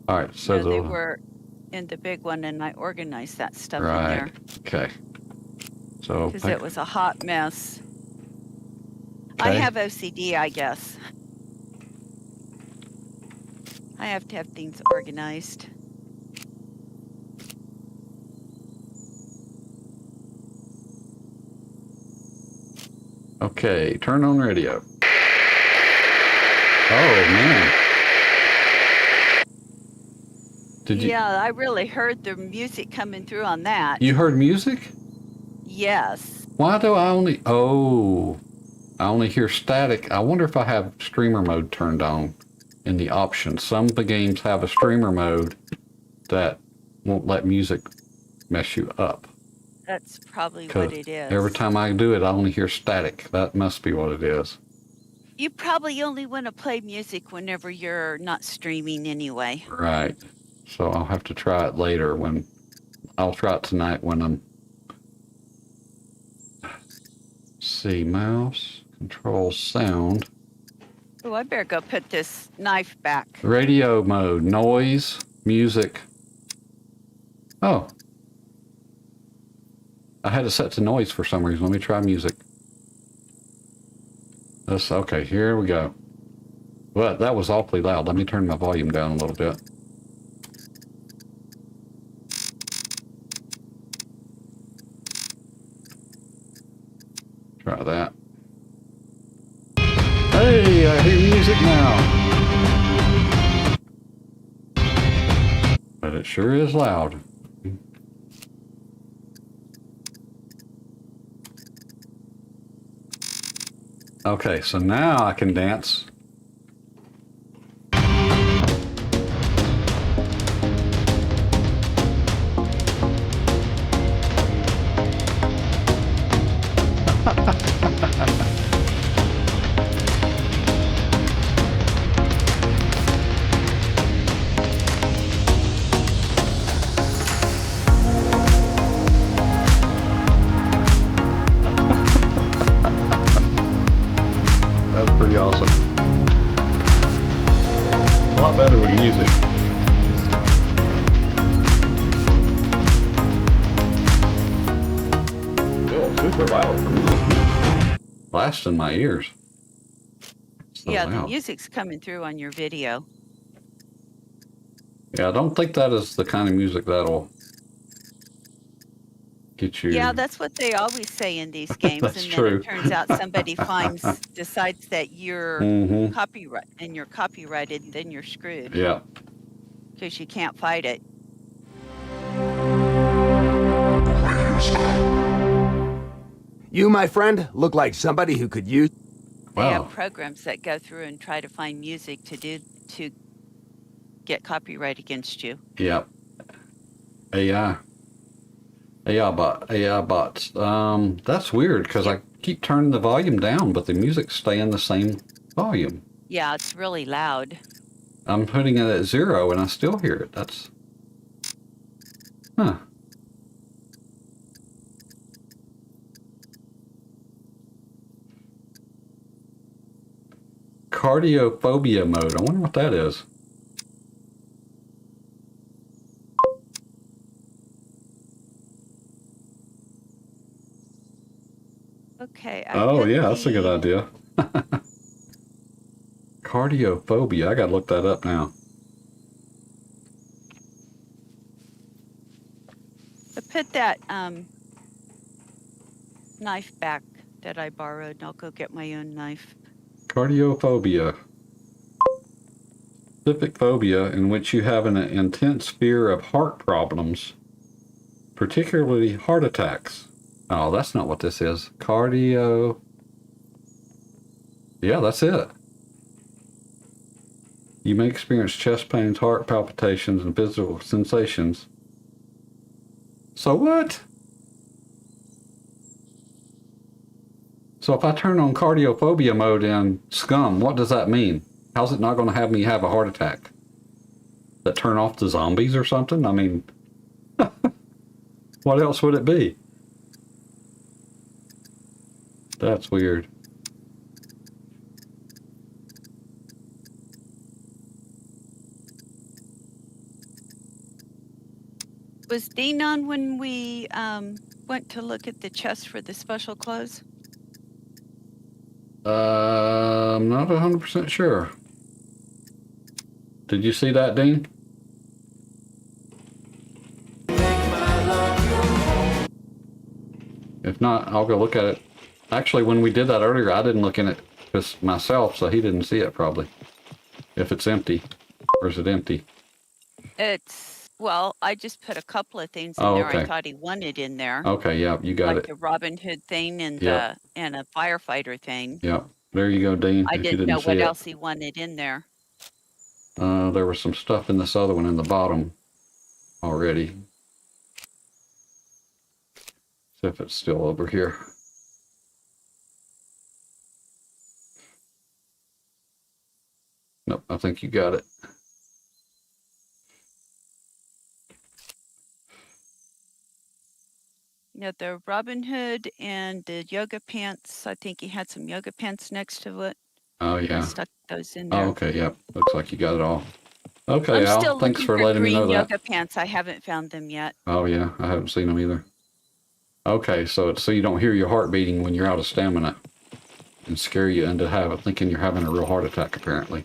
All right. So no, they were in the big one, and I organized that stuff in there. Okay. So because it was a hot mess. I have OCD, I guess. I have to have things organized. Okay, turn on radio. Oh, man. Did you? Yeah, I really heard the music coming through on that. You heard music? Yes. Why do I only... Oh, I only hear static. I wonder if I have streamer mode turned on in the options. Some of the games have a streamer mode that won't let music mess you up. That's probably what it is. Every time I do it, I only hear static. That must be what it is. You probably only want to play music whenever you're not streaming anyway. Right. So I'll have to try it later when... I'll try it tonight when I'm... See, mouse, control sound. Oh, I better go put this knife back. Radio mode, noise, music. Oh. I had it set to noise for some reason. Let me try music. That's okay, here we go. Well, that was awfully loud. Let me turn my volume down a little bit. Try that. Hey, I hear music now. But it sure is loud. Okay, so now I can dance. That's pretty awesome. A lot better with music. Still super loud for me. Blasting my ears. So Yeah, the loud. music's coming through on your video. Yeah, I don't think that is the kind of music that'll get you. Yeah, that's what they always say in these games. That's and true. then it turns out somebody decides that you're Mhm. copyright and you're copyrighted, then you're screwed. Yeah. Because you can't fight it. You, my friend, look like somebody who could use... They Wow. have programs that go through and try to find music to get copyright against you. Yeah. AI bots. That's weird because I keep turning the volume down, but the music's staying the same volume. Yeah, it's really loud. I'm putting it at 0 and I still hear it. That's... Huh. Cardiophobia mode. I wonder what that is. Okay. Oh, put yeah, that's a good the- idea. Cardiophobia. I gotta look that up now. I put that knife back that I borrowed, and I'll go get my own knife. Cardiophobia. Specific phobia in which you have an intense fear of heart problems, particularly heart attacks. Oh, that's not what this is. Cardio. Yeah, that's it. You may experience chest pains, heart palpitations, and physical sensations. So what? So if I turn on cardiophobia mode in SCUM, what does that mean? How's it not going to have me have a heart attack? That turn off the zombies or something? I mean, what else would it be? That's weird. Was Dean on when we went to look at the chest for the special clothes? I'm not 100% sure. Did you see that, Dean? If not, I'll go look at it. Actually, when we did that earlier, I didn't look in it just myself, so he didn't see it probably. If it's empty. Or is it empty? Well, I just put a couple of things in Oh, there okay. I thought he wanted in there. Okay, yeah, you got like it. the Robin Hood thing and Yep. and a firefighter thing. Yep. There you go, Dean. I if you didn't didn't know see what it. else he wanted in there. There was some stuff in this other one in the bottom already. See if it's still over here. Nope, I think you got it. Yeah, the Robin Hood and the yoga pants. I think he had some yoga pants next to it. Oh, I yeah. stuck those in Oh, there. okay, yep. Looks like you got it all. Okay, I'm Al, still thanks looking for for letting me know green that. yoga pants. I haven't found them yet. Oh, yeah, I haven't seen them either. Okay, so it's so you don't hear your heart beating when you're out of stamina and scare you into thinking you're having a real heart attack, apparently.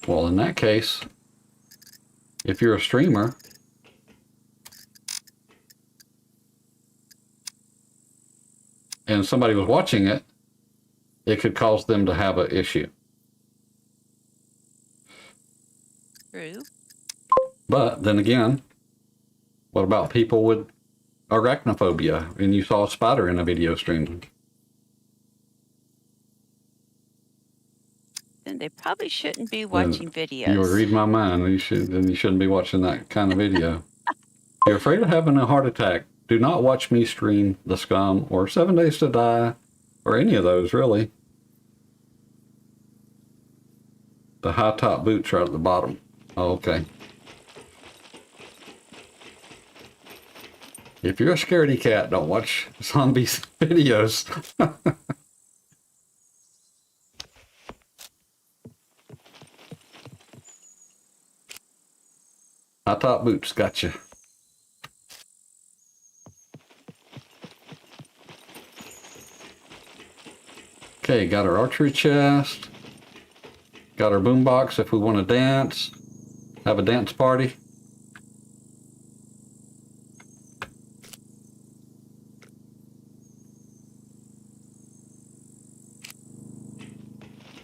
Well, in that case, if you're a streamer, and somebody was watching it, it could cause them to have an issue. True. But then again, what about people with arachnophobia and you saw a spider in a video stream? Then they probably shouldn't be watching videos. You would read my mind. You shouldn't be watching that kind of video. If you're afraid of having a heart attack, do not watch me stream the SCUM or 7 Days to Die or any of those, really. The high top boots are at the bottom. Oh, okay. If you're a scaredy cat, don't watch zombies videos. High top boots, gotcha. Okay, got our archery chest. Got our boombox if we want to dance. Have a dance party.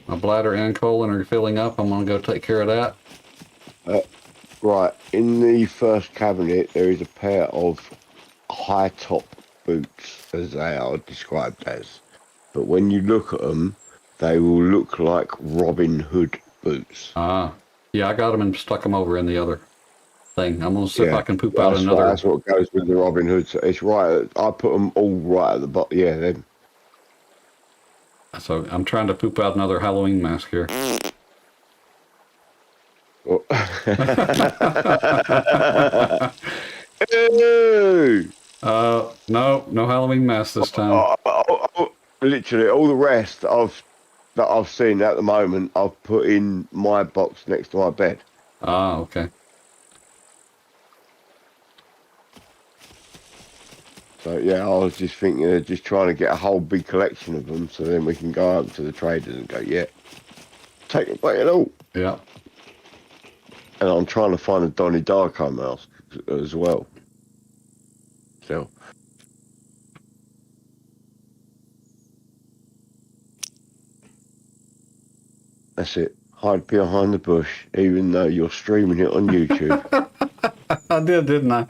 My bladder and colon are filling up. I'm going to go take care of that. Right, in the first cabinet, there is a pair of high top boots, as they are described as. But when you look at them, they will look like Robin Hood boots. Ah, yeah, I got them and stuck them over in the other thing. I'm going to see if I can poop out another. That's what goes with the Robin Hood. So it's right, I put them all right at the bottom. Yeah, them. So I'm trying to poop out another Halloween mask here. Oh. No Halloween mask this time. Literally, all the rest that I've seen at the moment, I've put in my box next to my bed. Ah, okay. So yeah, I was just thinking of just trying to get a whole big collection of them, so then we can go out to the traders and go, yeah, take it back and all. Yeah. And I'm trying to find a Donnie Darko mask as well. So. That's it. Hide behind the bush, even though you're streaming it on YouTube. I did, didn't I?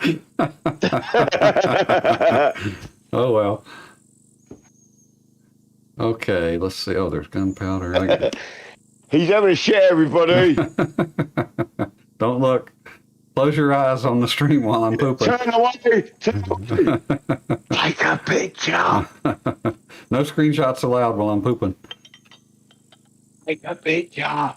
Oh, well. Okay, let's see. Oh, there's gunpowder. He's having a share, everybody. Don't look. Close your eyes on the stream while I'm pooping. Turn away. Turn away. Take a picture. No screenshots allowed while I'm pooping. Take a picture.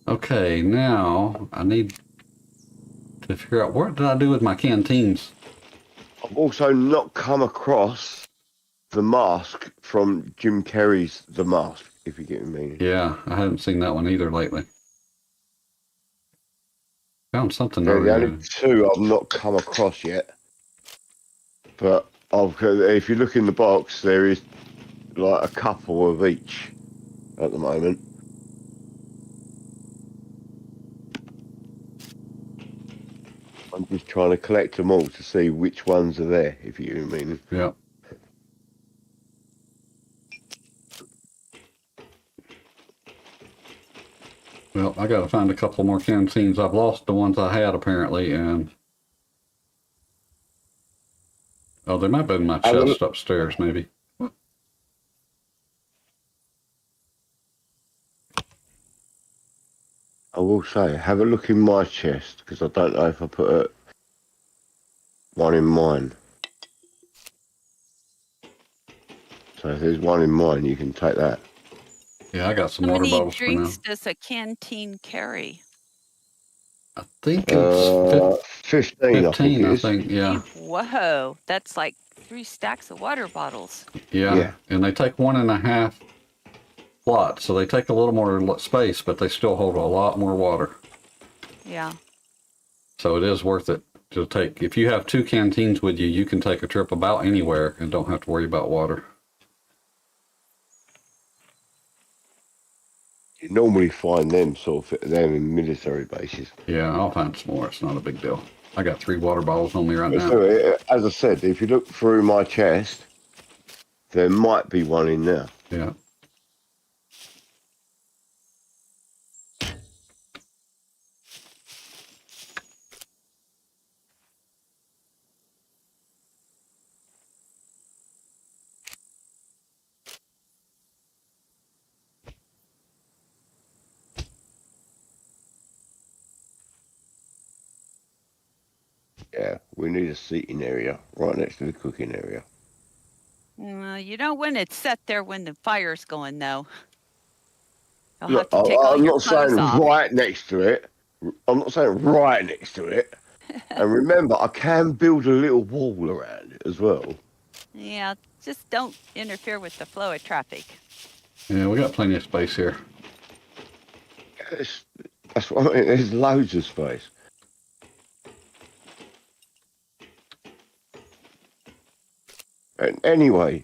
Okay, now I need to figure out what did I do with my canteens. I've also not come across the mask from Jim Carrey's The Mask, if you get me meaning. Yeah, I haven't seen that one either lately. Found something They're the only over two I've not come across yet. But if you look in the box, there is like a couple of each at the moment. I'm just trying to collect them all to see which ones are there, if you mean. Yeah. Well, I got to find a couple more canteens. I've lost the ones I had apparently, and oh, they might have been in my chest upstairs, maybe. I will say, have a look in my chest, because I don't know if I put one in mine. So if there's one in mine, you can take that. Yeah, I got some How water many bottles for now. drinks does a canteen carry? I think it's 15, 15, I think it is. yeah. Whoa, that's like 3 stacks of water bottles. Yeah, and they take 1.5 lots, so they take a little more space, but they still hold a lot more water. Yeah. So it is worth it to take. If you have 2 canteens with you, you can take a trip about anywhere and don't have to worry about water. You normally find them them in military bases. Yeah, I'll find some more. It's not a big deal. I got 3 water bottles on me right now. So, as I said, if you look through my chest, there might be one in there. Yeah. Yeah, we need a seating area right next to the cooking area. You don't want it set there when the fire's going, though. You'll Look, have to take all I'm your not saying clothes off. right next to it. I'm not saying right next to it. And remember, I can build a little wall around it as well. Yeah, just don't interfere with the flow of traffic. Yeah, we got plenty of space here. That's what I mean. There's loads of space. And anyway,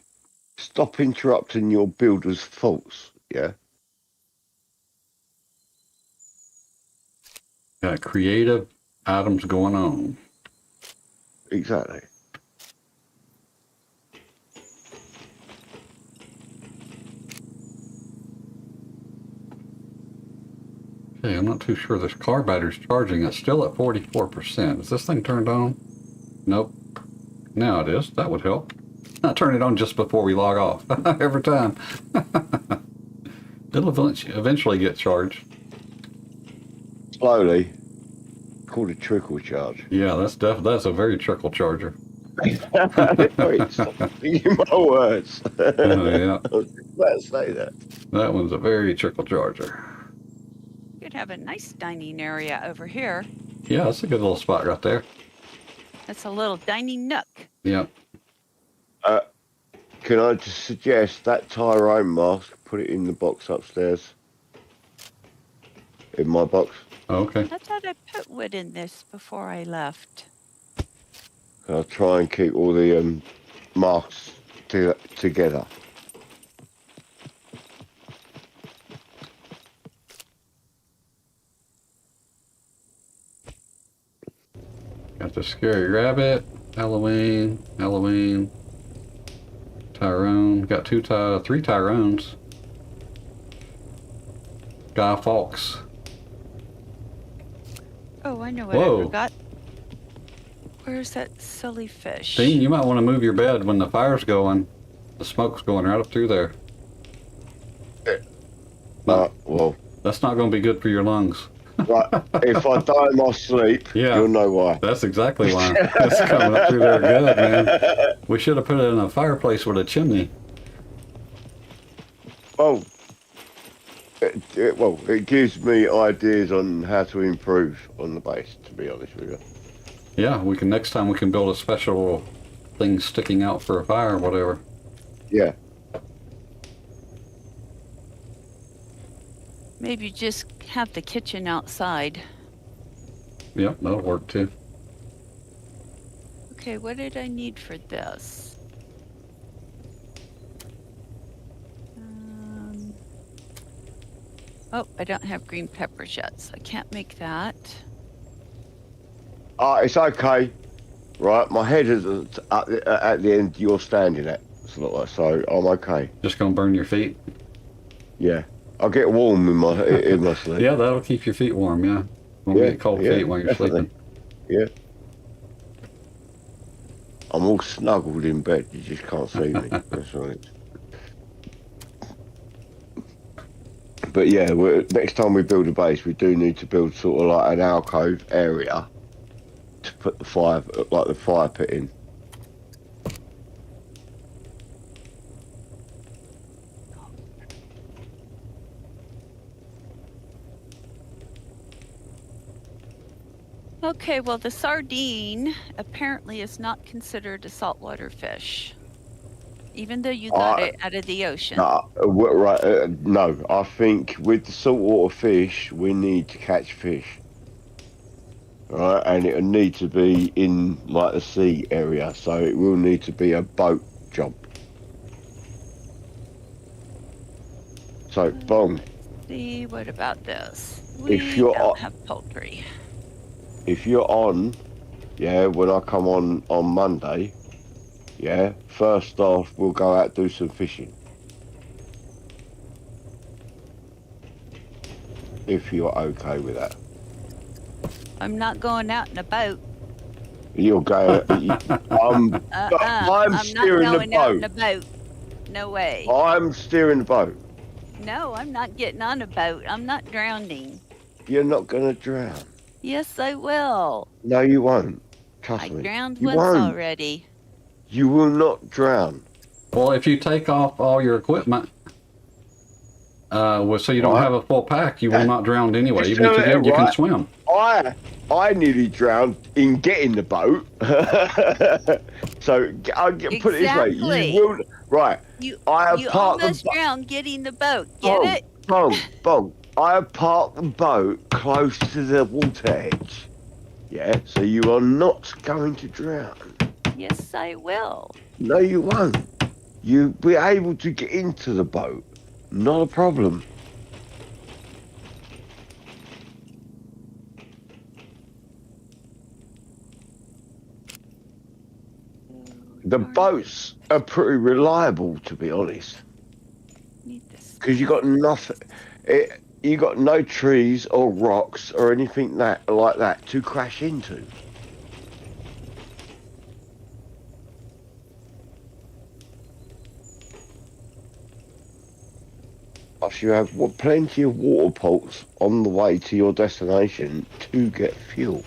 stop interrupting your builder's thoughts, yeah? Got creative items going on. Exactly. Okay, I'm not too sure this car battery's charging. It's still at 44%. Is this thing turned on? Nope. Now it is. That would help. I turn it on just before we log off. Every time. It'll eventually get charged. Slowly. Called a trickle charge. Yeah, that's a very trickle charger. Stop thinking my words. Oh, yeah. Let's say that. That one's a very trickle charger. You could have a nice dining area over here. Yeah, that's a good little spot right there. That's a little dining nook. Yep. Can I just suggest that Tyrone mask, put it in the box upstairs? In my box. Okay. I thought I put wood in this before I left. I'll try and keep all the masks together. Got the scary rabbit, Halloween, Tyrone. Got 3 Tyrones. Guy Fawkes. Oh, I know what Whoa. I forgot. Where's that silly fish? Dean, you might want to move your bed when the fire's going. The smoke's going right up through there. Well, That's not going to be good for your lungs. right, if I die in my sleep, Yeah. you'll know why. That's exactly why. It's coming up through there good, man. We should have put it in a fireplace with a chimney. Oh, it gives me ideas on how to improve on the base, to be honest with you. Yeah, next time we can build a special thing sticking out for a fire or whatever. Yeah. Maybe just have the kitchen outside. Yep, that'll work too. Okay, what did I need for this? Oh, I don't have green peppers yet, so I can't make that. It's okay. Right, my head is at the end you're standing at. So I'm okay. Just gonna burn your feet? Yeah. I'll get warm in my sleep. Yeah, that'll keep your feet warm, yeah. Won't get cold feet while you're definitely. sleeping. Yeah. I'm all snuggled in bed, you just can't see me. That's right. But yeah, next time we build a base, we do need to build sort of like an alcove area to put the fire pit in. Okay, well, the sardine apparently is not considered a saltwater fish, even though you got it out of the ocean. No, I think with the saltwater fish, we need to catch fish. Right, and it'll need to be in like the sea area, so it will need to be a boat job. So, bong. See, what about this? If you're don't have poultry. If you're on, yeah, when I come on Monday, yeah, first off, we'll go out do some fishing. If you're okay with that. I'm not going out in a boat. You're going. I'm I'm steering not the going out in boat. a boat. No way. I'm steering the boat. No, I'm not getting on a boat. I'm not drowning. You're not gonna drown. Yes, I will. No, you won't. Trust me. I drowned You once won't. already. You will not drown. Well, if you take off all your equipment, so you don't have a full pack, you will not drown anyway. Just Even if you tell do, you can right. swim. I nearly drowned in getting the boat. So put it this way, you will right. You I you parked the almost drowned getting the boat. Get it? Bong. I have parked the boat close to the water edge. Yeah, so you are not going to drown. Yes, I will. No, you won't. You'll be able to get into the boat. Not a problem. The boats are pretty reliable, to be honest. Need this. Because you got nothing. You got no trees or rocks or anything like that to crash into. Plus, you have plenty of water ports on the way to your destination to get fuel.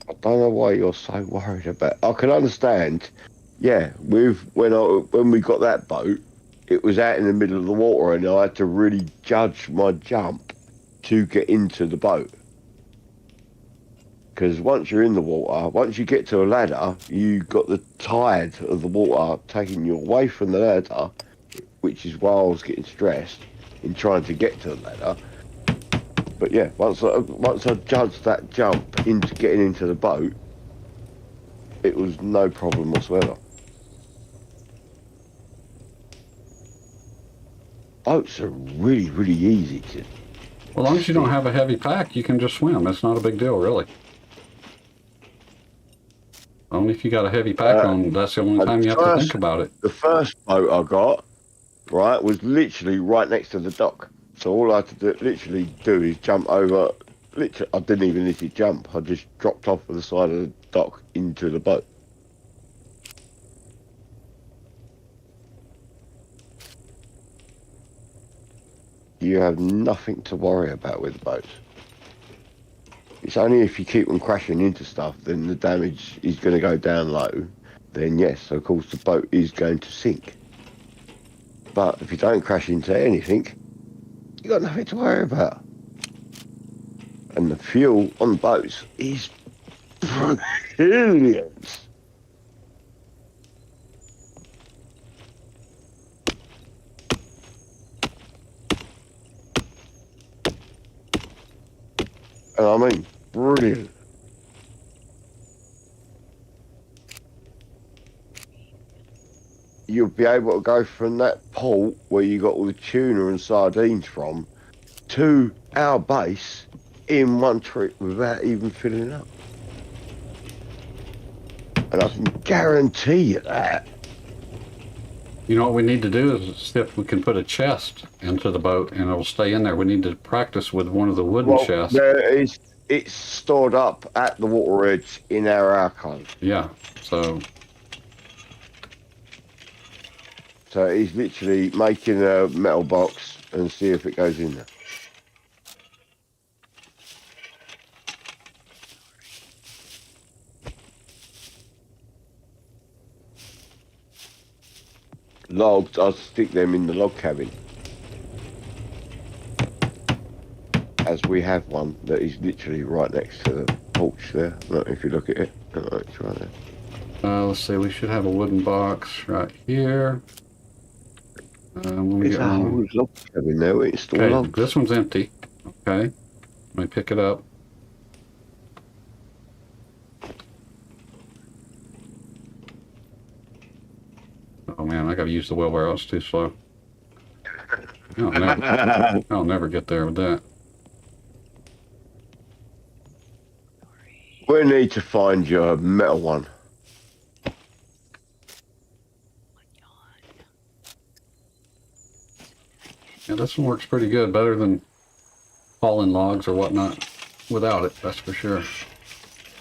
I don't know why you're so worried about. I can understand. Yeah, when we got that boat, it was out in the middle of the water, and I had to really judge my jump to get into the boat. Because once you're in the water, once you get to a ladder, you got the tide of the water taking you away from the ladder, which is why I was getting stressed in trying to get to the ladder. But yeah, once I judged that jump into getting into the boat, it was no problem whatsoever. Boats are really, really easy to. Well, as long as you don't have a heavy pack, you can just swim. It's not a big deal, really. Only if you got a heavy pack on, that's the only time you have to think about it. The first boat I got, right, was literally right next to the dock. So all I had to literally do is jump over. Literally, I didn't even need to jump. I just dropped off of the side of the dock into the boat. You have nothing to worry about with the boats. It's only if you keep on crashing into stuff, then the damage is going to go down low. Then yes, of course the boat is going to sink. But if you don't crash into anything, you got nothing to worry about. And the fuel on boats is Brilliant. And I mean, brilliant. You'll be able to go from that port where you got all the tuna and sardines from to our base in one trip without even filling up. And I can guarantee you that. You know what we need to do is see if we can put a chest into the boat and it'll stay in there. We need to practice with one of the wooden chests. It's stored up at the water edge in our archive. Yeah, so he's literally making a metal box and see if it goes in there. Logs, I'll stick them in the log cabin. As we have one that is literally right next to the porch there. Look, if you look at it, it's right there. let's see, we should have a wooden box right here. There's a whole log cabin there. It's still Okay, logs. this one's empty. Okay, let me pick it up. Oh man, I gotta use the wheelbarrow. It's too slow. I'll never get there with that. We need to find your metal one. Yeah, this one works pretty good. Better than fallen logs or whatnot without it, that's for sure.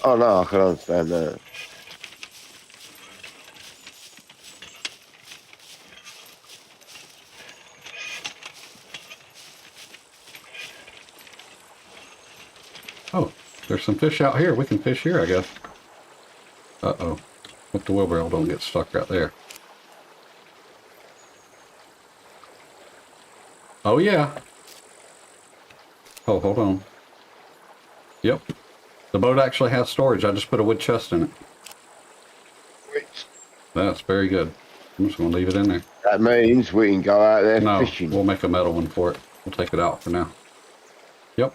Oh no, I can understand that. Oh, there's some fish out here. We can fish here, I guess. Uh-oh. Hope the wheelbarrow don't get stuck right there. Oh, yeah. Oh, hold on. Yep. The boat actually has storage. I just put a wood chest in it. Which, That's very good. I'm just going to leave it in there. that means we can go out there No, fishing. we'll make a metal one for it. We'll take it out for now. Yep.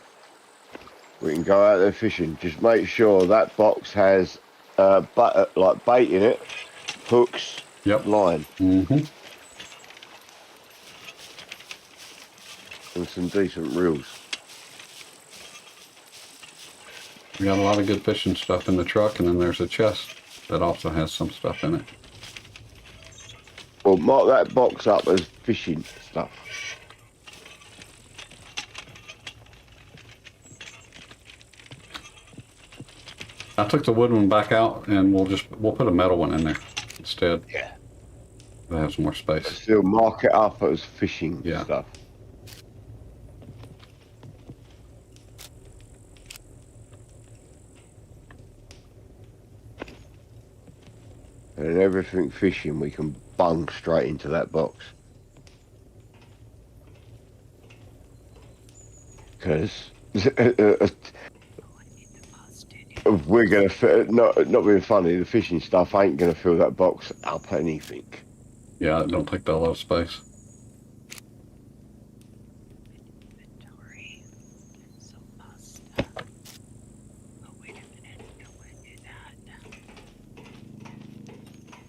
We can go out there fishing. Just make sure that box has like bait in it, hooks, Yep. line, Mm-hmm. and some decent reels. We got a lot of good fishing stuff in the truck, and then there's a chest that also has some stuff in it. Well, mark that box up as fishing stuff. I took the wood one back out, and we'll put a metal one in there instead. Yeah. That has more space. Still mark it up as fishing Yeah. stuff. And everything fishing we can bung straight into that box. Because we're going to, not being funny, the fishing stuff ain't going to fill that box up anything. Yeah, it don't take that lot of space. Inventory. So pasta. Oh, wait a minute. I don't want to do that.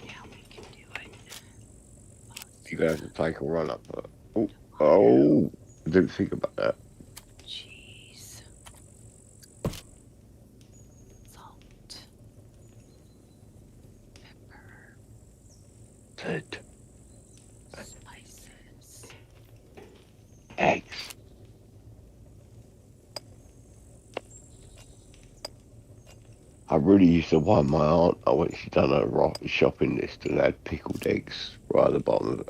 Yeah, we can do it. You're going to have to take a run up. Oh, I didn't think about that. Cheese. Salt. Pepper. Good. Spices. Eggs. I really used to want my aunt. I went, she done a shopping list and had pickled eggs right at the bottom of it.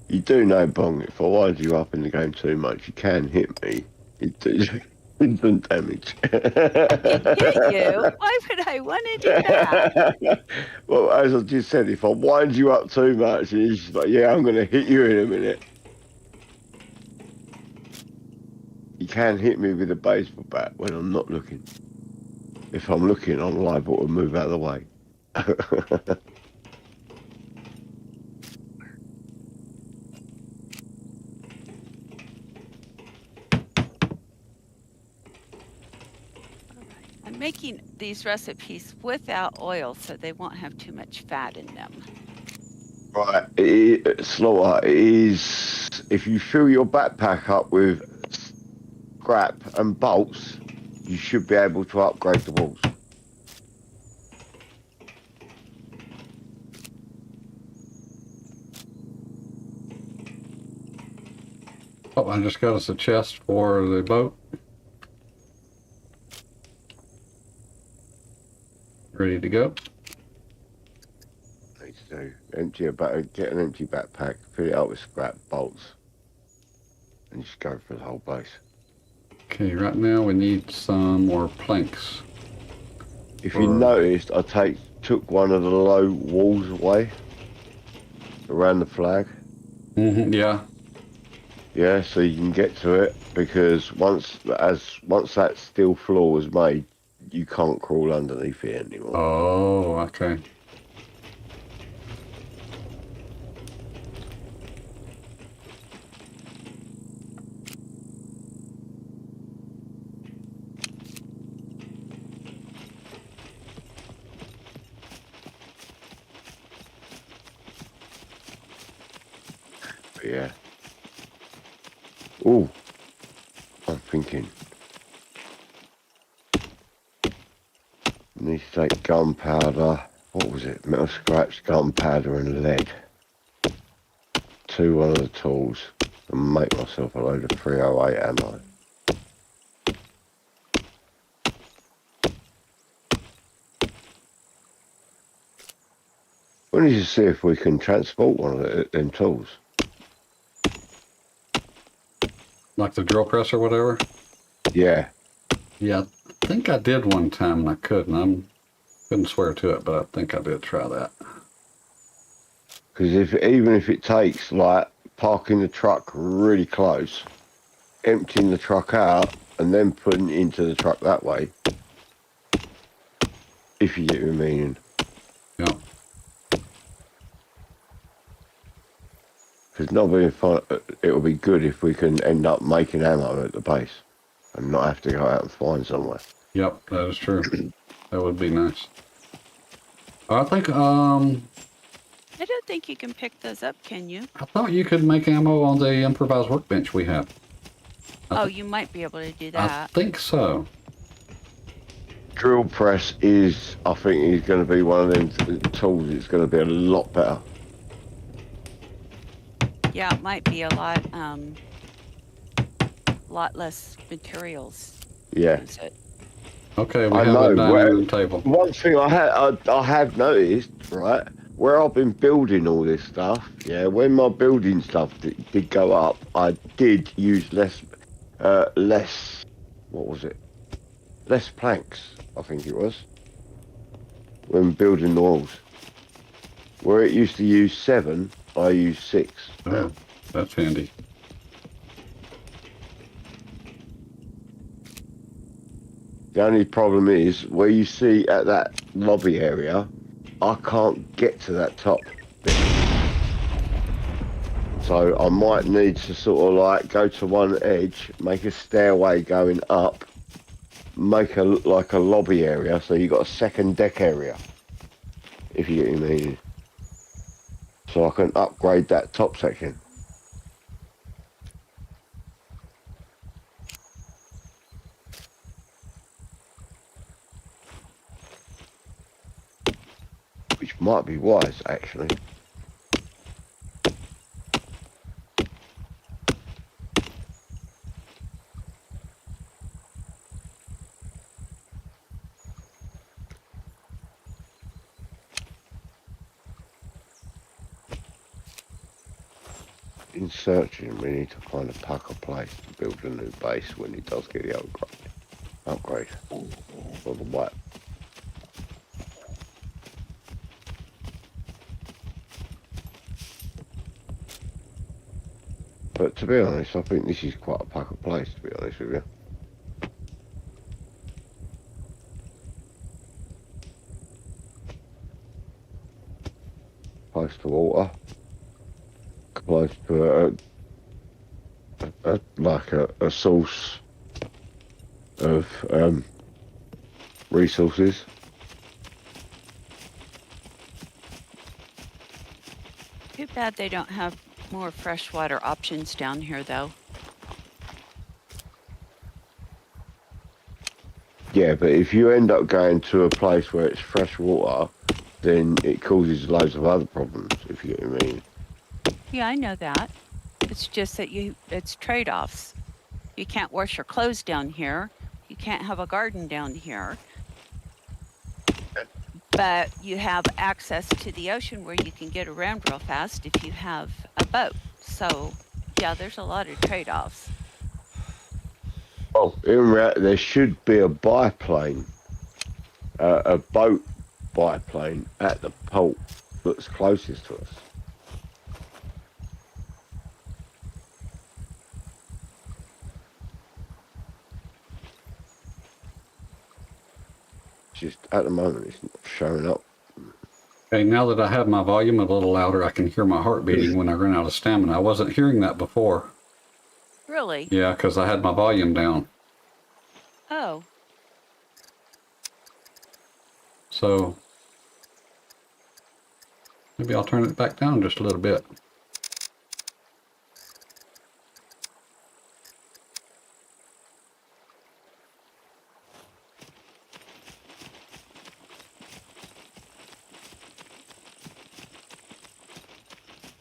You do know, Bong, if I wind you up in the game too much, you can hit me. You do. Instant damage. I didn't hit you. Why would I want to do that? Well, as I just said, if I wind you up too much, and you're just like, yeah, I'm going to hit you in a minute. You can hit me with a baseball bat when I'm not looking. If I'm looking, I'm liable to move out of the way. I'm making these recipes without oil so they won't have too much fat in them. Right, Slaughter, it is, if you fill your backpack up with scrap and bolts, you should be able to upgrade the walls. Oh, I just got us a chest for the boat. Ready to go. Need to do empty get an empty backpack, fill it up with scrap bolts, and just go for the whole base. Okay, right now we need some more planks. If you noticed, I took one of the low walls away around the flag. Yeah. Yeah, so you can get to it, because once that steel floor was made, you can't crawl underneath it anymore. Oh, okay. But yeah. Oh, I'm thinking. Need to take gunpowder. What was it? Metal scraps, gunpowder, and lead to one of the tools and make myself a load of 308 ammo. We need to see if we can transport one of them tools. Like the drill press or whatever? Yeah. Yeah, I think I did one time and I couldn't. I couldn't swear to it, but I think I did try that. Because even if it takes, like, parking the truck really close, emptying the truck out, and then putting it into the truck that way, if you get my meaning. Yeah. Because not being fun, it will be good if we can end up making ammo at the base and not have to go out and find somewhere. Yep, that is true. That would be nice. I think, I don't think you can pick those up, can you? I thought you could make ammo on the improvised workbench we have. Oh, you might be able to do I that. think so. Drill press is, I think, is going to be one of them tools. It's going to be a lot better. Yeah, it might be a lot less materials. Yeah. Use it. Okay, we I have know. a dining room table. One thing I have noticed, right, where I've been building all this stuff, yeah, when my building stuff did go up, I did use less, what was it? Less planks, I think it was, when building the walls. Where it used to use 7, I use 6. Oh, that's handy. The only problem is, where you see at that lobby area, I can't get to that top bit. So I might need to sort of like go to one edge, make a stairway going up, make like a lobby area, so you got a second deck area, if you get what I mean. So I can upgrade that top section. Which might be wise, actually. In searching, we need to find a pucker place to build a new base when he does get the upgrade. upgrade. Or the white. But to be honest, I think this is quite a pucker place, to be honest with you. Close to water. Close to a source of resources. Too bad they don't have more freshwater options down here, though. Yeah, but if you end up going to a place where it's fresh water, then it causes loads of other problems, if you get what I mean. Yeah, I know that. It's just that it's trade-offs. You can't wash your clothes down here. You can't have a garden down here. But you have access to the ocean where you can get around real fast if you have a boat. So, yeah, there's a lot of trade-offs. Oh, there should be a biplane, a boat biplane at the port that's closest to us. Just at the moment, it's not showing up. Okay, now that I have my volume a little louder, I can hear my heart beating when I run out of stamina. I wasn't hearing that before. Really? Yeah, because I had my volume down. Oh. So maybe I'll turn it back down just a little bit.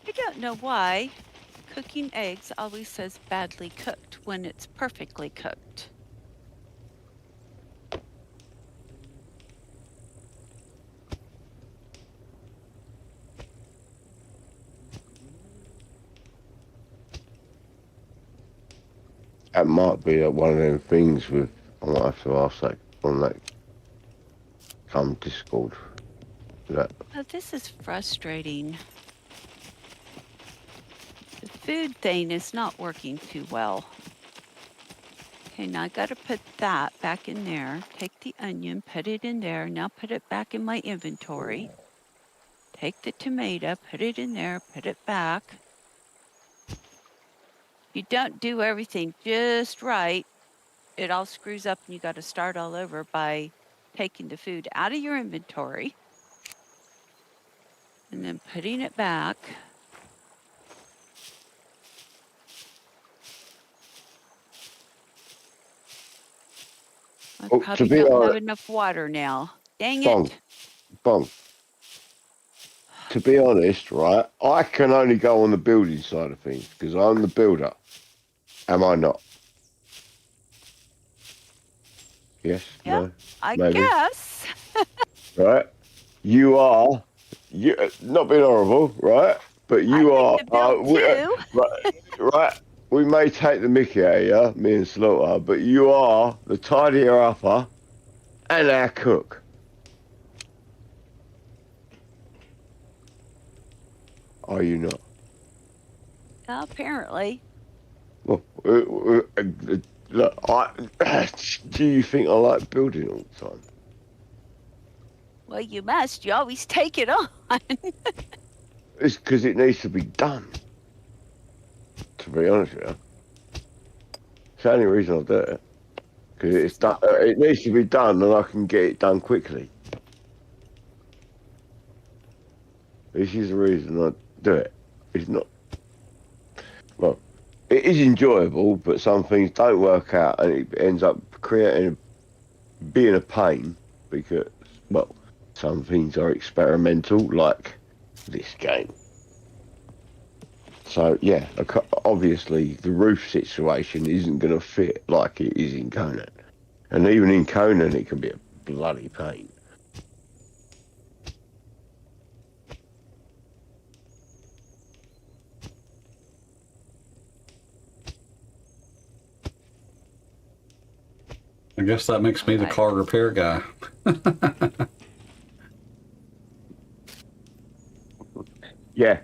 I don't know why cooking eggs always says badly cooked when it's perfectly cooked. That might be one of them things with. I might have to ask that on that Discord. That Oh, this is frustrating. The food thing is not working too well. Okay, now I gotta put that back in there. Take the onion, put it in there. Now put it back in my inventory. Take the tomato, put it in there, put it back. You don't do everything just right, it all screws up and you got to start all over by taking the food out of your inventory and then putting it back. I probably be don't have honest, enough water now. Dang bong, it. bong. To be honest, right, I can only go on the building side of things because I'm the builder. Am I not? Yes, Yeah, no, I maybe. guess. Right? You are, you not being horrible, right? But I you like are, to build too. right? We may take the mickey out of you, me and Slaughter, but you are the tidier upper and our cook. Are you not? Apparently. Well, look, do you think I like building all the time? Well, you must. You always take it on. It's because it needs to be done. To be honest with you, it's the only reason I'll do it. Because it's done. It needs to be done, and I can get it done quickly. This is the reason I do it. It's not. Well, it is enjoyable, but some things don't work out, and it ends up being a pain because, well, some things are experimental, like this game. So yeah, obviously the roof situation isn't going to fit like it is in Conan, and even in Conan it can be a bloody pain. I guess that makes me the Right. car repair guy. Yeah.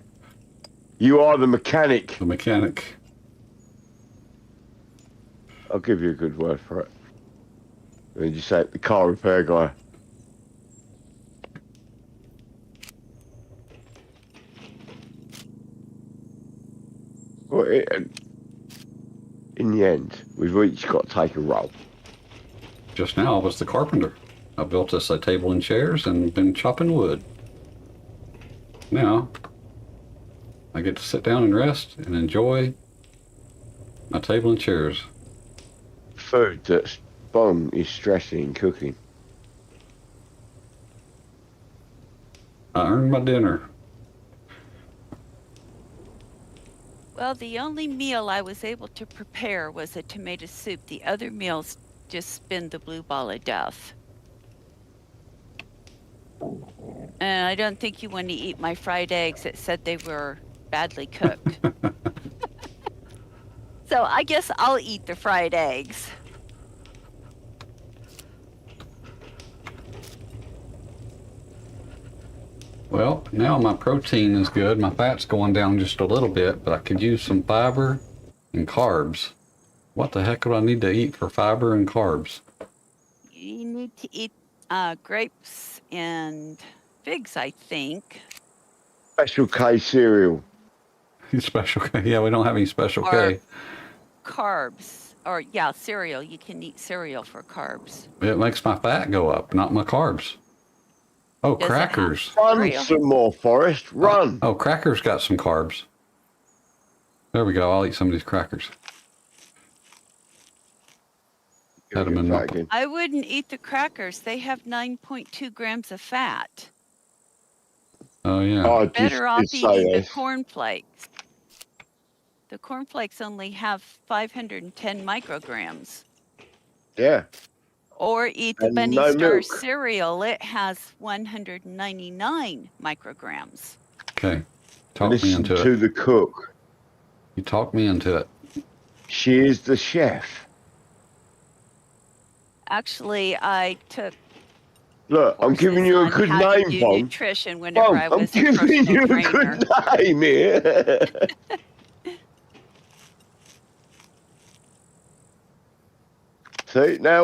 You are the mechanic. The mechanic. I'll give you a good word for it. And you say the car repair guy. Well, in the end, we've each got to take a role. Just now I was the carpenter. I built us a table and chairs and been chopping wood. Now, I get to sit down and rest and enjoy my table and chairs. Food that's Bon is stressing and cooking. I earned my dinner. Well, the only meal I was able to prepare was a tomato soup. The other meals just spin the blue ball of death. And I don't think you want to eat my fried eggs. It said they were badly cooked. So I guess I'll eat the fried eggs. Well, now my protein is good. My fat's going down just a little bit, but I could use some fiber and carbs. What the heck would I need to eat for fiber and carbs? You need to eat grapes and figs, I think. Special K cereal. Special K. Yeah, we don't have any Special Or K. carbs. Or, yeah, cereal. You can eat cereal for carbs. It makes my fat go up, not my carbs. Oh, Does it have crackers. Run cereal? some more, Forrest. Run. Oh, crackers got some carbs. There we go. I'll eat some of these crackers. Had them in my... Again. I wouldn't eat the crackers. They have 9.2 grams of fat. Oh, yeah. Oh, just, Better off just say eating the this. cornflakes. The cornflakes only have 510 micrograms. Yeah. Or eat the And Bunny no Star milk. cereal. It has 199 micrograms. Okay. Talk me Listen into to it. the cook. You talk me into it. She is the chef. Actually, I took Look, I'm giving you a courses good on how to name, do Bon. nutrition whenever Bon, I I'm was a giving you personal a trainer. good name here. See, now,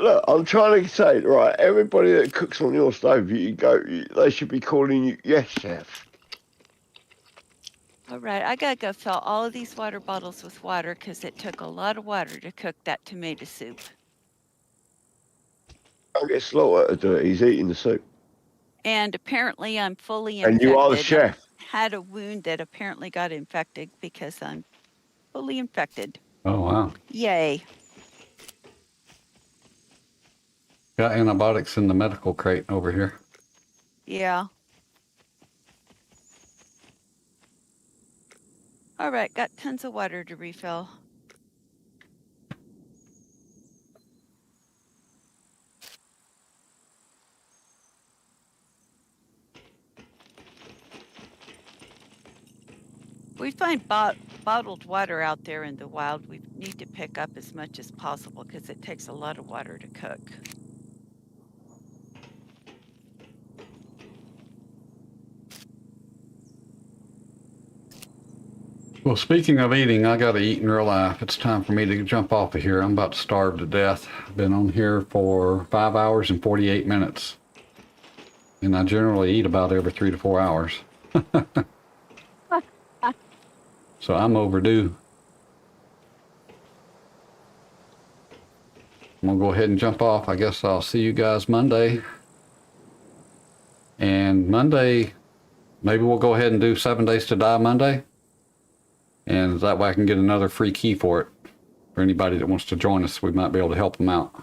look, I'm trying to say, right, everybody that cooks on your stove, they should be calling you, yes, chef. All right, I gotta go fill all of these water bottles with water because it took a lot of water to cook that tomato soup. Don't get Slaughter to do it. He's eating the soup. And apparently I'm fully And infected. you are the chef. I had a wound that apparently got infected because I'm fully infected. Oh, wow. Yay. Got antibiotics in the medical crate over here. Yeah. All right, got tons of water to refill. We find bottled water out there in the wild. We need to pick up as much as possible because it takes a lot of water to cook. Well, speaking of eating, I got to eat in real life. It's time for me to jump off of here. I'm about to starve to death. I've been on here for 5 hours and 48 minutes. And I generally eat about every 3 to 4 hours. So I'm overdue. I'm going to go ahead and jump off. I guess I'll see you guys Monday. And Monday, maybe we'll go ahead and do 7 Days to Die Monday. And that way I can get another free key for it. For anybody that wants to join us, we might be able to help them out.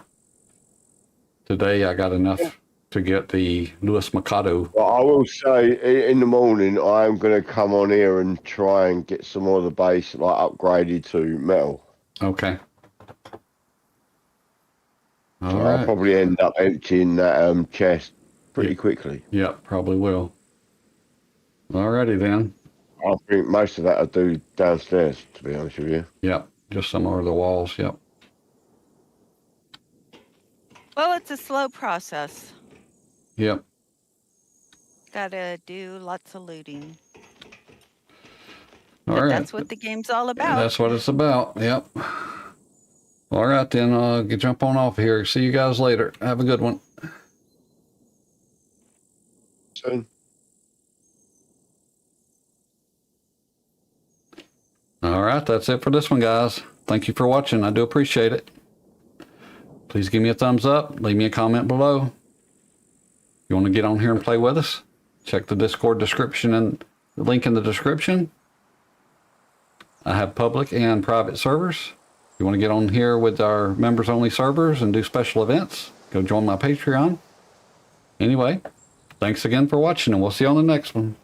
Today I got enough to get the Luis Mikado. Well, I will say, in the morning, I'm going to come on here and try and get some more of the base like upgraded to metal. Okay. All So right. I'll probably end up emptying that chest pretty quickly. Yep, probably will. Alrighty then. I think most of that I'll do downstairs, to be honest with you. Yep, just some over the walls. Yep. Well, it's a slow process. Yep. Gotta do lots of looting. All But right. that's what the game's all about. That's what it's about. Yep. All right, then I'll jump on off here. See you guys later. Have a good one. Soon. All right, that's it for this one, guys. Thank you for watching. I do appreciate it. Please give me a thumbs up. Leave me a comment below. You want to get on here and play with us? Check the Discord description and the link in the description. I have public and private servers. You want to get on here with our members only servers and do special events? Go join my Patreon. Anyway, thanks again for watching, and we'll see you on the next one.